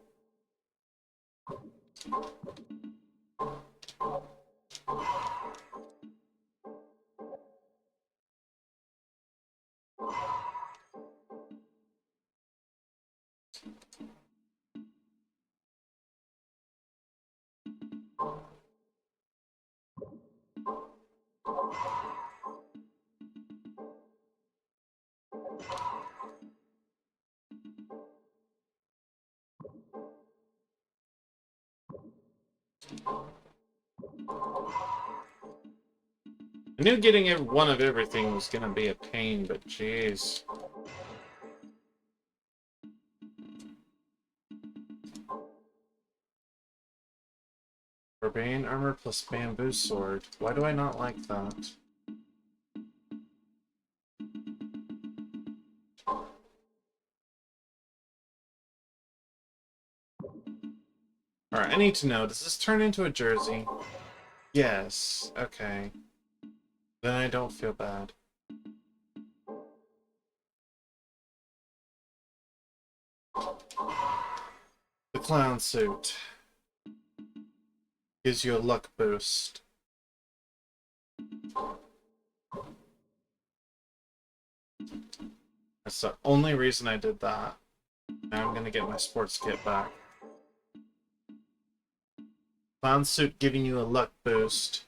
I knew getting one of everything was gonna be a pain, but jeez. Barbarian armor plus bamboo sword. Why do I not like that? Alright, I need to know, does this turn into a jersey? Yes, okay. Then I don't feel bad. The clown suit gives you a luck boost. That's the only reason I did that. Now I'm gonna get my sports kit back. Clown suit giving you a luck boost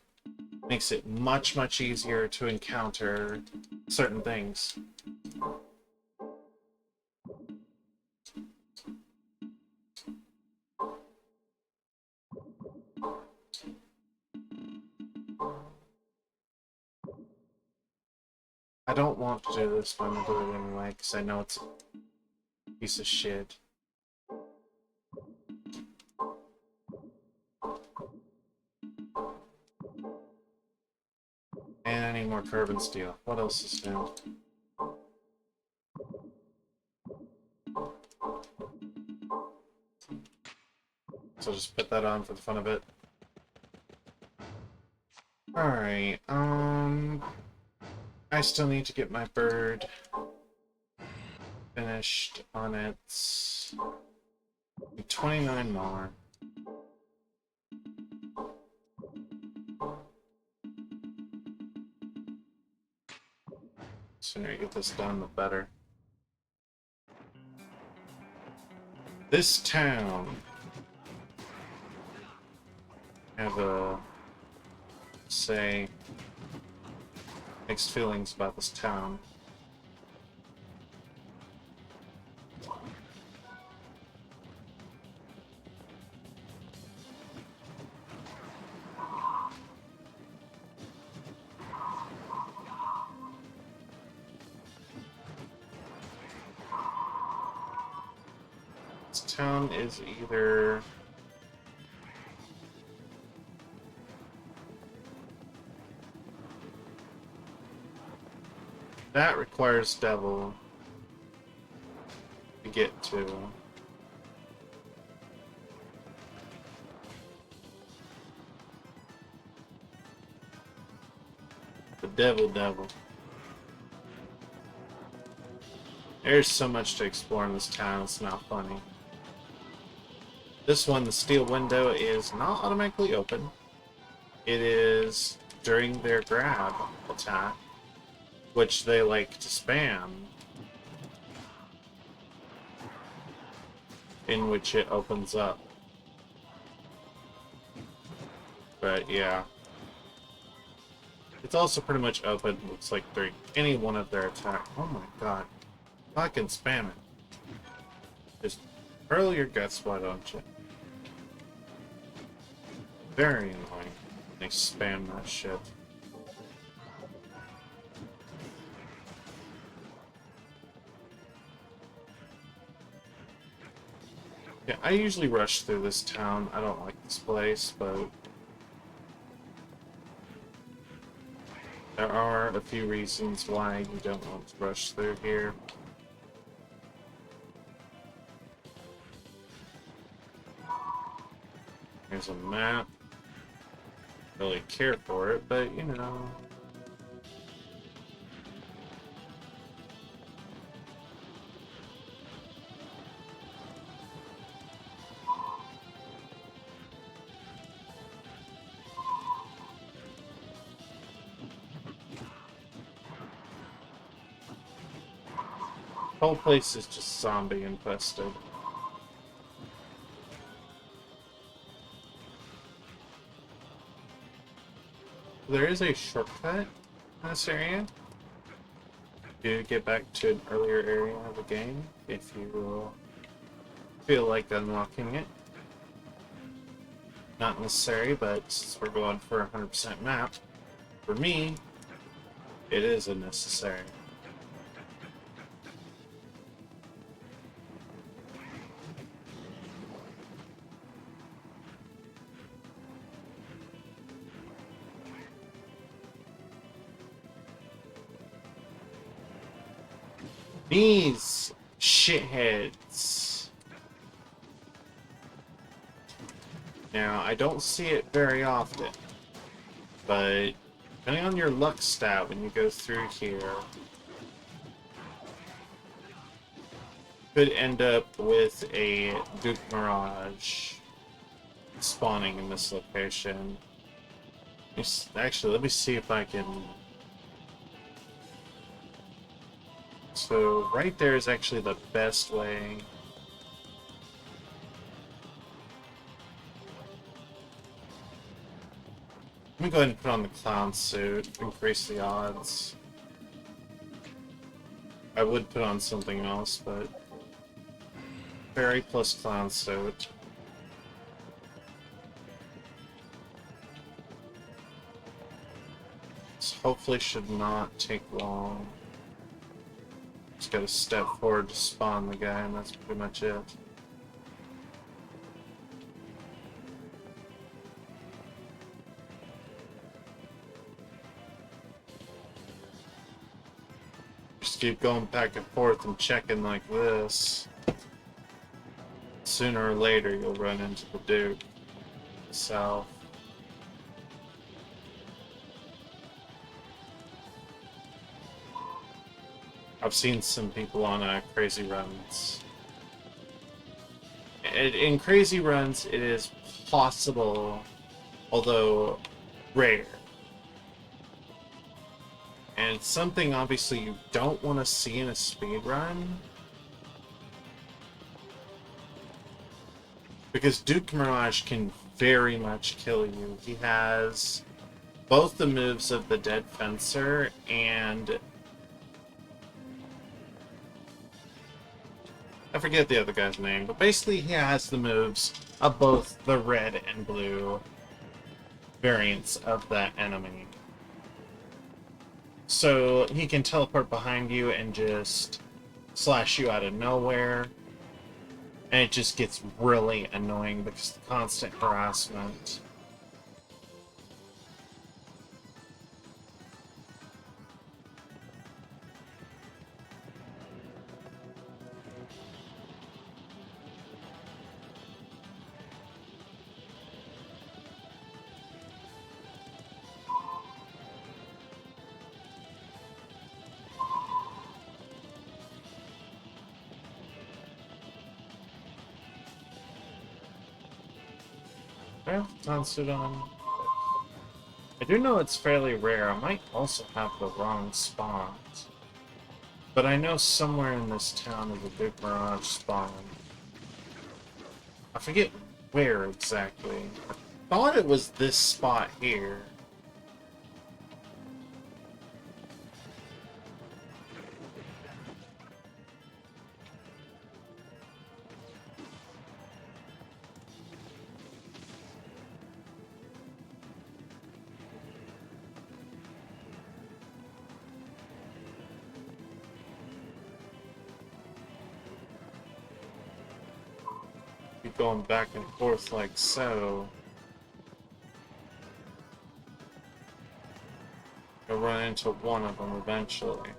makes it much, much easier to encounter certain things. I don't want to do this, but I'm gonna do it anyway, because I know it's a piece of shit. And I need more carbon steel. What else is new? So I'll just put that on for the fun of it. Alright, I still need to get my bird finished on its 29 more. Sooner I get this done, the better. This town. I have a say mixed feelings about this town. This town is either that requires devil to get to. The devil. There's so much to explore in this town, it's not funny. This one, the steel window, is not automatically open. It is during their grab attack, which they like to spam, in which it opens up. But yeah. It's also pretty much open, looks like during any one of their attacks. Oh my god. I can spam it. Just hurl your guts, why don't you? Very annoying. They spam that shit. Yeah, I usually rush through this town. I don't like this place, but there are a few reasons why you don't want to rush through here. Here's a map. Really care for it, but you know. The whole place is just zombie infested. There is a shortcut in this area to get back to an earlier area of the game if you feel like unlocking it. Not necessary, but since we're going for a 100% map, for me, it is a necessary. These shitheads. Now, I don't see it very often, but depending on your luck stat when you go through here, could end up with a Duke Mirage spawning in this location. Actually, let me see if I can... So, right there is actually the best way. Let me go ahead and put on the clown suit, increase the odds. I would put on something else, but... Fairy plus clown suit. This hopefully should not take long. Just gotta step forward to spawn the guy, and that's pretty much it. Just keep going back and forth and checking like this. Sooner or later, you'll run into the Duke himself. I've seen some people on crazy runs. In crazy runs, it is possible, although rare. And it's something obviously you don't want to see in a speed run. Because Duke Mirage can very much kill you. He has both the moves of the Dead Fencer and I forget the other guy's name, but basically he has the moves of both the red and blue variants of that enemy. So he can teleport behind you and just slash you out of nowhere. And it just gets really annoying because of the constant harassment. Well, Tansudan. I do know it's fairly rare. I might also have the wrong spot. But I know somewhere in this town is a big Mirage spawn. I forget where exactly. I thought it was this spot here. Keep going back and forth like so. You'll run into one of them eventually.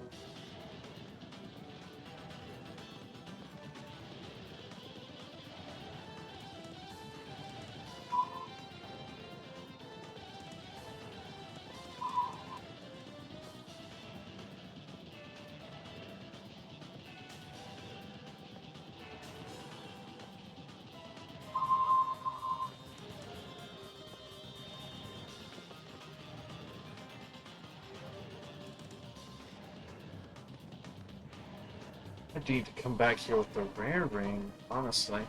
I need to come back here with the rare ring, honestly.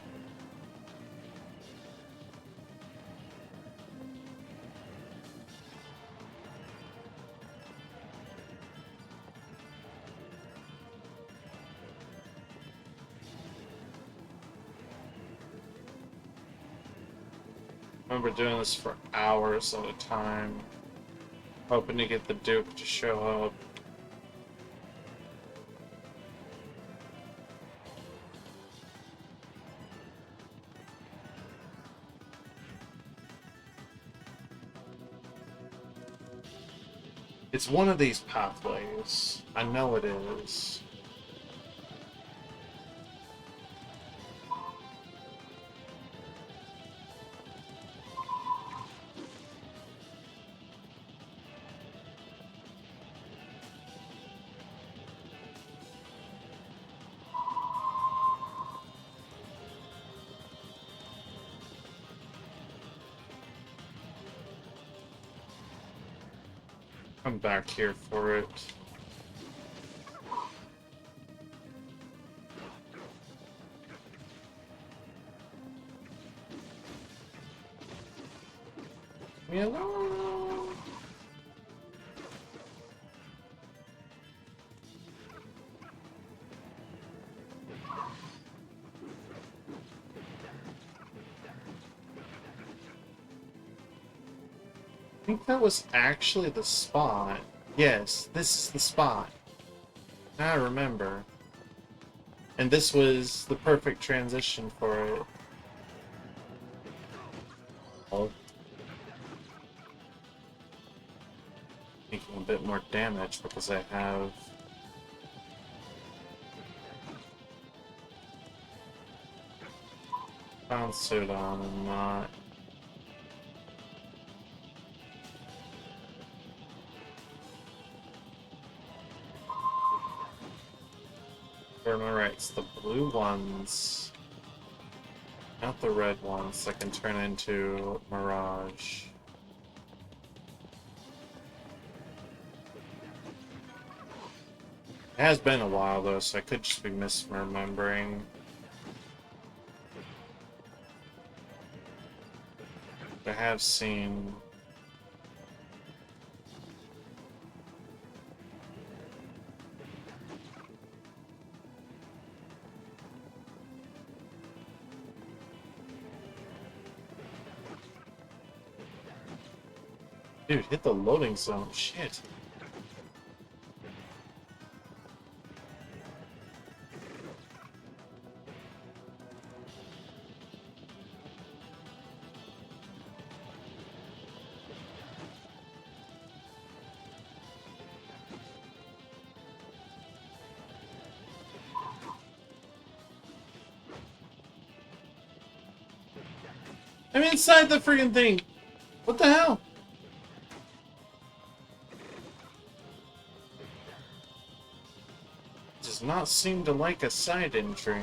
I remember doing this for hours at a time, hoping to get the Duke to show up. It's one of these pathways. I know it is. Come back here for it. Leave me alone. I think that was actually the spot. Yes, this is the spot. Now I remember. And this was the perfect transition for it. Oh. Making a bit more damage because I have... Bounce suit on and not... Where am I right? It's the blue ones. Not the red ones that can turn into Mirage. It has been a while though, so I could just be misremembering. I have seen... Dude, hit the loading zone. Shit. I'm inside the friggin' thing! What the hell? Does not seem to like a side entry.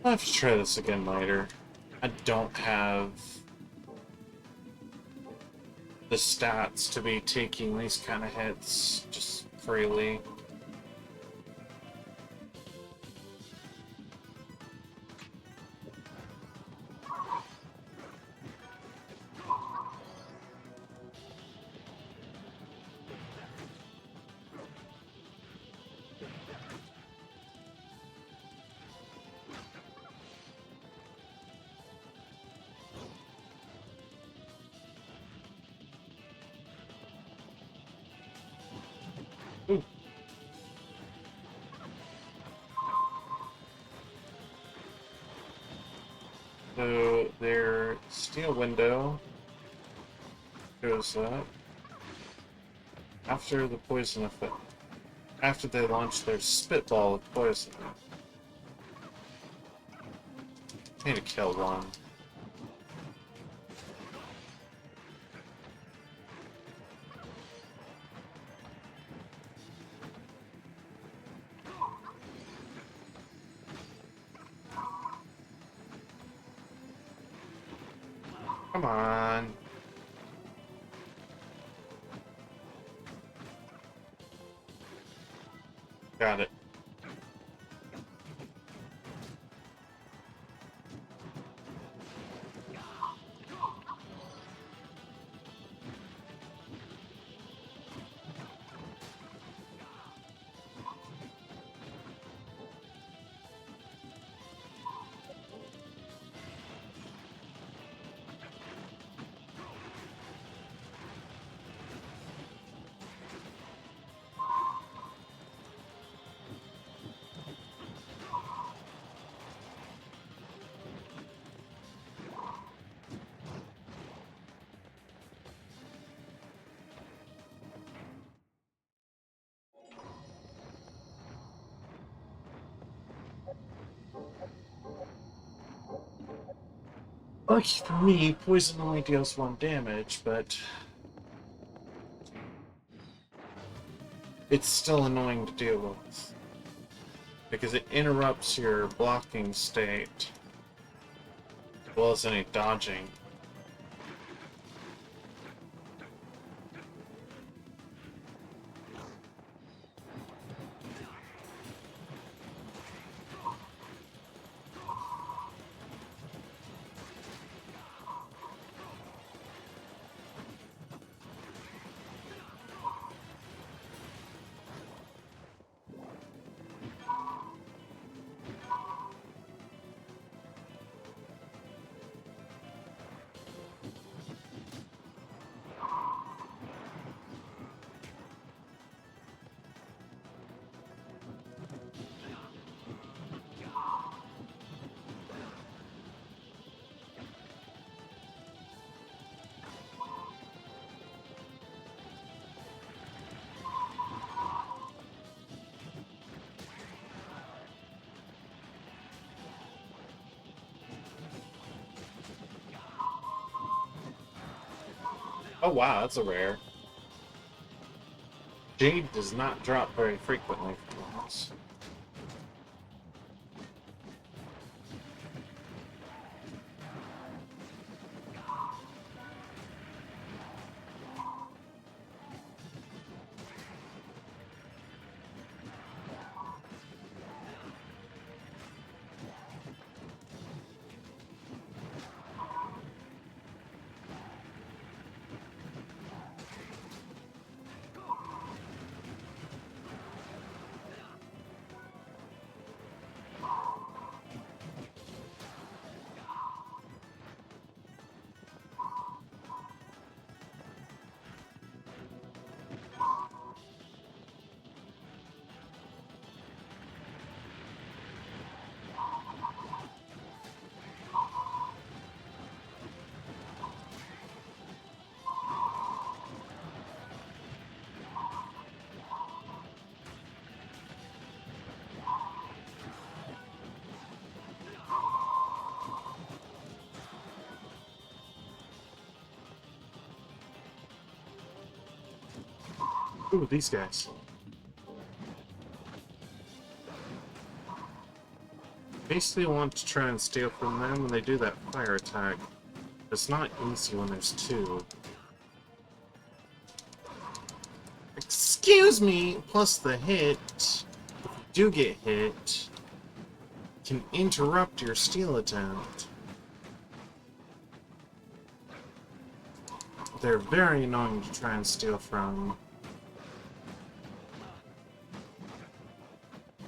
I'll have to try this again later. I don't have the stats to be taking these kind of hits just freely. Ooh. So their steel window goes up after the poison effect. After they launch their spitball of poison. I need to kill one. Come on. Got it. Lucky for me, poison only deals 1 damage, but it's still annoying to deal with. Because it interrupts your blocking state, as well as any dodging. Oh wow, that's a rare. Jade does not drop very frequently from us. Ooh, these guys. Basically want to try and steal from them when they do that fire attack. It's not easy when there's two. Excuse me! Plus the hit, if you do get hit, can interrupt your steal attempt. They're very annoying to try and steal from.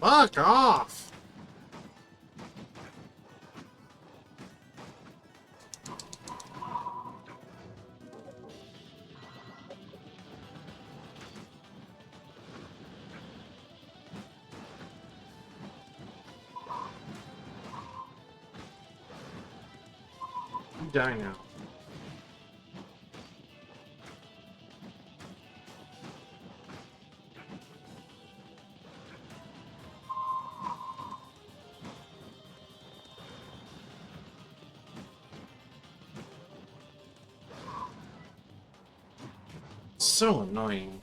Fuck off! You die now. So annoying.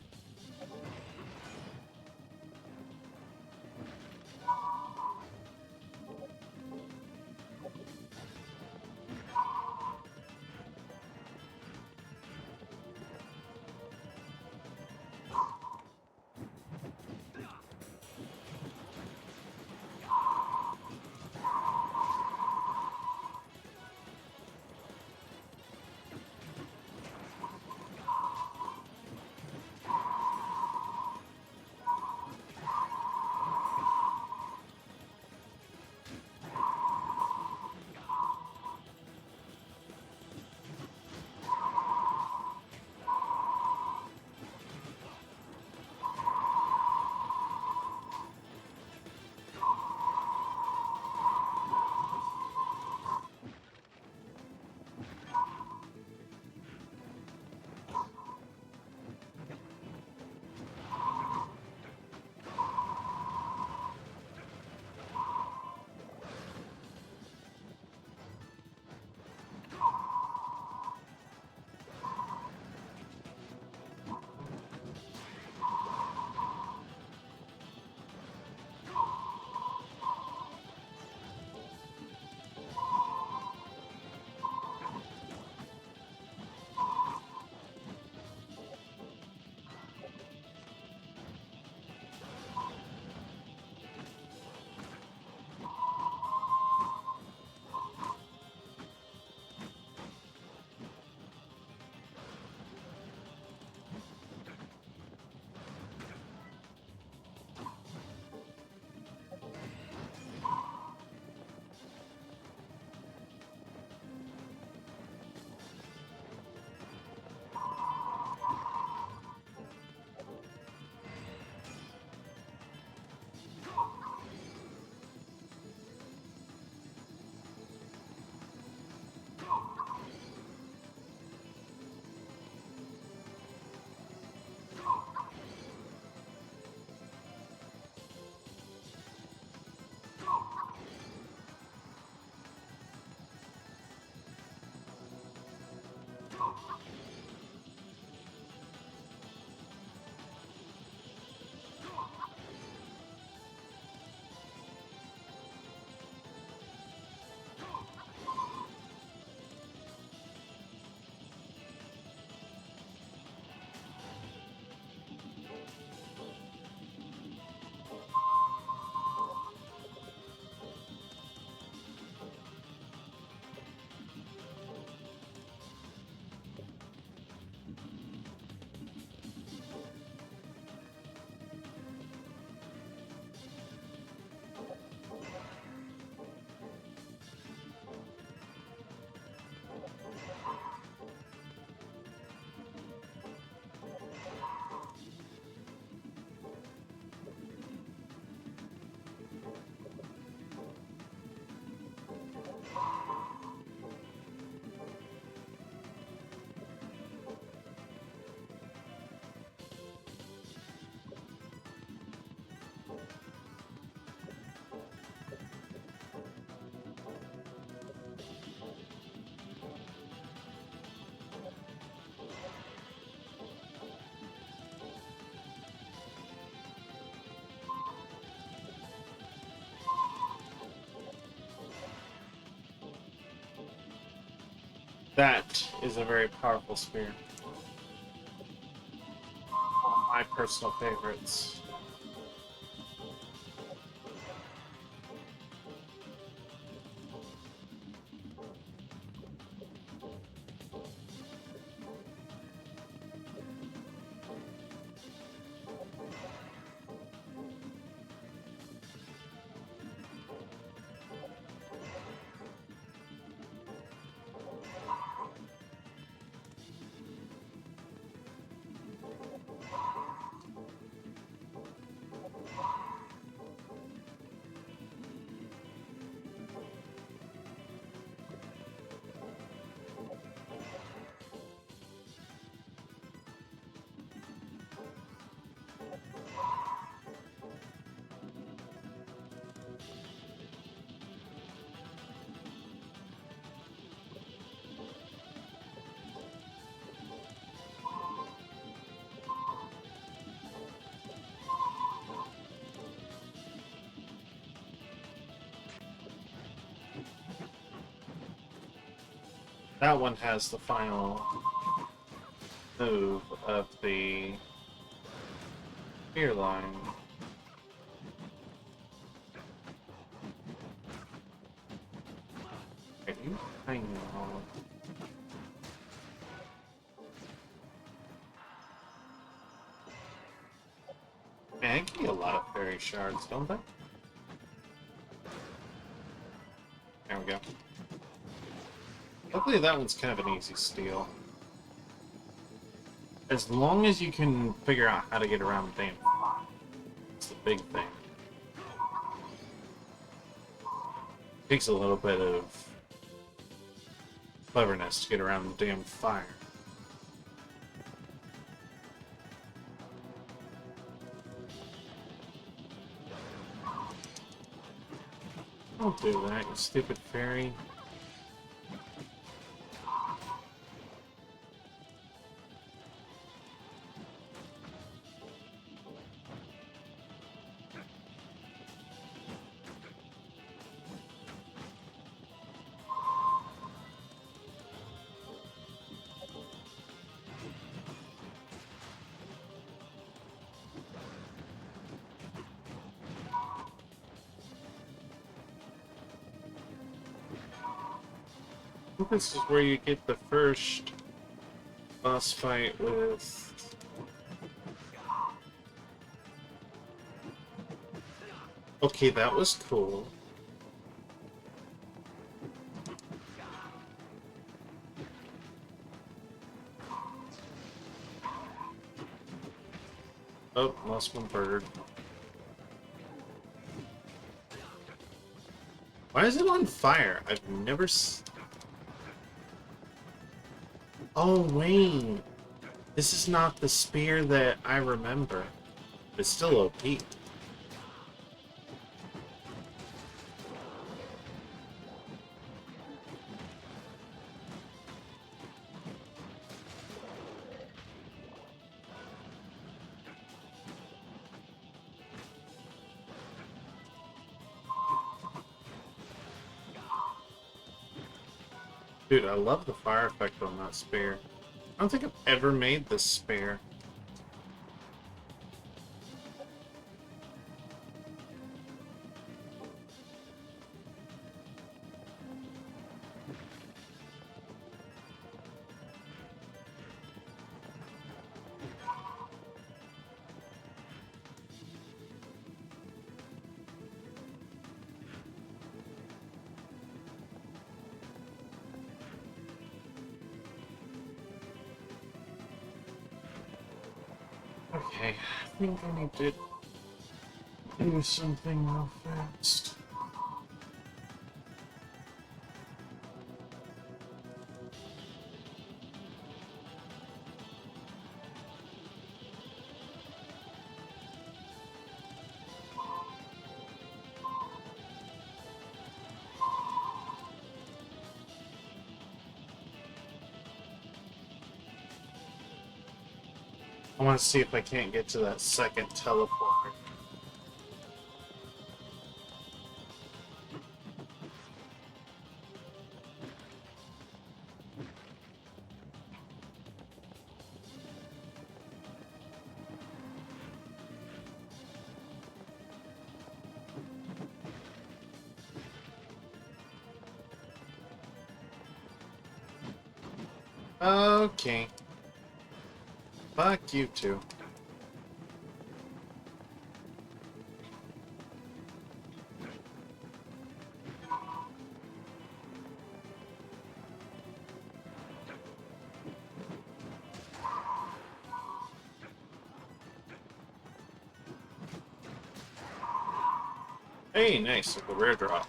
That is a very powerful spear. One of my personal favorites. That one has the final move of the spear line. I know. Man, I give you a lot of fairy shards, don't they? There we go. Luckily, that one's kind of an easy steal. As long as you can figure out how to get around the damn fire. It's the big thing. Takes a little bit of cleverness to get around the damn fire. Don't do that, you stupid fairy. I think this is where you get the first boss fight with... Okay, that was cool. Oh, lost one bird. Why is it on fire? I've never Oh, wait. This is not the spear that I remember. It's still OP. Dude, I love the fire effect on that spear. I don't think I've ever made this spear. Okay, I think I need to do something real fast. I want to see if I can't get to that second teleport. Okay. Fuck you two. Hey, nice. Like a rare drop.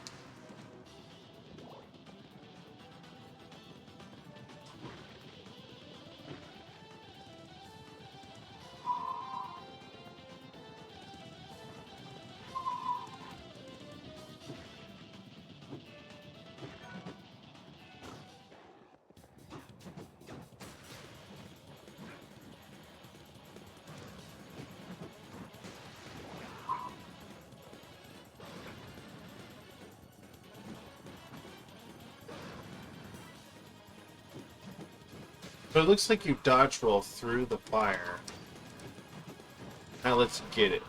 But it looks like you dodge roll through the fire. Now let's get it.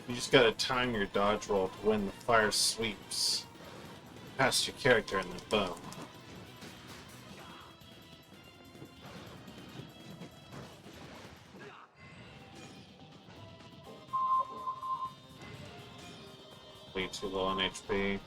You just gotta time your dodge roll to when the fire sweeps past your character and then boom. Way too low on HP.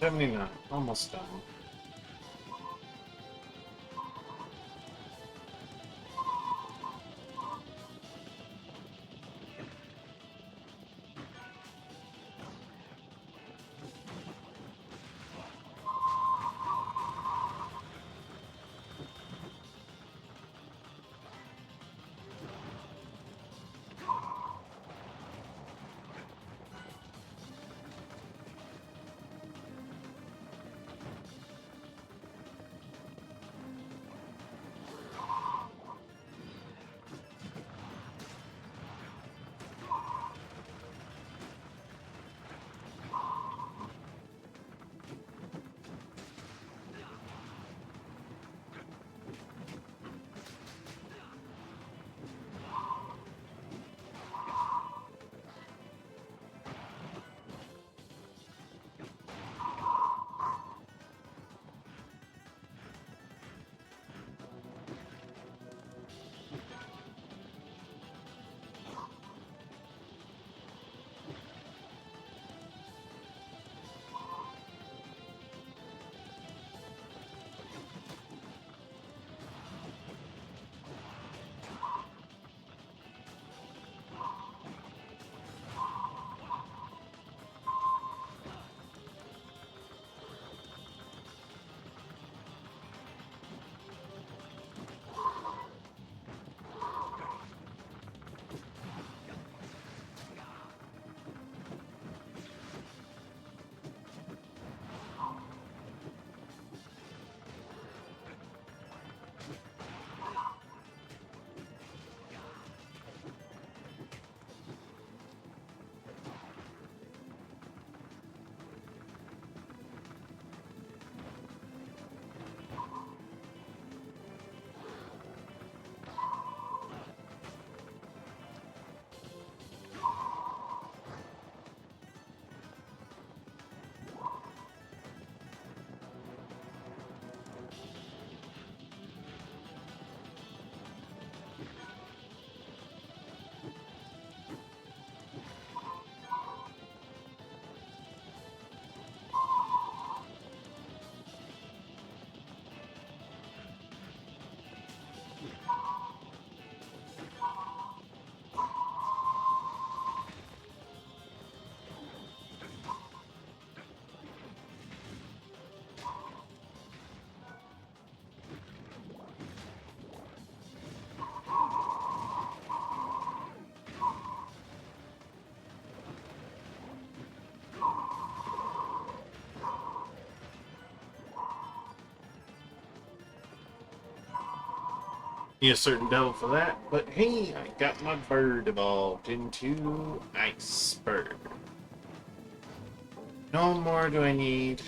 $79. Almost done. Need a certain devil for that, but hey, I got my bird evolved into Iceberg. No more do I need.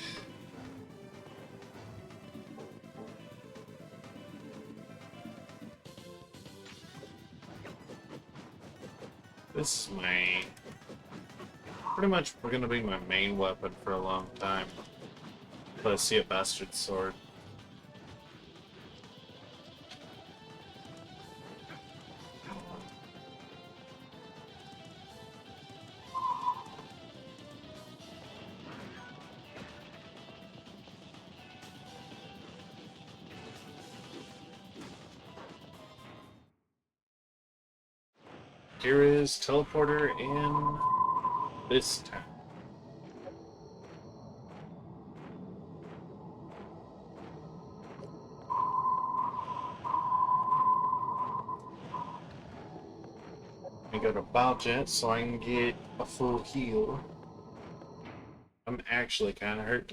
This is my. Pretty much we're gonna be my main weapon for a long time. But I see a bastard sword. Here is teleporter in this town. I go to Baljet so I can get a full heal. I'm actually kind of hurt.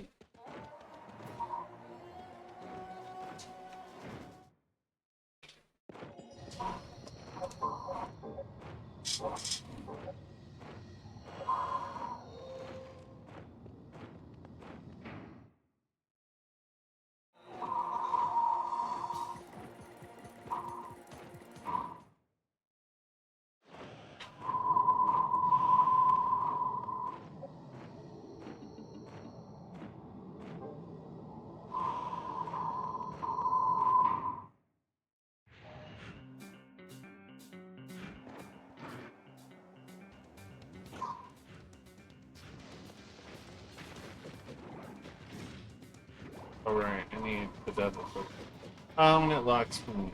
Alright, I need the devil foot. And it locks me.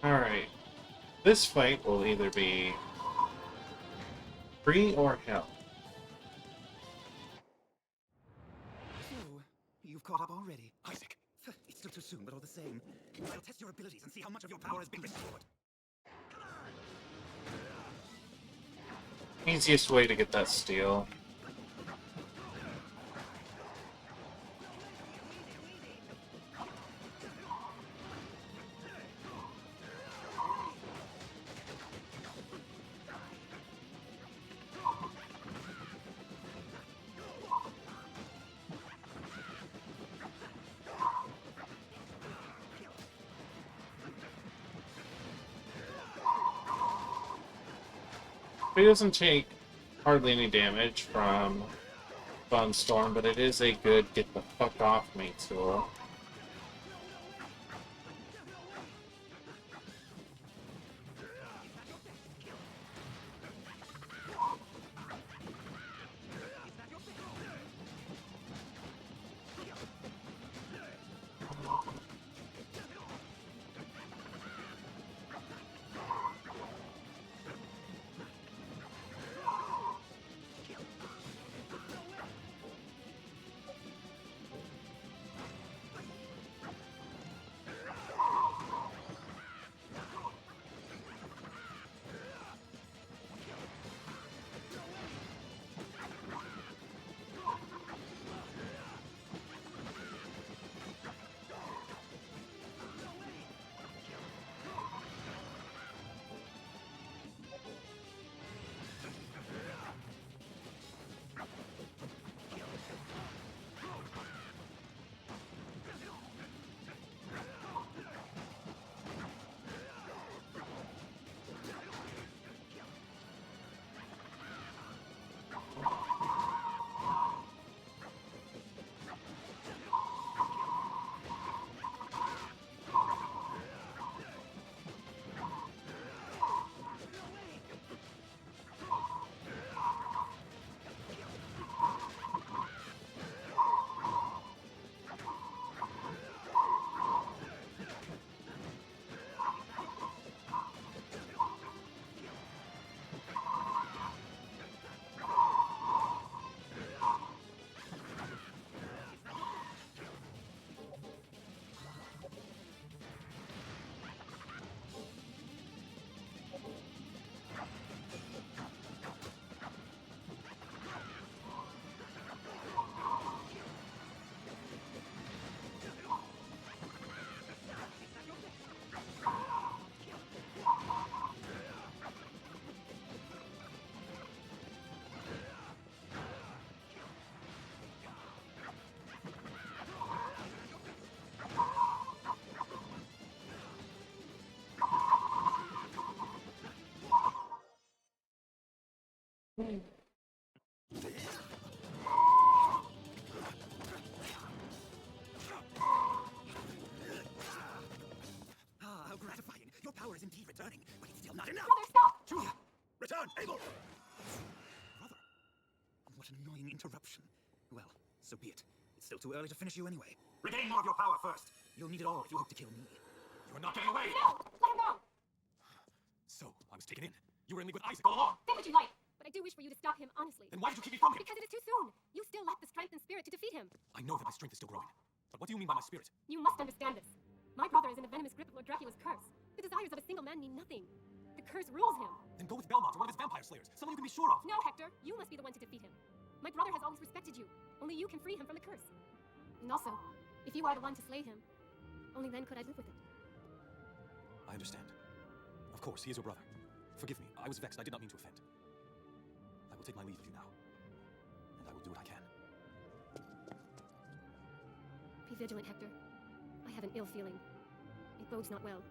Alright. This fight will either be free or hell. So, you've caught up already. Isaac, it's still too soon, but all the same, I'll test your abilities and see how much of your power has been restored. Easiest way to get that steel. He doesn't take hardly any damage from Bone Storm, but it is a good get the fuck off me tool. Ah, how gratifying. Your power is indeed returning, but it's still not enough. Brother, stop! Julia, return, Abel! Brother, what an annoying interruption. Well, so be it. It's still too early to finish you anyway. Regain more of your power first. You'll need it all if you hope to kill me. You're not getting away! No! Let him go! So, I was taken in. You were in league with Isaac all along. Say what you like, but I do wish for you to stop him, honestly. Then why did you keep me from him? Because it is too soon. You still lack the strength and spirit to defeat him. I know that my strength is still growing. But what do you mean by my spirit? You must understand this. My brother is in the venomous grip of Lord Dracula's curse. The desires of a single man mean nothing. The curse rules him. Then go with Belmont or one of his vampire slayers. Someone you can be sure of. No, Hector, you must be the one to defeat him. My brother has always respected you. Only you can free him from the curse. And also, if you are the one to slay him, only then could I live with it. I understand. Of course, he is your brother. Forgive me, I was vexed. I did not mean to offend. I will take my leave of you now. And I will do what I can. Be vigilant, Hector. I have an ill feeling. It bodes not well.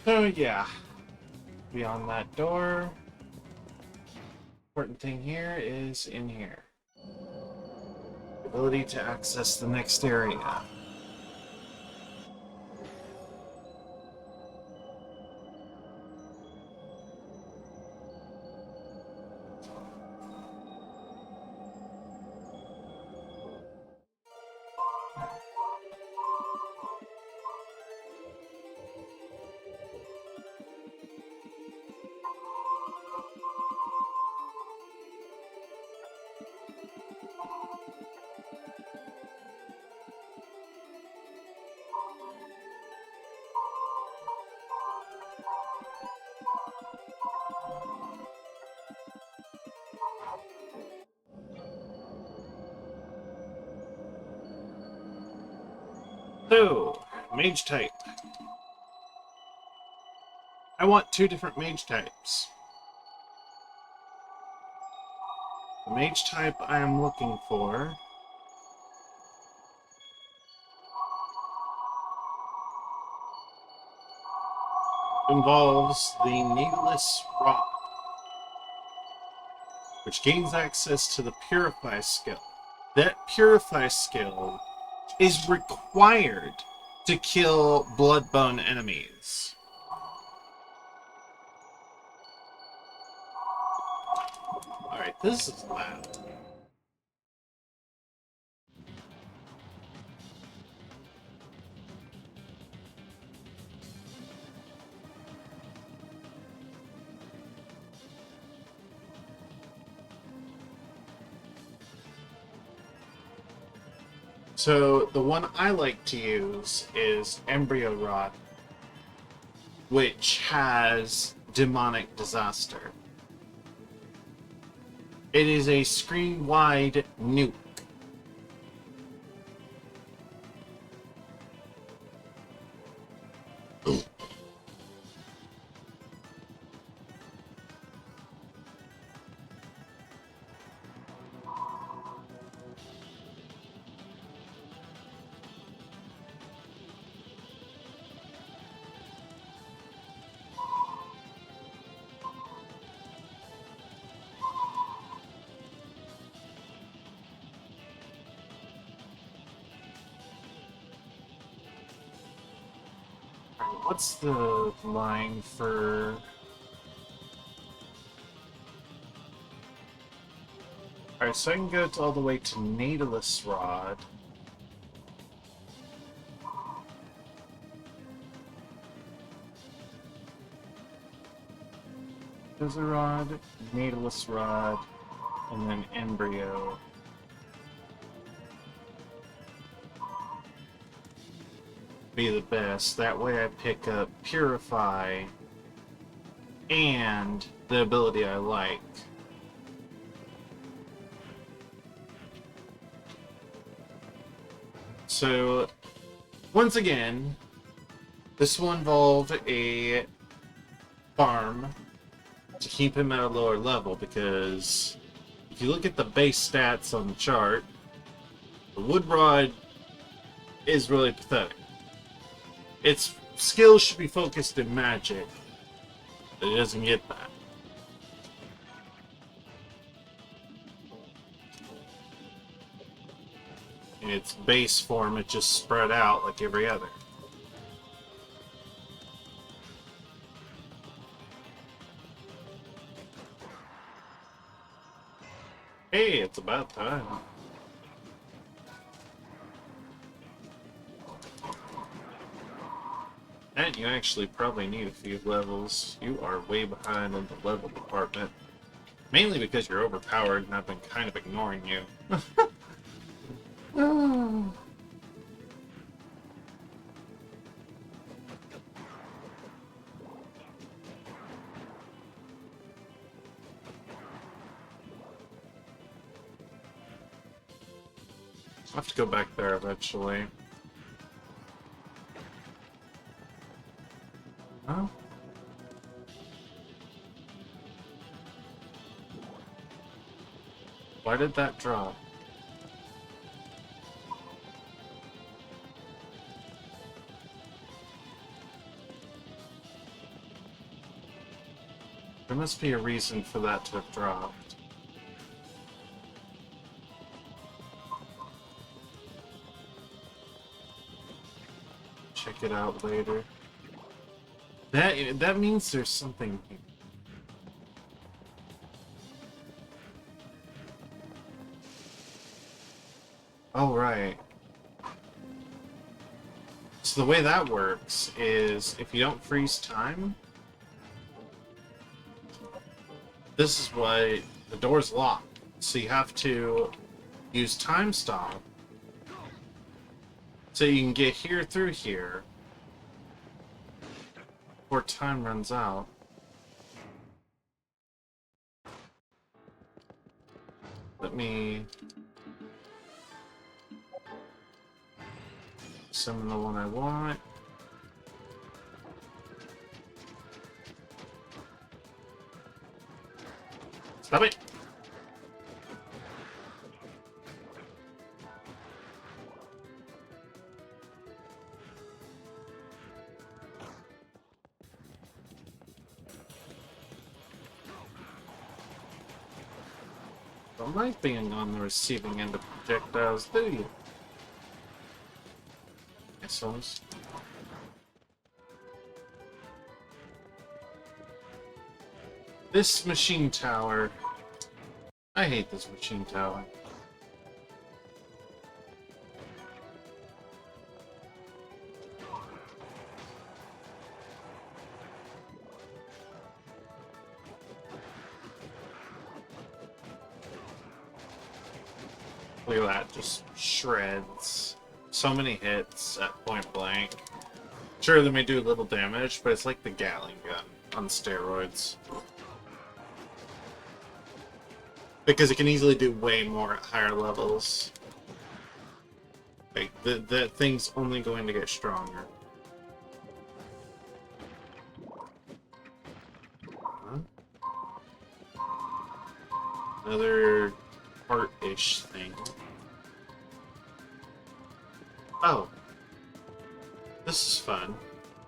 So yeah, beyond that door. Important thing here is in here. Ability to access the next area. So, mage type. I want two different mage types. The mage type I am looking for involves the Needless Rod, which gains access to the Purify skill. That Purify skill is required to kill Bloodbone enemies. Alright, this is loud. So, the one I like to use is Embryo Rod, which has Demonic Disaster. It is a screen-wide nuke. What's the line for... Alright, so I can go all the way to Natalus Rod. There's a Rod, Natalus Rod, and then Embryo. Be the best. That way I pick up Purify and the ability I like. So, once again, this will involve a farm to keep him at a lower level, because if you look at the base stats on the chart, the Wood Rod is really pathetic. Its skills should be focused in magic, but it doesn't get that. In its base form, it just spread out like every other. Hey, it's about time. And you actually probably need a few levels. You are way behind on the level department. Mainly because you're overpowered and I've been kind of ignoring you. I'll have to go back there eventually. Huh? Why did that drop? There must be a reason for that to have dropped. Check it out later. That means there's something here. Oh, right. So the way that works is if you don't freeze time, this is why the door's locked. So you have to use time stop so you can get here through here before time runs out. Let me summon the one I want. Stop it! don't like being on the receiving end of projectiles, do you? Assholes. This machine tower. I hate this machine tower. Look at that, just shreds. So many hits at point blank. Sure, they may do little damage, but it's like the Gatling gun on steroids. Because it can easily do way more at higher levels. Like, the thing's only going to get stronger. Huh? Another heart-ish thing. Oh. This is fun.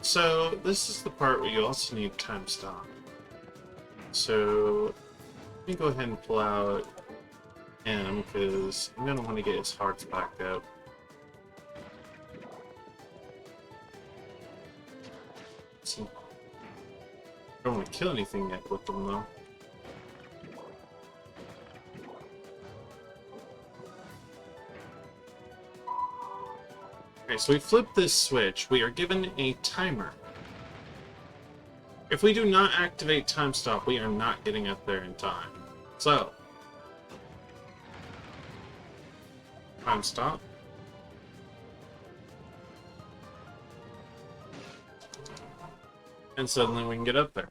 So, this is the part where you also need time stop. So, let me go ahead and pull out him, because I'm going to want to get his hearts back up. See. I don't want to kill anything yet with them, though. Okay, so we flip this switch. We are given a timer. If we do not activate time stop, we are not getting up there in time. So, time stop. And suddenly we can get up there.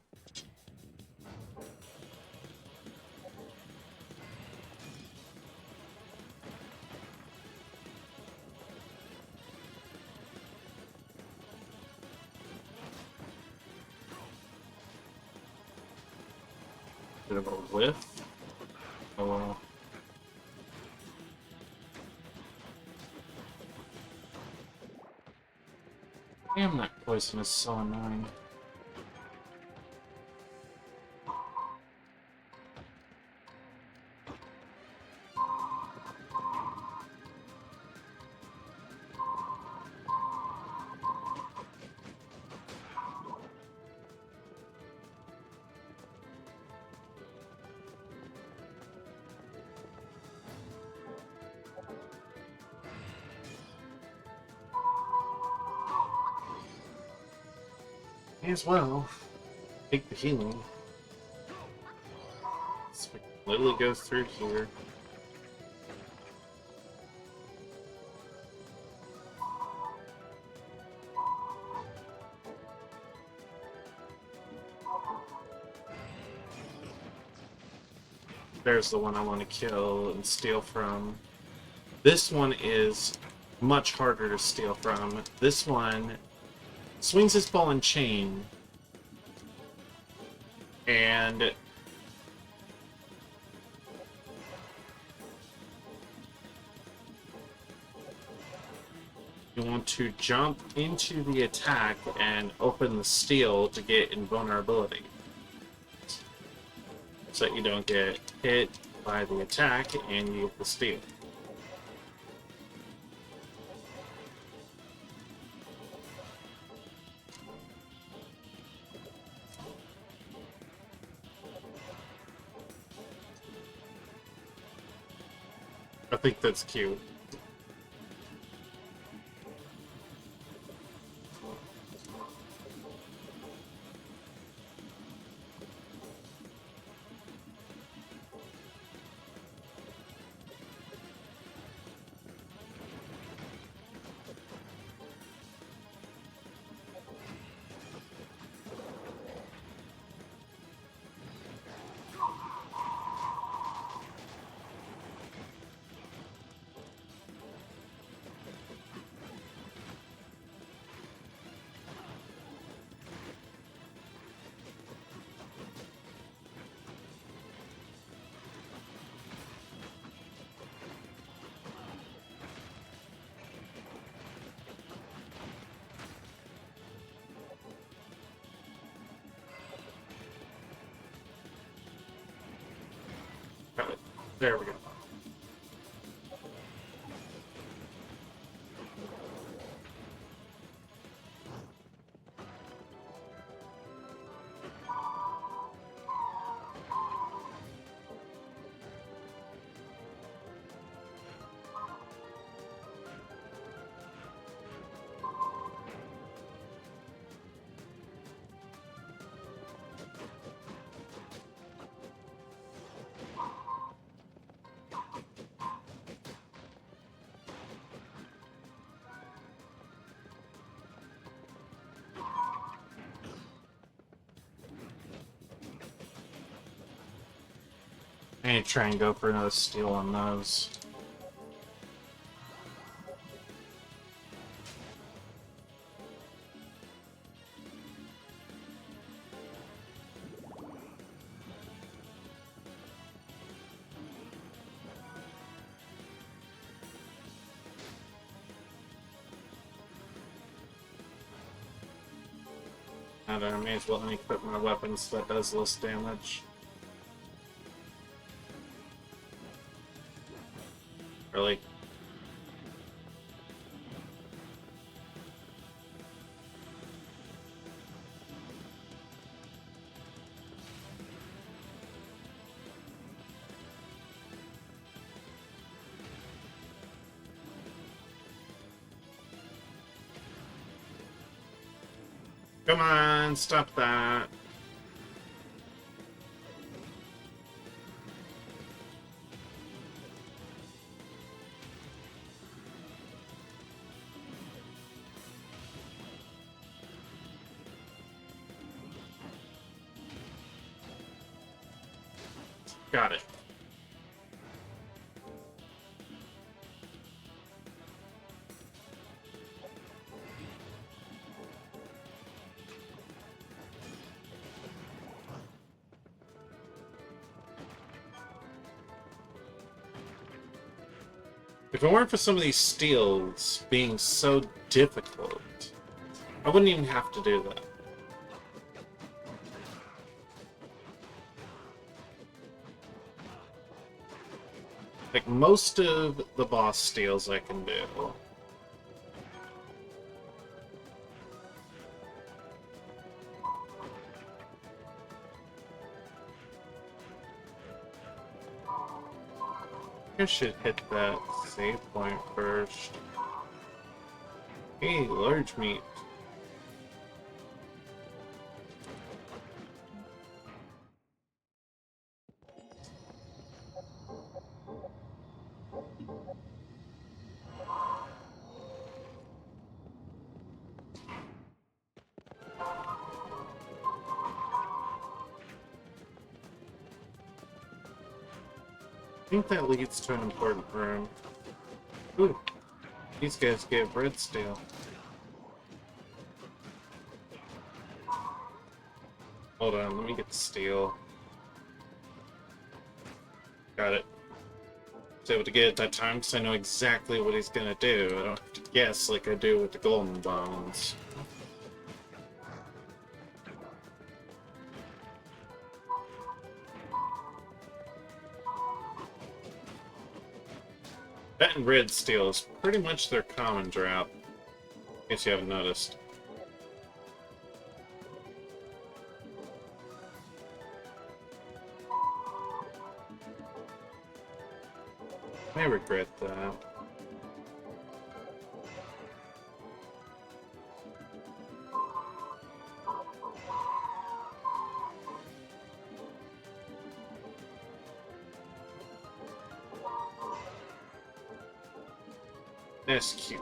Bit of a whiff. Oh well. Damn, that poison is so annoying. May as well take the healing. So we can literally go through here. There's the one I want to kill and steal from. This one is much harder to steal from. This one swings his ball and chain, and you want to jump into the attack and open the steel to get invulnerability, so that you don't get hit by the attack and you get the steel. I think that's cute. There we go. I need to try and go for another steal on those. I don't know, may as well unequip my weapons so that does less damage. Really? Come on, stop that. Got it. If it weren't for some of these steals being so difficult, I wouldn't even have to do that. Like, most of the boss steals I can do. I should hit that save point first. Hey, large meat. I think that leads to an important room. Ooh, these guys get red steel. Hold on, let me get the steel. Got it. I was able to get it that time because I know exactly what he's gonna do. I don't have to guess like I do with the golden bones. That and red steel is pretty much their common drought, in case you haven't noticed. I regret that. That's cute.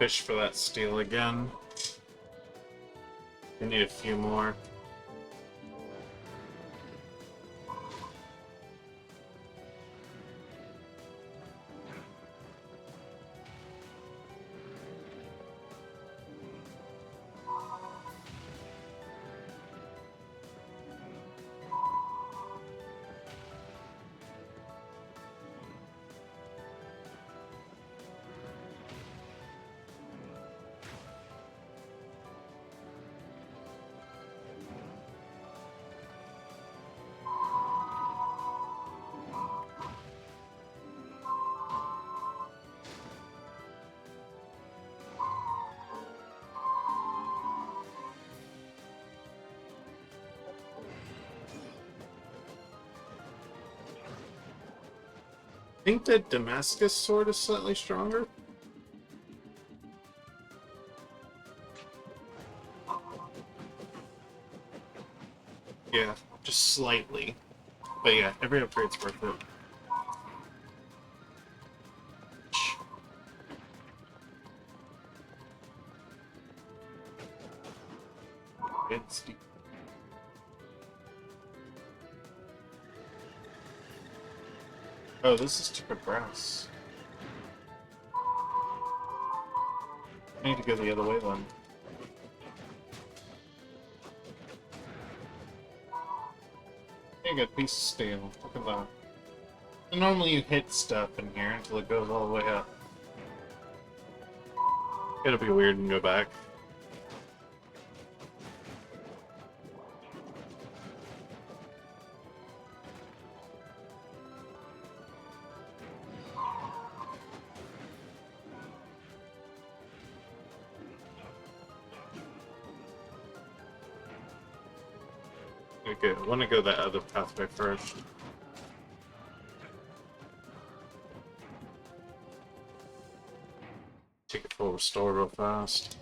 fish for that steel again. We need a few more. I think the Damascus sword is slightly stronger. Yeah, just slightly. But yeah, every upgrade's worth it. It's deep. Oh, this is to progress. I need to go the other way then. Hey, got a piece of steel. Look at that. And normally you hit stuff in here until it goes all the way up. It'll be weird and go back. Okay, I want to go that other pathway first. Take a full restore real fast.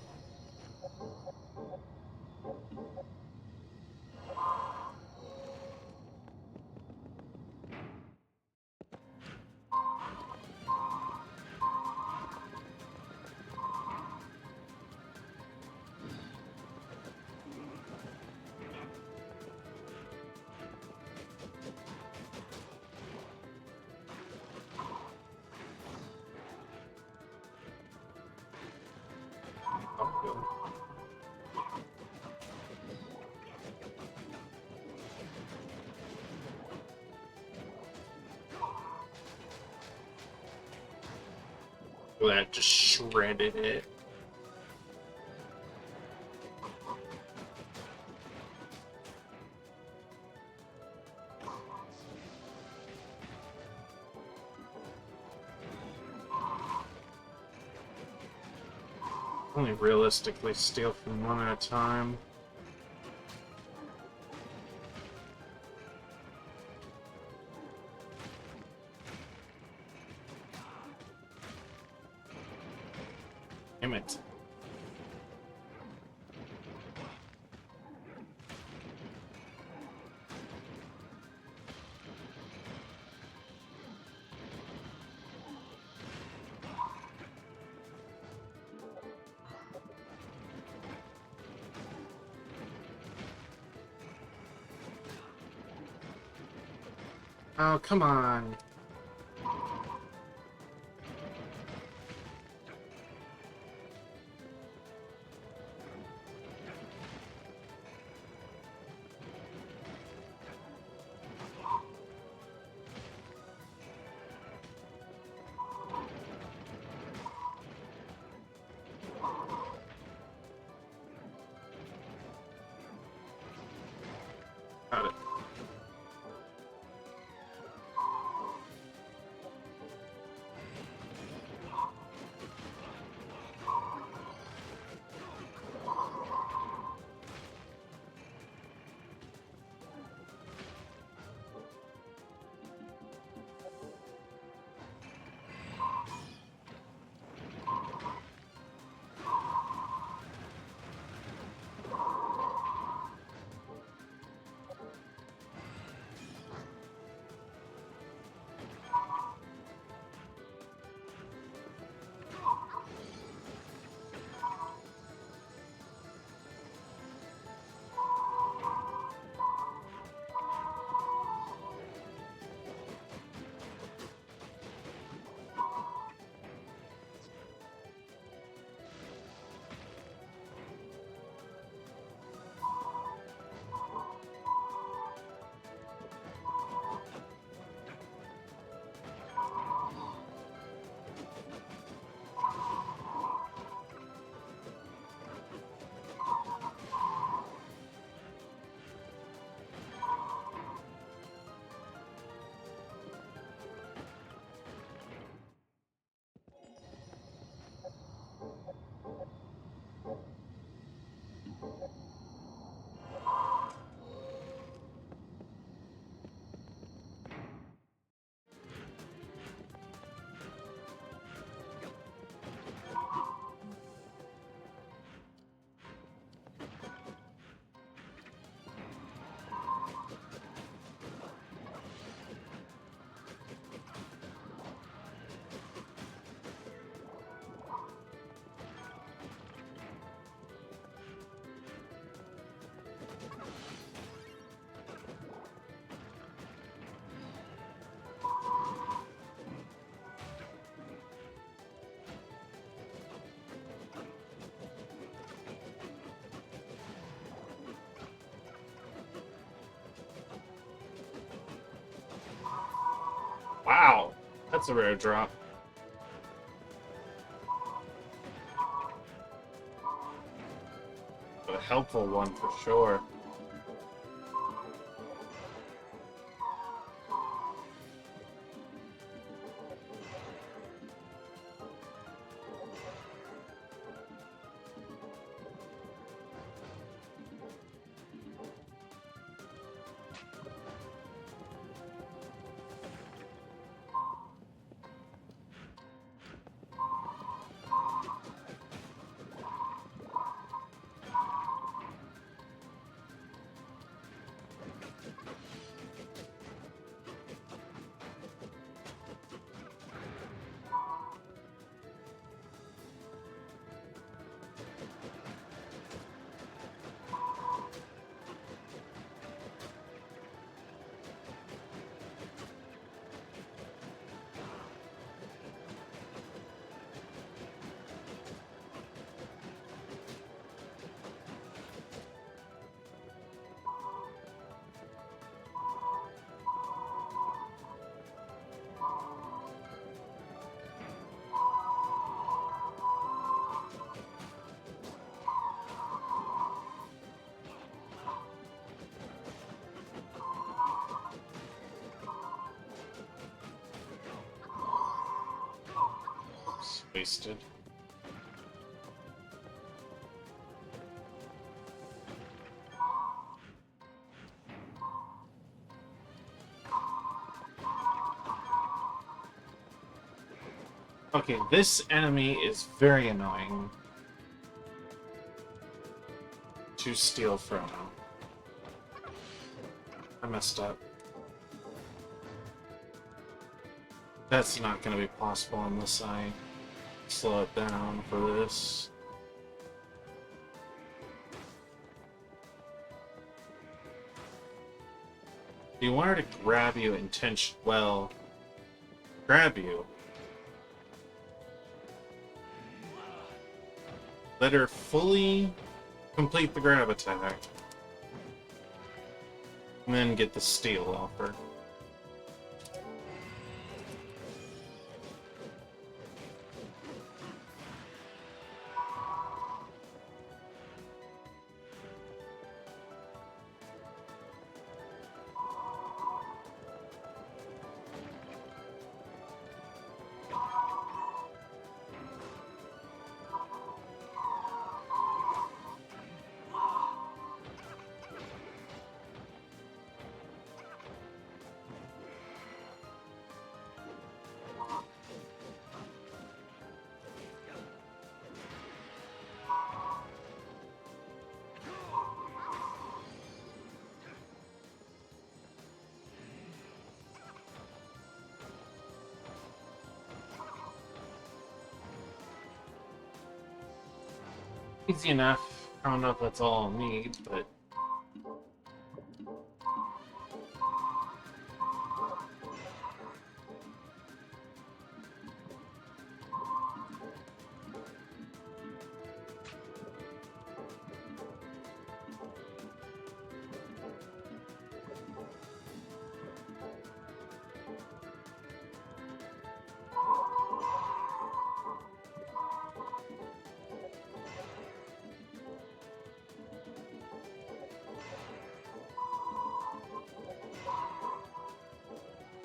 That just shredded it. Only realistically steal from one at a time. Damn it. Oh, come on. Got it. That's a rare drop. But a helpful one for sure. Wasted. Okay, this enemy is very annoying to steal from. I messed up. That's not going to be possible unless I slow it down for this. If you want her to grab you well, grab you. Let her fully complete the grab attack. And then get the steal off her. Easy enough. I don't know if that's all I'll need, but...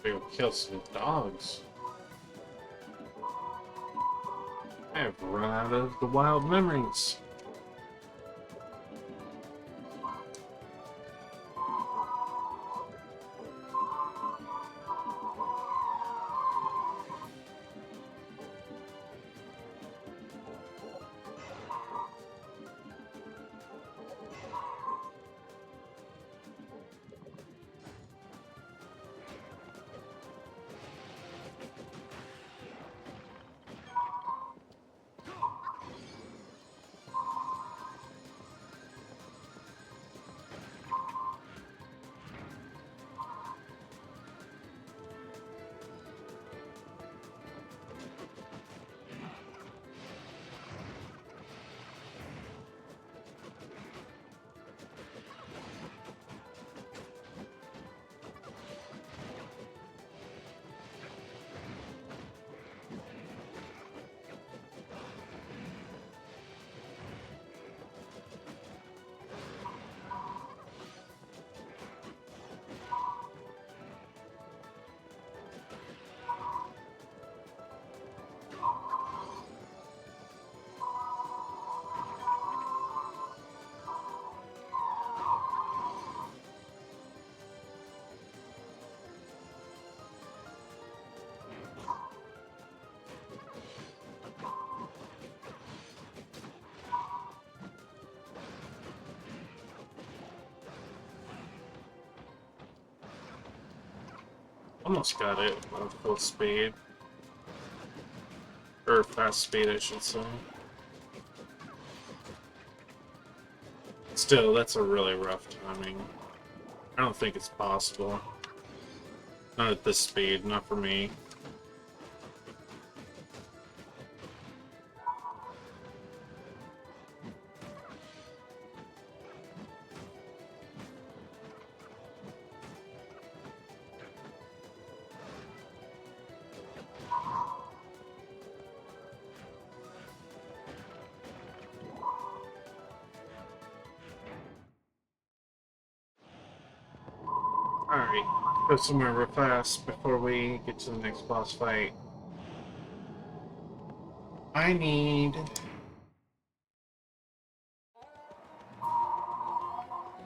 We'll kill some dogs. I have run out of the wild memories. Almost got it at full speed. Or fast speed, I should say. Still, that's a really rough timing. I don't think it's possible. Not at this speed, not for me. Alright, go somewhere real fast before we get to the next boss fight. I need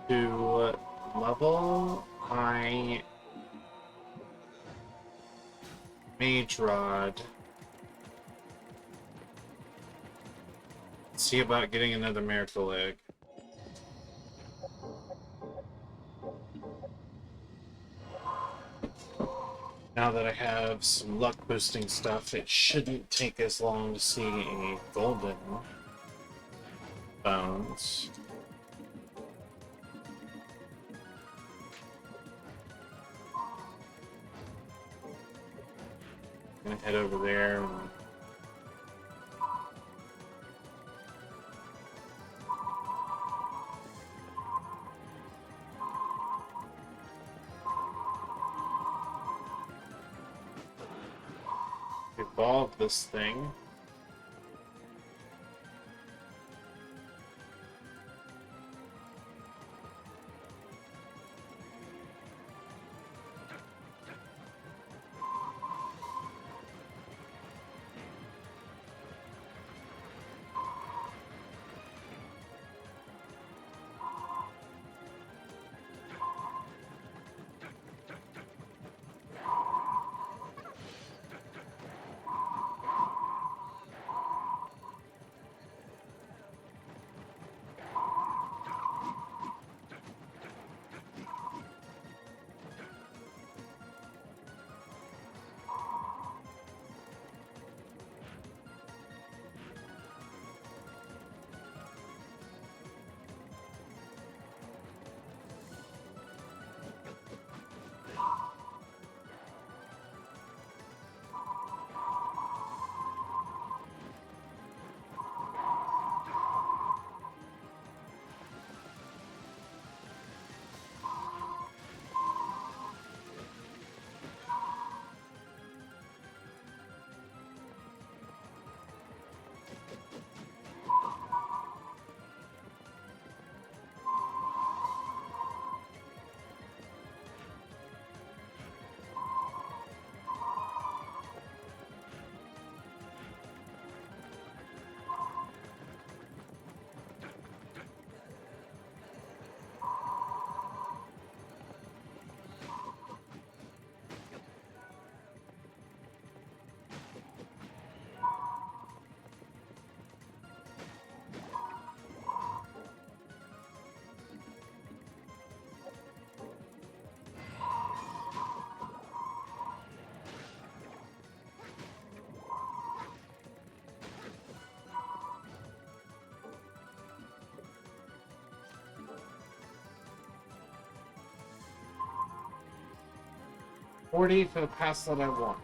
to level my mage rod. See about getting another miracle egg. Now that I have some luck boosting stuff, it shouldn't take as long to see a golden bones. I'm gonna head over there and evolve this thing. $40 for the pass that I want.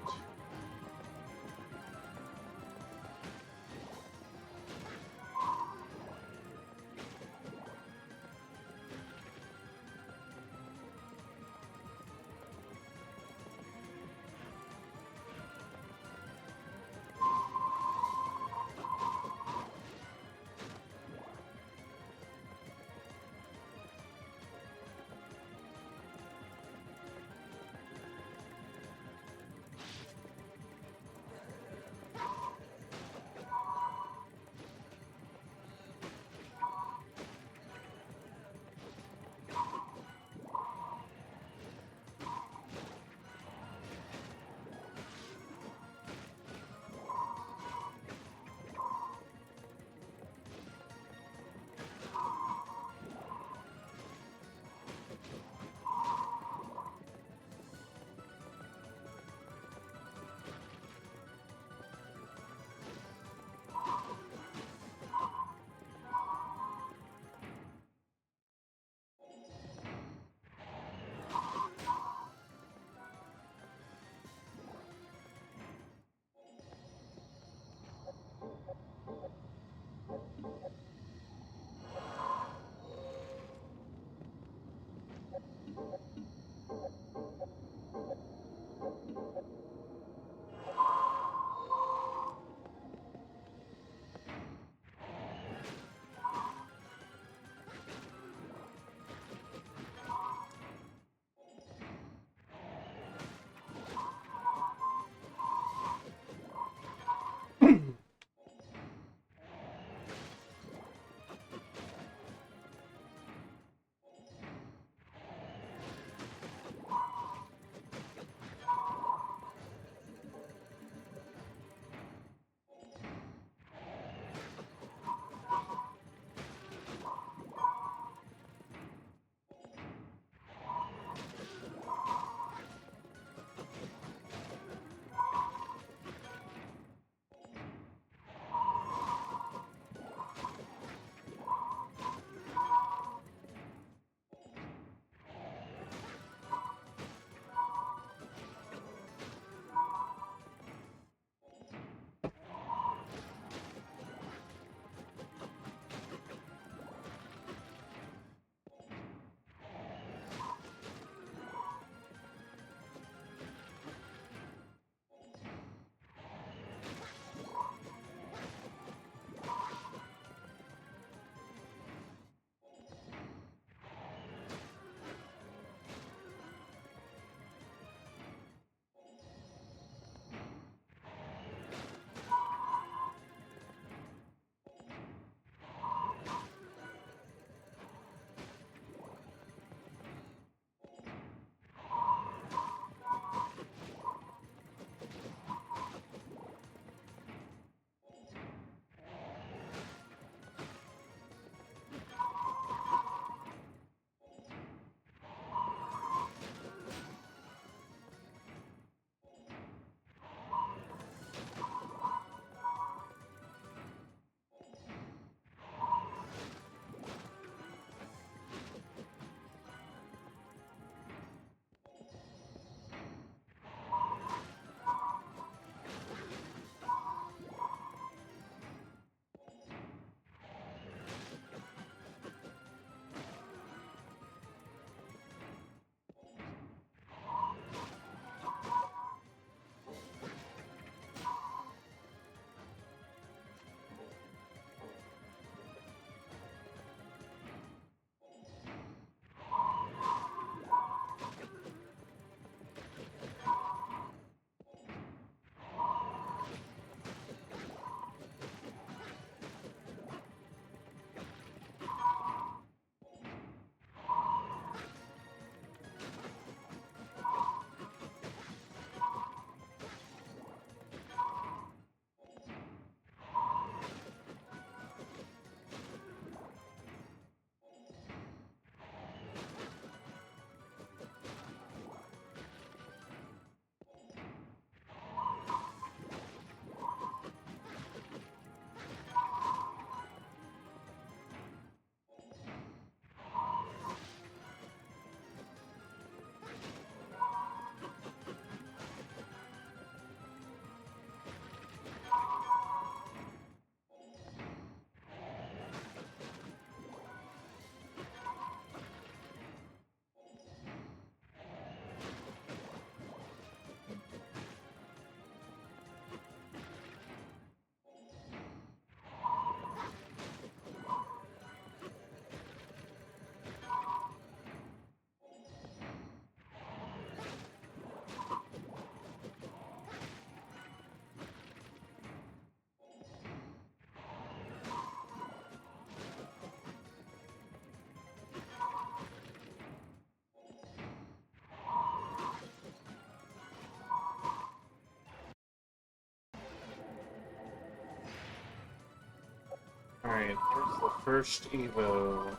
Alright, here's the first Evo.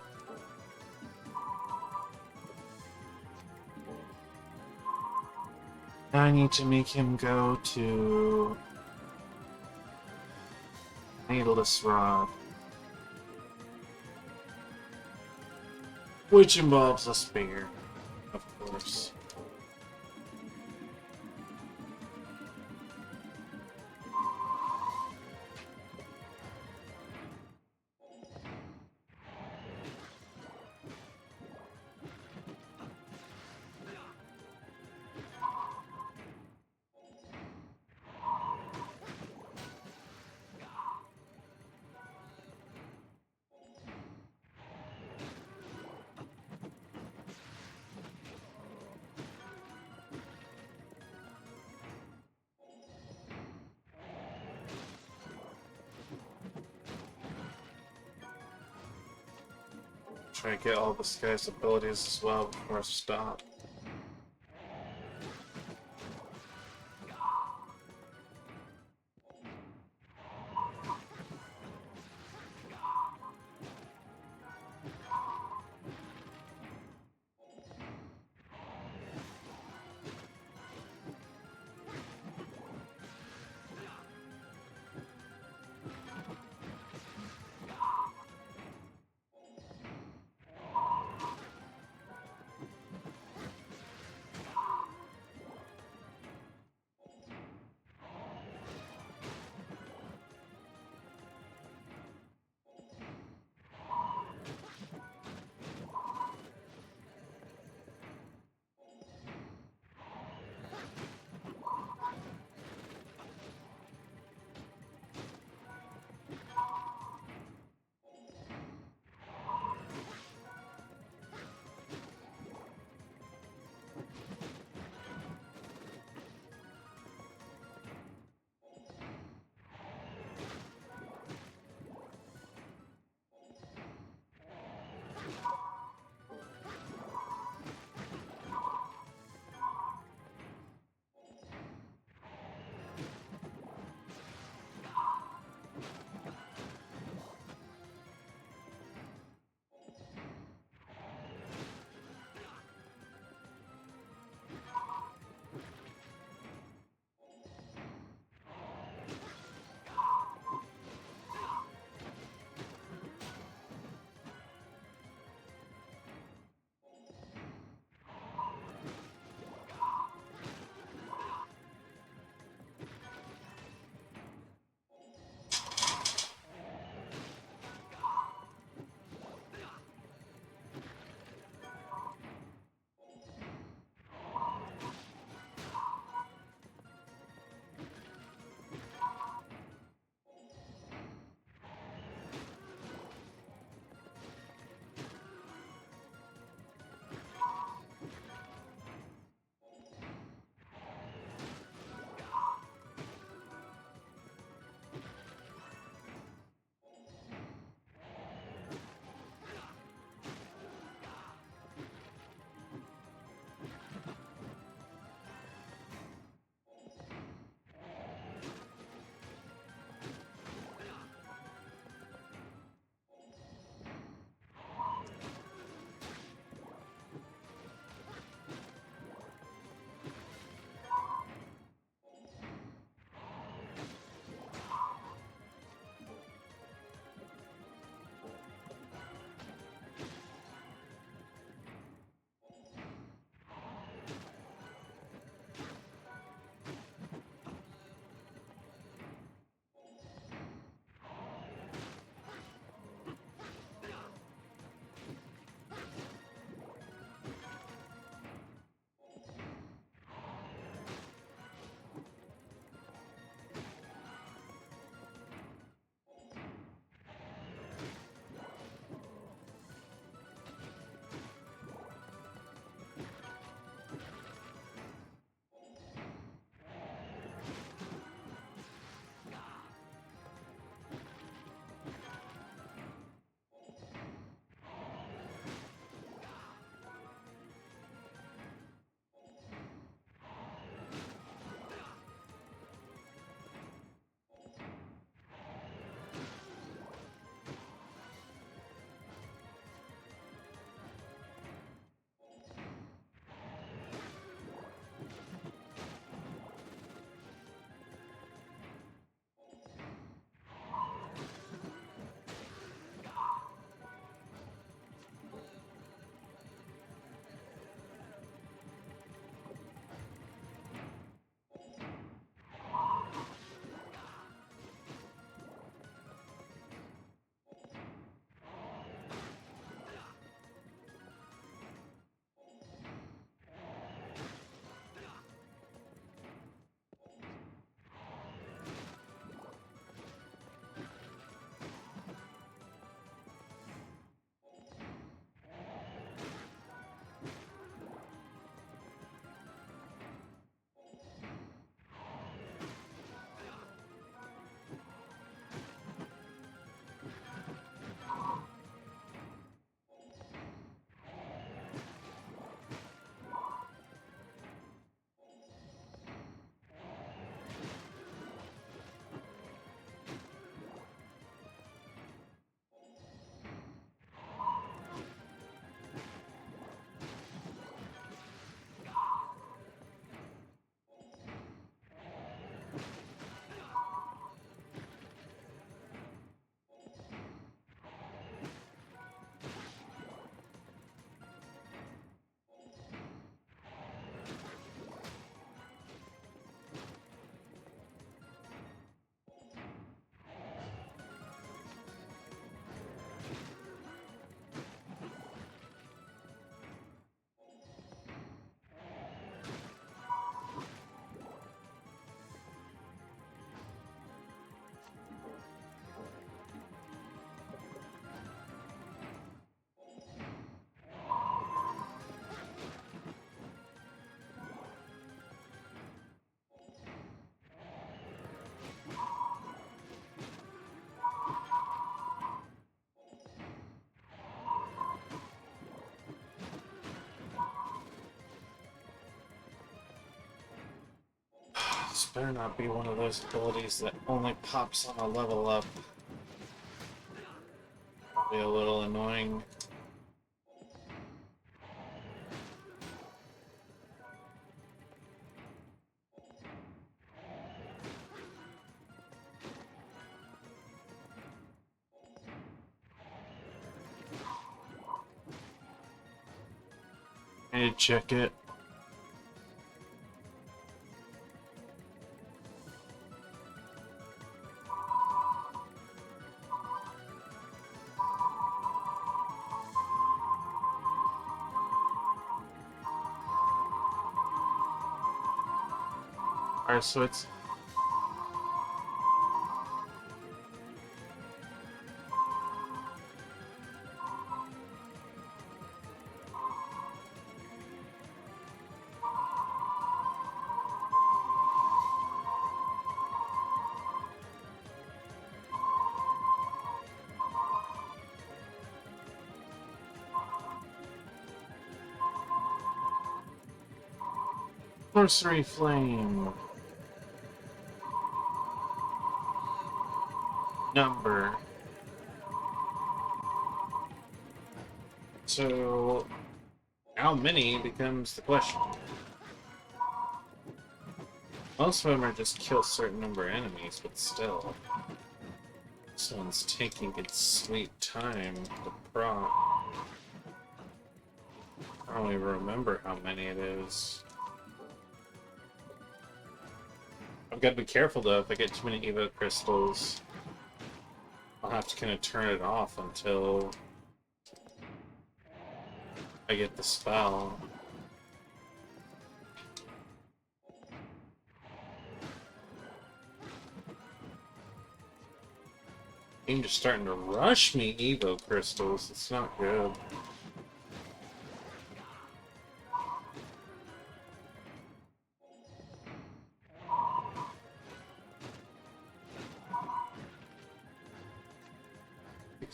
Now I need to make him go to Needless Rod, which involves a spear, of course. Try to get all this guy's abilities as well before I stop. This better not be one of those abilities that only pops on a level up. That'll be a little annoying. I need to check it. Alright, so it's Sorcery Flame. Number. So, how many becomes the question. Most of them are just kill certain number of enemies, but still. This one's taking its sweet time to proc. I don't even remember how many it is. I've got to be careful though, if I get too many Evo crystals, I'll have to kind of turn it off until I get the spell. Game's just starting to rush me Evo crystals. It's not good.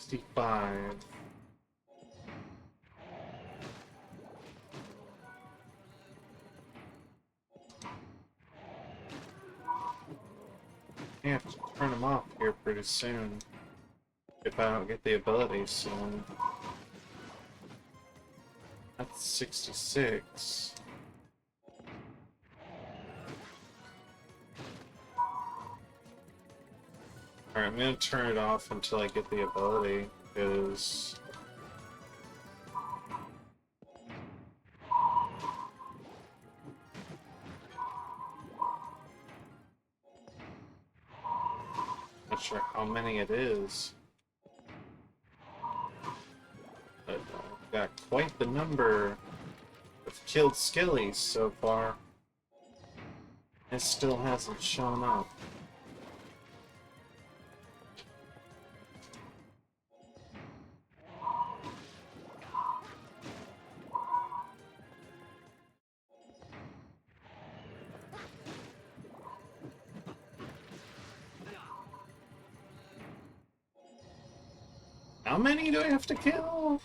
$65. I have to turn them off here pretty soon. If I don't get the ability soon. That's 66. Alright, I'm gonna turn it off until I get the ability, because not sure how many it is. But I've got quite the number of killed skillies so far. It still hasn't shown up. How many do I have to kill?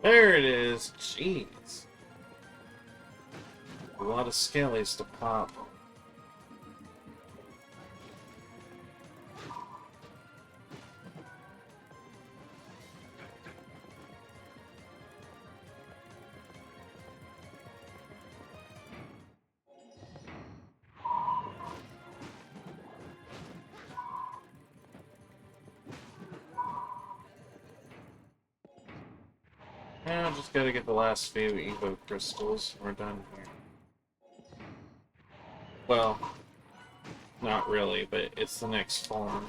There it is. Jeez. A lot of skellies to pop. Yeah, just gotta get the last few Evo crystals. We're done here. Well, not really, but it's the next form.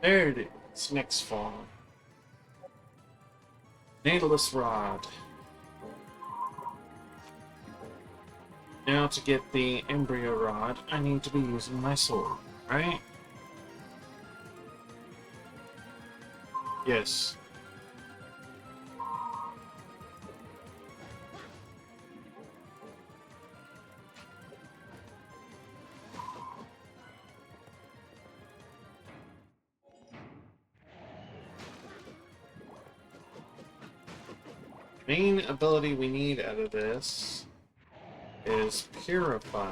There it is. Next fall. Natalus Rod. Now to get the Embryo Rod, I need to be using my sword, right? Yes. Main ability we need out of this is Purify.